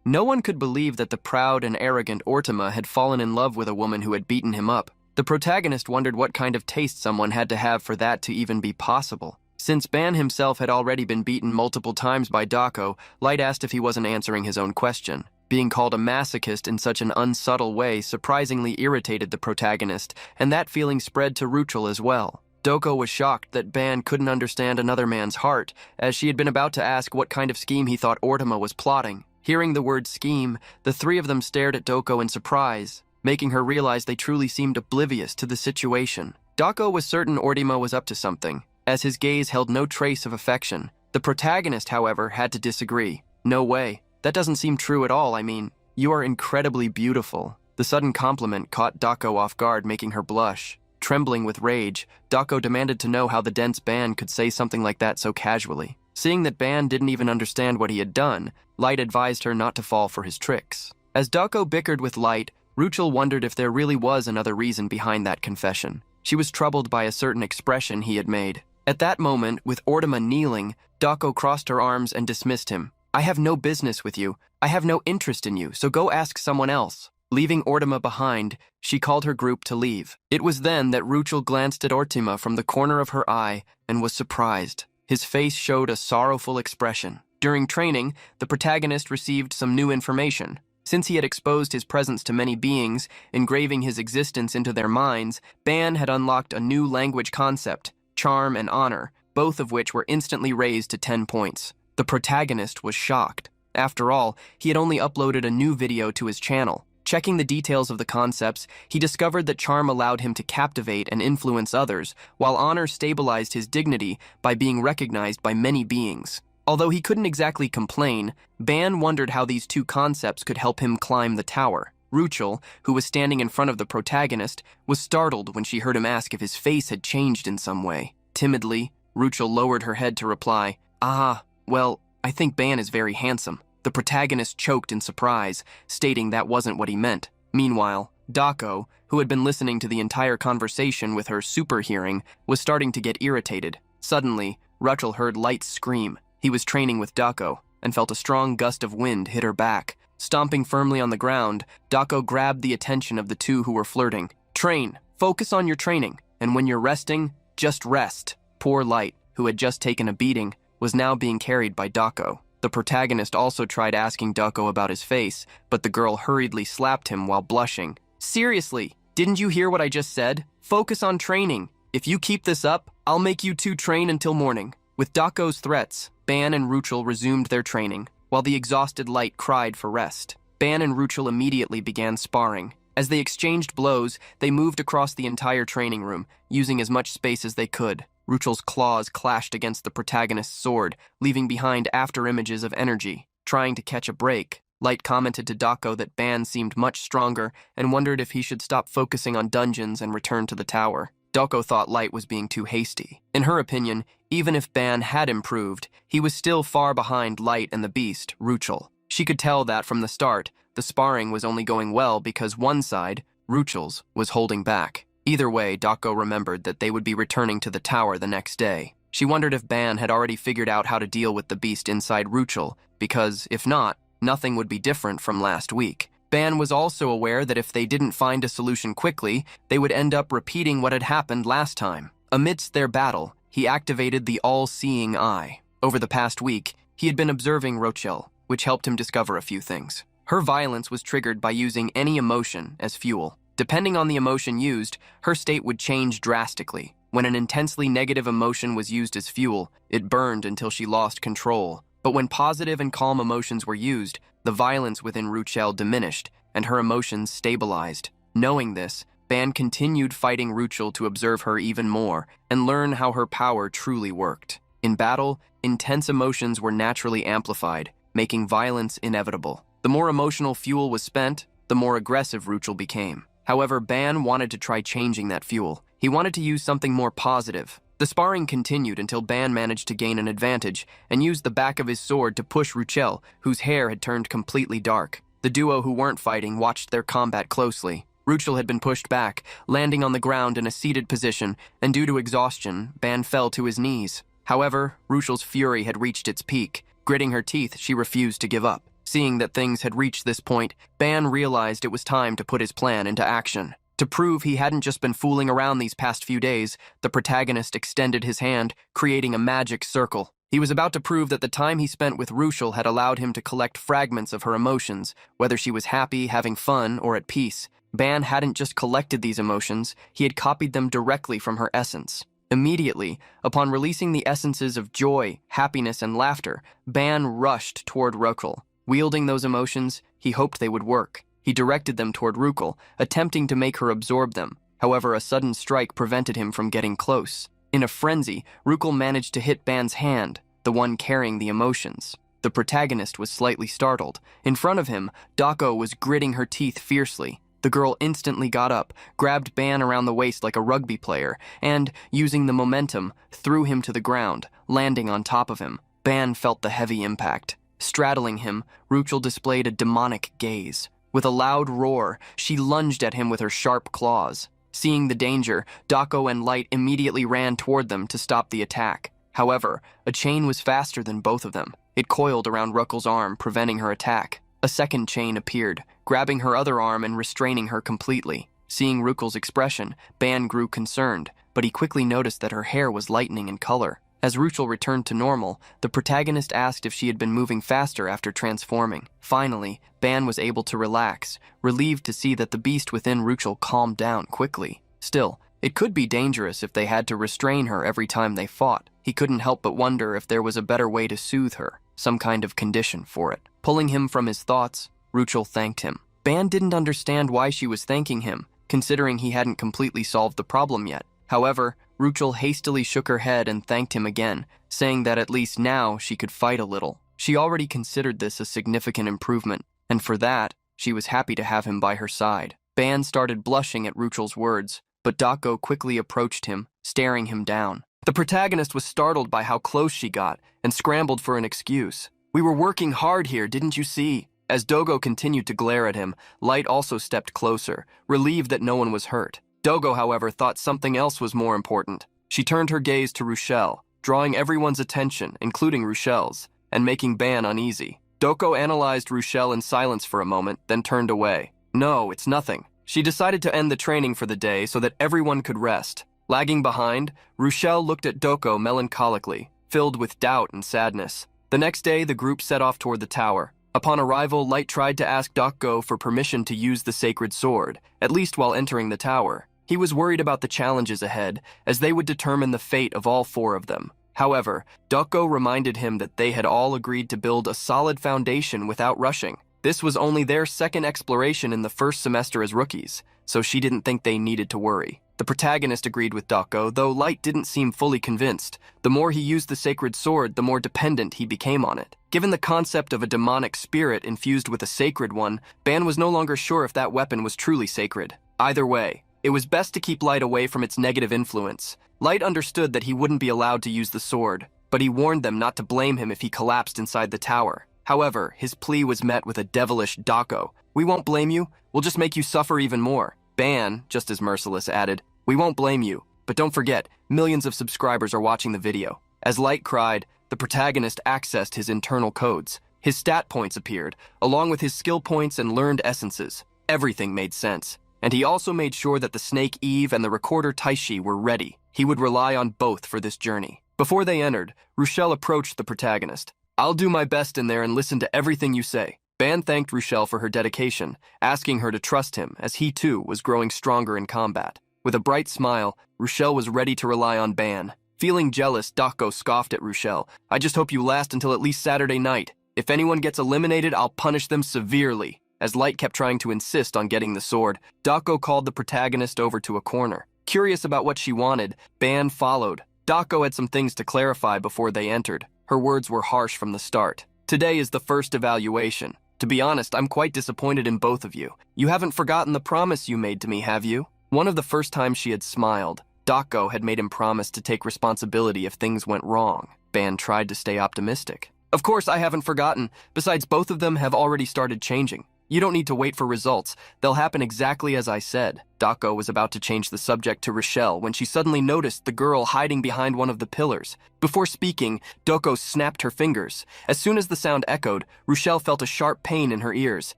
No one could believe that the proud and arrogant Ortima had fallen in love with a woman who had beaten him up. The protagonist wondered what kind of taste someone had to have for that to even be possible. Since Ban himself had already been beaten multiple times by Dako, Light asked if he wasn't answering his own question. Being called a masochist in such an unsubtle way surprisingly irritated the protagonist, and that feeling spread to Ruchel as well. Doko was shocked that Ban couldn't understand another man's heart, as she had been about to ask what kind of scheme he thought Ortima was plotting. Hearing the word scheme, the three of them stared at Doko in surprise, making her realize they truly seemed oblivious to the situation. Dako was certain Ortima was up to something, as his gaze held no trace of affection. The protagonist, however, had to disagree. "No way. That doesn't seem true at all. I mean, you are incredibly beautiful." The sudden compliment caught Dako off guard, making her blush. Trembling with rage, Dako demanded to know how the dense Ban could say something like that so casually. Seeing that Ban didn't even understand what he had done, Light advised her not to fall for his tricks. As Dako bickered with Light, Ruchel wondered if there really was another reason behind that confession. She was troubled by a certain expression he had made. At that moment, with Ortima kneeling, Dako crossed her arms and dismissed him. "I have no business with you. I have no interest in you, so go ask someone else." Leaving Ortima behind, she called her group to leave. It was then that Ruchel glanced at Ortima from the corner of her eye and was surprised. His face showed a sorrowful expression. During training, the protagonist received some new information. Since he had exposed his presence to many beings, engraving his existence into their minds, Ban had unlocked a new language concept, charm and honor, both of which were instantly raised to 10 points. The protagonist was shocked. After all, he had only uploaded a new video to his channel. Checking the details of the concepts, he discovered that charm allowed him to captivate and influence others, while honor stabilized his dignity by being recognized by many beings. Although he couldn't exactly complain, Ban wondered how these two concepts could help him climb the tower. Ruchel, who was standing in front of the protagonist, was startled when she heard him ask if his face had changed in some way. Timidly, Ruchel lowered her head to reply, "Ah, well, I think Ban is very handsome." The protagonist choked in surprise, stating that wasn't what he meant. Meanwhile, Dako, who had been listening to the entire conversation with her super hearing, was starting to get irritated. Suddenly, Ruchel heard Light scream. He was training with Dako, and felt a strong gust of wind hit her back. Stomping firmly on the ground, Dako grabbed the attention of the two who were flirting. "Train. Focus on your training, and when you're resting, just rest." Poor Light, who had just taken a beating, was now being carried by Dako. The protagonist also tried asking Dako about his face, but the girl hurriedly slapped him while blushing. "Seriously, didn't you hear what I just said? Focus on training. If you keep this up, I'll make you two train until morning." With Dako's threats, Ban and Ruchel resumed their training, while the exhausted Light cried for rest. Ban and Ruchel immediately began sparring. As they exchanged blows, they moved across the entire training room, using as much space as they could. Ruchel's claws clashed against the protagonist's sword, leaving behind afterimages of energy. Trying to catch a break, Light commented to Dako that Ban seemed much stronger and wondered if he should stop focusing on dungeons and return to the tower. Dako thought Light was being too hasty. In her opinion, even if Ban had improved, he was still far behind Light and the beast, Ruchel. She could tell that from the start, the sparring was only going well because one side, Ruchel's, was holding back. Either way, Dako remembered that they would be returning to the tower the next day. She wondered if Ban had already figured out how to deal with the beast inside Ruchel, because, if not, nothing would be different from last week. Ban was also aware that if they didn't find a solution quickly, they would end up repeating what had happened last time. Amidst their battle, he activated the all-seeing eye. Over the past week, he had been observing Ruchel, which helped him discover a few things. Her violence was triggered by using any emotion as fuel. Depending on the emotion used, her state would change drastically. When an intensely negative emotion was used as fuel, it burned until she lost control. But when positive and calm emotions were used, the violence within Ruchel diminished, and her emotions stabilized. Knowing this, Ban continued fighting Ruchel to observe her even more and learn how her power truly worked. In battle, intense emotions were naturally amplified, making violence inevitable. The more emotional fuel was spent, the more aggressive Ruchel became. However, Ban wanted to try changing that fuel. He wanted to use something more positive. The sparring continued until Ban managed to gain an advantage and used the back of his sword to push Ruchel, whose hair had turned completely dark. The duo who weren't fighting watched their combat closely. Ruchel had been pushed back, landing on the ground in a seated position, and due to exhaustion, Ban fell to his knees. However, Ruchel's fury had reached its peak. Gritting her teeth, she refused to give up. Seeing that things had reached this point, Ban realized it was time to put his plan into action. To prove he hadn't just been fooling around these past few days, the protagonist extended his hand, creating a magic circle. He was about to prove that the time he spent with Ruchel had allowed him to collect fragments of her emotions, whether she was happy, having fun, or at peace. Ban hadn't just collected these emotions, he had copied them directly from her essence. Immediately, upon releasing the essences of joy, happiness, and laughter, Ban rushed toward Ruchel. Wielding those emotions, he hoped they would work. He directed them toward Ruchel, attempting to make her absorb them. However, a sudden strike prevented him from getting close. In a frenzy, Ruchel managed to hit Ban's hand, the one carrying the emotions. The protagonist was slightly startled. In front of him, Dako was gritting her teeth fiercely. The girl instantly got up, grabbed Ban around the waist like a rugby player, and, using the momentum, threw him to the ground, landing on top of him. Ban felt the heavy impact. Straddling him, Ruchel displayed a demonic gaze. With a loud roar, she lunged at him with her sharp claws. Seeing the danger, Dako and Light immediately ran toward them to stop the attack. However, a chain was faster than both of them. It coiled around Ruchel's arm, preventing her attack. A second chain appeared, grabbing her other arm and restraining her completely. Seeing Ruchel's expression, Ban grew concerned, but he quickly noticed that her hair was lightening in color. As Ruchel returned to normal, the protagonist asked if she had been moving faster after transforming. Finally, Ban was able to relax, relieved to see that the beast within Ruchel calmed down quickly. Still, it could be dangerous if they had to restrain her every time they fought. He couldn't help but wonder if there was a better way to soothe her, some kind of condition for it. Pulling him from his thoughts, Ruchel thanked him. Ban didn't understand why she was thanking him, considering he hadn't completely solved the problem yet. However, Ruchel hastily shook her head and thanked him again, saying that at least now she could fight a little. She already considered this a significant improvement, and for that, she was happy to have him by her side. Ban started blushing at Ruchel's words, but Dako quickly approached him, staring him down. The protagonist was startled by how close she got and scrambled for an excuse. "We were working hard here, didn't you see?" As Dogo continued to glare at him, Light also stepped closer, relieved that no one was hurt. Dogo, however, thought something else was more important. She turned her gaze to Ruchel, drawing everyone's attention, including Ruchel's, and making Ban uneasy. Doko analyzed Ruchel in silence for a moment, then turned away. "No, it's nothing." She decided to end the training for the day so that everyone could rest. Lagging behind, Ruchel looked at Doko melancholically, filled with doubt and sadness. The next day, the group set off toward the tower. Upon arrival, Light tried to ask Doko for permission to use the sacred sword, at least while entering the tower. He was worried about the challenges ahead, as they would determine the fate of all four of them. However, Doko reminded him that they had all agreed to build a solid foundation without rushing. This was only their second exploration in the first semester as rookies, so she didn't think they needed to worry. The protagonist agreed with Doko, though Light didn't seem fully convinced. The more he used the sacred sword, the more dependent he became on it. Given the concept of a demonic spirit infused with a sacred one, Ban was no longer sure if that weapon was truly sacred. Either way, it was best to keep Light away from its negative influence. Light understood that he wouldn't be allowed to use the sword, but he warned them not to blame him if he collapsed inside the tower. However, his plea was met with a devilish Doko. "We won't blame you, we'll just make you suffer even more." Ban, just as merciless, added, "We won't blame you, but don't forget, millions of subscribers are watching the video." As Light cried, the protagonist accessed his internal codes. His stat points appeared, along with his skill points and learned essences. Everything made sense. And he also made sure that the Snake Eve and the Recorder Taishi were ready. He would rely on both for this journey. Before they entered, Rochelle approached the protagonist. "I'll do my best in there and listen to everything you say." Ban thanked Rochelle for her dedication, asking her to trust him as he too was growing stronger in combat. With a bright smile, Rochelle was ready to rely on Ban. Feeling jealous, Dako scoffed at Rochelle. "I just hope you last until at least Saturday night. If anyone gets eliminated, I'll punish them severely." As Light kept trying to insist on getting the sword, Dako called the protagonist over to a corner. Curious about what she wanted, Ban followed. Dako had some things to clarify before they entered. Her words were harsh from the start. "Today is the first evaluation. To be honest, I'm quite disappointed in both of you. You haven't forgotten the promise you made to me, have you?" One of the first times she had smiled, Dako had made him promise to take responsibility if things went wrong. Ban tried to stay optimistic. "Of course I haven't forgotten. Besides, both of them have already started changing. You don't need to wait for results. They'll happen exactly as I said." Dako was about to change the subject to Rochelle when she suddenly noticed the girl hiding behind one of the pillars. Before speaking, Doko snapped her fingers. As soon as the sound echoed, Rochelle felt a sharp pain in her ears.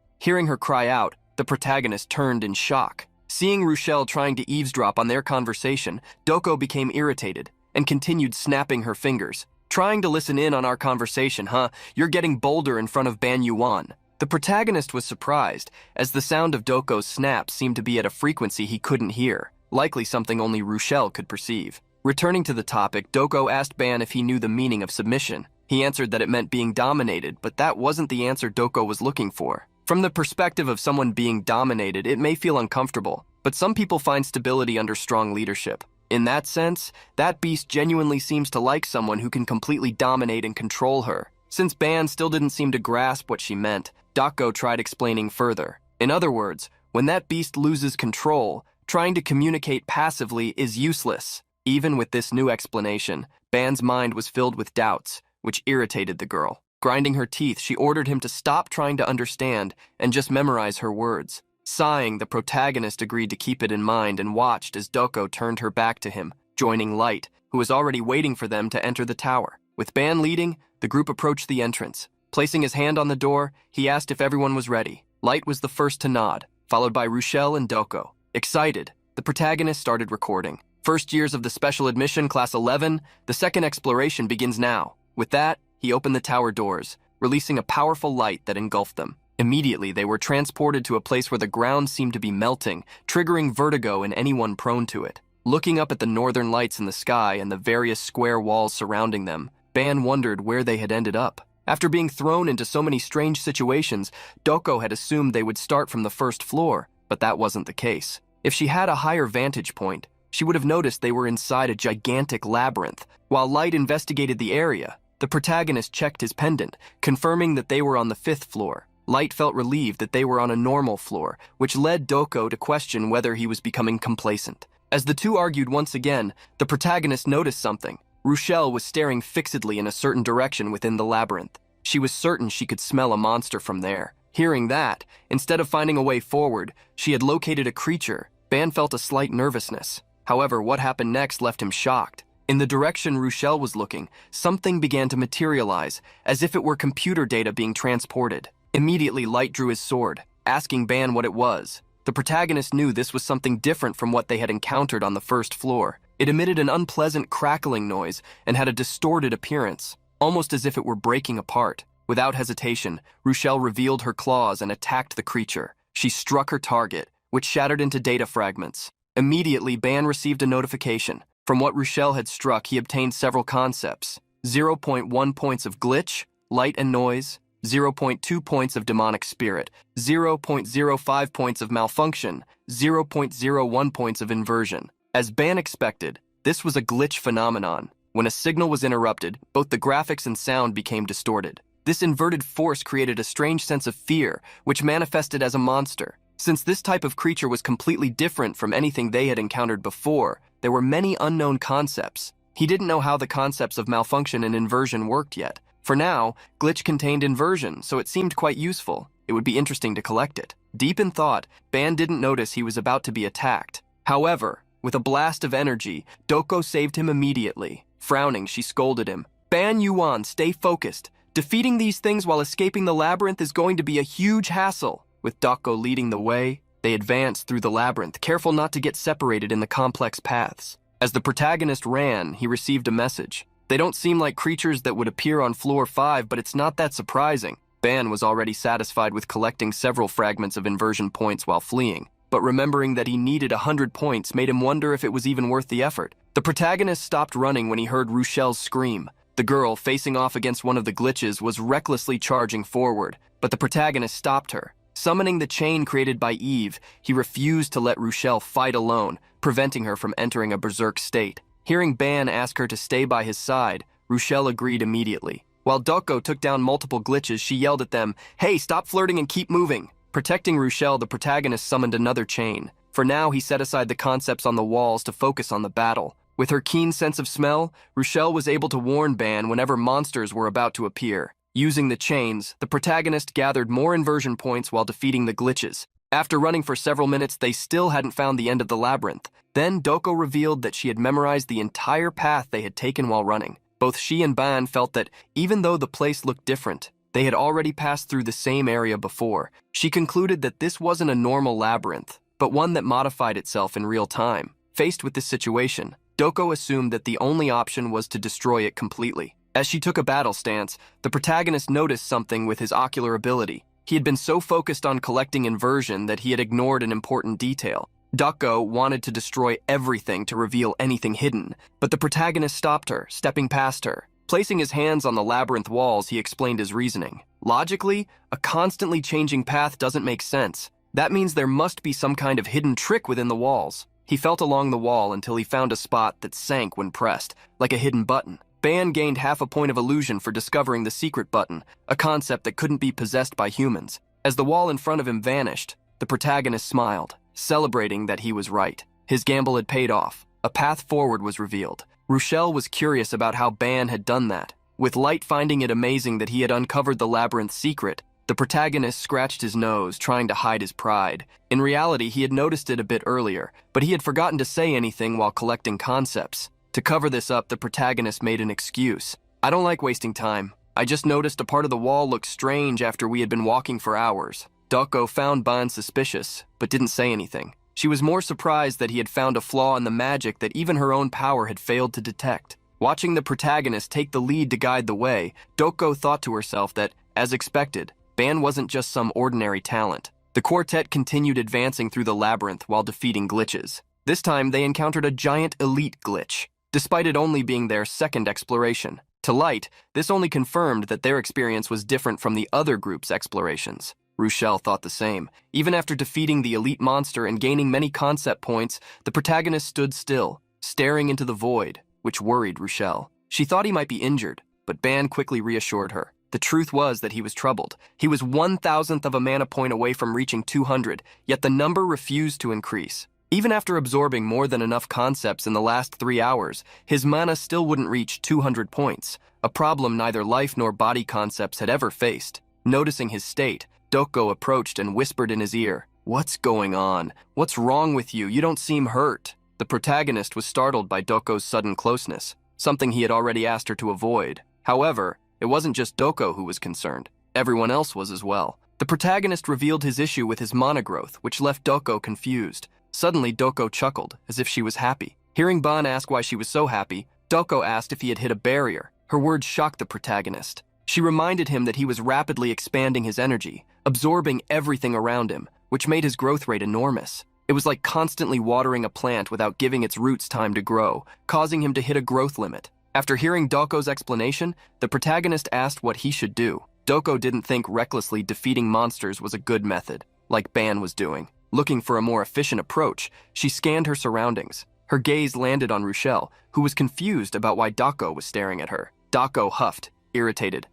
Hearing her cry out, the protagonist turned in shock. Seeing Rochelle trying to eavesdrop on their conversation, Doko became irritated and continued snapping her fingers. "Trying to listen in on our conversation, huh? You're getting bolder in front of Ban Yoo-won." The protagonist was surprised, as the sound of Doko's snap seemed to be at a frequency he couldn't hear, likely something only Rochelle could perceive. Returning to the topic, Doko asked Ban if he knew the meaning of submission. He answered that it meant being dominated, but that wasn't the answer Doko was looking for. From the perspective of someone being dominated, it may feel uncomfortable, but some people find stability under strong leadership. In that sense, that beast genuinely seems to like someone who can completely dominate and control her. Since Ban still didn't seem to grasp what she meant, Dako tried explaining further. In other words, when that beast loses control, trying to communicate passively is useless. Even with this new explanation, Ban's mind was filled with doubts, which irritated the girl. Grinding her teeth, she ordered him to stop trying to understand and just memorize her words. Sighing, the protagonist agreed to keep it in mind and watched as Doko turned her back to him, joining Light, who was already waiting for them to enter the tower. With Ban leading, the group approached the entrance. Placing his hand on the door, he asked if everyone was ready. Light was the first to nod, followed by Rochelle and Doko. Excited, the protagonist started recording. "First years of the special admission, class 11, the second exploration begins now." With that, he opened the tower doors, releasing a powerful light that engulfed them. Immediately, they were transported to a place where the ground seemed to be melting, triggering vertigo in anyone prone to it. Looking up at the northern lights in the sky and the various square walls surrounding them, Ban wondered where they had ended up. After being thrown into so many strange situations, Doko had assumed they would start from the first floor, but that wasn't the case. If she had a higher vantage point, she would have noticed they were inside a gigantic labyrinth. While Light investigated the area, the protagonist checked his pendant, confirming that they were on the 5th floor. Light felt relieved that they were on a normal floor, which led Doko to question whether he was becoming complacent. As the two argued once again, the protagonist noticed something. Rochelle was staring fixedly in a certain direction within the labyrinth. She was certain she could smell a monster from there. Hearing that, instead of finding a way forward, she had located a creature. Ban felt a slight nervousness. However, what happened next left him shocked. In the direction Rochelle was looking, something began to materialize, as if it were computer data being transported. Immediately, Light drew his sword, asking Ban what it was. The protagonist knew this was something different from what they had encountered on the 1st floor. It emitted an unpleasant crackling noise and had a distorted appearance, almost as if it were breaking apart. Without hesitation, Rochelle revealed her claws and attacked the creature. She struck her target, which shattered into data fragments. Immediately, Ban received a notification. From what Rochelle had struck, he obtained several concepts: 0.1 points of glitch, light and noise, zero point 0.2 points of demonic spirit, 0.05 points of malfunction, 0.01 points of inversion. As Ban expected, this was a glitch phenomenon. When a signal was interrupted, both the graphics and sound became distorted. This inverted force created a strange sense of fear, which manifested as a monster. Since this type of creature was completely different from anything they had encountered before, there were many unknown concepts. He didn't know how the concepts of malfunction and inversion worked yet. For now, glitch contained inversion, so it seemed quite useful. It would be interesting to collect it. Deep in thought, Ban didn't notice he was about to be attacked. However, with a blast of energy, Doko saved him immediately. Frowning, she scolded him. Ban Yoo-won, stay focused. Defeating these things while escaping the labyrinth is going to be a huge hassle. With Doko leading the way, they advanced through the labyrinth, careful not to get separated in the complex paths. As the protagonist ran, he received a message. They don't seem like creatures that would appear on floor 5, but it's not that surprising. Ban was already satisfied with collecting several fragments of inversion points while fleeing, but remembering that he needed 100 points made him wonder if it was even worth the effort. The protagonist stopped running when he heard Rushel's scream. The girl, facing off against one of the glitches, was recklessly charging forward, but the protagonist stopped her. Summoning the chain created by Eve, he refused to let Rushel fight alone, preventing her from entering a berserk state. Hearing Ban ask her to stay by his side, Rushel agreed immediately. While Doko took down multiple glitches, she yelled at them, "Hey, stop flirting and keep moving!" Protecting Rushel, the protagonist summoned another chain. For now, he set aside the concepts on the walls to focus on the battle. With her keen sense of smell, Rushel was able to warn Ban whenever monsters were about to appear. Using the chains, the protagonist gathered more inversion points while defeating the glitches. After running for several minutes, they still hadn't found the end of the labyrinth. Then Doko revealed that she had memorized the entire path they had taken while running. Both she and Ban felt that, even though the place looked different, they had already passed through the same area before. She concluded that this wasn't a normal labyrinth, but one that modified itself in real time. Faced with this situation, Doko assumed that the only option was to destroy it completely. As she took a battle stance, the protagonist noticed something with his ocular ability. He had been so focused on collecting inversion that he had ignored an important detail. Doko wanted to destroy everything to reveal anything hidden, but the protagonist stopped her, stepping past her. Placing his hands on the labyrinth walls, he explained his reasoning. Logically, a constantly changing path doesn't make sense. That means there must be some kind of hidden trick within the walls. He felt along the wall until he found a spot that sank when pressed, like a hidden button. Ban gained half a point of illusion for discovering the secret button, a concept that couldn't be possessed by humans. As the wall in front of him vanished, the protagonist smiled, celebrating that he was right. His gamble had paid off. A path forward was revealed. Rushel was curious about how Ban had done that. With Light finding it amazing that he had uncovered the labyrinth's secret, the protagonist scratched his nose, trying to hide his pride. In reality, he had noticed it a bit earlier, but he had forgotten to say anything while collecting concepts. To cover this up, the protagonist made an excuse. "I don't like wasting time. I just noticed a part of the wall looked strange after we had been walking for hours." Doko found Ban suspicious, but didn't say anything. She was more surprised that he had found a flaw in the magic that even her own power had failed to detect. Watching the protagonist take the lead to guide the way, Doko thought to herself that, as expected, Ban wasn't just some ordinary talent. The quartet continued advancing through the labyrinth while defeating glitches. This time, they encountered a giant elite glitch, despite it only being their second exploration. To Light, this only confirmed that their experience was different from the other group's explorations. Rushel thought the same. Even after defeating the elite monster and gaining many concept points, the protagonist stood still, staring into the void, which worried Rushel. She thought he might be injured, but Ban quickly reassured her. The truth was that he was troubled. He was 1,000th of a mana point away from reaching 200, yet the number refused to increase. Even after absorbing more than enough concepts in the last 3 hours, his mana still wouldn't reach 200 points, a problem neither life nor body concepts had ever faced. Noticing his state, Doko approached and whispered in his ear, "What's going on? What's wrong with you? You don't seem hurt." The protagonist was startled by Doko's sudden closeness, something he had already asked her to avoid. However, it wasn't just Doko who was concerned. Everyone else was as well. The protagonist revealed his issue with his mana growth, which left Doko confused. Suddenly, Doko chuckled, as if she was happy. Hearing Ban ask why she was so happy, Doko asked if he had hit a barrier. Her words shocked the protagonist. She reminded him that he was rapidly expanding his energy, absorbing everything around him, which made his growth rate enormous. It was like constantly watering a plant without giving its roots time to grow, causing him to hit a growth limit. After hearing Doko's explanation, the protagonist asked what he should do. Doko didn't think recklessly defeating monsters was a good method, like Ban was doing. Looking for a more efficient approach, she scanned her surroundings. Her gaze landed on Rochelle, who was confused about why Doko was staring at her. Doko huffed, irritated.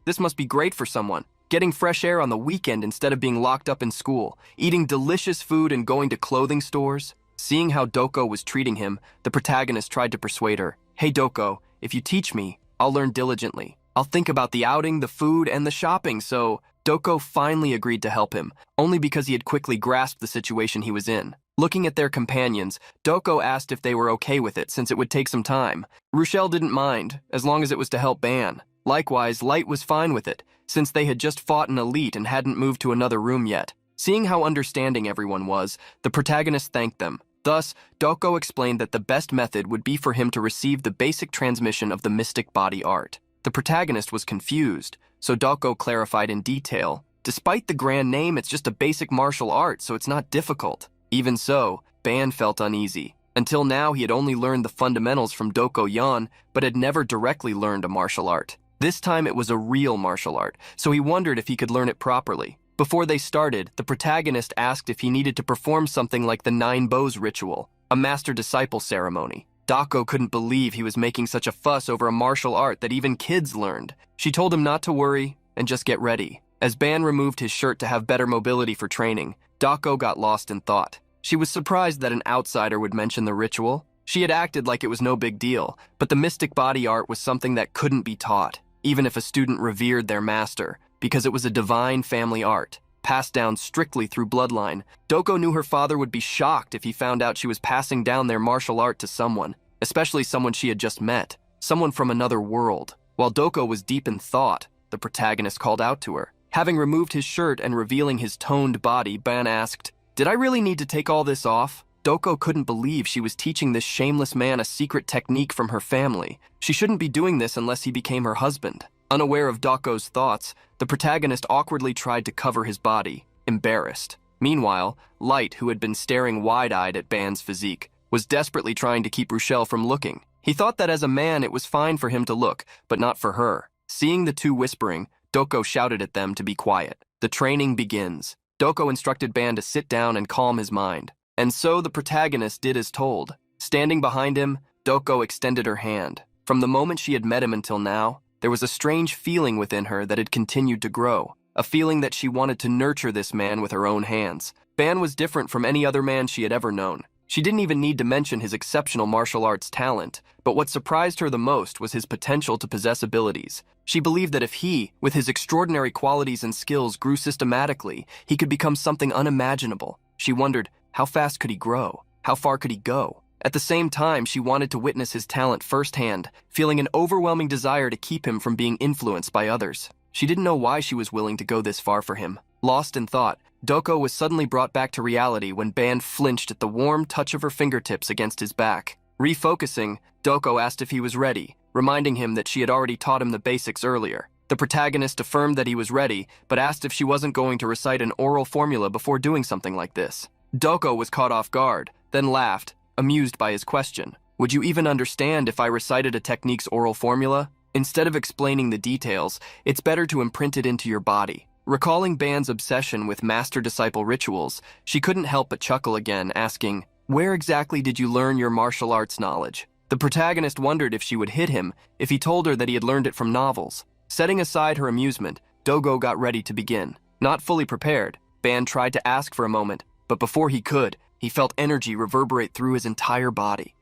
This must be great for someone. Getting fresh air on the weekend instead of being locked up in school, eating delicious food and going to clothing stores. Seeing how Doko was treating him, the protagonist tried to persuade her. Hey Doko, if you teach me, I'll learn diligently. I'll think about the outing, the food, and the shopping, so Doko finally agreed to help him, only because he had quickly grasped the situation he was in. Looking at their companions, Doko asked if they were okay with it since it would take some time. Rochelle didn't mind, as long as it was to help Ban. Likewise, Light was fine with it, since they had just fought an elite and hadn't moved to another room yet. Seeing how understanding everyone was, the protagonist thanked them. Thus, Doko explained that the best method would be for him to receive the basic transmission of the mystic body art. The protagonist was confused, so Doko clarified in detail. Despite the grand name, it's just a basic martial art, so it's not difficult. Even so, Ban felt uneasy. Until now, he had only learned the fundamentals from Doko-yan, but had never directly learned a martial art. This time it was a real martial art, so he wondered if he could learn it properly. Before they started, the protagonist asked if he needed to perform something like the 9 Bows ritual, a master-disciple ceremony. Doko couldn't believe he was making such a fuss over a martial art that even kids learned. She told him not to worry and just get ready. As Ban removed his shirt to have better mobility for training, Doko got lost in thought. She was surprised that an outsider would mention the ritual. She had acted like it was no big deal, but the mystic body art was something that couldn't be taught, even if a student revered their master, because it was a divine family art, passed down strictly through bloodline. Doko knew her father would be shocked if he found out she was passing down their martial art to someone, especially someone she had just met, someone from another world. While Doko was deep in thought, the protagonist called out to her. Having removed his shirt and revealing his toned body, Ban asked, "Did I really need to take all this off?" Doko couldn't believe she was teaching this shameless man a secret technique from her family. She shouldn't be doing this unless he became her husband. Unaware of Doko's thoughts, the protagonist awkwardly tried to cover his body, embarrassed. Meanwhile, Light, who had been staring wide-eyed at Ban's physique, was desperately trying to keep Rochelle from looking. He thought that as a man it was fine for him to look, but not for her. Seeing the two whispering, Doko shouted at them to be quiet. The training begins. Doko instructed Ban to sit down and calm his mind. And so the protagonist did as told. Standing behind him, Doko extended her hand. From the moment she had met him until now, there was a strange feeling within her that had continued to grow, a feeling that she wanted to nurture this man with her own hands. Ban was different from any other man she had ever known. She didn't even need to mention his exceptional martial arts talent, but what surprised her the most was his potential to possess abilities. She believed that if he, with his extraordinary qualities and skills, grew systematically, he could become something unimaginable. She wondered, how fast could he grow? How far could he go? At the same time, she wanted to witness his talent firsthand, feeling an overwhelming desire to keep him from being influenced by others. She didn't know why she was willing to go this far for him. Lost in thought, Doko was suddenly brought back to reality when Ban flinched at the warm touch of her fingertips against his back. Refocusing, Doko asked if he was ready, reminding him that she had already taught him the basics earlier. The protagonist affirmed that he was ready, but asked if she wasn't going to recite an oral formula before doing something like this. Doko was caught off guard, then laughed, amused by his question. Would you even understand if I recited a technique's oral formula? Instead of explaining the details, it's better to imprint it into your body. Recalling Ban's obsession with master-disciple rituals, she couldn't help but chuckle again, asking, "Where exactly did you learn your martial arts knowledge?" The protagonist wondered if she would hit him if he told her that he had learned it from novels. Setting aside her amusement, Doko got ready to begin. Not fully prepared, Ban tried to ask for a moment, but before he could, he felt energy reverberate through his entire body.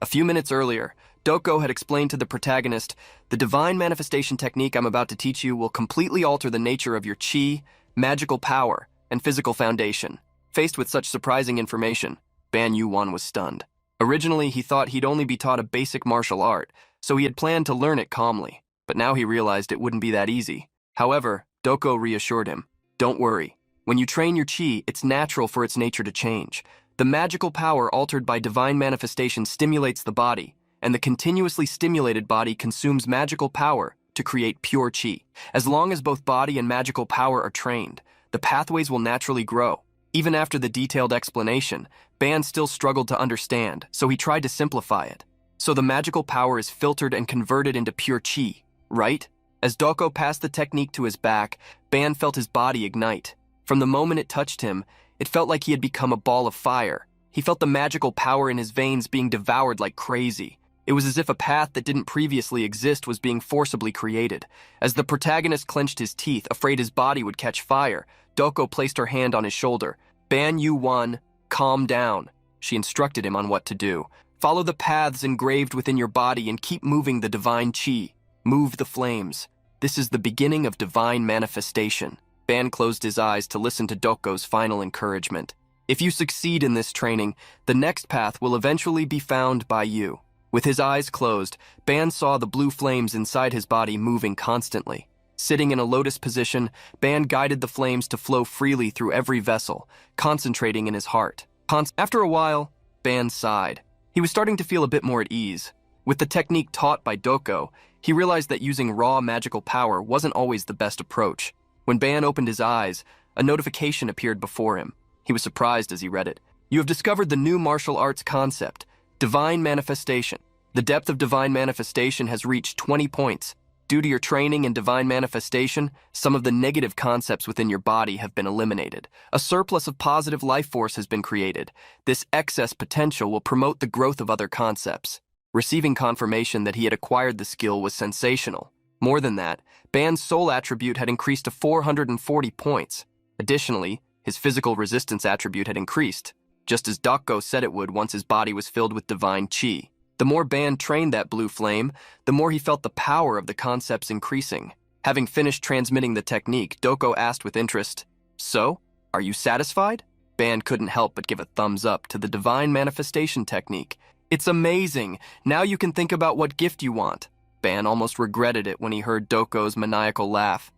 A few minutes earlier, Doko had explained to the protagonist, "The divine manifestation technique I'm about to teach you will completely alter the nature of your chi, magical power, and physical foundation." Faced with such surprising information, Yoo-won was stunned. Originally, he thought he'd only be taught a basic martial art, so he had planned to learn it calmly, but now he realized it wouldn't be that easy. However, Doko reassured him, "Don't worry. When you train your chi, it's natural for its nature to change. The magical power altered by divine manifestation stimulates the body, and the continuously stimulated body consumes magical power to create pure chi. As long as both body and magical power are trained, the pathways will naturally grow." Even after the detailed explanation, Ban still struggled to understand, so he tried to simplify it. "So the magical power is filtered and converted into pure chi, right? As Doko passed the technique to his back, Ban felt his body ignite. From the moment it touched him, it felt like he had become a ball of fire. He felt the magical power in his veins being devoured like crazy. It was as if a path that didn't previously exist was being forcibly created. As the protagonist clenched his teeth, afraid his body would catch fire, Doko placed her hand on his shoulder. Ban Yoo-won, calm down. She instructed him on what to do. Follow the paths engraved within your body and keep moving the divine chi. Move the flames. This is the beginning of divine manifestation. Ban closed his eyes to listen to Doko's final encouragement. If you succeed in this training, the next path will eventually be found by you. With his eyes closed, Ban saw the blue flames inside his body moving constantly. Sitting in a lotus position, Ban guided the flames to flow freely through every vessel, concentrating in his heart. After a while, Ban sighed. He was starting to feel a bit more at ease. With the technique taught by Doko, he realized that using raw magical power wasn't always the best approach. When Ban opened his eyes, a notification appeared before him. He was surprised as he read it. You have discovered the new martial arts concept, divine manifestation. The depth of divine manifestation has reached 20 points. Due to your training in divine manifestation, some of the negative concepts within your body have been eliminated. A surplus of positive life force has been created. This excess potential will promote the growth of other concepts. Receiving confirmation that he had acquired the skill was sensational. More than that, Ban's soul attribute had increased to 440 points. Additionally, his physical resistance attribute had increased, just as Doko said it would once his body was filled with divine chi. The more Ban trained that blue flame, the more he felt the power of the concepts increasing. Having finished transmitting the technique, Doko asked with interest, "So, are you satisfied?" Ban couldn't help but give a thumbs up to the divine manifestation technique. "It's amazing. Now you can think about what gift you want." Ban almost regretted it when he heard Doko's maniacal laugh.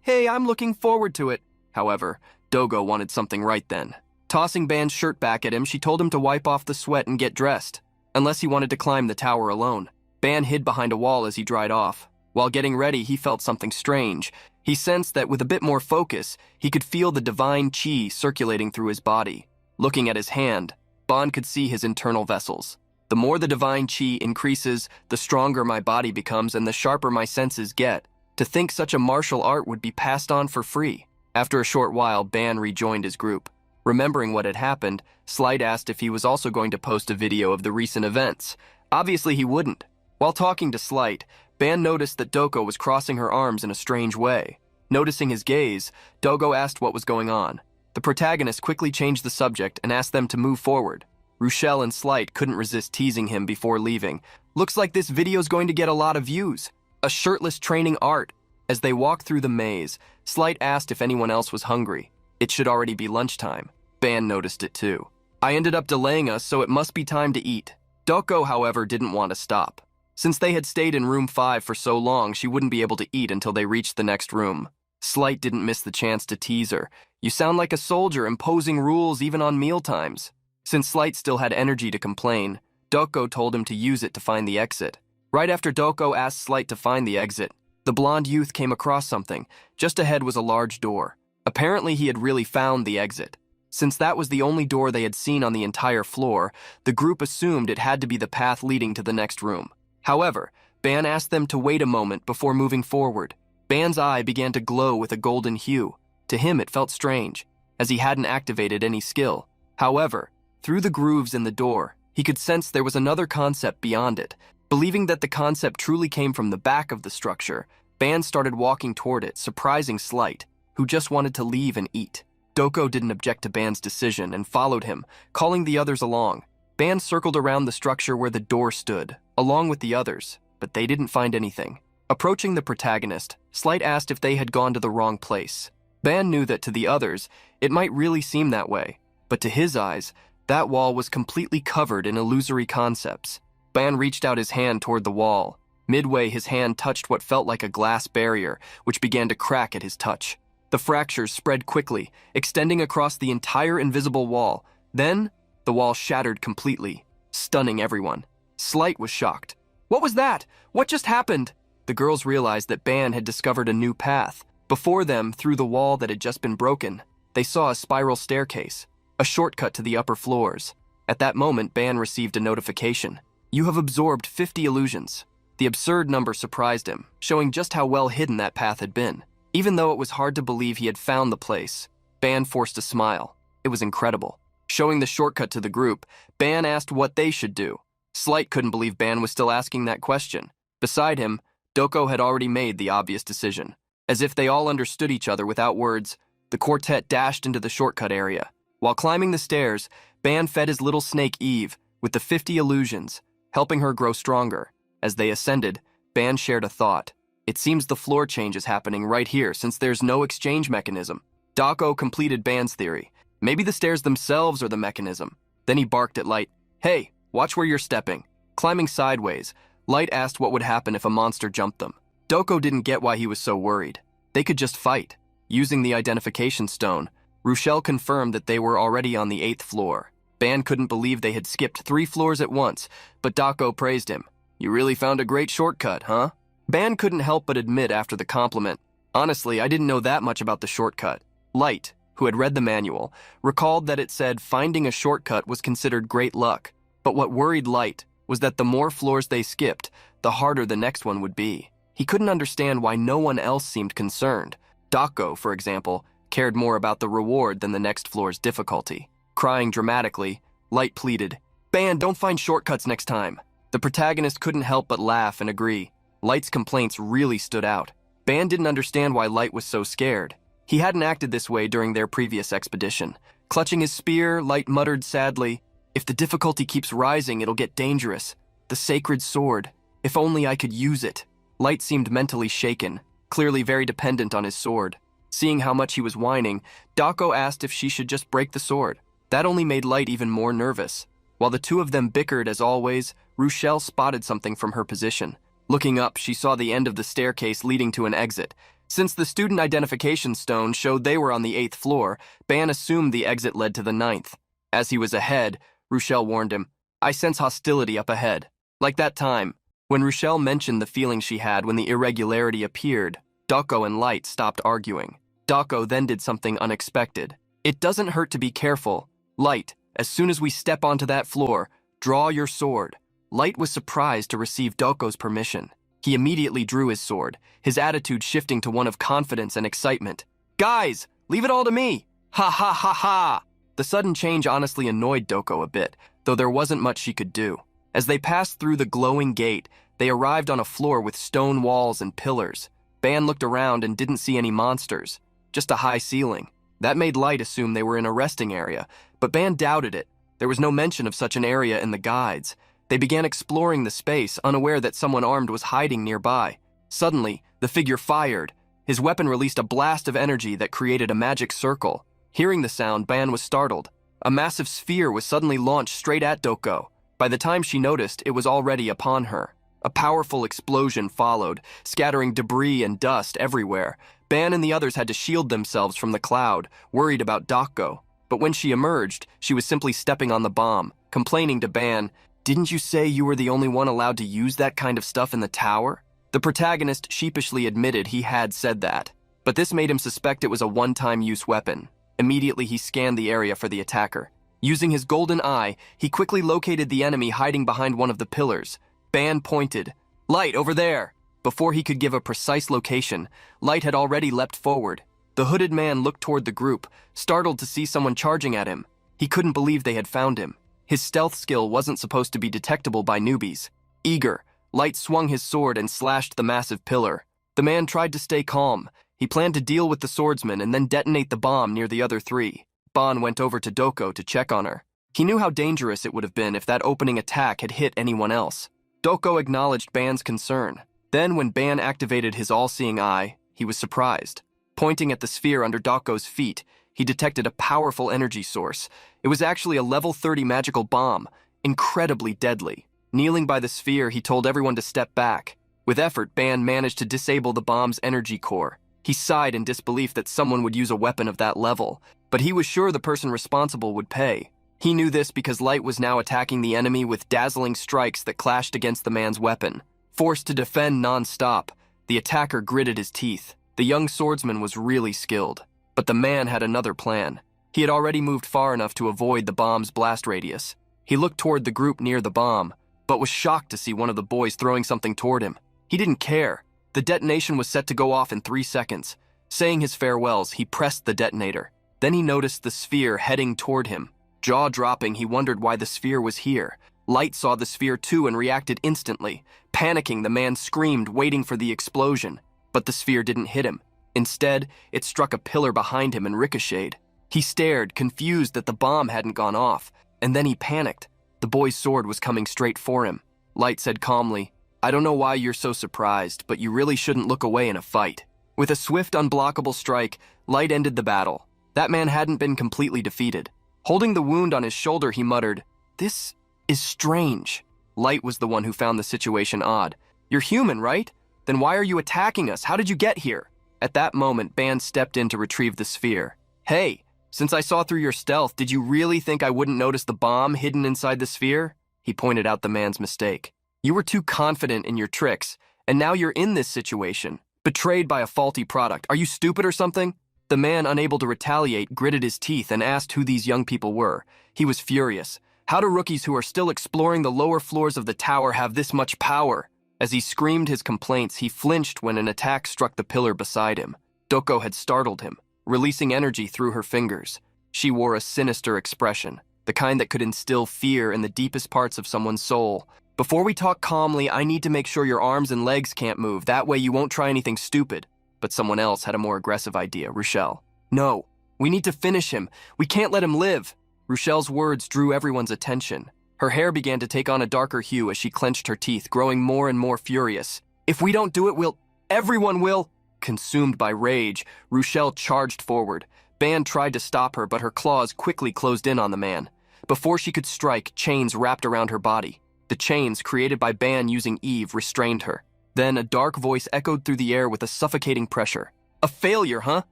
Hey, I'm looking forward to it." However, Doko wanted something right then. Tossing Ban's shirt back at him, she told him to wipe off the sweat and get dressed. Unless he wanted to climb the tower alone. Ban hid behind a wall as he dried off. While getting ready, he felt something strange. He sensed that with a bit more focus, he could feel the divine chi circulating through his body. Looking at his hand, Ban could see his internal vessels. The more the divine chi increases, the stronger my body becomes and the sharper my senses get. To think such a martial art would be passed on for free. After a short while, Ban rejoined his group. Remembering what had happened, Slight asked if he was also going to post a video of the recent events. Obviously he wouldn't. While talking to Slight, Ban noticed that Doko was crossing her arms in a strange way. Noticing his gaze, Doko asked what was going on. The protagonist quickly changed the subject and asked them to move forward. Rochelle and Slight couldn't resist teasing him before leaving. "Looks like this video's going to get a lot of views. A shirtless training art." As they walked through the maze, Slight asked if anyone else was hungry. It should already be lunchtime. Ban noticed it too. "I ended up delaying us, so it must be time to eat." Doko, however, didn't want to stop. Since they had stayed in room 5 for so long, she wouldn't be able to eat until they reached the next room. Slight didn't miss the chance to tease her. "You sound like a soldier, imposing rules even on mealtimes." Since Slight still had energy to complain, Doko told him to use it to find the exit. Right after Doko asked Slight to find the exit, the blonde youth came across something. Just ahead was a large door. Apparently he had really found the exit. Since that was the only door they had seen on the entire floor, the group assumed it had to be the path leading to the next room. However, Ban asked them to wait a moment before moving forward. Ban's eye began to glow with a golden hue. To him it felt strange, as he hadn't activated any skill. However, through the grooves in the door, he could sense there was another concept beyond it. Believing that the concept truly came from the back of the structure, Ban started walking toward it, surprising Slight, who just wanted to leave and eat. Doko didn't object to Ban's decision and followed him, calling the others along. Ban circled around the structure where the door stood, along with the others, but they didn't find anything. Approaching the protagonist, Slight asked if they had gone to the wrong place. Ban knew that to the others, it might really seem that way, but to his eyes, that wall was completely covered in illusory concepts. Ban reached out his hand toward the wall. Midway, his hand touched what felt like a glass barrier, which began to crack at his touch. The fractures spread quickly, extending across the entire invisible wall. Then, the wall shattered completely, stunning everyone. Slight was shocked. "What was that? What just happened?" The girls realized that Ban had discovered a new path. Before them, through the wall that had just been broken, they saw a spiral staircase, a shortcut to the upper floors. At that moment, Ban received a notification. "You have absorbed 50 illusions. The absurd number surprised him, showing just how well hidden that path had been. Even though it was hard to believe he had found the place, Ban forced a smile. It was incredible. Showing the shortcut to the group, Ban asked what they should do. Slight couldn't believe Ban was still asking that question. Beside him, Doko had already made the obvious decision. As if they all understood each other without words, the quartet dashed into the shortcut area. While climbing the stairs, Ban fed his little snake Eve with the 50 illusions, helping her grow stronger. As they ascended, Ban shared a thought. It seems the floor change is happening right here since there's no exchange mechanism. Dako completed Ban's theory. Maybe the stairs themselves are the mechanism. Then he barked at Light. Hey, watch where you're stepping. Climbing sideways, Light asked what would happen if a monster jumped them. Doko didn't get why he was so worried. They could just fight. Using the identification stone, Rochelle confirmed that they were already on the 8th floor. Ban couldn't believe they had skipped 3 floors at once, but Dako praised him. You really found a great shortcut, huh? Ban couldn't help but admit after the compliment, honestly, I didn't know that much about the shortcut. Light, who had read the manual, recalled that it said finding a shortcut was considered great luck. But what worried Light was that the more floors they skipped, the harder the next one would be. He couldn't understand why no one else seemed concerned. Dako, for example, cared more about the reward than the next floor's difficulty. Crying dramatically, Light pleaded, Ban, don't find shortcuts next time. The protagonist couldn't help but laugh and agree. Light's complaints really stood out. Ban didn't understand why Light was so scared. He hadn't acted this way during their previous expedition. Clutching his spear, Light muttered sadly, if the difficulty keeps rising, it'll get dangerous. The sacred sword. If only I could use it. Light seemed mentally shaken, clearly very dependent on his sword. Seeing how much he was whining, Dako asked if she should just break the sword. That only made Light even more nervous. While the two of them bickered as always, Rochelle spotted something from her position. Looking up, she saw the end of the staircase leading to an exit. Since the student identification stone showed they were on the 8th floor, Ban assumed the exit led to the 9th. As he was ahead, Rochelle warned him, I sense hostility up ahead. Like that time, when Rochelle mentioned the feeling she had when the irregularity appeared, Dako and Light stopped arguing. Dako then did something unexpected. It doesn't hurt to be careful. Light, as soon as we step onto that floor, draw your sword. Light was surprised to receive Doko's permission. He immediately drew his sword, his attitude shifting to one of confidence and excitement. Guys, leave it all to me! Ha ha ha ha! The sudden change honestly annoyed Doko a bit, though there wasn't much she could do. As they passed through the glowing gate, they arrived on a floor with stone walls and pillars. Ban looked around and didn't see any monsters, just a high ceiling. That made Light assume they were in a resting area, but Ban doubted it. There was no mention of such an area in the guides. They began exploring the space, unaware that someone armed was hiding nearby. Suddenly, the figure fired. His weapon released a blast of energy that created a magic circle. Hearing the sound, Ban was startled. A massive sphere was suddenly launched straight at Doko. By the time she noticed, it was already upon her. A powerful explosion followed, scattering debris and dust everywhere. Ban and the others had to shield themselves from the cloud, worried about Doko. But when she emerged, she was simply stepping on the bomb, complaining to Ban, didn't you say you were the only one allowed to use that kind of stuff in the tower? The protagonist sheepishly admitted he had said that, but this made him suspect it was a one-time use weapon. Immediately he scanned the area for the attacker. Using his golden eye, he quickly located the enemy hiding behind one of the pillars. Ban pointed, Light, over there! Before he could give a precise location, Light had already leapt forward. The hooded man looked toward the group, startled to see someone charging at him. He couldn't believe they had found him. His stealth skill wasn't supposed to be detectable by newbies. Eager, Light swung his sword and slashed the massive pillar. The man tried to stay calm. He planned to deal with the swordsman and then detonate the bomb near the other 3. Ban went over to Doko to check on her. He knew how dangerous it would have been if that opening attack had hit anyone else. Doko acknowledged Ban's concern. Then, when Ban activated his all-seeing eye, he was surprised. Pointing at the sphere under Doko's feet, he detected a powerful energy source. It was actually a level 30 magical bomb, incredibly deadly. Kneeling by the sphere, he told everyone to step back. With effort, Ban managed to disable the bomb's energy core. He sighed in disbelief that someone would use a weapon of that level, but he was sure the person responsible would pay. He knew this because Light was now attacking the enemy with dazzling strikes that clashed against the man's weapon. Forced to defend non-stop, the attacker gritted his teeth. The young swordsman was really skilled. But the man had another plan. He had already moved far enough to avoid the bomb's blast radius. He looked toward the group near the bomb. but was shocked to see one of the boys throwing something toward him. He didn't care. The detonation was set to go off in 3 seconds. Saying his farewells, he pressed the detonator. Then he noticed the sphere heading toward him. Jaw dropping, he wondered why the sphere was here. Light saw the sphere too and reacted instantly. Panicking, the man screamed, waiting for the explosion. But the sphere didn't hit him. Instead, it struck a pillar behind him and ricocheted. He stared, confused that the bomb hadn't gone off, and then he panicked. The boy's sword was coming straight for him. Light said calmly, "I don't know why you're so surprised, but you really shouldn't look away in a fight." With a swift, unblockable strike, Light ended the battle. That man hadn't been completely defeated. Holding the wound on his shoulder, he muttered, "This is strange." Light was the one who found the situation odd. "You're human, right? Then why are you attacking us? How did you get here?" At that moment, Ban stepped in to retrieve the sphere. "Hey, since I saw through your stealth, did you really think I wouldn't notice the bomb hidden inside the sphere?" He pointed out the man's mistake. "You were too confident in your tricks, and now you're in this situation, betrayed by a faulty product. Are you stupid or something?" The man, unable to retaliate, gritted his teeth and asked who these young people were. He was furious. How do rookies who are still exploring the lower floors of the tower have this much power? As he screamed his complaints, he flinched when an attack struck the pillar beside him. Doko had startled him, releasing energy through her fingers. She wore a sinister expression, the kind that could instill fear in the deepest parts of someone's soul. "Before we talk calmly, I need to make sure your arms and legs can't move. That way you won't try anything stupid." But someone else had a more aggressive idea, Rochelle. "No, we need to finish him. We can't let him live." Rochelle's words drew everyone's attention. Her hair began to take on a darker hue as she clenched her teeth, growing more and more furious. "If we don't do it, everyone will." Consumed by rage, Rochelle charged forward. Ban tried to stop her, but her claws quickly closed in on the man. Before she could strike, chains wrapped around her body. The chains, created by Ban using Eve, restrained her. Then a dark voice echoed through the air with a suffocating pressure. "A failure, huh?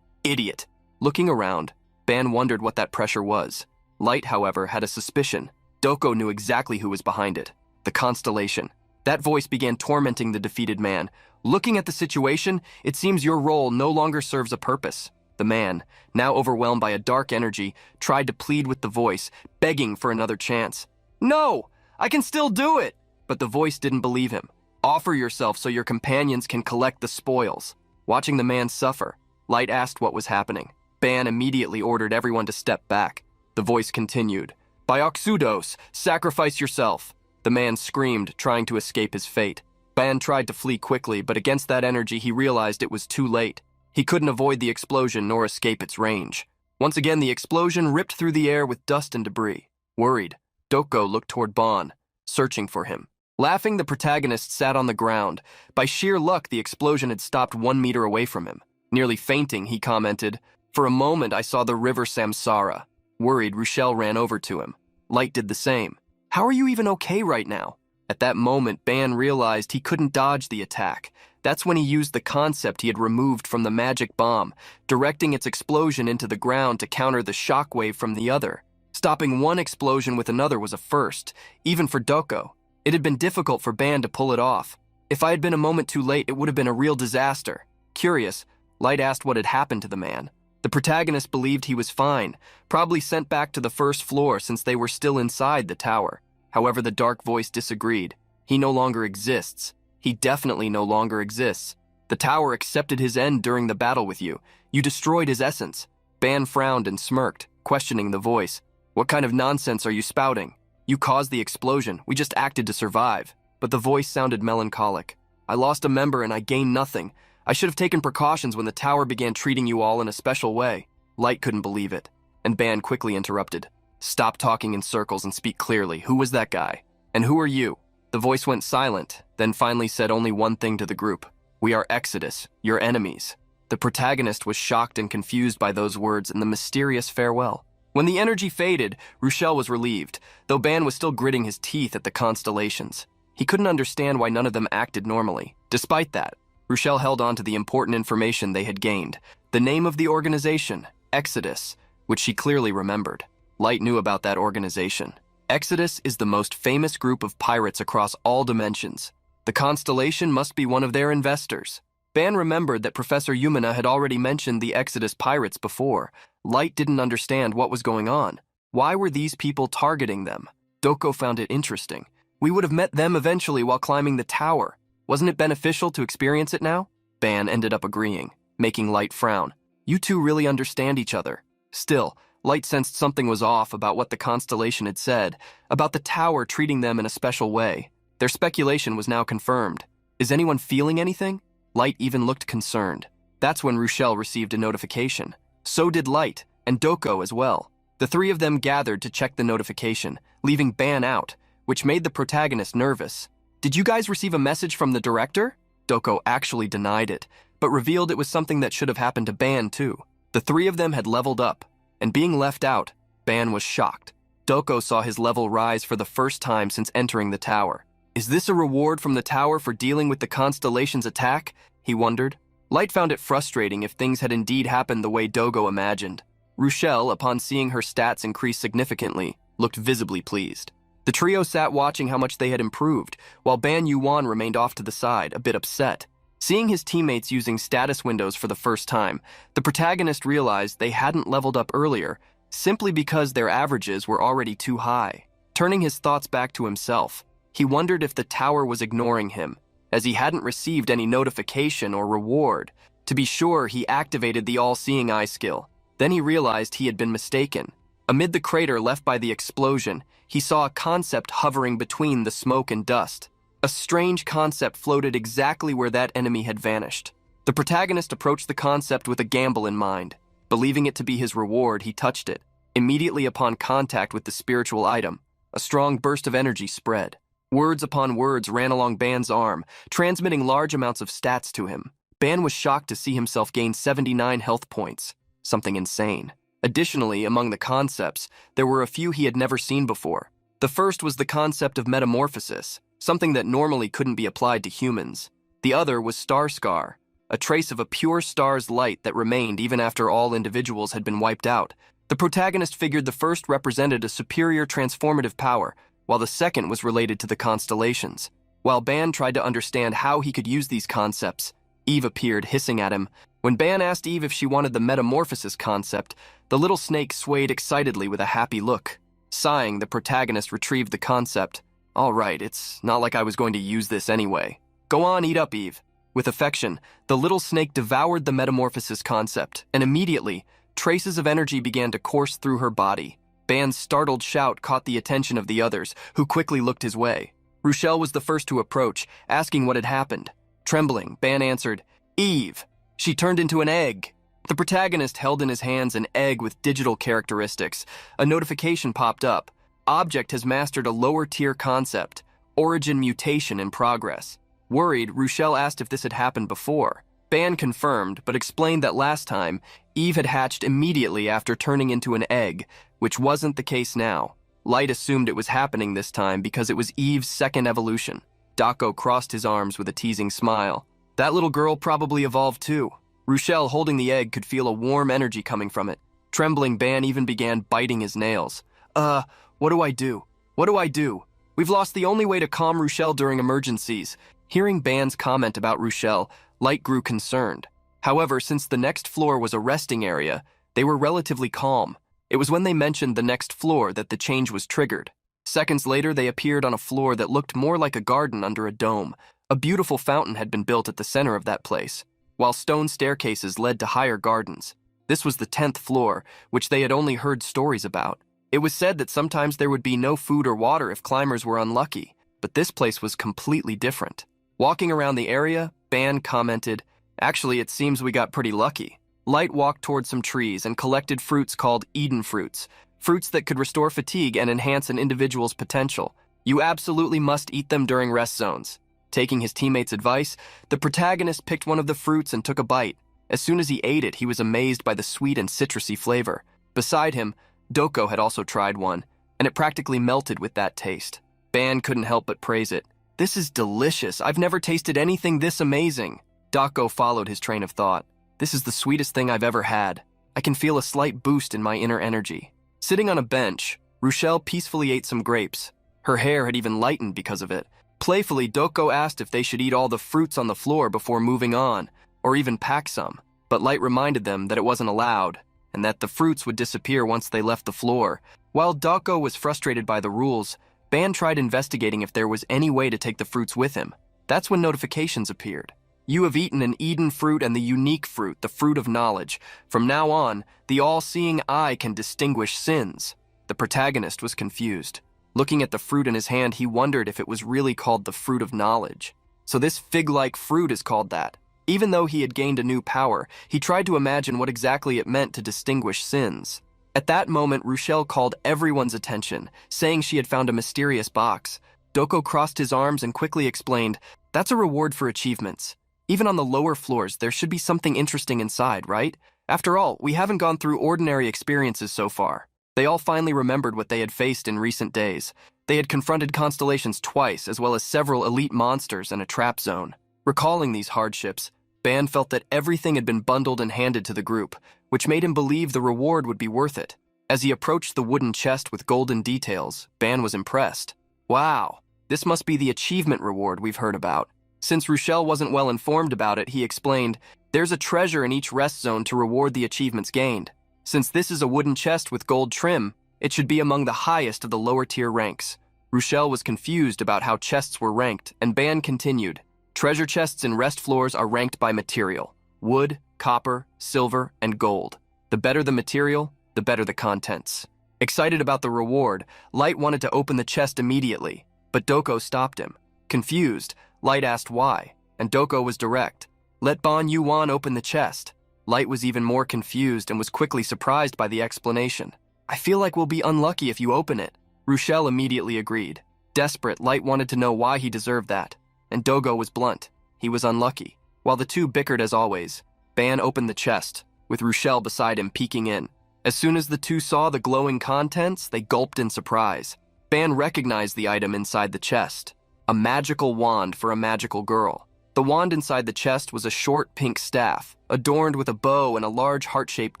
Idiot." Looking around, Ban wondered what that pressure was. Light, however, had a suspicion. Doko knew exactly who was behind it. The Constellation. That voice began tormenting the defeated man. "Looking at the situation, it seems your role no longer serves a purpose." The man, now overwhelmed by a dark energy, tried to plead with the voice, begging for another chance. "No, I can still do it." But the voice didn't believe him. "Offer yourself so your companions can collect the spoils." Watching the man suffer, Light asked what was happening. Ban immediately ordered everyone to step back. The voice continued, "By Oxudos, sacrifice yourself." The man screamed, trying to escape his fate. Ban tried to flee quickly, but against that energy he realized it was too late. He couldn't avoid the explosion nor escape its range. Once again, the explosion ripped through the air with dust and debris. Worried, Doko looked toward Ban, searching for him. Laughing, the protagonist sat on the ground. By sheer luck, the explosion had stopped 1 meter away from him. Nearly fainting, he commented, "For a moment I saw the river Samsara." Worried, Rochelle ran over to him. Light did the same. "How are you even okay right now?" At that moment, Ban realized he couldn't dodge the attack. That's when he used the concept he had removed from the magic bomb, directing its explosion into the ground to counter the shockwave from the other. Stopping one explosion with another was a first, even for Doko. It had been difficult for Ban to pull it off. If I had been a moment too late, it would have been a real disaster. Curious, Light asked what had happened to the man. The protagonist believed he was fine, probably sent back to the first floor since they were still inside the tower. However, the dark voice disagreed. He no longer exists. He definitely no longer exists. The tower accepted his end during the battle with you. You destroyed his essence. Ban frowned and smirked, questioning the voice. "What kind of nonsense are you spouting? You caused the explosion. We just acted to survive." But the voice sounded melancholic. "I lost a member and I gained nothing. I should have taken precautions when the tower began treating you all in a special way." Light couldn't believe it, and Ban quickly interrupted. "Stop talking in circles and speak clearly. Who was that guy? And who are you?" The voice went silent, then finally said only one thing to the group. "We are Exodus, your enemies." The protagonist was shocked and confused by those words and the mysterious farewell. When the energy faded, Rochelle was relieved, though Ban was still gritting his teeth at the constellations. He couldn't understand why none of them acted normally. Despite that, Rochelle held on to the important information they had gained. The name of the organization, Exodus, which she clearly remembered. Light knew about that organization. Exodus is the most famous group of pirates across all dimensions. The constellation must be one of their investors. Ban remembered that Professor Yumina had already mentioned the Exodus pirates before. Light didn't understand what was going on. Why were these people targeting them? Doko found it interesting. We would have met them eventually while climbing the tower. Wasn't it beneficial to experience it now? Ban ended up agreeing, making Light frown. You two really understand each other. Still, Light sensed something was off about what the constellation had said, about the tower treating them in a special way. Their speculation was now confirmed. Is anyone feeling anything? Light even looked concerned. That's when Rochelle received a notification. So did Light, and Doko as well. The three of them gathered to check the notification, leaving Ban out, which made the protagonist nervous. Did you guys receive a message from the director? Doko actually denied it, but revealed it was something that should have happened to Ban too. The three of them had leveled up, and being left out, Ban was shocked. Doko saw his level rise for the first time since entering the tower. Is this a reward from the tower for dealing with the constellation's attack? He wondered. Light found it frustrating if things had indeed happened the way Dogo imagined. Rochelle, upon seeing her stats increase significantly, looked visibly pleased. The trio sat watching how much they had improved, while Ban Yoo-won remained off to the side, a bit upset. Seeing his teammates using status windows for the first time, the protagonist realized they hadn't leveled up earlier, simply because their averages were already too high. Turning his thoughts back to himself, he wondered if the tower was ignoring him, as he hadn't received any notification or reward. To be sure, he activated the all-seeing eye skill. Then he realized he had been mistaken. Amid the crater left by the explosion, he saw a concept hovering between the smoke and dust. A strange concept floated exactly where that enemy had vanished. The protagonist approached the concept with a gamble in mind. Believing it to be his reward, he touched it. Immediately upon contact with the spiritual item, a strong burst of energy spread. Words upon words ran along Ban's arm, transmitting large amounts of stats to him. Ban was shocked to see himself gain 79 health points. Something insane. Additionally, among the concepts, there were a few he had never seen before. The first was the concept of metamorphosis, something that normally couldn't be applied to humans. The other was star scar, a trace of a pure star's light that remained even after all individuals had been wiped out. The protagonist figured the first represented a superior transformative power, while the second was related to the constellations. While Ban tried to understand how he could use these concepts, Eve appeared, hissing at him. When Ban asked Eve if she wanted the metamorphosis concept, the little snake swayed excitedly with a happy look. Sighing, the protagonist retrieved the concept. All right, it's not like I was going to use this anyway. Go on, eat up, Eve. With affection, the little snake devoured the metamorphosis concept, and immediately, traces of energy began to course through her body. Ban's startled shout caught the attention of the others, who quickly looked his way. Rochelle was the first to approach, asking what had happened. Trembling, Ban answered, Eve. She turned into an egg. The protagonist held in his hands an egg with digital characteristics. A notification popped up. Object has mastered a lower-tier concept. Origin mutation in progress. Worried, Rochelle asked if this had happened before. Ban confirmed, but explained that last time, Eve had hatched immediately after turning into an egg, which wasn't the case now. Light assumed it was happening this time because it was Eve's second evolution. Dako crossed his arms with a teasing smile. That little girl probably evolved too. Rochelle, holding the egg, could feel a warm energy coming from it. Trembling, Ban even began biting his nails. What do I do? What do I do? We've lost the only way to calm Rochelle during emergencies. Hearing Ban's comment about Rochelle, Light grew concerned. However, since the next floor was a resting area, they were relatively calm. It was when they mentioned the next floor that the change was triggered. Seconds later, they appeared on a floor that looked more like a garden under a dome. A beautiful fountain had been built at the center of that place, while stone staircases led to higher gardens. This was the 10th floor, which they had only heard stories about. It was said that sometimes there would be no food or water if climbers were unlucky, but this place was completely different. Walking around the area, Ban commented, Actually, it seems we got pretty lucky. Light walked toward some trees and collected fruits called Eden fruits, fruits that could restore fatigue and enhance an individual's potential. You absolutely must eat them during rest zones. Taking his teammates' advice, the protagonist picked one of the fruits and took a bite. As soon as he ate it, he was amazed by the sweet and citrusy flavor. Beside him, Doko had also tried one, and it practically melted with that taste. Ban couldn't help but praise it. This is delicious. I've never tasted anything this amazing. Dako followed his train of thought. This is the sweetest thing I've ever had. I can feel a slight boost in my inner energy. Sitting on a bench, Rochelle peacefully ate some grapes. Her hair had even lightened because of it. Playfully, Doko asked if they should eat all the fruits on the floor before moving on, or even pack some. But Light reminded them that it wasn't allowed, and that the fruits would disappear once they left the floor. While Dako was frustrated by the rules, Ban tried investigating if there was any way to take the fruits with him. That's when notifications appeared. You have eaten an Eden fruit and the unique fruit, the fruit of knowledge. From now on, the all-seeing eye can distinguish sins. The protagonist was confused. Looking at the fruit in his hand, he wondered if it was really called the fruit of knowledge. So this fig-like fruit is called that. Even though he had gained a new power, he tried to imagine what exactly it meant to distinguish sins. At that moment, Rochelle called everyone's attention, saying she had found a mysterious box. Doko crossed his arms and quickly explained, "That's a reward for achievements. Even on the lower floors, there should be something interesting inside, right? After all, we haven't gone through ordinary experiences so far." They all finally remembered what they had faced in recent days. They had confronted constellations twice, as well as several elite monsters and a trap zone. Recalling these hardships, Ban felt that everything had been bundled and handed to the group, which made him believe the reward would be worth it. As he approached the wooden chest with golden details, Ban was impressed. Wow, this must be the achievement reward we've heard about. Since Rochelle wasn't well informed about it, he explained, "There's a treasure in each rest zone to reward the achievements gained. Since this is a wooden chest with gold trim, it should be among the highest of the lower tier ranks." Rochelle was confused about how chests were ranked, and Ban continued, "Treasure chests in rest floors are ranked by material: wood, copper, silver, and gold. The better the material, the better the contents." Excited about the reward, Light wanted to open the chest immediately, but Doko stopped him. Confused, Light asked why, and Doko was direct. "Let Ban Yoo-won open the chest." Light was even more confused and was quickly surprised by the explanation. "I feel like we'll be unlucky if you open it." Rochelle immediately agreed. Desperate, Light wanted to know why he deserved that, and Doko was blunt. He was unlucky. While the two bickered as always, Ban opened the chest, with Rochelle beside him peeking in. As soon as the two saw the glowing contents, they gulped in surprise. Ban recognized the item inside the chest: a magical wand for a magical girl. The wand inside the chest was a short pink staff, adorned with a bow and a large heart-shaped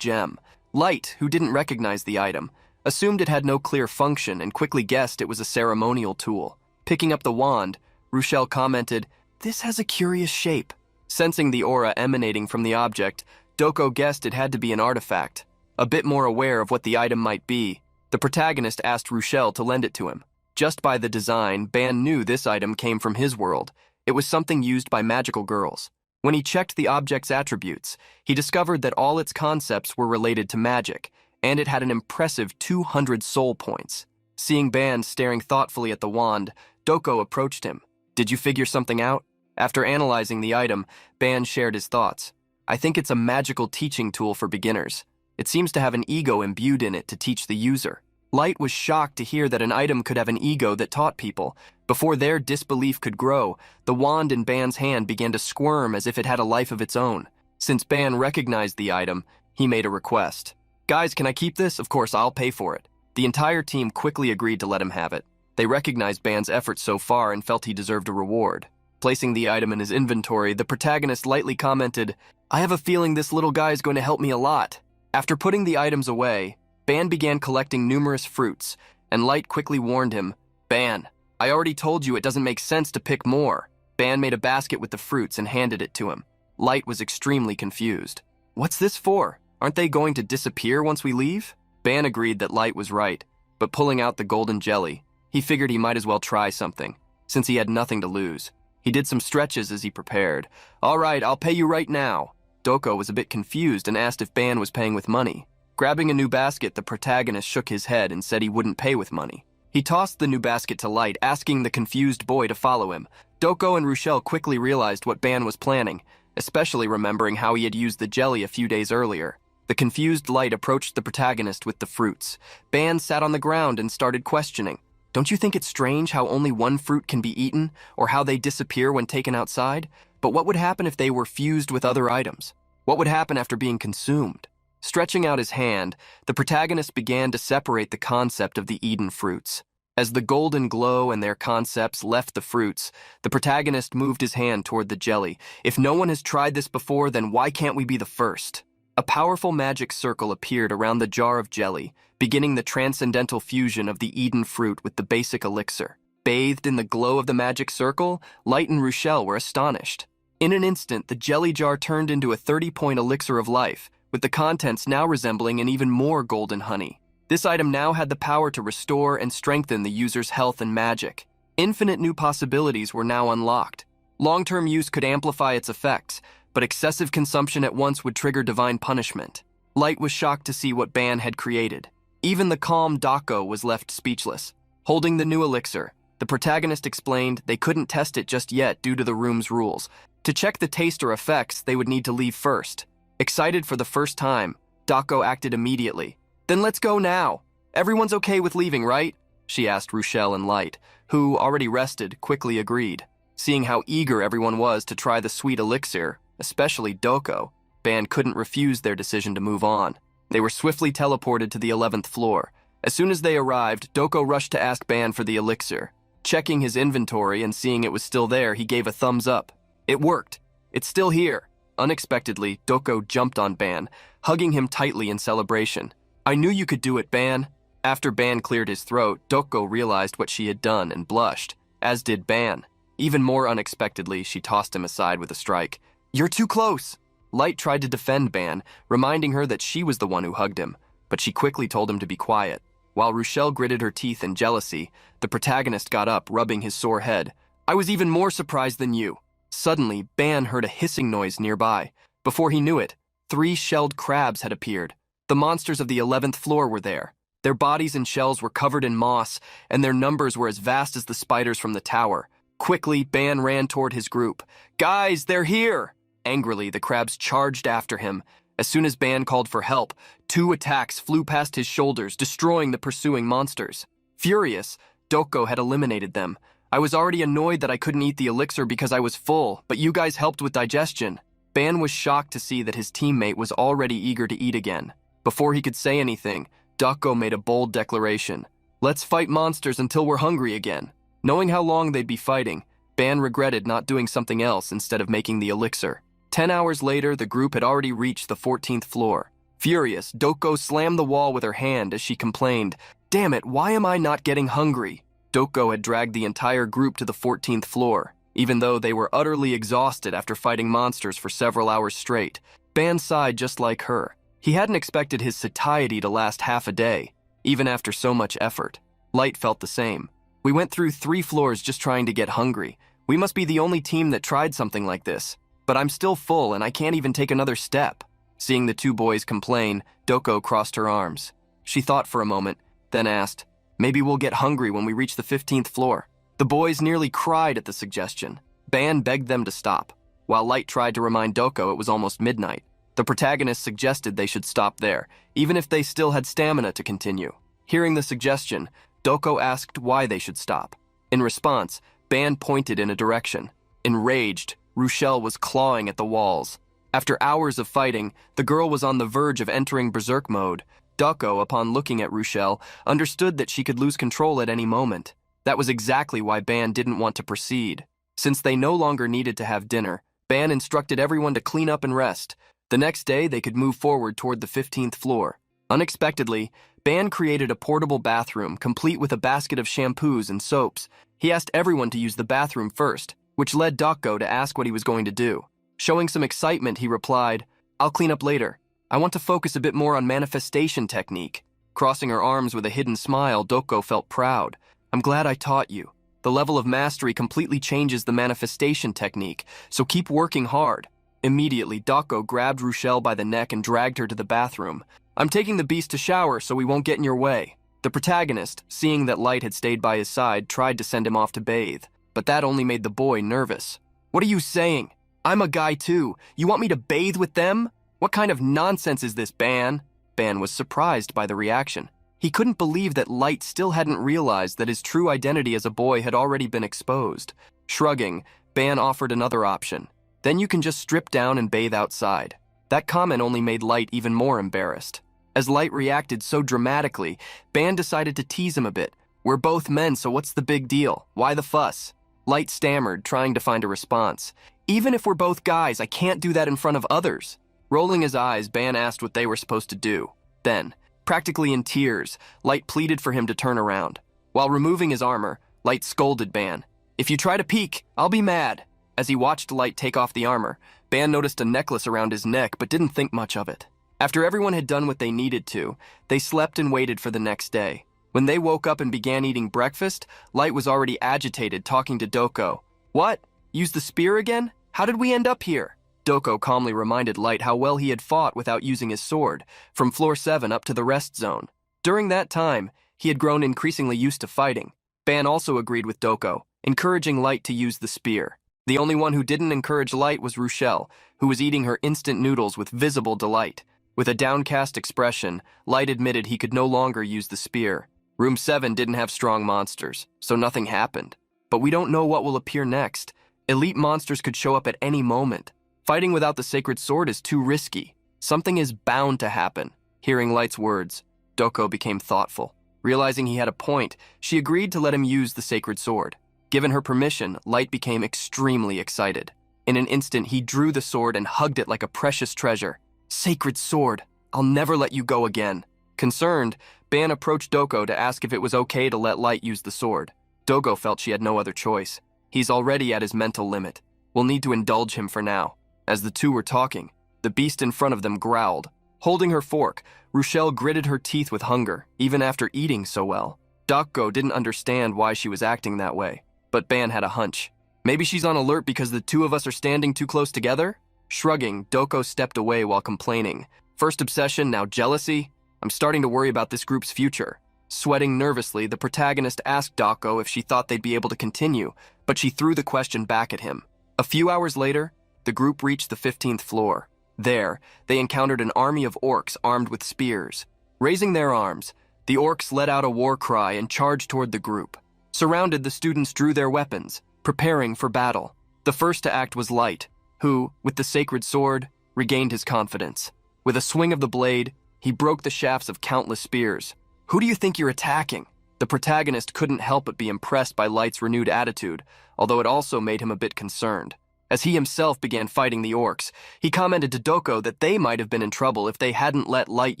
gem. Light, who didn't recognize the item, assumed it had no clear function and quickly guessed it was a ceremonial tool. Picking up the wand, Rochelle commented, "This has a curious shape." Sensing the aura emanating from the object, Doko guessed it had to be an artifact. A bit more aware of what the item might be, the protagonist asked Rochelle to lend it to him. Just by the design, Ban knew this item came from his world. It was something used by magical girls. When he checked the object's attributes, he discovered that all its concepts were related to magic, and it had an impressive 200 soul points. Seeing Ban staring thoughtfully at the wand, Doko approached him. "Did you figure something out?" After analyzing the item, Ban shared his thoughts. "I think it's a magical teaching tool for beginners. It seems to have an ego imbued in it to teach the user." Light was shocked to hear that an item could have an ego that taught people. Before their disbelief could grow, the wand in Ban's hand began to squirm as if it had a life of its own. Since Ban recognized the item, he made a request. "Guys, can I keep this? Of course, I'll pay for it." The entire team quickly agreed to let him have it. They recognized Ban's efforts so far and felt he deserved a reward. Placing the item in his inventory, the protagonist lightly commented, "I have a feeling this little guy is going to help me a lot." After putting the items away, Ban began collecting numerous fruits, and Light quickly warned him, "Ban, I already told you it doesn't make sense to pick more." Ban made a basket with the fruits and handed it to him. Light was extremely confused. "What's this for? Aren't they going to disappear once we leave?" Ban agreed that Light was right, but pulling out the golden jelly, he figured he might as well try something, since he had nothing to lose. He did some stretches as he prepared. "All right, I'll pay you right now." Doko was a bit confused and asked if Ban was paying with money. Grabbing a new basket, the protagonist shook his head and said he wouldn't pay with money. He tossed the new basket to Light, asking the confused boy to follow him. Doko and Rochelle quickly realized what Ban was planning, especially remembering how he had used the jelly a few days earlier. The confused Light approached the protagonist with the fruits. Ban sat on the ground and started questioning. "Don't you think it's strange how only one fruit can be eaten, or how they disappear when taken outside? But what would happen if they were fused with other items? What would happen after being consumed?" Stretching out his hand, the protagonist began to separate the concept of the Eden fruits. As the golden glow and their concepts left the fruits, the protagonist moved his hand toward the jelly. "If no one has tried this before, then why can't we be the first?" A powerful magic circle appeared around the jar of jelly, beginning the transcendental fusion of the Eden fruit with the basic elixir. Bathed in the glow of the magic circle, Light and Rochelle were astonished. In an instant, the jelly jar turned into a 30-point elixir of life, with the contents now resembling an even more golden honey. This item now had the power to restore and strengthen the user's health and magic. Infinite new possibilities were now unlocked. Long-term use could amplify its effects, but excessive consumption at once would trigger divine punishment. Light was shocked to see what Ban had created. Even the calm Dako was left speechless. Holding the new elixir, the protagonist explained they couldn't test it just yet due to the room's rules. To check the taste or effects, they would need to leave first. Excited for the first time, Dako acted immediately. "Then let's go now. Everyone's okay with leaving, right?" she asked Rochelle and Light, who, already rested, quickly agreed. Seeing how eager everyone was to try the sweet elixir, especially Doko, Ban couldn't refuse their decision to move on. They were swiftly teleported to the 11th floor. As soon as they arrived, Doko rushed to ask Ban for the elixir. Checking his inventory and seeing it was still there, he gave a thumbs up. It worked. It's still here. Unexpectedly, Doko jumped on Ban, hugging him tightly in celebration. "I knew you could do it, Ban." After Ban cleared his throat, Doko realized what she had done and blushed, as did Ban. Even more unexpectedly, she tossed him aside with a strike. "You're too close." Light tried to defend Ban, reminding her that she was the one who hugged him, but she quickly told him to be quiet. While Rochelle gritted her teeth in jealousy, the protagonist got up, rubbing his sore head. "I was even more surprised than you." Suddenly, Ban heard a hissing noise nearby. Before he knew it, 3 shelled crabs had appeared. The monsters of the 11th floor were there. Their bodies and shells were covered in moss, and their numbers were as vast as the spiders from the tower. Quickly, Ban ran toward his group. "Guys, they're here!" Angrily, the crabs charged after him. As soon as Ban called for help, 2 attacks flew past his shoulders, destroying the pursuing monsters. Furious, Doko had eliminated them. "I was already annoyed that I couldn't eat the elixir because I was full, but you guys helped with digestion." Ban was shocked to see that his teammate was already eager to eat again. Before he could say anything, Doko made a bold declaration. "Let's fight monsters until we're hungry again." Knowing how long they'd be fighting, Ban regretted not doing something else instead of making the elixir. 10 hours later, the group had already reached the 14th floor. Furious, Doko slammed the wall with her hand as she complained, "Damn it, why am I not getting hungry?" Doko had dragged the entire group to the 14th floor. Even though they were utterly exhausted after fighting monsters for several hours straight, Ban sighed just like her. He hadn't expected his satiety to last half a day, even after so much effort. Light felt the same. "We went through 3 floors just trying to get hungry. We must be the only team that tried something like this. But I'm still full and I can't even take another step." Seeing the 2 boys complain, Doko crossed her arms. She thought for a moment, then asked, "Maybe we'll get hungry when we reach the 15th floor." The boys nearly cried at the suggestion. Ban begged them to stop. While Light tried to remind Doko it was almost midnight, the protagonist suggested they should stop there, even if they still had stamina to continue. Hearing the suggestion, Doko asked why they should stop. In response, Ban pointed in a direction. Enraged, Rochelle was clawing at the walls. After hours of fighting, the girl was on the verge of entering berserk mode. Doko, upon looking at Rochelle, understood that she could lose control at any moment. That was exactly why Ban didn't want to proceed. Since they no longer needed to have dinner, Ban instructed everyone to clean up and rest. The next day, they could move forward toward the 15th floor. Unexpectedly, Ban created a portable bathroom, complete with a basket of shampoos and soaps. He asked everyone to use the bathroom first, which led Doko to ask what he was going to do. Showing some excitement, he replied, "I'll clean up later. I want to focus a bit more on manifestation technique." Crossing her arms with a hidden smile, Doko felt proud. "I'm glad I taught you. The level of mastery completely changes the manifestation technique, so keep working hard." Immediately, Doko grabbed Rochelle by the neck and dragged her to the bathroom. "I'm taking the beast to shower so we won't get in your way." The protagonist, seeing that Light had stayed by his side, tried to send him off to bathe, but that only made the boy nervous. "What are you saying? I'm a guy too. You want me to bathe with them? What kind of nonsense is this, Ban?" Ban was surprised by the reaction. He couldn't believe that Light still hadn't realized that his true identity as a boy had already been exposed. Shrugging, Ban offered another option. "Then you can just strip down and bathe outside." That comment only made Light even more embarrassed. As Light reacted so dramatically, Ban decided to tease him a bit. "We're both men, so what's the big deal? Why the fuss?" Light stammered, trying to find a response. "Even if we're both guys, I can't do that in front of others." Rolling his eyes, Ban asked what they were supposed to do. Then, practically in tears, Light pleaded for him to turn around. While removing his armor, Light scolded Ban. "If you try to peek, I'll be mad." As he watched Light take off the armor, Ban noticed a necklace around his neck but didn't think much of it. After everyone had done what they needed to, they slept and waited for the next day. When they woke up and began eating breakfast, Light was already agitated, talking to Doko. "What? Use the spear again? How did we end up here?" Doko calmly reminded Light how well he had fought without using his sword, from floor 7 up to the rest zone. During that time, he had grown increasingly used to fighting. Ban also agreed with Doko, encouraging Light to use the spear. The only one who didn't encourage Light was Rochelle, who was eating her instant noodles with visible delight. With a downcast expression, Light admitted he could no longer use the spear. Room 7 didn't have strong monsters, so nothing happened. But we don't know what will appear next. Elite monsters could show up at any moment. Fighting without the sacred sword is too risky. Something is bound to happen. Hearing Light's words, Doko became thoughtful. Realizing he had a point, she agreed to let him use the sacred sword. Given her permission, Light became extremely excited. In an instant, he drew the sword and hugged it like a precious treasure. "Sacred sword, I'll never let you go again." Concerned, Ban approached Doko to ask if it was okay to let Light use the sword. Doko felt she had no other choice. He's already at his mental limit. We'll need to indulge him for now. As the two were talking, the beast in front of them growled. Holding her fork, Rochelle gritted her teeth with hunger, even after eating so well. Doko didn't understand why she was acting that way, but Ban had a hunch. Maybe she's on alert because the two of us are standing too close together? Shrugging, Doko stepped away while complaining. First obsession, now jealousy? I'm starting to worry about this group's future. Sweating nervously, the protagonist asked Doko if she thought they'd be able to continue, but she threw the question back at him. A few hours later, the group reached the 15th floor. There, they encountered an army of orcs armed with spears. Raising their arms, the orcs let out a war cry and charged toward the group. Surrounded, the students drew their weapons, preparing for battle. The first to act was Light, who, with the sacred sword, regained his confidence. With a swing of the blade, he broke the shafts of countless spears. "Who do you think you're attacking?" The protagonist couldn't help but be impressed by Light's renewed attitude, although it also made him a bit concerned. As he himself began fighting the orcs, he commented to Doko that they might have been in trouble if they hadn't let Light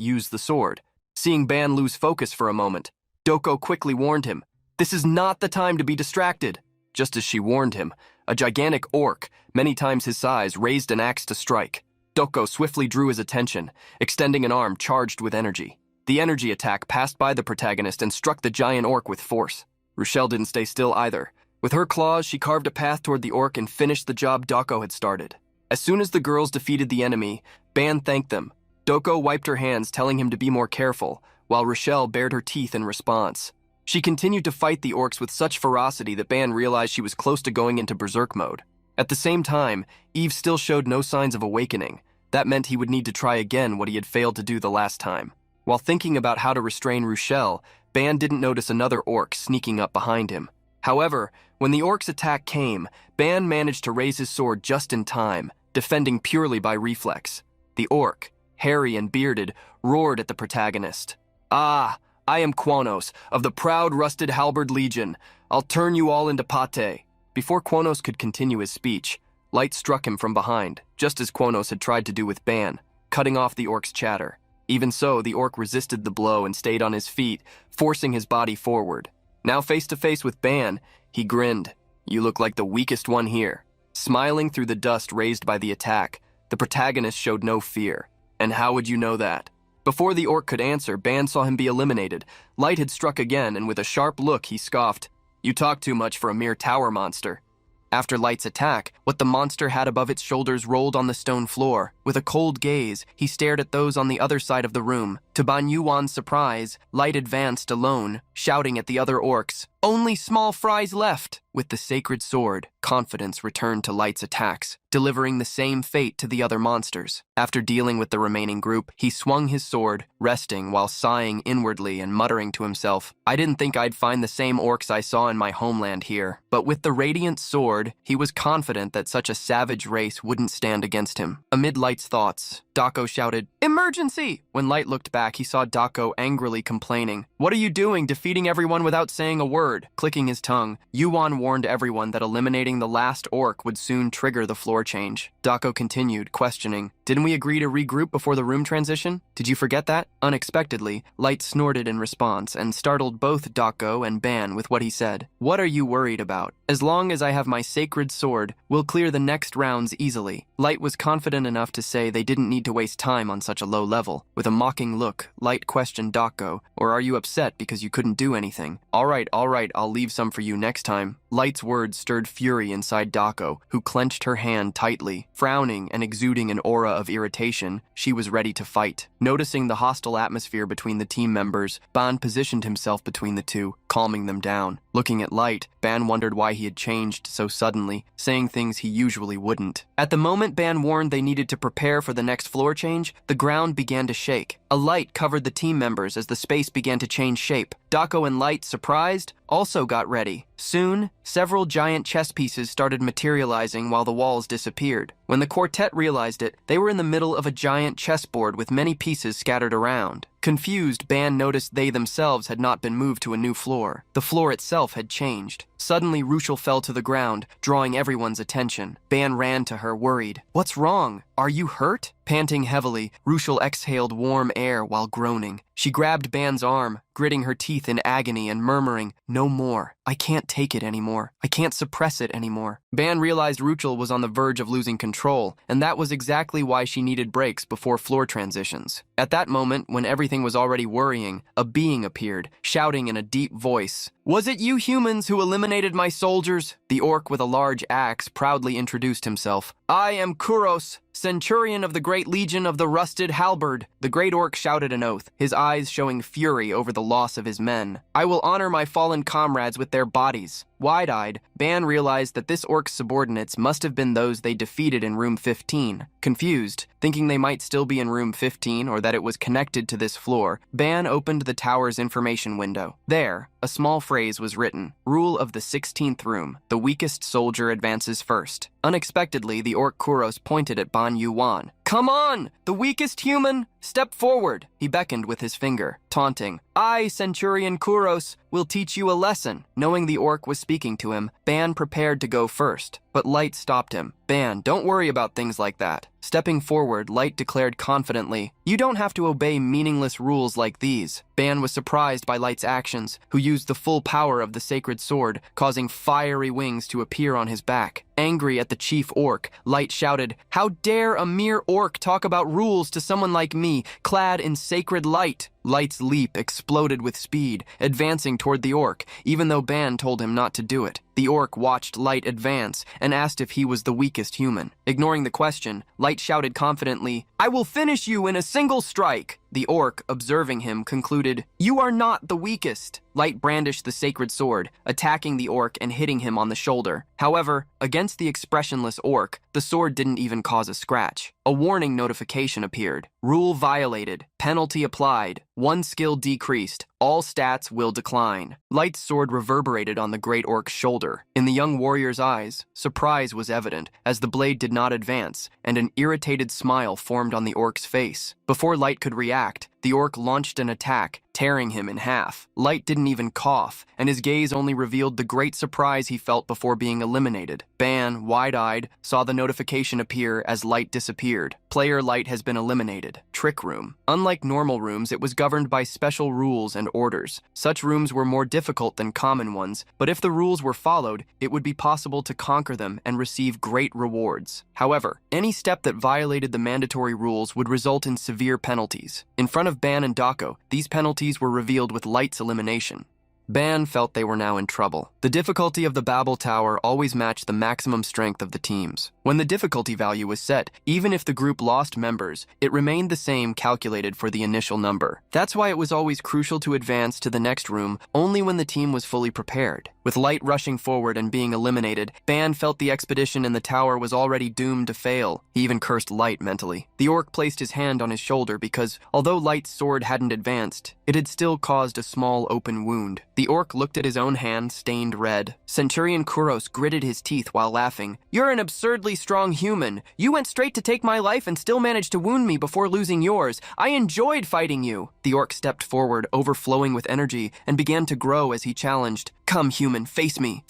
use the sword. Seeing Ban lose focus for a moment, Doko quickly warned him, "This is not the time to be distracted." Just as she warned him, a gigantic orc, many times his size, raised an axe to strike. Doko swiftly drew his attention, extending an arm charged with energy. The energy attack passed by the protagonist and struck the giant orc with force. Rochelle didn't stay still either. With her claws, she carved a path toward the orc and finished the job Doko had started. As soon as the girls defeated the enemy, Ban thanked them. Doko wiped her hands, telling him to be more careful, while Rochelle bared her teeth in response. She continued to fight the orcs with such ferocity that Ban realized she was close to going into berserk mode. At the same time, Eve still showed no signs of awakening. That meant he would need to try again what he had failed to do the last time. While thinking about how to restrain Rochelle, Ban didn't notice another orc sneaking up behind him. However, when the orc's attack came, Ban managed to raise his sword just in time, defending purely by reflex. The orc, hairy and bearded, roared at the protagonist. "Ah, I am Quonos, of the proud rusted halberd legion. I'll turn you all into pate." Before Quonos could continue his speech, Light struck him from behind, just as Quonos had tried to do with Ban, cutting off the orc's chatter. Even so, the orc resisted the blow and stayed on his feet, forcing his body forward. Now face to face with Ban, he grinned. "You look like the weakest one here." Smiling through the dust raised by the attack, the protagonist showed no fear. "And how would you know that?" Before the orc could answer, Ban saw him be eliminated. Light had struck again, and with a sharp look, he scoffed, "You talk too much for a mere tower monster." After Light's attack, what the monster had above its shoulders rolled on the stone floor. With a cold gaze, he stared at those on the other side of the room. To Ban Yoo-won's surprise, Light advanced alone, shouting at the other orcs, "Only small fries left!" With the sacred sword, confidence returned to Light's attacks, delivering the same fate to the other monsters. After dealing with the remaining group, he swung his sword, resting while sighing inwardly and muttering to himself, "I didn't think I'd find the same orcs I saw in my homeland here." But with the radiant sword, he was confident that such a savage race wouldn't stand against him. Amid Light's thoughts, Doko shouted, "Emergency!" When Light looked back, he saw Doko angrily complaining. "What are you doing, defeating everyone without saying a word?" Clicking his tongue, Yoo-won warned everyone that eliminating the last orc would soon trigger the floor change. Dako continued, questioning, "Didn't we agree to regroup before the room transition? Did you forget that?" Unexpectedly, Light snorted in response and startled both Dako and Ban with what he said. "What are you worried about? As long as I have my sacred sword, we'll clear the next rounds easily." Light was confident enough to say they didn't need to waste time on such a low level. With a mocking look, Light questioned Dako, "Or are you upset because you couldn't do anything?" All right, I'll leave some for you next time." Light's words stirred fury inside Dako, who clenched her hand tightly. Frowning and exuding an aura of irritation, she was ready to fight. Noticing the hostile atmosphere between the team members, Ban positioned himself between the two, calming them down. Looking at Light, Ban wondered why he had changed so suddenly, saying things he usually wouldn't. At the moment Ban warned they needed to prepare for the next floor change, the ground began to shake. A light covered the team members as the space began to change shape. Dako and Light, surprised, also got ready. Soon, several giant chess pieces started materializing while the walls disappeared. When the quartet realized it, they were in the middle of a giant chessboard with many pieces scattered around. Confused, Ban noticed they themselves had not been moved to a new floor. The floor itself had changed. Suddenly, Ruchel fell to the ground, drawing everyone's attention. Ban ran to her, worried. "What's wrong? Are you hurt?" Panting heavily, Ruchel exhaled warm air while groaning. She grabbed Ban's arm, gritting her teeth in agony and murmuring, "No more. I can't take it anymore. I can't suppress it anymore." Ban realized Ruchel was on the verge of losing control, and that was exactly why she needed breaks before floor transitions. At that moment, when everything was already worrying, a being appeared, shouting in a deep voice, "Was it you humans who eliminated my soldiers?" The orc with a large axe proudly introduced himself. "I am Kuros, Centurion of the Great Legion of the Rusted Halberd." The great orc shouted an oath, his eyes showing fury over the loss of his men. "I will honor my fallen comrades with their bodies." Wide-eyed, Ban realized that this orc's subordinates must have been those they defeated in room 15. Confused, thinking they might still be in room 15 or that it was connected to this floor, Ban opened the tower's information window. There, a small phrase was written, "Rule of the 16th room. The weakest soldier advances first." Unexpectedly, the orc Kuros pointed at Ban Yoo-won. "Come on! The weakest human! Step forward!" He beckoned with his finger, taunting. "I, Centurion Kuros, will teach you a lesson." Knowing the orc was speaking to him, Ban prepared to go first, but Light stopped him. "Ban, don't worry about things like that." Stepping forward, Light declared confidently, "You don't have to obey meaningless rules like these." Ban was surprised by Light's actions, who used the full power of the sacred sword, causing fiery wings to appear on his back. Angry at the chief orc, Light shouted, "How dare a mere orc talk about rules to someone like me, clad in sacred light?" Light's leap exploded with speed, advancing toward the orc, even though Ban told him not to do it. The orc watched Light advance and asked if he was the weakest human. Ignoring the question, Light shouted confidently, "I will finish you in a single strike." The orc, observing him, concluded, "You are not the weakest." Light brandished the sacred sword, attacking the orc and hitting him on the shoulder. However, against the expressionless orc, the sword didn't even cause a scratch. A warning notification appeared. "Rule violated. Penalty applied. 1 skill decreased. All stats will decline." Light's sword reverberated on the great orc's shoulder. In the young warrior's eyes, surprise was evident as the blade did not advance, and an irritated smile formed on the orc's face. Before Light could react, the orc launched an attack, tearing him in half. Light didn't even cough, and his gaze only revealed the great surprise he felt before being eliminated. Ban, wide-eyed, saw the notification appear as Light disappeared. Player Light has been eliminated. Trick Room. Unlike normal rooms, it was governed by special rules and orders. Such rooms were more difficult than common ones, but if the rules were followed, it would be possible to conquer them and receive great rewards. However, any step that violated the mandatory rules would result in severe penalties. In front of Ban and Dako, these penalties were revealed with Light's elimination. Ban felt they were now in trouble. The difficulty of the Babel Tower always matched the maximum strength of the teams. When the difficulty value was set, even if the group lost members, it remained the same calculated for the initial number. That's why it was always crucial to advance to the next room only when the team was fully prepared. With Light rushing forward and being eliminated, Ban felt the expedition in the tower was already doomed to fail. He even cursed Light mentally. The orc placed his hand on his shoulder because, although Light's sword hadn't advanced, it had still caused a small open wound. The orc looked at his own hand, stained red. Centurion Kuros gritted his teeth while laughing. "You're an absurdly strong human. You went straight to take my life and still managed to wound me before losing yours. I enjoyed fighting you." The orc stepped forward, overflowing with energy, and began to grow as he challenged. Come, human, face me,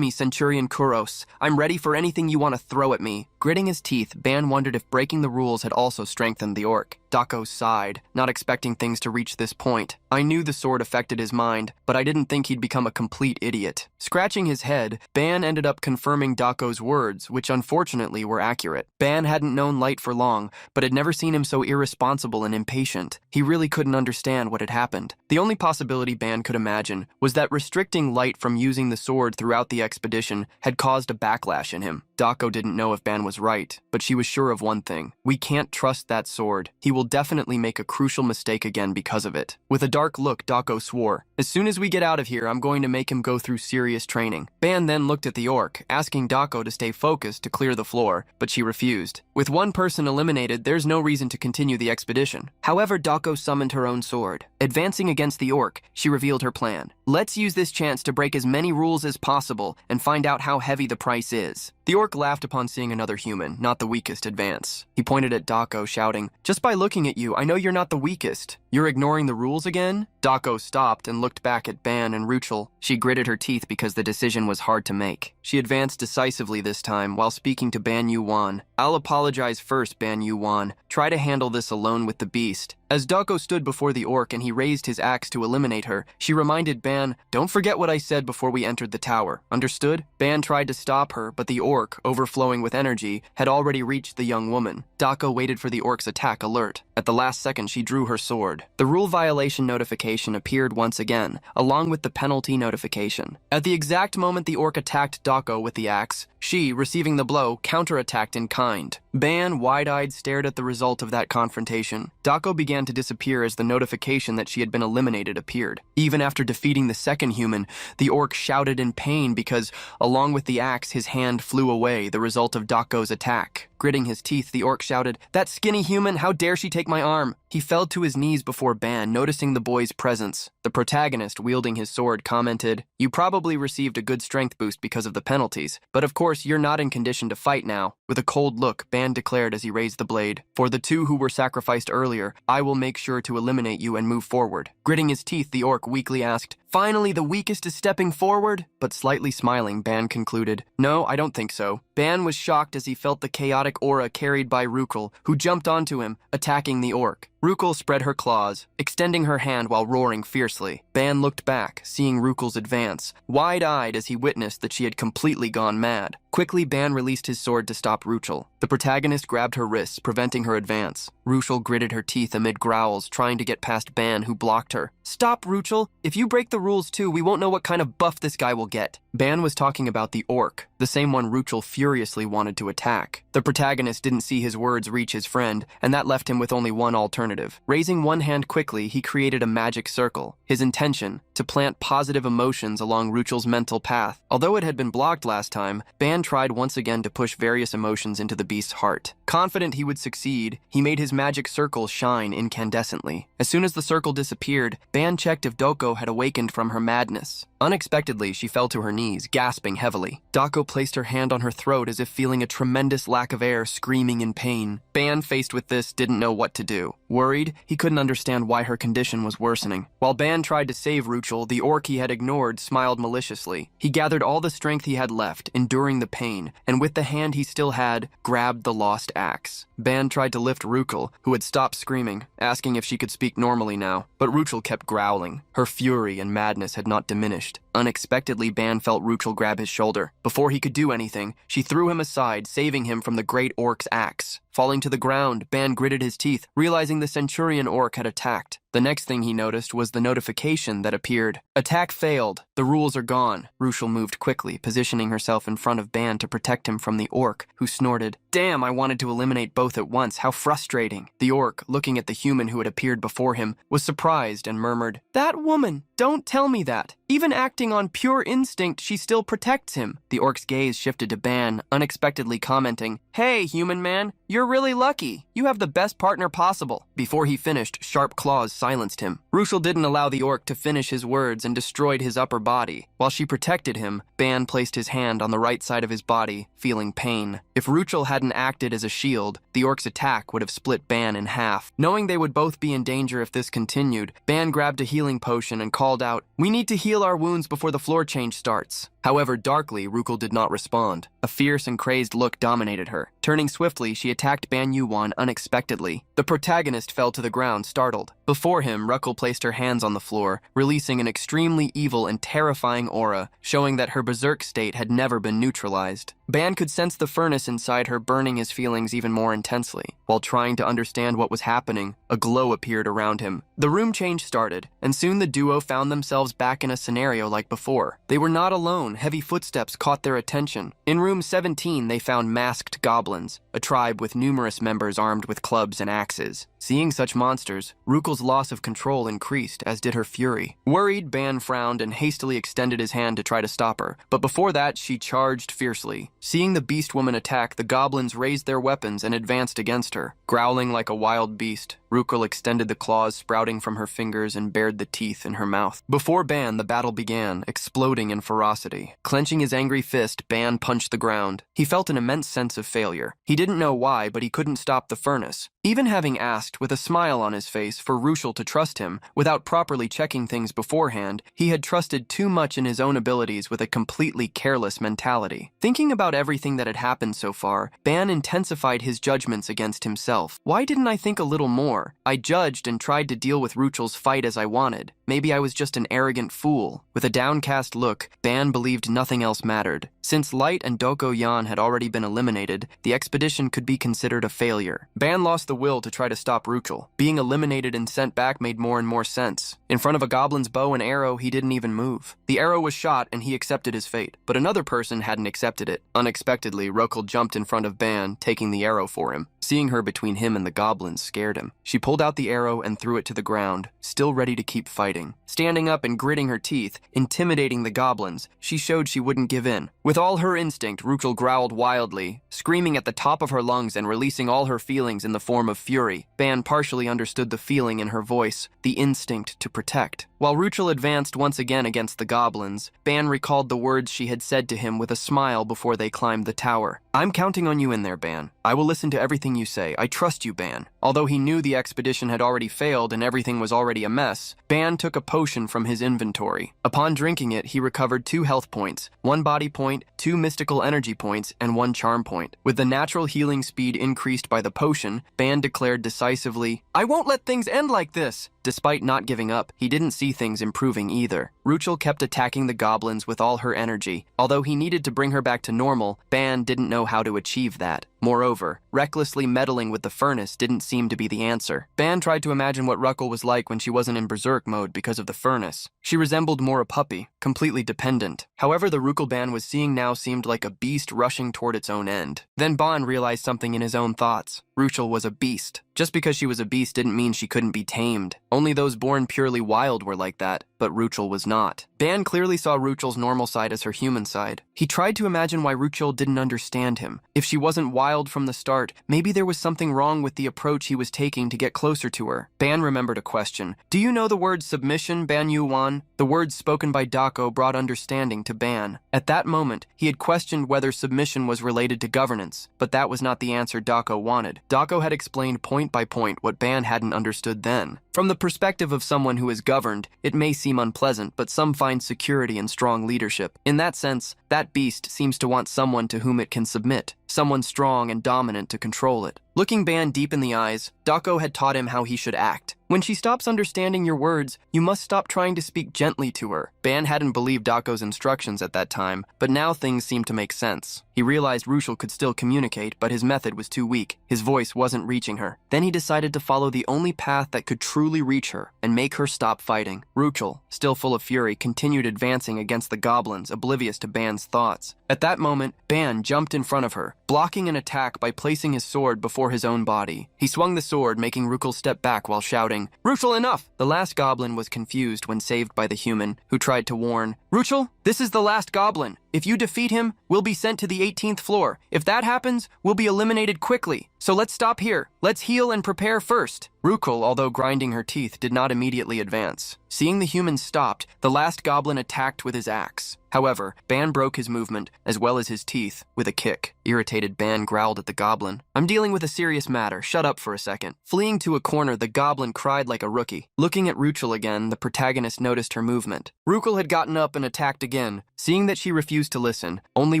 Centurion Kuros. I'm ready for anything you want to throw at me. Gritting his teeth, Ban wondered if breaking the rules had also strengthened the orc. Dako sighed, not expecting things to reach this point. I knew the sword affected his mind, but I didn't think he'd become a complete idiot. Scratching his head, Ban ended up confirming Dako's words, which unfortunately were accurate. Ban hadn't known Light for long, but had never seen him so irresponsible and impatient. He really couldn't understand what had happened. The only possibility Ban could imagine was that restricting Light from using the sword throughout the expedition had caused a backlash in him. Dako didn't know if Ban was right, but she was sure of one thing. We can't trust that sword. He will definitely make a crucial mistake again because of it. With a dark look, Dako swore, "As soon as we get out of here, I'm going to make him go through serious training." Ban then looked at the orc, asking Dako to stay focused to clear the floor, but she refused. With one person eliminated, there's no reason to continue the expedition. However, Dako summoned her own sword. Advancing against the orc, she revealed her plan. Let's use this chance to break as many rules as possible and find out how heavy the price is. The orc laughed upon seeing another human, not the weakest, advance. He pointed at Dako, shouting, "Just by looking at you, I know you're not the weakest. You're ignoring the rules again?" Dako stopped and looked back at Ban and Ruchel. She gritted her teeth because the decision was hard to make. She advanced decisively this time while speaking to Ban Yoo-won. "I'll apologize first, Ban Yoo-won. Try to handle this alone with the beast." As Dako stood before the orc and he raised his axe to eliminate her, she reminded Ban, "Don't forget what I said before we entered the tower. Understood?" Ban tried to stop her, but the orc, overflowing with energy, had already reached the young woman. Dako waited for the orc's attack alert. At the last second, she drew her sword. The rule violation notification appeared once again, along with the penalty notification. At the exact moment the orc attacked Dako with the axe, she, receiving the blow, counterattacked in kind. Ban, wide-eyed, stared at the result of that confrontation. Dako began to disappear as the notification that she had been eliminated appeared. Even after defeating the second human, the orc shouted in pain because, along with the axe, his hand flew away, the result of Dako's attack. Gritting his teeth, the orc shouted, "That skinny human, how dare she take my arm?" He fell to his knees before Ban, noticing the boy's presence. The protagonist, wielding his sword, commented, "You probably received a good strength boost because of the penalties, but of course you're not in condition to fight now." With a cold look, Ban declared as he raised the blade, "For the two who were sacrificed earlier, I will make sure to eliminate you and move forward." Gritting his teeth, the orc weakly asked, "Finally the weakest is stepping forward?" But slightly smiling, Ban concluded, "No, I don't think so." Ban was shocked as he felt the chaotic aura carried by Ruchel, who jumped onto him, attacking the orc. Ruchel spread her claws, extending her hand while roaring fiercely. Ban looked back, seeing Ruchel's advance, wide-eyed as he witnessed that she had completely gone mad. Quickly, Ban released his sword to stop Ruchel. The protagonist grabbed her wrists, preventing her advance. Ruchel gritted her teeth amid growls, trying to get past Ban, who blocked her. "Stop, Ruchel! If you break the rules too, we won't know what kind of buff this guy will get." Ban was talking about the orc, the same one Ruchel furiously wanted to attack. The protagonist didn't see his words reach his friend, and that left him with only one alternative. Raising one hand quickly, he created a magic circle. His intention, to plant positive emotions along Ruchel's mental path. Although it had been blocked last time, Ban tried once again to push various emotions into the beast's heart. Confident he would succeed, he made his magic circle shine incandescently. As soon as the circle disappeared, Ban checked if Dako had awakened from her madness. Unexpectedly, she fell to her knees, gasping heavily. Dako placed her hand on her throat as if feeling a tremendous lack of air, screaming in pain. Ban, faced with this, didn't know what to do. Worried, he couldn't understand why her condition was worsening. While Ban tried to save Ruchel, the orc he had ignored smiled maliciously. He gathered all the strength he had left, enduring the pain, and with the hand he still had, grabbed the lost axe. Ban tried to lift Ruchel, who had stopped screaming, asking if she could speak normally now, but Ruchel kept growling. Her fury and madness had not diminished. Unexpectedly, Ban felt Ruchel grab his shoulder. Before he could do anything, she threw him aside, saving him from the great orc's axe. Falling to the ground, Ban gritted his teeth, realizing the Centurion orc had attacked. The next thing he noticed was the notification that appeared. "Attack failed. The rules are gone." Ruchel moved quickly, positioning herself in front of Ban to protect him from the orc, who snorted, "Damn, I wanted to eliminate both at once. How frustrating." The orc, looking at the human who had appeared before him, was surprised and murmured, "That woman! Don't tell me that. Even acting on pure instinct, she still protects him." The orc's gaze shifted to Ban, unexpectedly commenting, "Hey, human man, you're really lucky. You have the best partner possible." Before he finished, sharp claws silenced him. Ruchel didn't allow the orc to finish his words and destroyed his upper body. While she protected him, Ban placed his hand on the right side of his body, feeling pain. If Ruchel hadn't acted as a shield, the orc's attack would have split Ban in half. Knowing they would both be in danger if this continued, Ban grabbed a healing potion and called out, "We need to heal our wounds before the floor change starts. However, darkly, Rukul did not respond. A fierce and crazed look dominated her. Turning swiftly, she attacked Ban Yoo-won unexpectedly. The protagonist fell to the ground, startled. Before him, Rukul placed her hands on the floor, releasing an extremely evil and terrifying aura, showing that her berserk state had never been neutralized. Ban could sense the furnace inside her burning his feelings even more intensely. While trying to understand what was happening, a glow appeared around him. The room change started, and soon the duo found themselves back in a scenario like before. They were not alone. Heavy footsteps caught their attention. In room 17, they found masked goblins, a tribe with numerous members armed with clubs and axes. Seeing such monsters, Rukul's loss of control increased, as did her fury. Worried, Ban frowned and hastily extended his hand to try to stop her, but before that, she charged fiercely. Seeing the beast woman attack, the goblins raised their weapons and advanced against her. Growling like a wild beast, Rukul extended the claws sprouting from her fingers and bared the teeth in her mouth. Before Ban, the battle began, exploding in ferocity. Clenching his angry fist, Ban punched the ground. He felt an immense sense of failure. He didn't know why, but he couldn't stop the furnace. Even having asked, with a smile on his face, for Rukul to trust him, without properly checking things beforehand, he had trusted too much in his own abilities with a completely careless mentality. Thinking about everything that had happened so far, Ban intensified his judgments against himself. Why didn't I think a little more? I judged and tried to deal with Rukul's fight as I wanted. Maybe I was just an arrogant fool. With a downcast look, Ban believed nothing else mattered. Since Light and Doko-yan had already been eliminated, the expedition could be considered a failure. Ban lost the will to try to stop Rukul. Being eliminated and sent back made more and more sense. In front of a goblin's bow and arrow, he didn't even move. The arrow was shot and he accepted his fate, but another person hadn't accepted it. Unexpectedly, Rukul jumped in front of Ban, taking the arrow for him. Seeing her between him and the goblins scared him. She pulled out the arrow and threw it to the ground, still ready to keep fighting. Standing up and gritting her teeth, intimidating the goblins, she showed she wouldn't give in. With all her instinct, Rukul growled wildly, screaming at the top of her lungs and releasing all her feelings in the form of fury. Ban partially understood the feeling in her voice, the instinct to protect. While Rukul advanced once again against the goblins, Ban recalled the words she had said to him with a smile before they climbed the tower. "I'm counting on you in there, Ban. I will listen to everything you say. I trust you, Ban." Although he knew the expedition had already failed and everything was already a mess, Ban took a potion from his inventory. Upon drinking it, he recovered 2 health points, 1 body point, 2 mystical energy points, and 1 charm point. With the natural healing speed increased by the potion, Ban declared decisively, "I won't let things end like this." Despite not giving up, he didn't see things improving either. Rukul kept attacking the goblins with all her energy. Although he needed to bring her back to normal, Ban didn't know how to achieve that. Moreover, recklessly meddling with the furnace didn't seem to be the answer. Ban tried to imagine what Rukul was like when she wasn't in berserk mode because of the furnace. She resembled more a puppy, completely dependent. However, the Rukul Ban was seeing now seemed like a beast rushing toward its own end. Then Ban realized something in his own thoughts. Rukul was a beast. Just because she was a beast didn't mean she couldn't be tamed. Only those born purely wild were like that, but Rukul was not. Ban clearly saw Ruchul's normal side as her human side. He tried to imagine why Rukul didn't understand him. If she wasn't wild from the start, maybe there was something wrong with the approach he was taking to get closer to her. Ban remembered a question. "Do you know the word submission, Ban Yoo-won?" The words spoken by Dako brought understanding to Ban. At that moment, he had questioned whether submission was related to governance, but that was not the answer Dako wanted. Dako had explained point by point what Ban hadn't understood then. From the perspective of someone who is governed, it may seem unpleasant, but some find security in strong leadership. In that sense, that beast seems to want someone to whom it can submit, someone strong and dominant to control it. Looking Ban deep in the eyes, Dako had taught him how he should act. When she stops understanding your words, you must stop trying to speak gently to her. Ban hadn't believed Dako's instructions at that time, but now things seemed to make sense. He realized Rukul could still communicate, but his method was too weak. His voice wasn't reaching her. Then he decided to follow the only path that could truly reach her and make her stop fighting. Rukul, still full of fury, continued advancing against the goblins, oblivious to Ban's thoughts. At that moment, Ban jumped in front of her, blocking an attack by placing his sword before his own body. He swung the sword, making Rukul step back while shouting, "Rukul, enough!" The last goblin was confused when saved by the human, who tried to warn, "Rukul, this is the last goblin. If you defeat him, we'll be sent to the 18th floor. If that happens, we'll be eliminated quickly. So let's stop here. Let's heal and prepare first. Rukul, although grinding her teeth, did not immediately advance. Seeing the humans stopped, the last goblin attacked with his axe. However, Ban broke his movement, as well as his teeth, with a kick. Irritated, Ban growled at the goblin. "I'm dealing with a serious matter. Shut up for a second." Fleeing to a corner, the goblin cried like a rookie. Looking at Rukul again, the protagonist noticed her movement. Rukul had gotten up and attacked again. Seeing that she refused to listen, only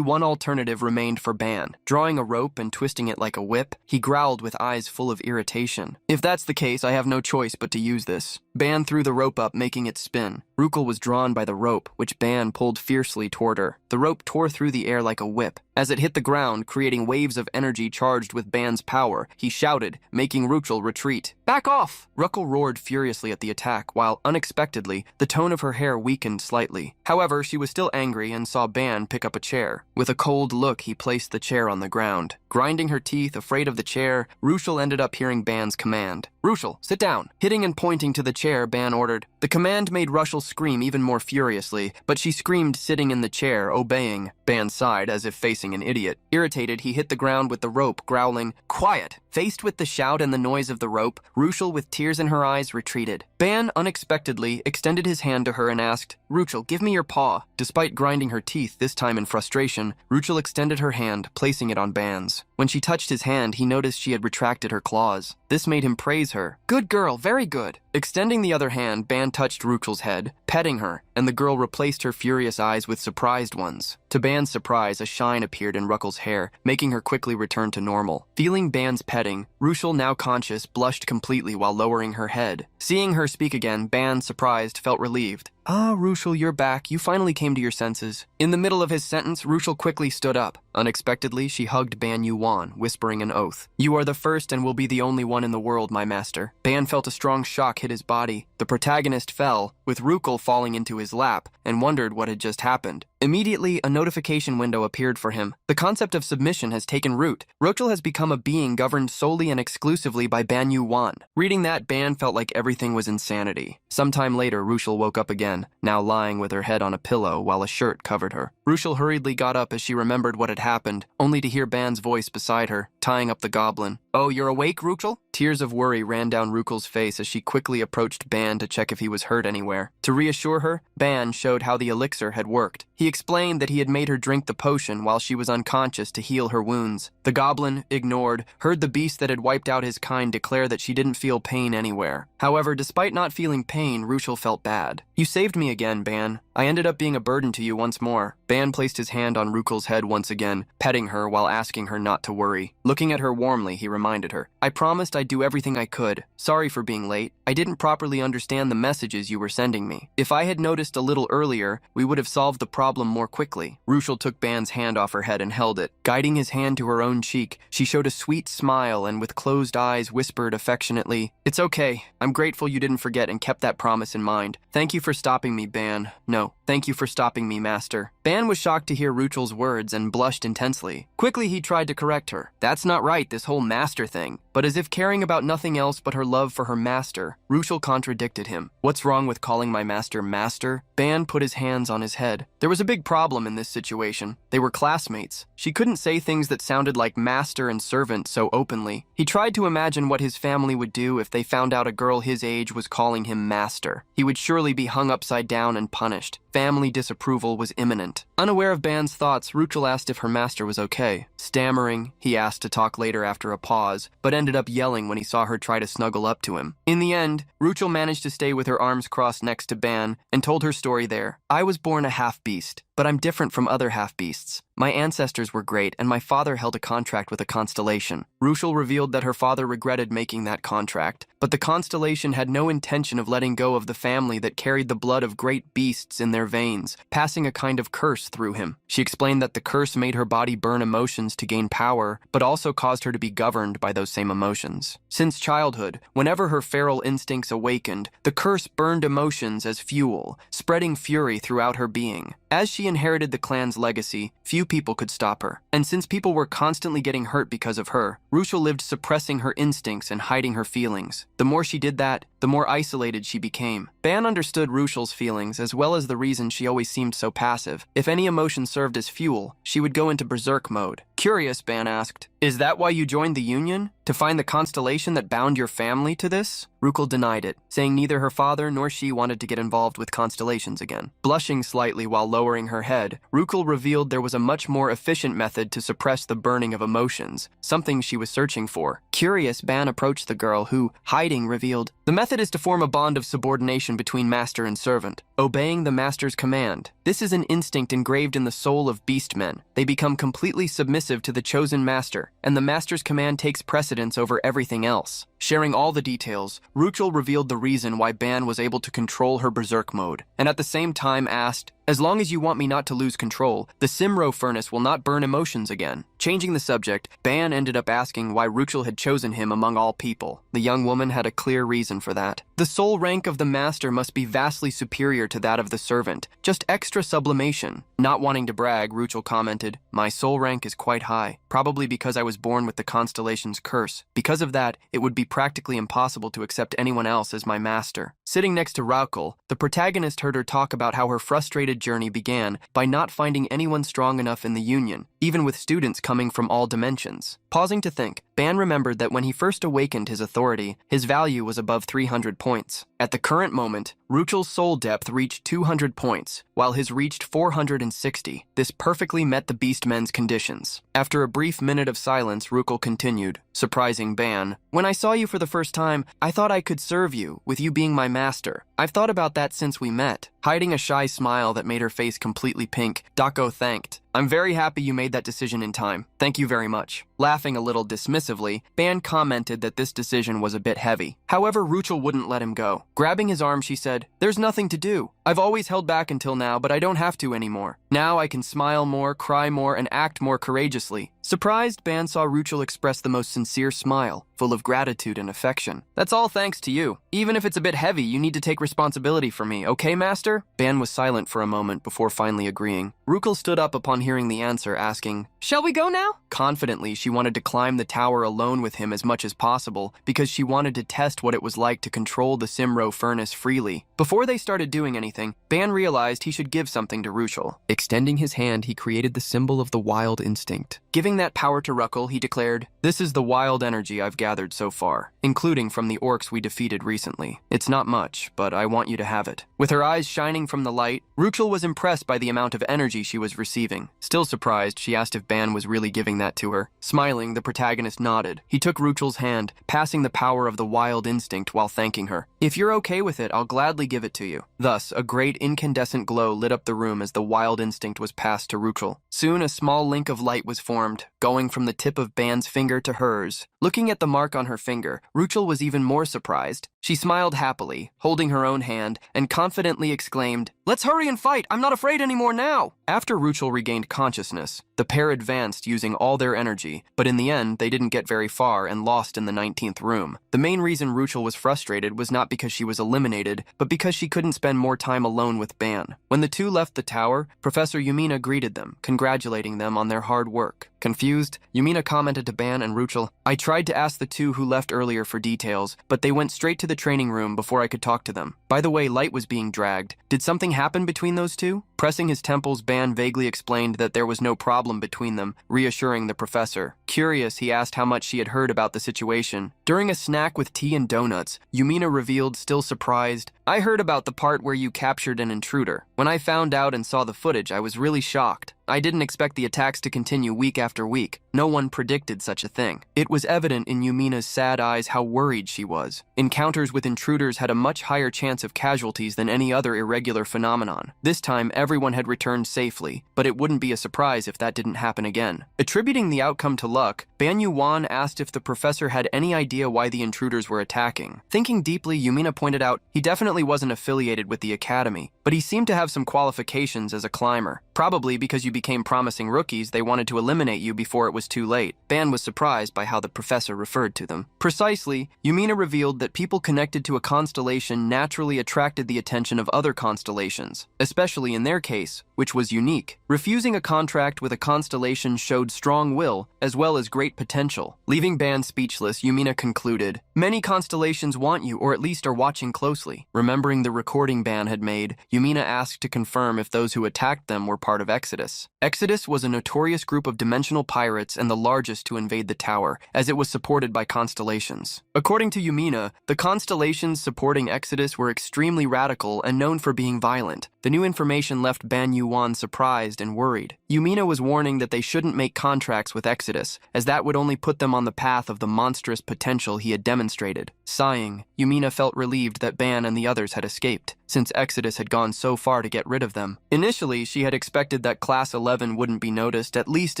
one alternative remained for Ban. Drawing a rope and twisting it like a whip, he growled with eyes full of irritation. "If that's the case, I have no choice but to use this." Ban threw the rope up, making it spin. Rukul was drawn by the rope, which Ban pulled fiercely toward her. The rope tore through the air like a whip. As it hit the ground, creating waves of energy charged with Ban's power, he shouted, making Rukul retreat. "Back off!" Rukul roared furiously at the attack, while, unexpectedly, the tone of her hair weakened slightly. However, she was still angry and saw Ban pick up a chair. With a cold look, he placed the chair on the ground. Grinding her teeth, afraid of the chair, Rukul ended up hearing Ban's command. "Rukul, sit down." Hitting and pointing to the chair, Ban ordered. The command made Rukul scream even more furiously, but she screamed sitting in the chair, obeying. Ban sighed as if facing an idiot. Irritated, he hit the ground with the rope, growling, "Quiet!" Faced with the shout and the noise of the rope, Rukul, with tears in her eyes, retreated. Ban, unexpectedly, extended his hand to her and asked, "Rukul, give me your paw." Despite grinding her teeth, this time in frustration, Rukul extended her hand, placing it on Ban's. When she touched his hand, he noticed she had retracted her claws. This made him praise her. "Good girl, very good." Extending the other hand, Ban touched Rukul's head, petting her, and the girl replaced her furious eyes with surprised ones. To Ban's surprise, a shine appeared in Rukul's hair, making her quickly return to normal. Feeling Ban's petting, Rukul, now conscious, blushed completely while lowering her head. Seeing her speak again, Ban, surprised, felt relieved. "Ah, Rukul, you're back. You finally came to your senses." In the middle of his sentence, Rukul quickly stood up. Unexpectedly, she hugged Ban Yoo-won, whispering an oath. "You are the first and will be the only one in the world, my master." Ban felt a strong shock hit his body. The protagonist fell, with Rukul falling into his lap, and wondered what had just happened. Immediately, a notification window appeared for him. The concept of submission has taken root. Rukul has become a being governed solely and exclusively by Ban Yoo-won. Reading that, Ban felt like everything was insanity. Sometime later, Rukul woke up again, now lying with her head on a pillow while a shirt covered her. Rukul hurriedly got up as she remembered what had happened, only to hear Ban's voice beside her, tying up the goblin. "Oh, you're awake, Rukul?" Tears of worry ran down Rukul's face as she quickly approached Ban to check if he was hurt anywhere. To reassure her, Ban showed how the elixir had worked. He explained that he had made her drink the potion while she was unconscious to heal her wounds. The goblin, ignored, heard the beast that had wiped out his kind declare that she didn't feel pain anywhere. However, despite not feeling pain, Rukul felt bad. "You saved me again, Ban. I ended up being a burden to you once more." Ban placed his hand on Rukul's head once again, petting her while asking her not to worry. Looking at her warmly, he reminded her, "I promised I'd do everything I could. Sorry for being late. I didn't properly understand the messages you were sending me. If I had noticed a little earlier, we would have solved the problem more quickly." Rukul took Ban's hand off her head and held it. Guiding his hand to her own cheek, she showed a sweet smile and with closed eyes whispered affectionately, "It's okay. I'm grateful you didn't forget and kept that promise in mind. Thank you for stopping me, Ban. No, thank you for stopping me, Master." Ban was shocked to hear Rukul's words and blushed intensely. Quickly, he tried to correct her. "That's not right, this whole master thing." But as if caring about nothing else but her love for her master, Rukul contradicted him. "What's wrong with calling my master master?" Ban put his hands on his head. There was a big problem in this situation. They were classmates. She couldn't say things that sounded like master and servant so openly. He tried to imagine what his family would do if they found out a girl his age was calling him master. He would surely be hung upside down and punished. Family disapproval was imminent. Unaware of Ban's thoughts, Rukul asked if her master was okay. Stammering, he asked to talk later after a pause, but ended up yelling when he saw her try to snuggle up to him. In the end, Rukul managed to stay with her arms crossed next to Ban and told her story there. "I was born a half-beast, but I'm different from other half-beasts. My ancestors were great, and my father held a contract with a constellation." Rukul revealed that her father regretted making that contract, but the constellation had no intention of letting go of the family that carried the blood of great beasts in their veins, passing a kind of curse through him. She explained that the curse made her body burn emotions to gain power, but also caused her to be governed by those same emotions. Since childhood, whenever her feral instincts awakened, the curse burned emotions as fuel, spreading fury throughout her being. As she inherited the clan's legacy, few people could stop her. And since people were constantly getting hurt because of her, Rukul lived suppressing her instincts and hiding her feelings. The more she did that, the more isolated she became. Ban understood Ruchel's feelings as well as the reason she always seemed so passive. If any emotion served as fuel, she would go into berserk mode. Curious, Ban asked, "Is that why you joined the Union? To find the constellation that bound your family to this?" Ruchel denied it, saying neither her father nor she wanted to get involved with constellations again. Blushing slightly while lowering her head, Ruchel revealed there was a much more efficient method to suppress the burning of emotions, something she was searching for. Curious, Ban approached the girl who, hiding, revealed, "The method is to form a bond of subordination between master and servant, obeying the master's command. This is an instinct engraved in the soul of beastmen. They become completely submissive to the chosen master, and the master's command takes precedence over everything else." Sharing all the details, Ruchel revealed the reason why Ban was able to control her berserk mode, and at the same time asked, "As long as you want me not to lose control, the Simro furnace will not burn emotions again." Changing the subject, Ban ended up asking why Ruchel had chosen him among all people. The young woman had a clear reason for that. "The soul rank of the master must be vastly superior to that of the servant, just extra sublimation." Not wanting to brag, Ruchel commented, "My soul rank is quite high, probably because I was born with the constellation's curse. Because of that, it would be practically impossible to accept anyone else as my master." Sitting next to Ruchel, the protagonist heard her talk about how her frustrated journey began by not finding anyone strong enough in the Union, even with students coming from all dimensions. Pausing to think, Ban remembered that when he first awakened his authority, his value was above 300 points. At the current moment, Ruchel's soul depth reached 200 points, while his reached 460. This perfectly met the Beastmen's conditions. After a brief minute of silence, Ruchel continued, surprising Ban, "When I saw you for the first time, I thought I could serve you, with you being my master. I've thought about that since we met." Hiding a shy smile that made her face completely pink, Dako thanked, "I'm very happy you made that decision in time. Thank you very much." Laughing a little dismissively, Ban commented that this decision was a bit heavy. However, Ruchel wouldn't let him go. Grabbing his arm, she said, "There's nothing to do. I've always held back until now, but I don't have to anymore. Now I can smile more, cry more, and act more courageously." Surprised, Ban saw Ruchel express the most sincere smile, full of gratitude and affection. "That's all thanks to you. Even if it's a bit heavy, you need to take responsibility for me, okay, master?" Ban was silent for a moment before finally agreeing. Ruchel stood up upon hearing the answer, asking, "Shall we go now?" Confidently, she wanted to climb the tower alone with him as much as possible because she wanted to test what it was like to control the Simro furnace freely. Before they started doing anything, Ban realized he should give something to Ruchel. Extending his hand, he created the symbol of the wild instinct. Giving that power to Ruchel, he declared, "This is the wild energy I've gathered so far, including from the orcs we defeated recently. It's not much, but I want you to have it." With her eyes shining from the light, Ruchel was impressed by the amount of energy she was receiving. Still surprised, she asked if Ban was really giving that to her. Smiling, the protagonist nodded. He took Ruchel's hand, passing the power of the wild instinct while thanking her. "If you're okay with it, I'll gladly give it to you." Thus, a great incandescent glow lit up the room as the wild instinct was passed to Ruchel. Soon, a small link of light was formed, going from the tip of Ban's finger to hers. Looking at the mark on her finger, Ruchel was even more surprised. She smiled happily, holding her own hand, and confidently exclaimed, "Let's hurry and fight! I'm not afraid anymore now!" After Ruchel regained consciousness, the pair advanced using all their energy, but in the end, they didn't get very far and lost in the 19th room. The main reason Ruchel was frustrated was not because she was eliminated, but because she couldn't spend more time alone with Ban. When the two left the tower, Professor Yumina greeted them, congratulating them on their hard work. Confused, Yumina commented to Ban and Ruchel, "I tried to ask the two who left earlier for details, but they went straight to the training room before I could talk to them. By the way, Light was being dragged. Did something happen between those two?" Pressing his temples, Ban vaguely explained that there was no problem between them, reassuring the professor. Curious, he asked how much she had heard about the situation. During a snack with tea and donuts, Yumina revealed, still surprised, "I heard about the part where you captured an intruder. When I found out and saw the footage, I was really shocked. I didn't expect the attacks to continue week after week. No one predicted such a thing." It was evident in Yumina's sad eyes how worried she was. Encounters with intruders had a much higher chance of casualties than any other irregular phenomenon. This time, everyone had returned safely, but it wouldn't be a surprise if that didn't happen again. Attributing the outcome to luck, Yoo-won asked if the professor had any idea why the intruders were attacking. Thinking deeply, Yumina pointed out he definitely wasn't affiliated with the academy, but he seemed to have some qualifications as a climber. Probably because you became promising rookies, they wanted to eliminate you before it was almost too late, Ban was surprised by how the professor referred to them. Precisely, Yumina revealed that people connected to a constellation naturally attracted the attention of other constellations, especially in their case, which was unique. Refusing a contract with a constellation showed strong will, as well as great potential. Leaving Ban speechless, Yumina concluded, "Many constellations want you, or at least are watching closely." Remembering the recording Ban had made, Yumina asked to confirm if those who attacked them were part of Exodus. Exodus was a notorious group of dimensional pirates and the largest to invade the tower, as it was supported by constellations. According to Yumina, the constellations supporting Exodus were extremely radical and known for being violent. The new information left Ban Yoo-won surprised and worried. Yumina was warning that they shouldn't make contracts with Exodus, as that would only put them on the path of the monstrous potential he had demonstrated. Sighing, Yumina felt relieved that Ban and the others had escaped, since Exodus had gone so far to get rid of them. Initially, she had expected that Class 11 wouldn't be noticed at least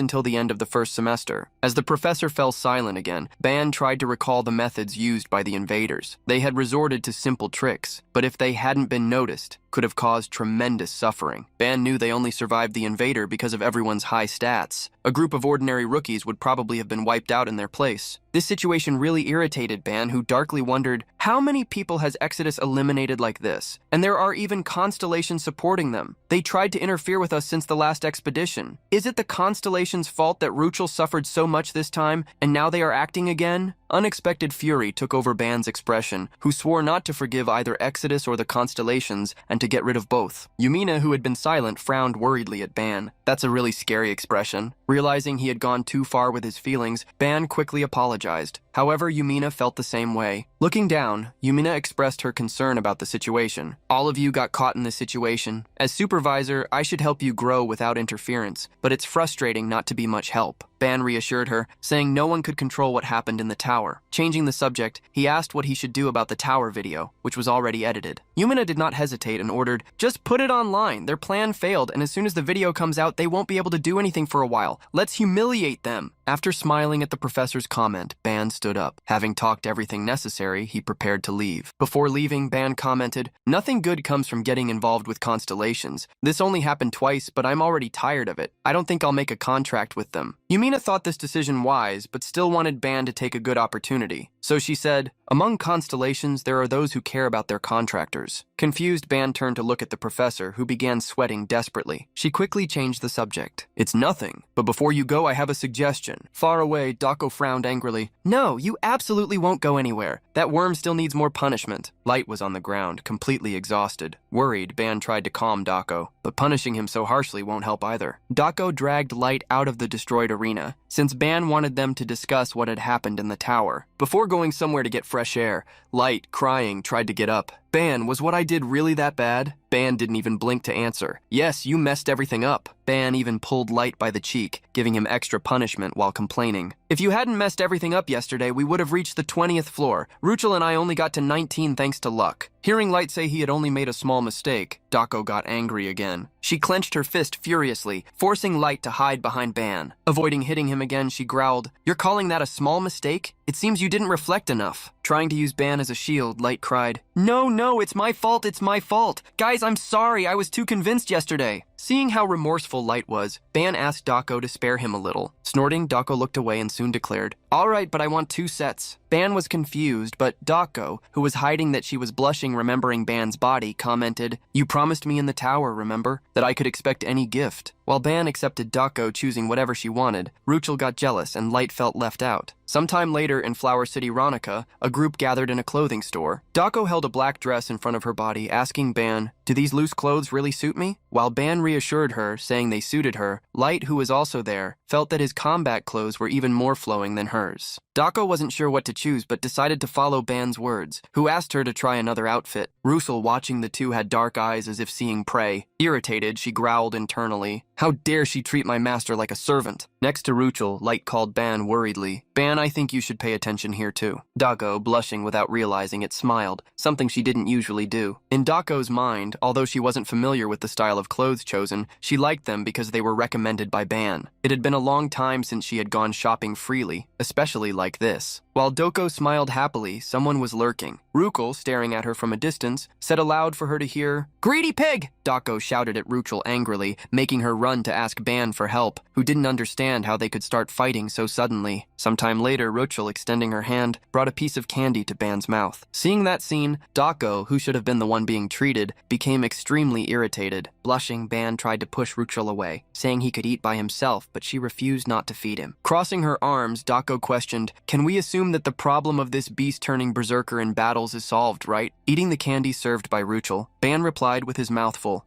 until the end of the first semester. As the professor fell silent again, Ban tried to recall the methods used by the invaders. They had resorted to simple tricks, but if they hadn't been noticed, could have caused tremendous suffering. Ban knew they only survived the invader because of everyone's high stats. A group of ordinary rookies would probably have been wiped out in their place. This situation really irritated Ban, who darkly wondered, how many people has Exodus eliminated like this? And there are even constellations supporting them. They tried to interfere with us since the last expedition. Is it the constellation's fault that Ruchel suffered so much this time, and now they are acting again? Unexpected fury took over Ban's expression, who swore not to forgive either Exodus or the constellations, and to get rid of both. Yumina, who had been silent, frowned worriedly at Ban. That's a really scary expression. Realizing he had gone too far with his feelings, Ban quickly apologized. However, Yumina felt the same way. Looking down, Yumina expressed her concern about the situation. All of you got caught in this situation. As supervisor, I should help you grow without interference, but it's frustrating not to be much help. Ban reassured her, saying no one could control what happened in the tower. Changing the subject, he asked what he should do about the tower video, which was already edited. Yumina did not hesitate and ordered, "Just put it online. Their plan failed, and as soon as the video comes out, they won't be able to do anything for a while. Let's humiliate them." After smiling at the professor's comment, Ban stood up. Having talked everything necessary, he prepared to leave. Before leaving, Ban commented, "Nothing good comes from getting involved with constellations. This only happened twice, but I'm already tired of it. I don't think I'll make a contract with them." Yumina thought this decision wise, but still wanted Ban to take a good opportunity. So she said, "Among constellations, there are those who care about their contractors." Confused, Ban turned to look at the professor, who began sweating desperately. She quickly changed the subject. "It's nothing, but before you go, I have a suggestion." Far away, Dako frowned angrily. "No, you absolutely won't go anywhere. That worm still needs more punishment." Light was on the ground, completely exhausted. Worried, Ban tried to calm Dako, but punishing him so harshly won't help either. Dako dragged Light out of the destroyed arena, since Ban wanted them to discuss what had happened in the tower. Before going somewhere to get fresh air, Light, crying, tried to get up. "Ban, was what I did really that bad?" Ban didn't even blink to answer. "Yes, you messed everything up." Ban even pulled Light by the cheek, giving him extra punishment while complaining. "If you hadn't messed everything up yesterday, we would have reached the 20th floor. Ruchel and I only got to 19 thanks to luck." Hearing Light say he had only made a small mistake, Dako got angry again. She clenched her fist furiously, forcing Light to hide behind Ban. Avoiding hitting him again, she growled, "You're calling that a small mistake? It seems you didn't reflect enough." Trying to use Ban as a shield, Light cried, No, it's my fault, it's my fault. Guys, I'm sorry, I was too convinced yesterday." Seeing how remorseful Light was, Ban asked Dako to spare him a little. Snorting, Dako looked away and soon declared, "All right, but I want 2 sets." Ban was confused, but Dako, who was hiding that she was blushing remembering Ban's body, commented, "You promised me in the tower, remember, that I could expect any gift." While Ban accepted Dako choosing whatever she wanted, Ruchel got jealous and Light felt left out. Sometime later in Flower City, Ronica, a group gathered in a clothing store. Dako held a black dress in front of her body, asking Ban, "Do these loose clothes really suit me?" While Ban reassured her, saying they suited her, Light, who was also there, felt that his combat clothes were even more flowing than hers. Dako wasn't sure what to choose but decided to follow Ban's words, who asked her to try another outfit. Ruchel, watching the two, had dark eyes as if seeing prey. Irritated, she growled internally, "How dare she treat my master like a servant?" Next to Ruchel, Light called Ban worriedly, "Ban, I think you should pay attention here too." Dako, blushing without realizing it, smiled, something she didn't usually do. In Dako's mind, although she wasn't familiar with the style of clothes chosen, she liked them because they were recommended by Ban. It had been a long time since she had gone shopping freely, especially like this. While Doko smiled happily, someone was lurking. Ruchel, staring at her from a distance, said aloud for her to hear. "Greedy pig!" Doko shouted at Ruchel angrily, making her run to ask Ban for help, who didn't understand how they could start fighting so suddenly. Sometime later, Ruchel, extending her hand, brought a piece of candy to Ban's mouth. Seeing that scene, Doko, who should have been the one being treated, became extremely irritated. Blushing, Ban tried to push Ruchel away, saying he could eat by himself, but she refused not to feed him. Crossing her arms, Doko questioned, "Can we assume that the problem of this beast turning berserker in battles is solved, right?" Eating the candy served by Ruchel, Ban replied with his mouth full,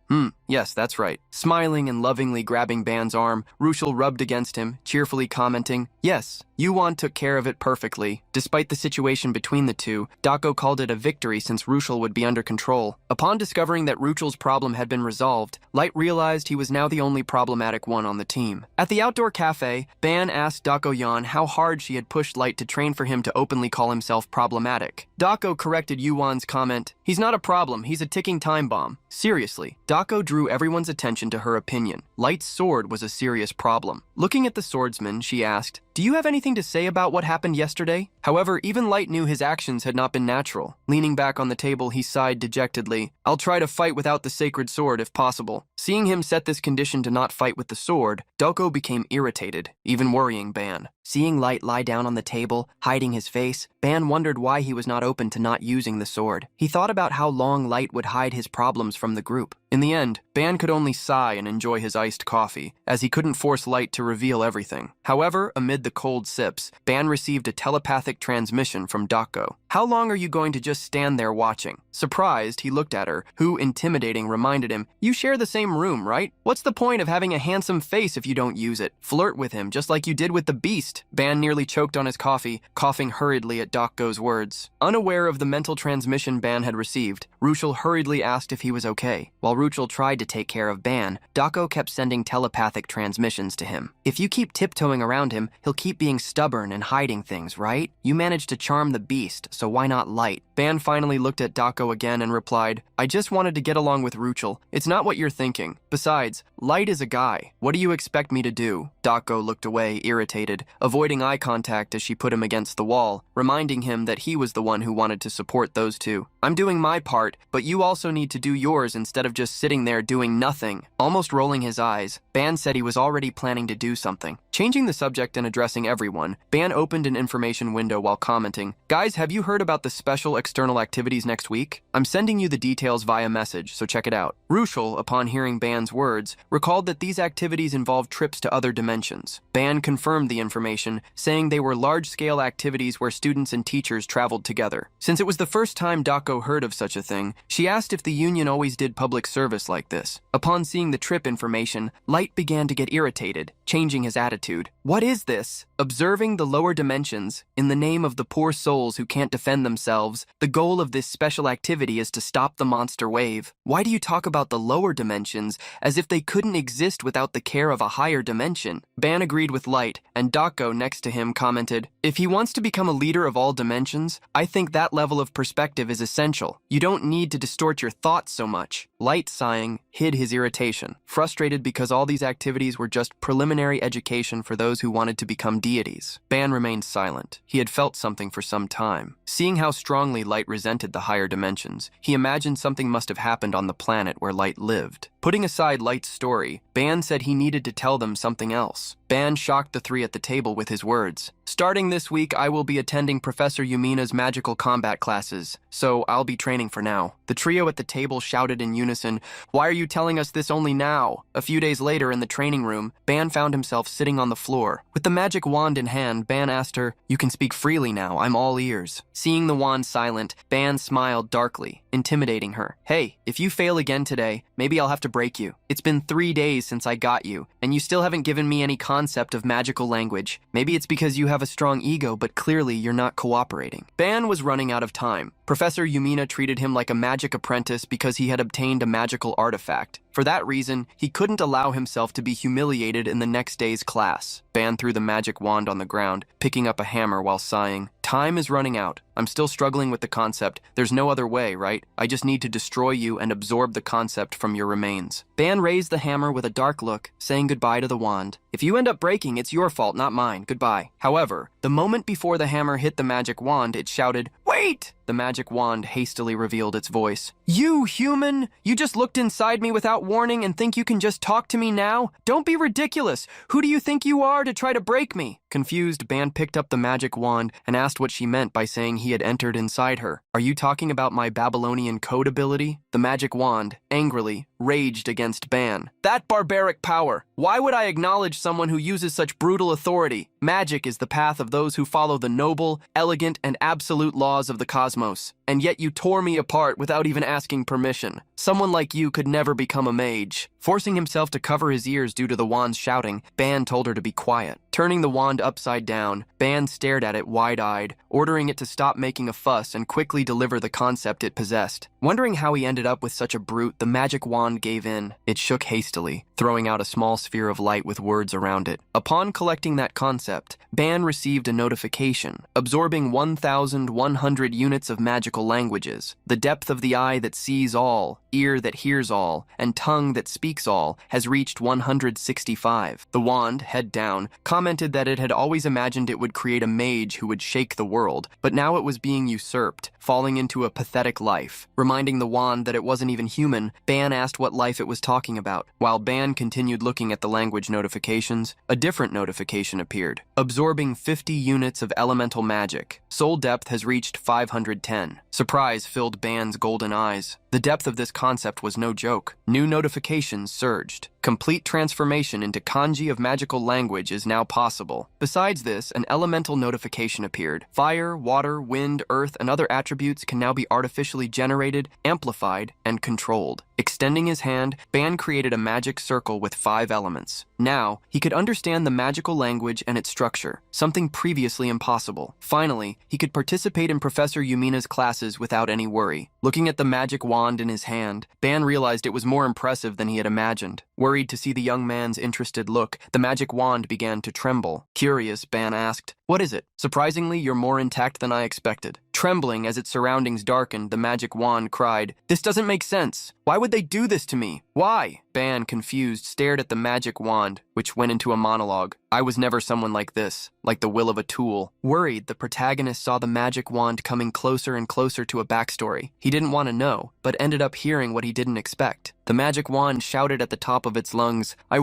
yes, that's right." Smiling and lovingly grabbing Ban's arm, Ruchel rubbed against him, cheerfully commenting, "Yes, Yoo-won took care of it perfectly." Despite the situation between the two, Dako called it a victory since Ruchel would be under control. Upon discovering that Ruchel's problem had been resolved, Light realized he was now the only problematic one on the team. At the outdoor cafe, Ban asked Dako Yan how hard she had pushed Light to train for him to openly call himself problematic. Dako corrected Yoo-won's comment, "He's not a problem, he's a ticking time bomb." Seriously, Dako drew everyone's attention to her opinion. Light's sword was a serious problem. Looking at the swordsman, she asked, "Do you have anything to say about what happened yesterday?" However, even Light knew his actions had not been natural. Leaning back on the table, he sighed dejectedly. "I'll try to fight without the sacred sword if possible." Seeing him set this condition to not fight with the sword, Doko became irritated, even worrying Ban. Seeing Light lie down on the table, hiding his face, Ban wondered why he was not open to not using the sword. He thought about how long Light would hide his problems from the group. In the end, Ban could only sigh and enjoy his iced coffee, as he couldn't force Light to reveal everything. However, amid the cold sips, Ban received a telepathic transmission from Dako. "How long are you going to just stand there watching?" Surprised, he looked at her, who, intimidating, reminded him, "You share the same room, right? What's the point of having a handsome face if you don't use it? Flirt with him, just like you did with the beast." Ban nearly choked on his coffee, coughing hurriedly at Dako's words. Unaware of the mental transmission Ban had received, Ruchel hurriedly asked if he was okay. While Ruchel tried to take care of Ban, Dako kept sending telepathic transmissions to him. "If you keep tiptoeing around him, he'll keep being stubborn and hiding things, right? You managed to charm the beast, so why not Light?" Ban finally looked at Dako again and replied, "I just wanted to get along with Ruchel. It's not what you're thinking. Besides, Light is a guy. What do you expect me to do?" Dako looked away, irritated, avoiding eye contact as she put him against the wall, reminding him that he was the one who wanted to support those two. "I'm doing my part, but you also need to do yours instead of just sitting there doing nothing." Almost rolling his eyes, Ban said he was already planning to do something. Changing the subject and addressing everyone, Ban opened an information window while commenting, "Guys, have you heard about the special external activities next week? I'm sending you the details via message, so check it out." Ruchel, upon hearing Ban's words, recalled that these activities involved trips to other dimensions. Ban confirmed the information, saying they were large-scale activities where students and teachers traveled together. Since it was the first time Dako heard of such a thing, she asked if the Union always did public service like this. Upon seeing the trip information, Light began to get irritated, changing his attitude. "What is this? Observing the lower dimensions, in the name of the poor souls who can't defend themselves, the goal of this special activity is to stop the monster wave. Why do you talk about the lower dimensions as if they couldn't exist without the care of a higher dimension?" Ban agreed with Light, and Dako next to him commented, "If he wants to become a leader of all dimensions, I think that level of perspective is essential. You don't need to distort your thoughts so much." Light, sighing, hid his irritation, frustrated because all these activities were just preliminary education for those who wanted to become deities. Ban remained silent. He had felt something for some time. Seeing how strongly Light resented the higher dimensions, he imagined something must have happened on the planet where Light lived. Putting aside Light's story, Ban said he needed to tell them something else. Ban shocked the three at the table with his words. "Starting this week, I will be attending Professor Yumina's magical combat classes, so I'll be training for now." The trio at the table shouted in unison, "Why are you telling us this only now?" A few days later in the training room, Ban found himself sitting on the floor. With the magic wand in hand, Ban asked her, "You can speak freely now, I'm all ears." Seeing the wand silent, Ban smiled darkly, intimidating her. "Hey, if you fail again today, maybe I'll have to break you. It's been 3 days since I got you, and you still haven't given me any concept of magical language. Maybe it's because you have a strong ego, but clearly you're not cooperating." Ban was running out of time. Professor Yumina treated him like a magic apprentice because he had obtained a magical artifact. For that reason, he couldn't allow himself to be humiliated in the next day's class. Ban threw the magic wand on the ground, picking up a hammer while sighing. Time is running out. I'm still struggling with the concept. There's no other way, right? I just need to destroy you and absorb the concept from your remains. Ban raised the hammer with a dark look, saying goodbye to the wand. If you end up breaking, it's your fault, not mine. Goodbye. However, the moment before the hammer hit the magic wand, it shouted, "Wait!" The magic wand hastily revealed its voice. "You, human! You just looked inside me without warning and think you can just talk to me now? Don't be ridiculous! Who do you think you are to try to break me?" Confused, Ban picked up the magic wand and asked what she meant by saying he had entered inside her. "Are you talking about my Babylonian code ability?" The magic wand, angrily, raged against Ban. "That barbaric power! Why would I acknowledge someone who uses such brutal authority? Magic is the path of those who follow the noble, elegant, and absolute laws of the cosmos. And yet you tore me apart without even asking permission. Someone like you could never become a mage." Forcing himself to cover his ears due to the wand's shouting, Ban told her to be quiet. Turning the wand upside down, Ban stared at it wide-eyed, ordering it to stop making a fuss and quickly deliver the concept it possessed. Wondering how he ended up with such a brute, the magic wand gave in. It shook hastily, throwing out a small sphere of light with words around it. Upon collecting that concept, Ban received a notification, absorbing 1,100 units of magical languages. The depth of the eye that sees all, ear that hears all, and tongue that speaks all has reached 165. The wand, head down, commented that it had always imagined it would create a mage who would shake the world, but now it was being usurped, falling into a pathetic life. Reminding the wand that it wasn't even human, Ban asked what life it was talking about. While Ban continued looking at the language notifications, a different notification appeared. Absorbing 50 units of elemental magic. Soul depth has reached 510. Surprise filled Ban's golden eyes. The depth of this concept was no joke. New notifications surged. Complete transformation into kanji of magical language is now possible. Besides this, an elemental notification appeared. Fire, water, wind, earth, and other attributes can now be artificially generated, amplified, and controlled. Extending his hand, Ban created a magic circle with 5 elements. Now, he could understand the magical language and its structure, something previously impossible. Finally, he could participate in Professor Yumina's classes without any worry. Looking at the magic wand in his hand, Ban realized it was more impressive than he had imagined. Worried to see the young man's interested look, the magic wand began to tremble. Curious, Ban asked, "What is it?" "Surprisingly, you're more intact than I expected." Trembling as its surroundings darkened, the magic wand cried, "This doesn't make sense. Why would they do this to me? Why?" Ban, confused, stared at the magic wand, which went into a monologue. "I was never someone like this, like the will of a tool." Worried, the protagonist saw the magic wand coming closer and closer to a backstory. He didn't want to know, but ended up hearing what he didn't expect. The magic wand shouted at the top of its lungs, I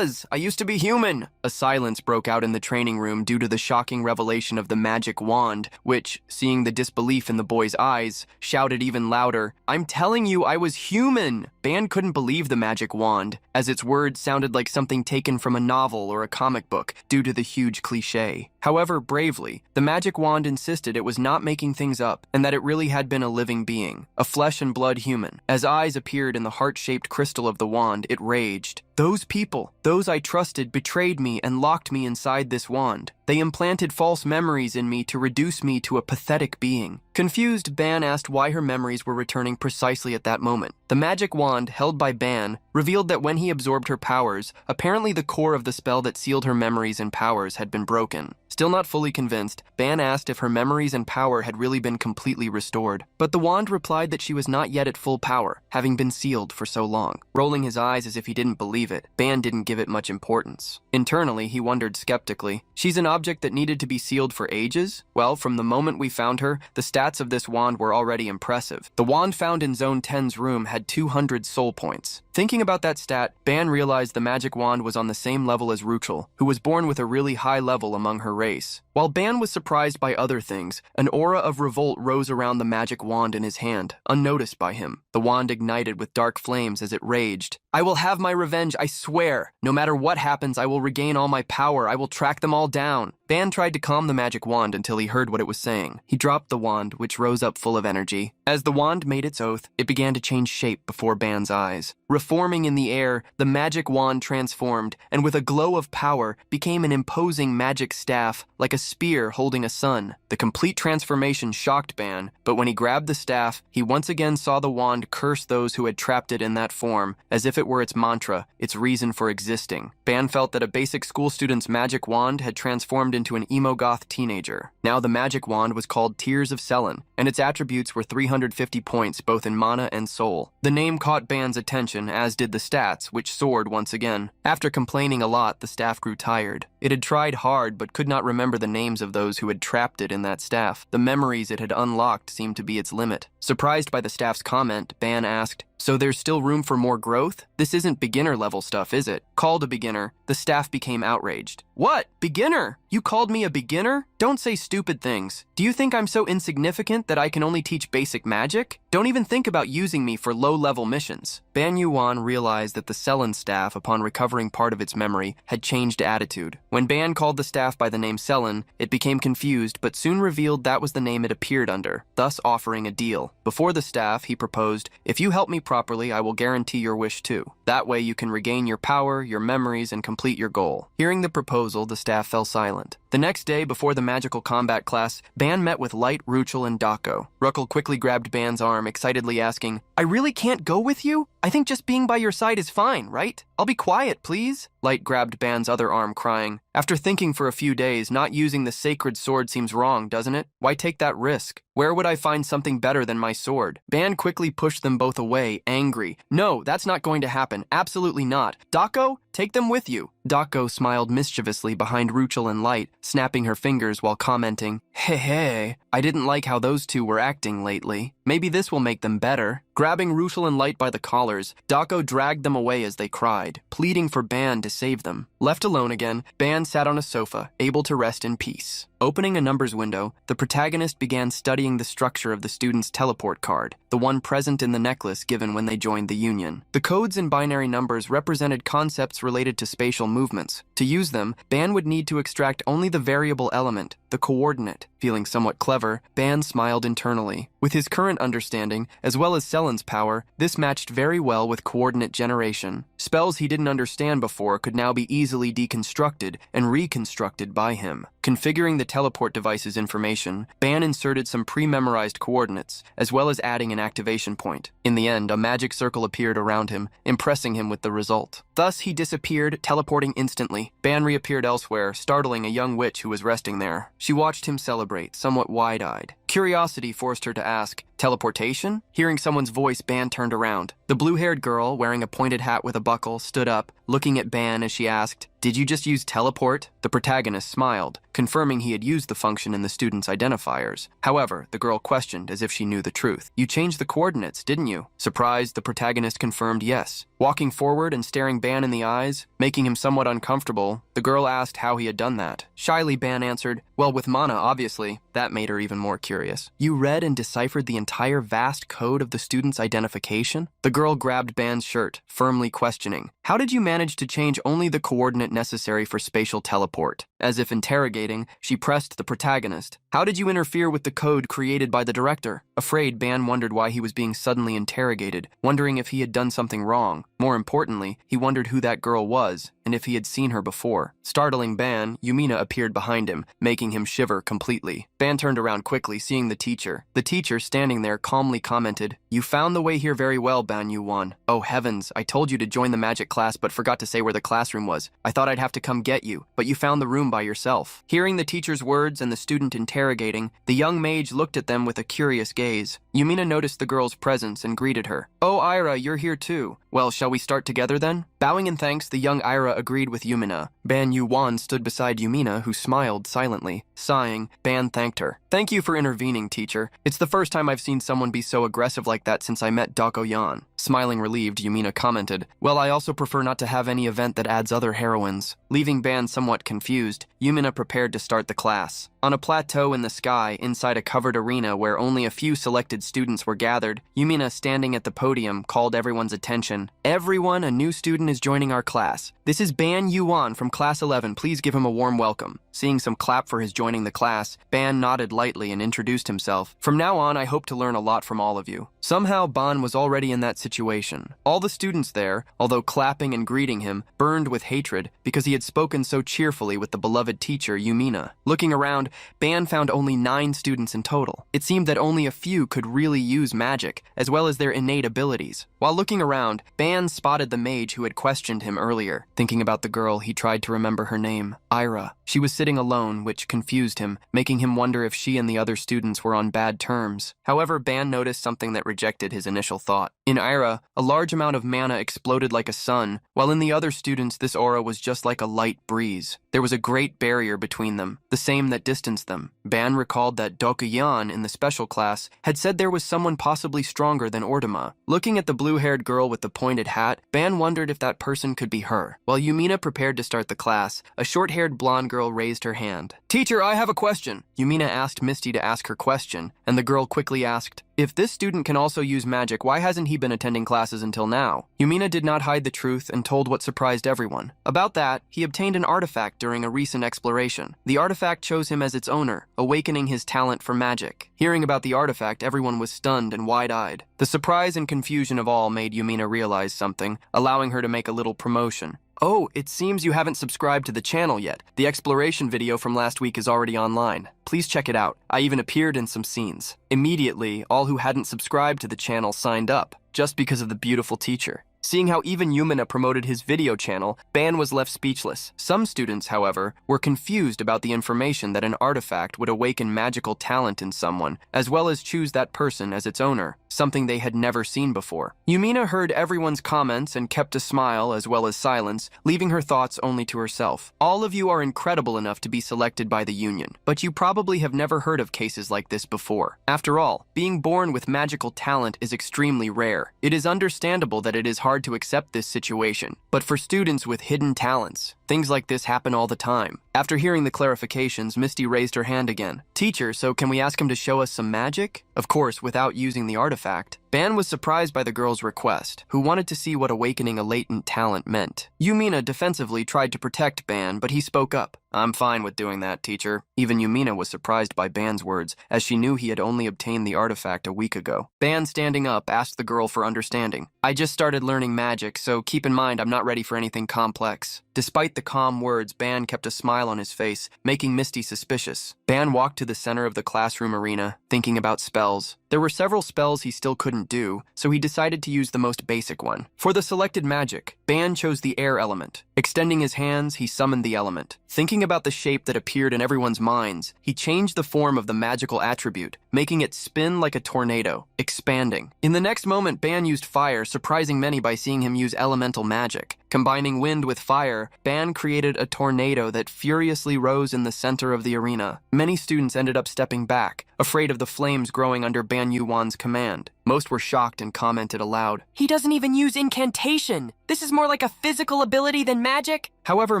used to be human." A silence broke out in the training room due to the shocking revelation of the magic wand, which, seeing the disbelief in the boy's eyes, shouted even louder, "I'm telling you, I was human." Ban couldn't believe the magic wand, as its words sounded like something taken from a novel or a comic book due to the huge cliché. However, bravely, the magic wand insisted it was not making things up and that it really had been a living being, a flesh and blood human. As eyes appeared in the heart-shaped crystal of the wand, it raged. "Those people, those I trusted, betrayed me and locked me inside this wand. They implanted false memories in me to reduce me to a pathetic being." Confused, Ban asked why her memories were returning precisely at that moment. The magic wand, held by Ban, revealed that when he absorbed her powers, apparently the core of the spell that sealed her memories and powers had been broken. Still not fully convinced, Ban asked if her memories and power had really been completely restored. But the wand replied that she was not yet at full power, having been sealed for so long. Rolling his eyes as if he didn't believe it, Ban didn't give it much importance. Internally, he wondered skeptically, "She's an object that needed to be sealed for ages? Well, from the moment we found her, the stats of this wand were already impressive. The wand found in Zone 10's room had 200 soul points. Thinking about that stat, Ban realized the magic wand was on the same level as Ruchel, who was born with a really high level among her race. While Ban was surprised by other things, an aura of revolt rose around the magic wand in his hand, unnoticed by him. The wand ignited with dark flames as it raged. "I will have my revenge, I swear. No matter what happens, I will regain all my power. I will track them all down." Ban tried to calm the magic wand until he heard what it was saying. He dropped the wand, which rose up full of energy. As the wand made its oath, it began to change shape before Ban's eyes. Reforming in the air, the magic wand transformed, and with a glow of power, became an imposing magic staff, like a spear holding a sun. The complete transformation shocked Ban, but when he grabbed the staff, he once again saw the wand curse those who had trapped it in that form, as if it were its mantra, its reason for existing. Ban felt that a basic school student's magic wand had transformed into an emo-goth teenager. Now the magic wand was called Tears of Selen, and its attributes were 350 points both in mana and soul. The name caught Ban's attention, as did the stats, which soared once again. After complaining a lot, the staff grew tired. It had tried hard but could not remember the names of those who had trapped it in that staff. The memories it had unlocked seemed to be its limit. Surprised by the staff's comment, Ban asked, "So there's still room for more growth? This isn't beginner-level stuff, is it?" Called a beginner, the staff became outraged. "What? Beginner? You called me a beginner? Don't say stupid things. Do you think I'm so insignificant that I can only teach basic magic? Don't even think about using me for low-level missions." Ban Yoo-won realized that the Selen staff, upon recovering part of its memory, had changed attitude. When Ban called the staff by the name Selen, it became confused but soon revealed that was the name it appeared under, thus offering a deal. Before the staff, he proposed, "If you help me properly, I will guarantee your wish too. That way you can regain your power, your memories, and complete your goal." Hearing the proposal, the staff fell silent. The next day, before the magical combat class, Ban met with Light, Ruchel, and Dako. Ruchel quickly grabbed Ban's arm, excitedly asking, "I really can't go with you? I think just being by your side is fine, right? I'll be quiet, please." Light grabbed Ban's other arm, crying, "After thinking for a few days, not using the sacred sword seems wrong, doesn't it? Why take that risk? Where would I find something better than my sword?" Ban quickly pushed them both away, angry. "No, that's not going to happen. Absolutely not. Dako, take them with you." Dako smiled mischievously behind Ruchel and Light, snapping her fingers while commenting, "Hey, I didn't like how those two were acting lately. Maybe this will make them better." Grabbing Ruchel and Light by the collars, Dako dragged them away as they cried, pleading for Ban to save them. Left alone again, Ban sat on a sofa, able to rest in peace. Opening a numbers window, the protagonist began studying the structure of the student's teleport card, the one present in the necklace given when they joined the Union. The codes in binary numbers represented concepts related to spatial movements. To use them, Ban would need to extract only the variable element, the coordinate. Feeling somewhat clever, Ban smiled internally. With his current understanding, as well as Selen's power, this matched very well with coordinate generation. Spells he didn't understand before could now be easily deconstructed and reconstructed by him. Configuring the teleport device's information, Ban inserted some pre-memorized coordinates, as well as adding an activation point. In the end, a magic circle appeared around him, impressing him with the result. Thus, he disappeared, teleporting instantly. Ban reappeared elsewhere, startling a young witch who was resting there. She watched him celebrate, somewhat wide-eyed. Curiosity forced her to ask, "Teleportation?" Hearing someone's voice, Ban turned around. The blue-haired girl, wearing a pointed hat with a buckle, stood up, looking at Ban as she asked, "Did you just use teleport?" The protagonist smiled, confirming he had used the function in the student's identifiers. However, the girl questioned as if she knew the truth. "You changed the coordinates, didn't you?" Surprised, the protagonist confirmed yes. Walking forward and staring Ban in the eyes, making him somewhat uncomfortable, the girl asked how he had done that. Shyly, Ban answered, "Well, with mana, obviously." That made her even more curious. "You read and deciphered the entire vast code of the student's identification?" The girl grabbed Ban's shirt, firmly questioning, "How did you manage to change only the coordinate necessary for spatial teleport?" As if interrogating, she pressed the protagonist. "How did you interfere with the code created by the director?" Afraid, Ban wondered why he was being suddenly interrogated, wondering if he had done something wrong. More importantly, he wondered who that girl was, and if he had seen her before. Startling Ban, Yumina appeared behind him, making him shiver completely. Ban turned around quickly, seeing the teacher. The teacher, standing there, calmly commented, "You found the way here very well, Ban Yoo-won. Oh heavens, I told you to join the magic class but forgot to say where the classroom was. I thought I'd have to come get you, but you found the room by yourself." Hearing the teacher's words and the student interrogating, the young mage looked at them with a curious gaze. Yumina noticed the girl's presence and greeted her. "Oh, Ira, you're here too. Well, shall we start together then?" Bowing in thanks, the young Ira agreed with Yumina. Ban Yoo-won stood beside Yumina, who smiled silently. Sighing, Ban thanked her. "Thank you for intervening, teacher. It's the first time I've seen someone be so aggressive like that since I met Dako-yan." Smiling relieved, Yumina commented, "Well, I also prefer not to have any event that adds other heroines." Leaving Ban somewhat confused, Yumina prepared to start the class. On a plateau in the sky, inside a covered arena where only a few selected students were gathered, Yumina, standing at the podium, called everyone's attention. "Everyone, a new student is joining our class. This is Ban Yoo-won from Class 11. Please give him a warm welcome. Seeing some clap for his joining the class, Ban nodded lightly and introduced himself. From now on, I hope to learn a lot from all of you. Somehow, Ban was already in that situation. All the students there, although clapping and greeting him, burned with hatred because he had spoken so cheerfully with the beloved teacher, Yumina. Looking around, Ban found only 9 students in total. It seemed that only a few could really use magic, as well as their innate abilities. While looking around, Ban spotted the mage who had questioned him earlier. Thinking about the girl, he tried to remember her name, Ira. She was sitting alone, which confused him, making him wonder if she and the other students were on bad terms. However, Ban noticed something that rejected his initial thought. In Ira, a large amount of mana exploded like a sun, while in the other students, this aura was just like a light breeze. There was a great barrier between them, the same that distanced them. Ban recalled that Dokuyan in the special class had said there was someone possibly stronger than Orduma. Looking at the blue-haired girl with the pointed hat, Ban wondered if that person could be her. While Yumina prepared to start the class, a short-haired blonde girl raised her hand. "Teacher, I have a question." Yumina asked Misty to ask her question, and the girl quickly asked, "If this student can also use magic, why hasn't he been attending classes until now?" Yumina did not hide the truth and told what surprised everyone. About that, he obtained an artifact during a recent exploration. The artifact chose him as its owner, awakening his talent for magic. Hearing about the artifact, everyone was stunned and wide-eyed. The surprise and confusion of all made Yumina realize something, allowing her to make a little promotion. "Oh, it seems you haven't subscribed to the channel yet. The exploration video from last week is already online. Please check it out. I even appeared in some scenes." Immediately, all who hadn't subscribed to the channel signed up, just because of the beautiful teacher. Seeing how even Yumina promoted his video channel, Ban was left speechless. Some students, however, were confused about the information that an artifact would awaken magical talent in someone, as well as choose that person as its owner, something they had never seen before. Yumina heard everyone's comments and kept a smile as well as silence, leaving her thoughts only to herself. All of you are incredible enough to be selected by the Union, but you probably have never heard of cases like this before. After all, being born with magical talent is extremely rare. It is understandable that it is hard to accept this situation, but for students with hidden talents, things like this happen all the time. After hearing the clarifications, Misty raised her hand again. "Teacher, so can we ask him to show us some magic?" Of course, without using the artifact. Ban was surprised by the girl's request, who wanted to see what awakening a latent talent meant. Yumina defensively tried to protect Ban, but he spoke up. "I'm fine with doing that, teacher." Even Yumina was surprised by Ban's words, as she knew he had only obtained the artifact a week ago. Ban, standing up, asked the girl for understanding. "I just started learning magic, so keep in mind I'm not ready for anything complex." Despite the calm words, Ban kept a smile on his face, making Misty suspicious. Ban walked to the center of the classroom arena, thinking about spells. There were several spells he still couldn't do, so he decided to use the most basic one. For the selected magic, Ban chose the air element. Extending his hands, he summoned the element. Thinking about the shape that appeared in everyone's minds, he changed the form of the magical attribute, making it spin like a tornado, expanding. In the next moment, Ban used fire, surprising many by seeing him use elemental magic. Combining wind with fire, Ban created a tornado that furiously rose in the center of the arena. Many students ended up stepping back, afraid of the flames growing under Ban Yoo-won's command. Most were shocked and commented aloud, "He doesn't even use incantation! This is more like a physical ability than magic!" However,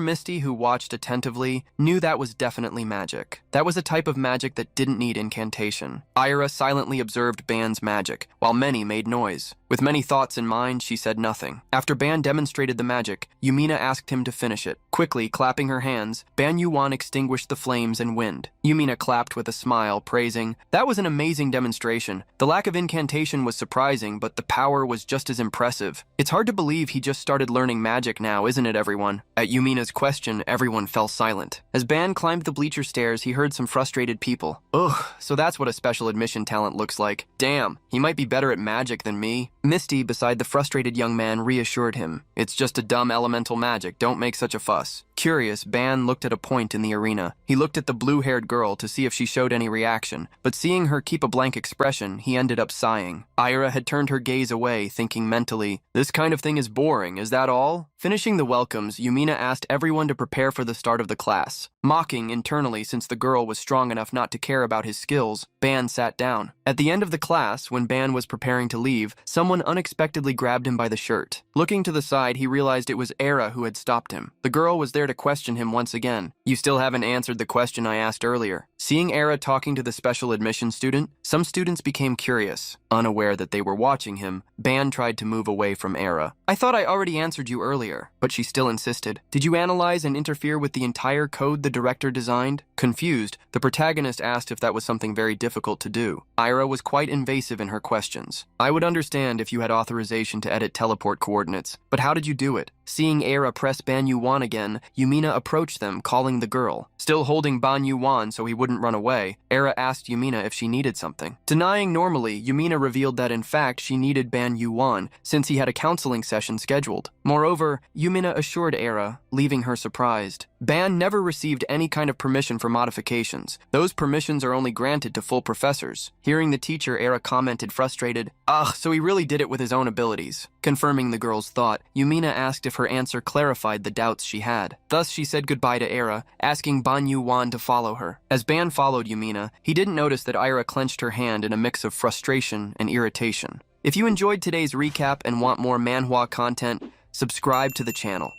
Misty, who watched attentively, knew that was definitely magic. That was a type of magic that didn't need incantation. Ira silently observed Ban's magic, while many made noise. With many thoughts in mind, she said nothing. After Ban demonstrated the magic, Yumina asked him to finish it. Quickly, clapping her hands, Ban Yoo-won extinguished the flames and wind. Yumina clapped with a smile, praising, "That was an amazing demonstration. The lack of incantation was surprising, but the power was just as impressive. It's hard to believe he just started learning magic now, isn't it, everyone?" At Yumina's question, everyone fell silent. As Ban climbed the bleacher stairs, he heard some frustrated people. "Ugh, so that's what a special admission talent looks like. Damn, he might be better at magic than me." Misty, beside the frustrated young man, reassured him. "It's just a dumb elemental magic, don't make such a fuss." Curious, Ban looked at a point in the arena. He looked at the blue-haired girl to see if she showed any reaction, but seeing her keep a blank expression, he ended up sighing. Ira had turned her gaze away, thinking mentally, "This kind of thing is boring, is that all?" Finishing the welcomes, Yumina asked everyone to prepare for the start of the class. Mocking internally since the girl was strong enough not to care about his skills, Ban sat down. At the end of the class, when Ban was preparing to leave, someone unexpectedly grabbed him by the shirt. Looking to the side, he realized it was Era who had stopped him. The girl was there there to question him once again. You still haven't answered the question I asked earlier. Seeing Era talking to the special admission student, some students became curious. Unaware that they were watching him, Ban tried to move away from Era. I thought I already answered you earlier, but she still insisted. Did you analyze and interfere with the entire code the director designed? Confused, the protagonist asked if that was something very difficult to do. Ira was quite invasive in her questions. I would understand if you had authorization to edit teleport coordinates, but how did you do it? Seeing Era press Ban Yoo-won again, Yumina approached them, calling the girl. Still holding Ban Yoo-won so he wouldn't run away, Era asked Yumina if she needed something. Denying normally, Yumina revealed that in fact she needed Ban Yoo-won since he had a counseling session scheduled. Moreover, Yumina assured Era, leaving her surprised. Ban never received any kind of permission for modifications. Those permissions are only granted to full professors. Hearing the teacher, Era commented frustrated, "Ugh, so he really did it with his own abilities." Confirming the girl's thought, Yumina asked if her answer clarified the doubts she had. Thus, she said goodbye to Era, asking Ban Yoo-won to follow her. As Ban followed Yumina, he didn't notice that Ira clenched her hand in a mix of frustration and irritation. If you enjoyed today's recap and want more manhwa content, subscribe to the channel.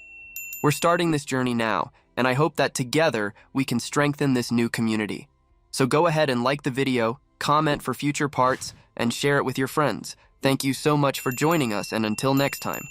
We're starting this journey now, and I hope that together we can strengthen this new community. So go ahead and like the video, comment for future parts, and share it with your friends. Thank you so much for joining us, and until next time.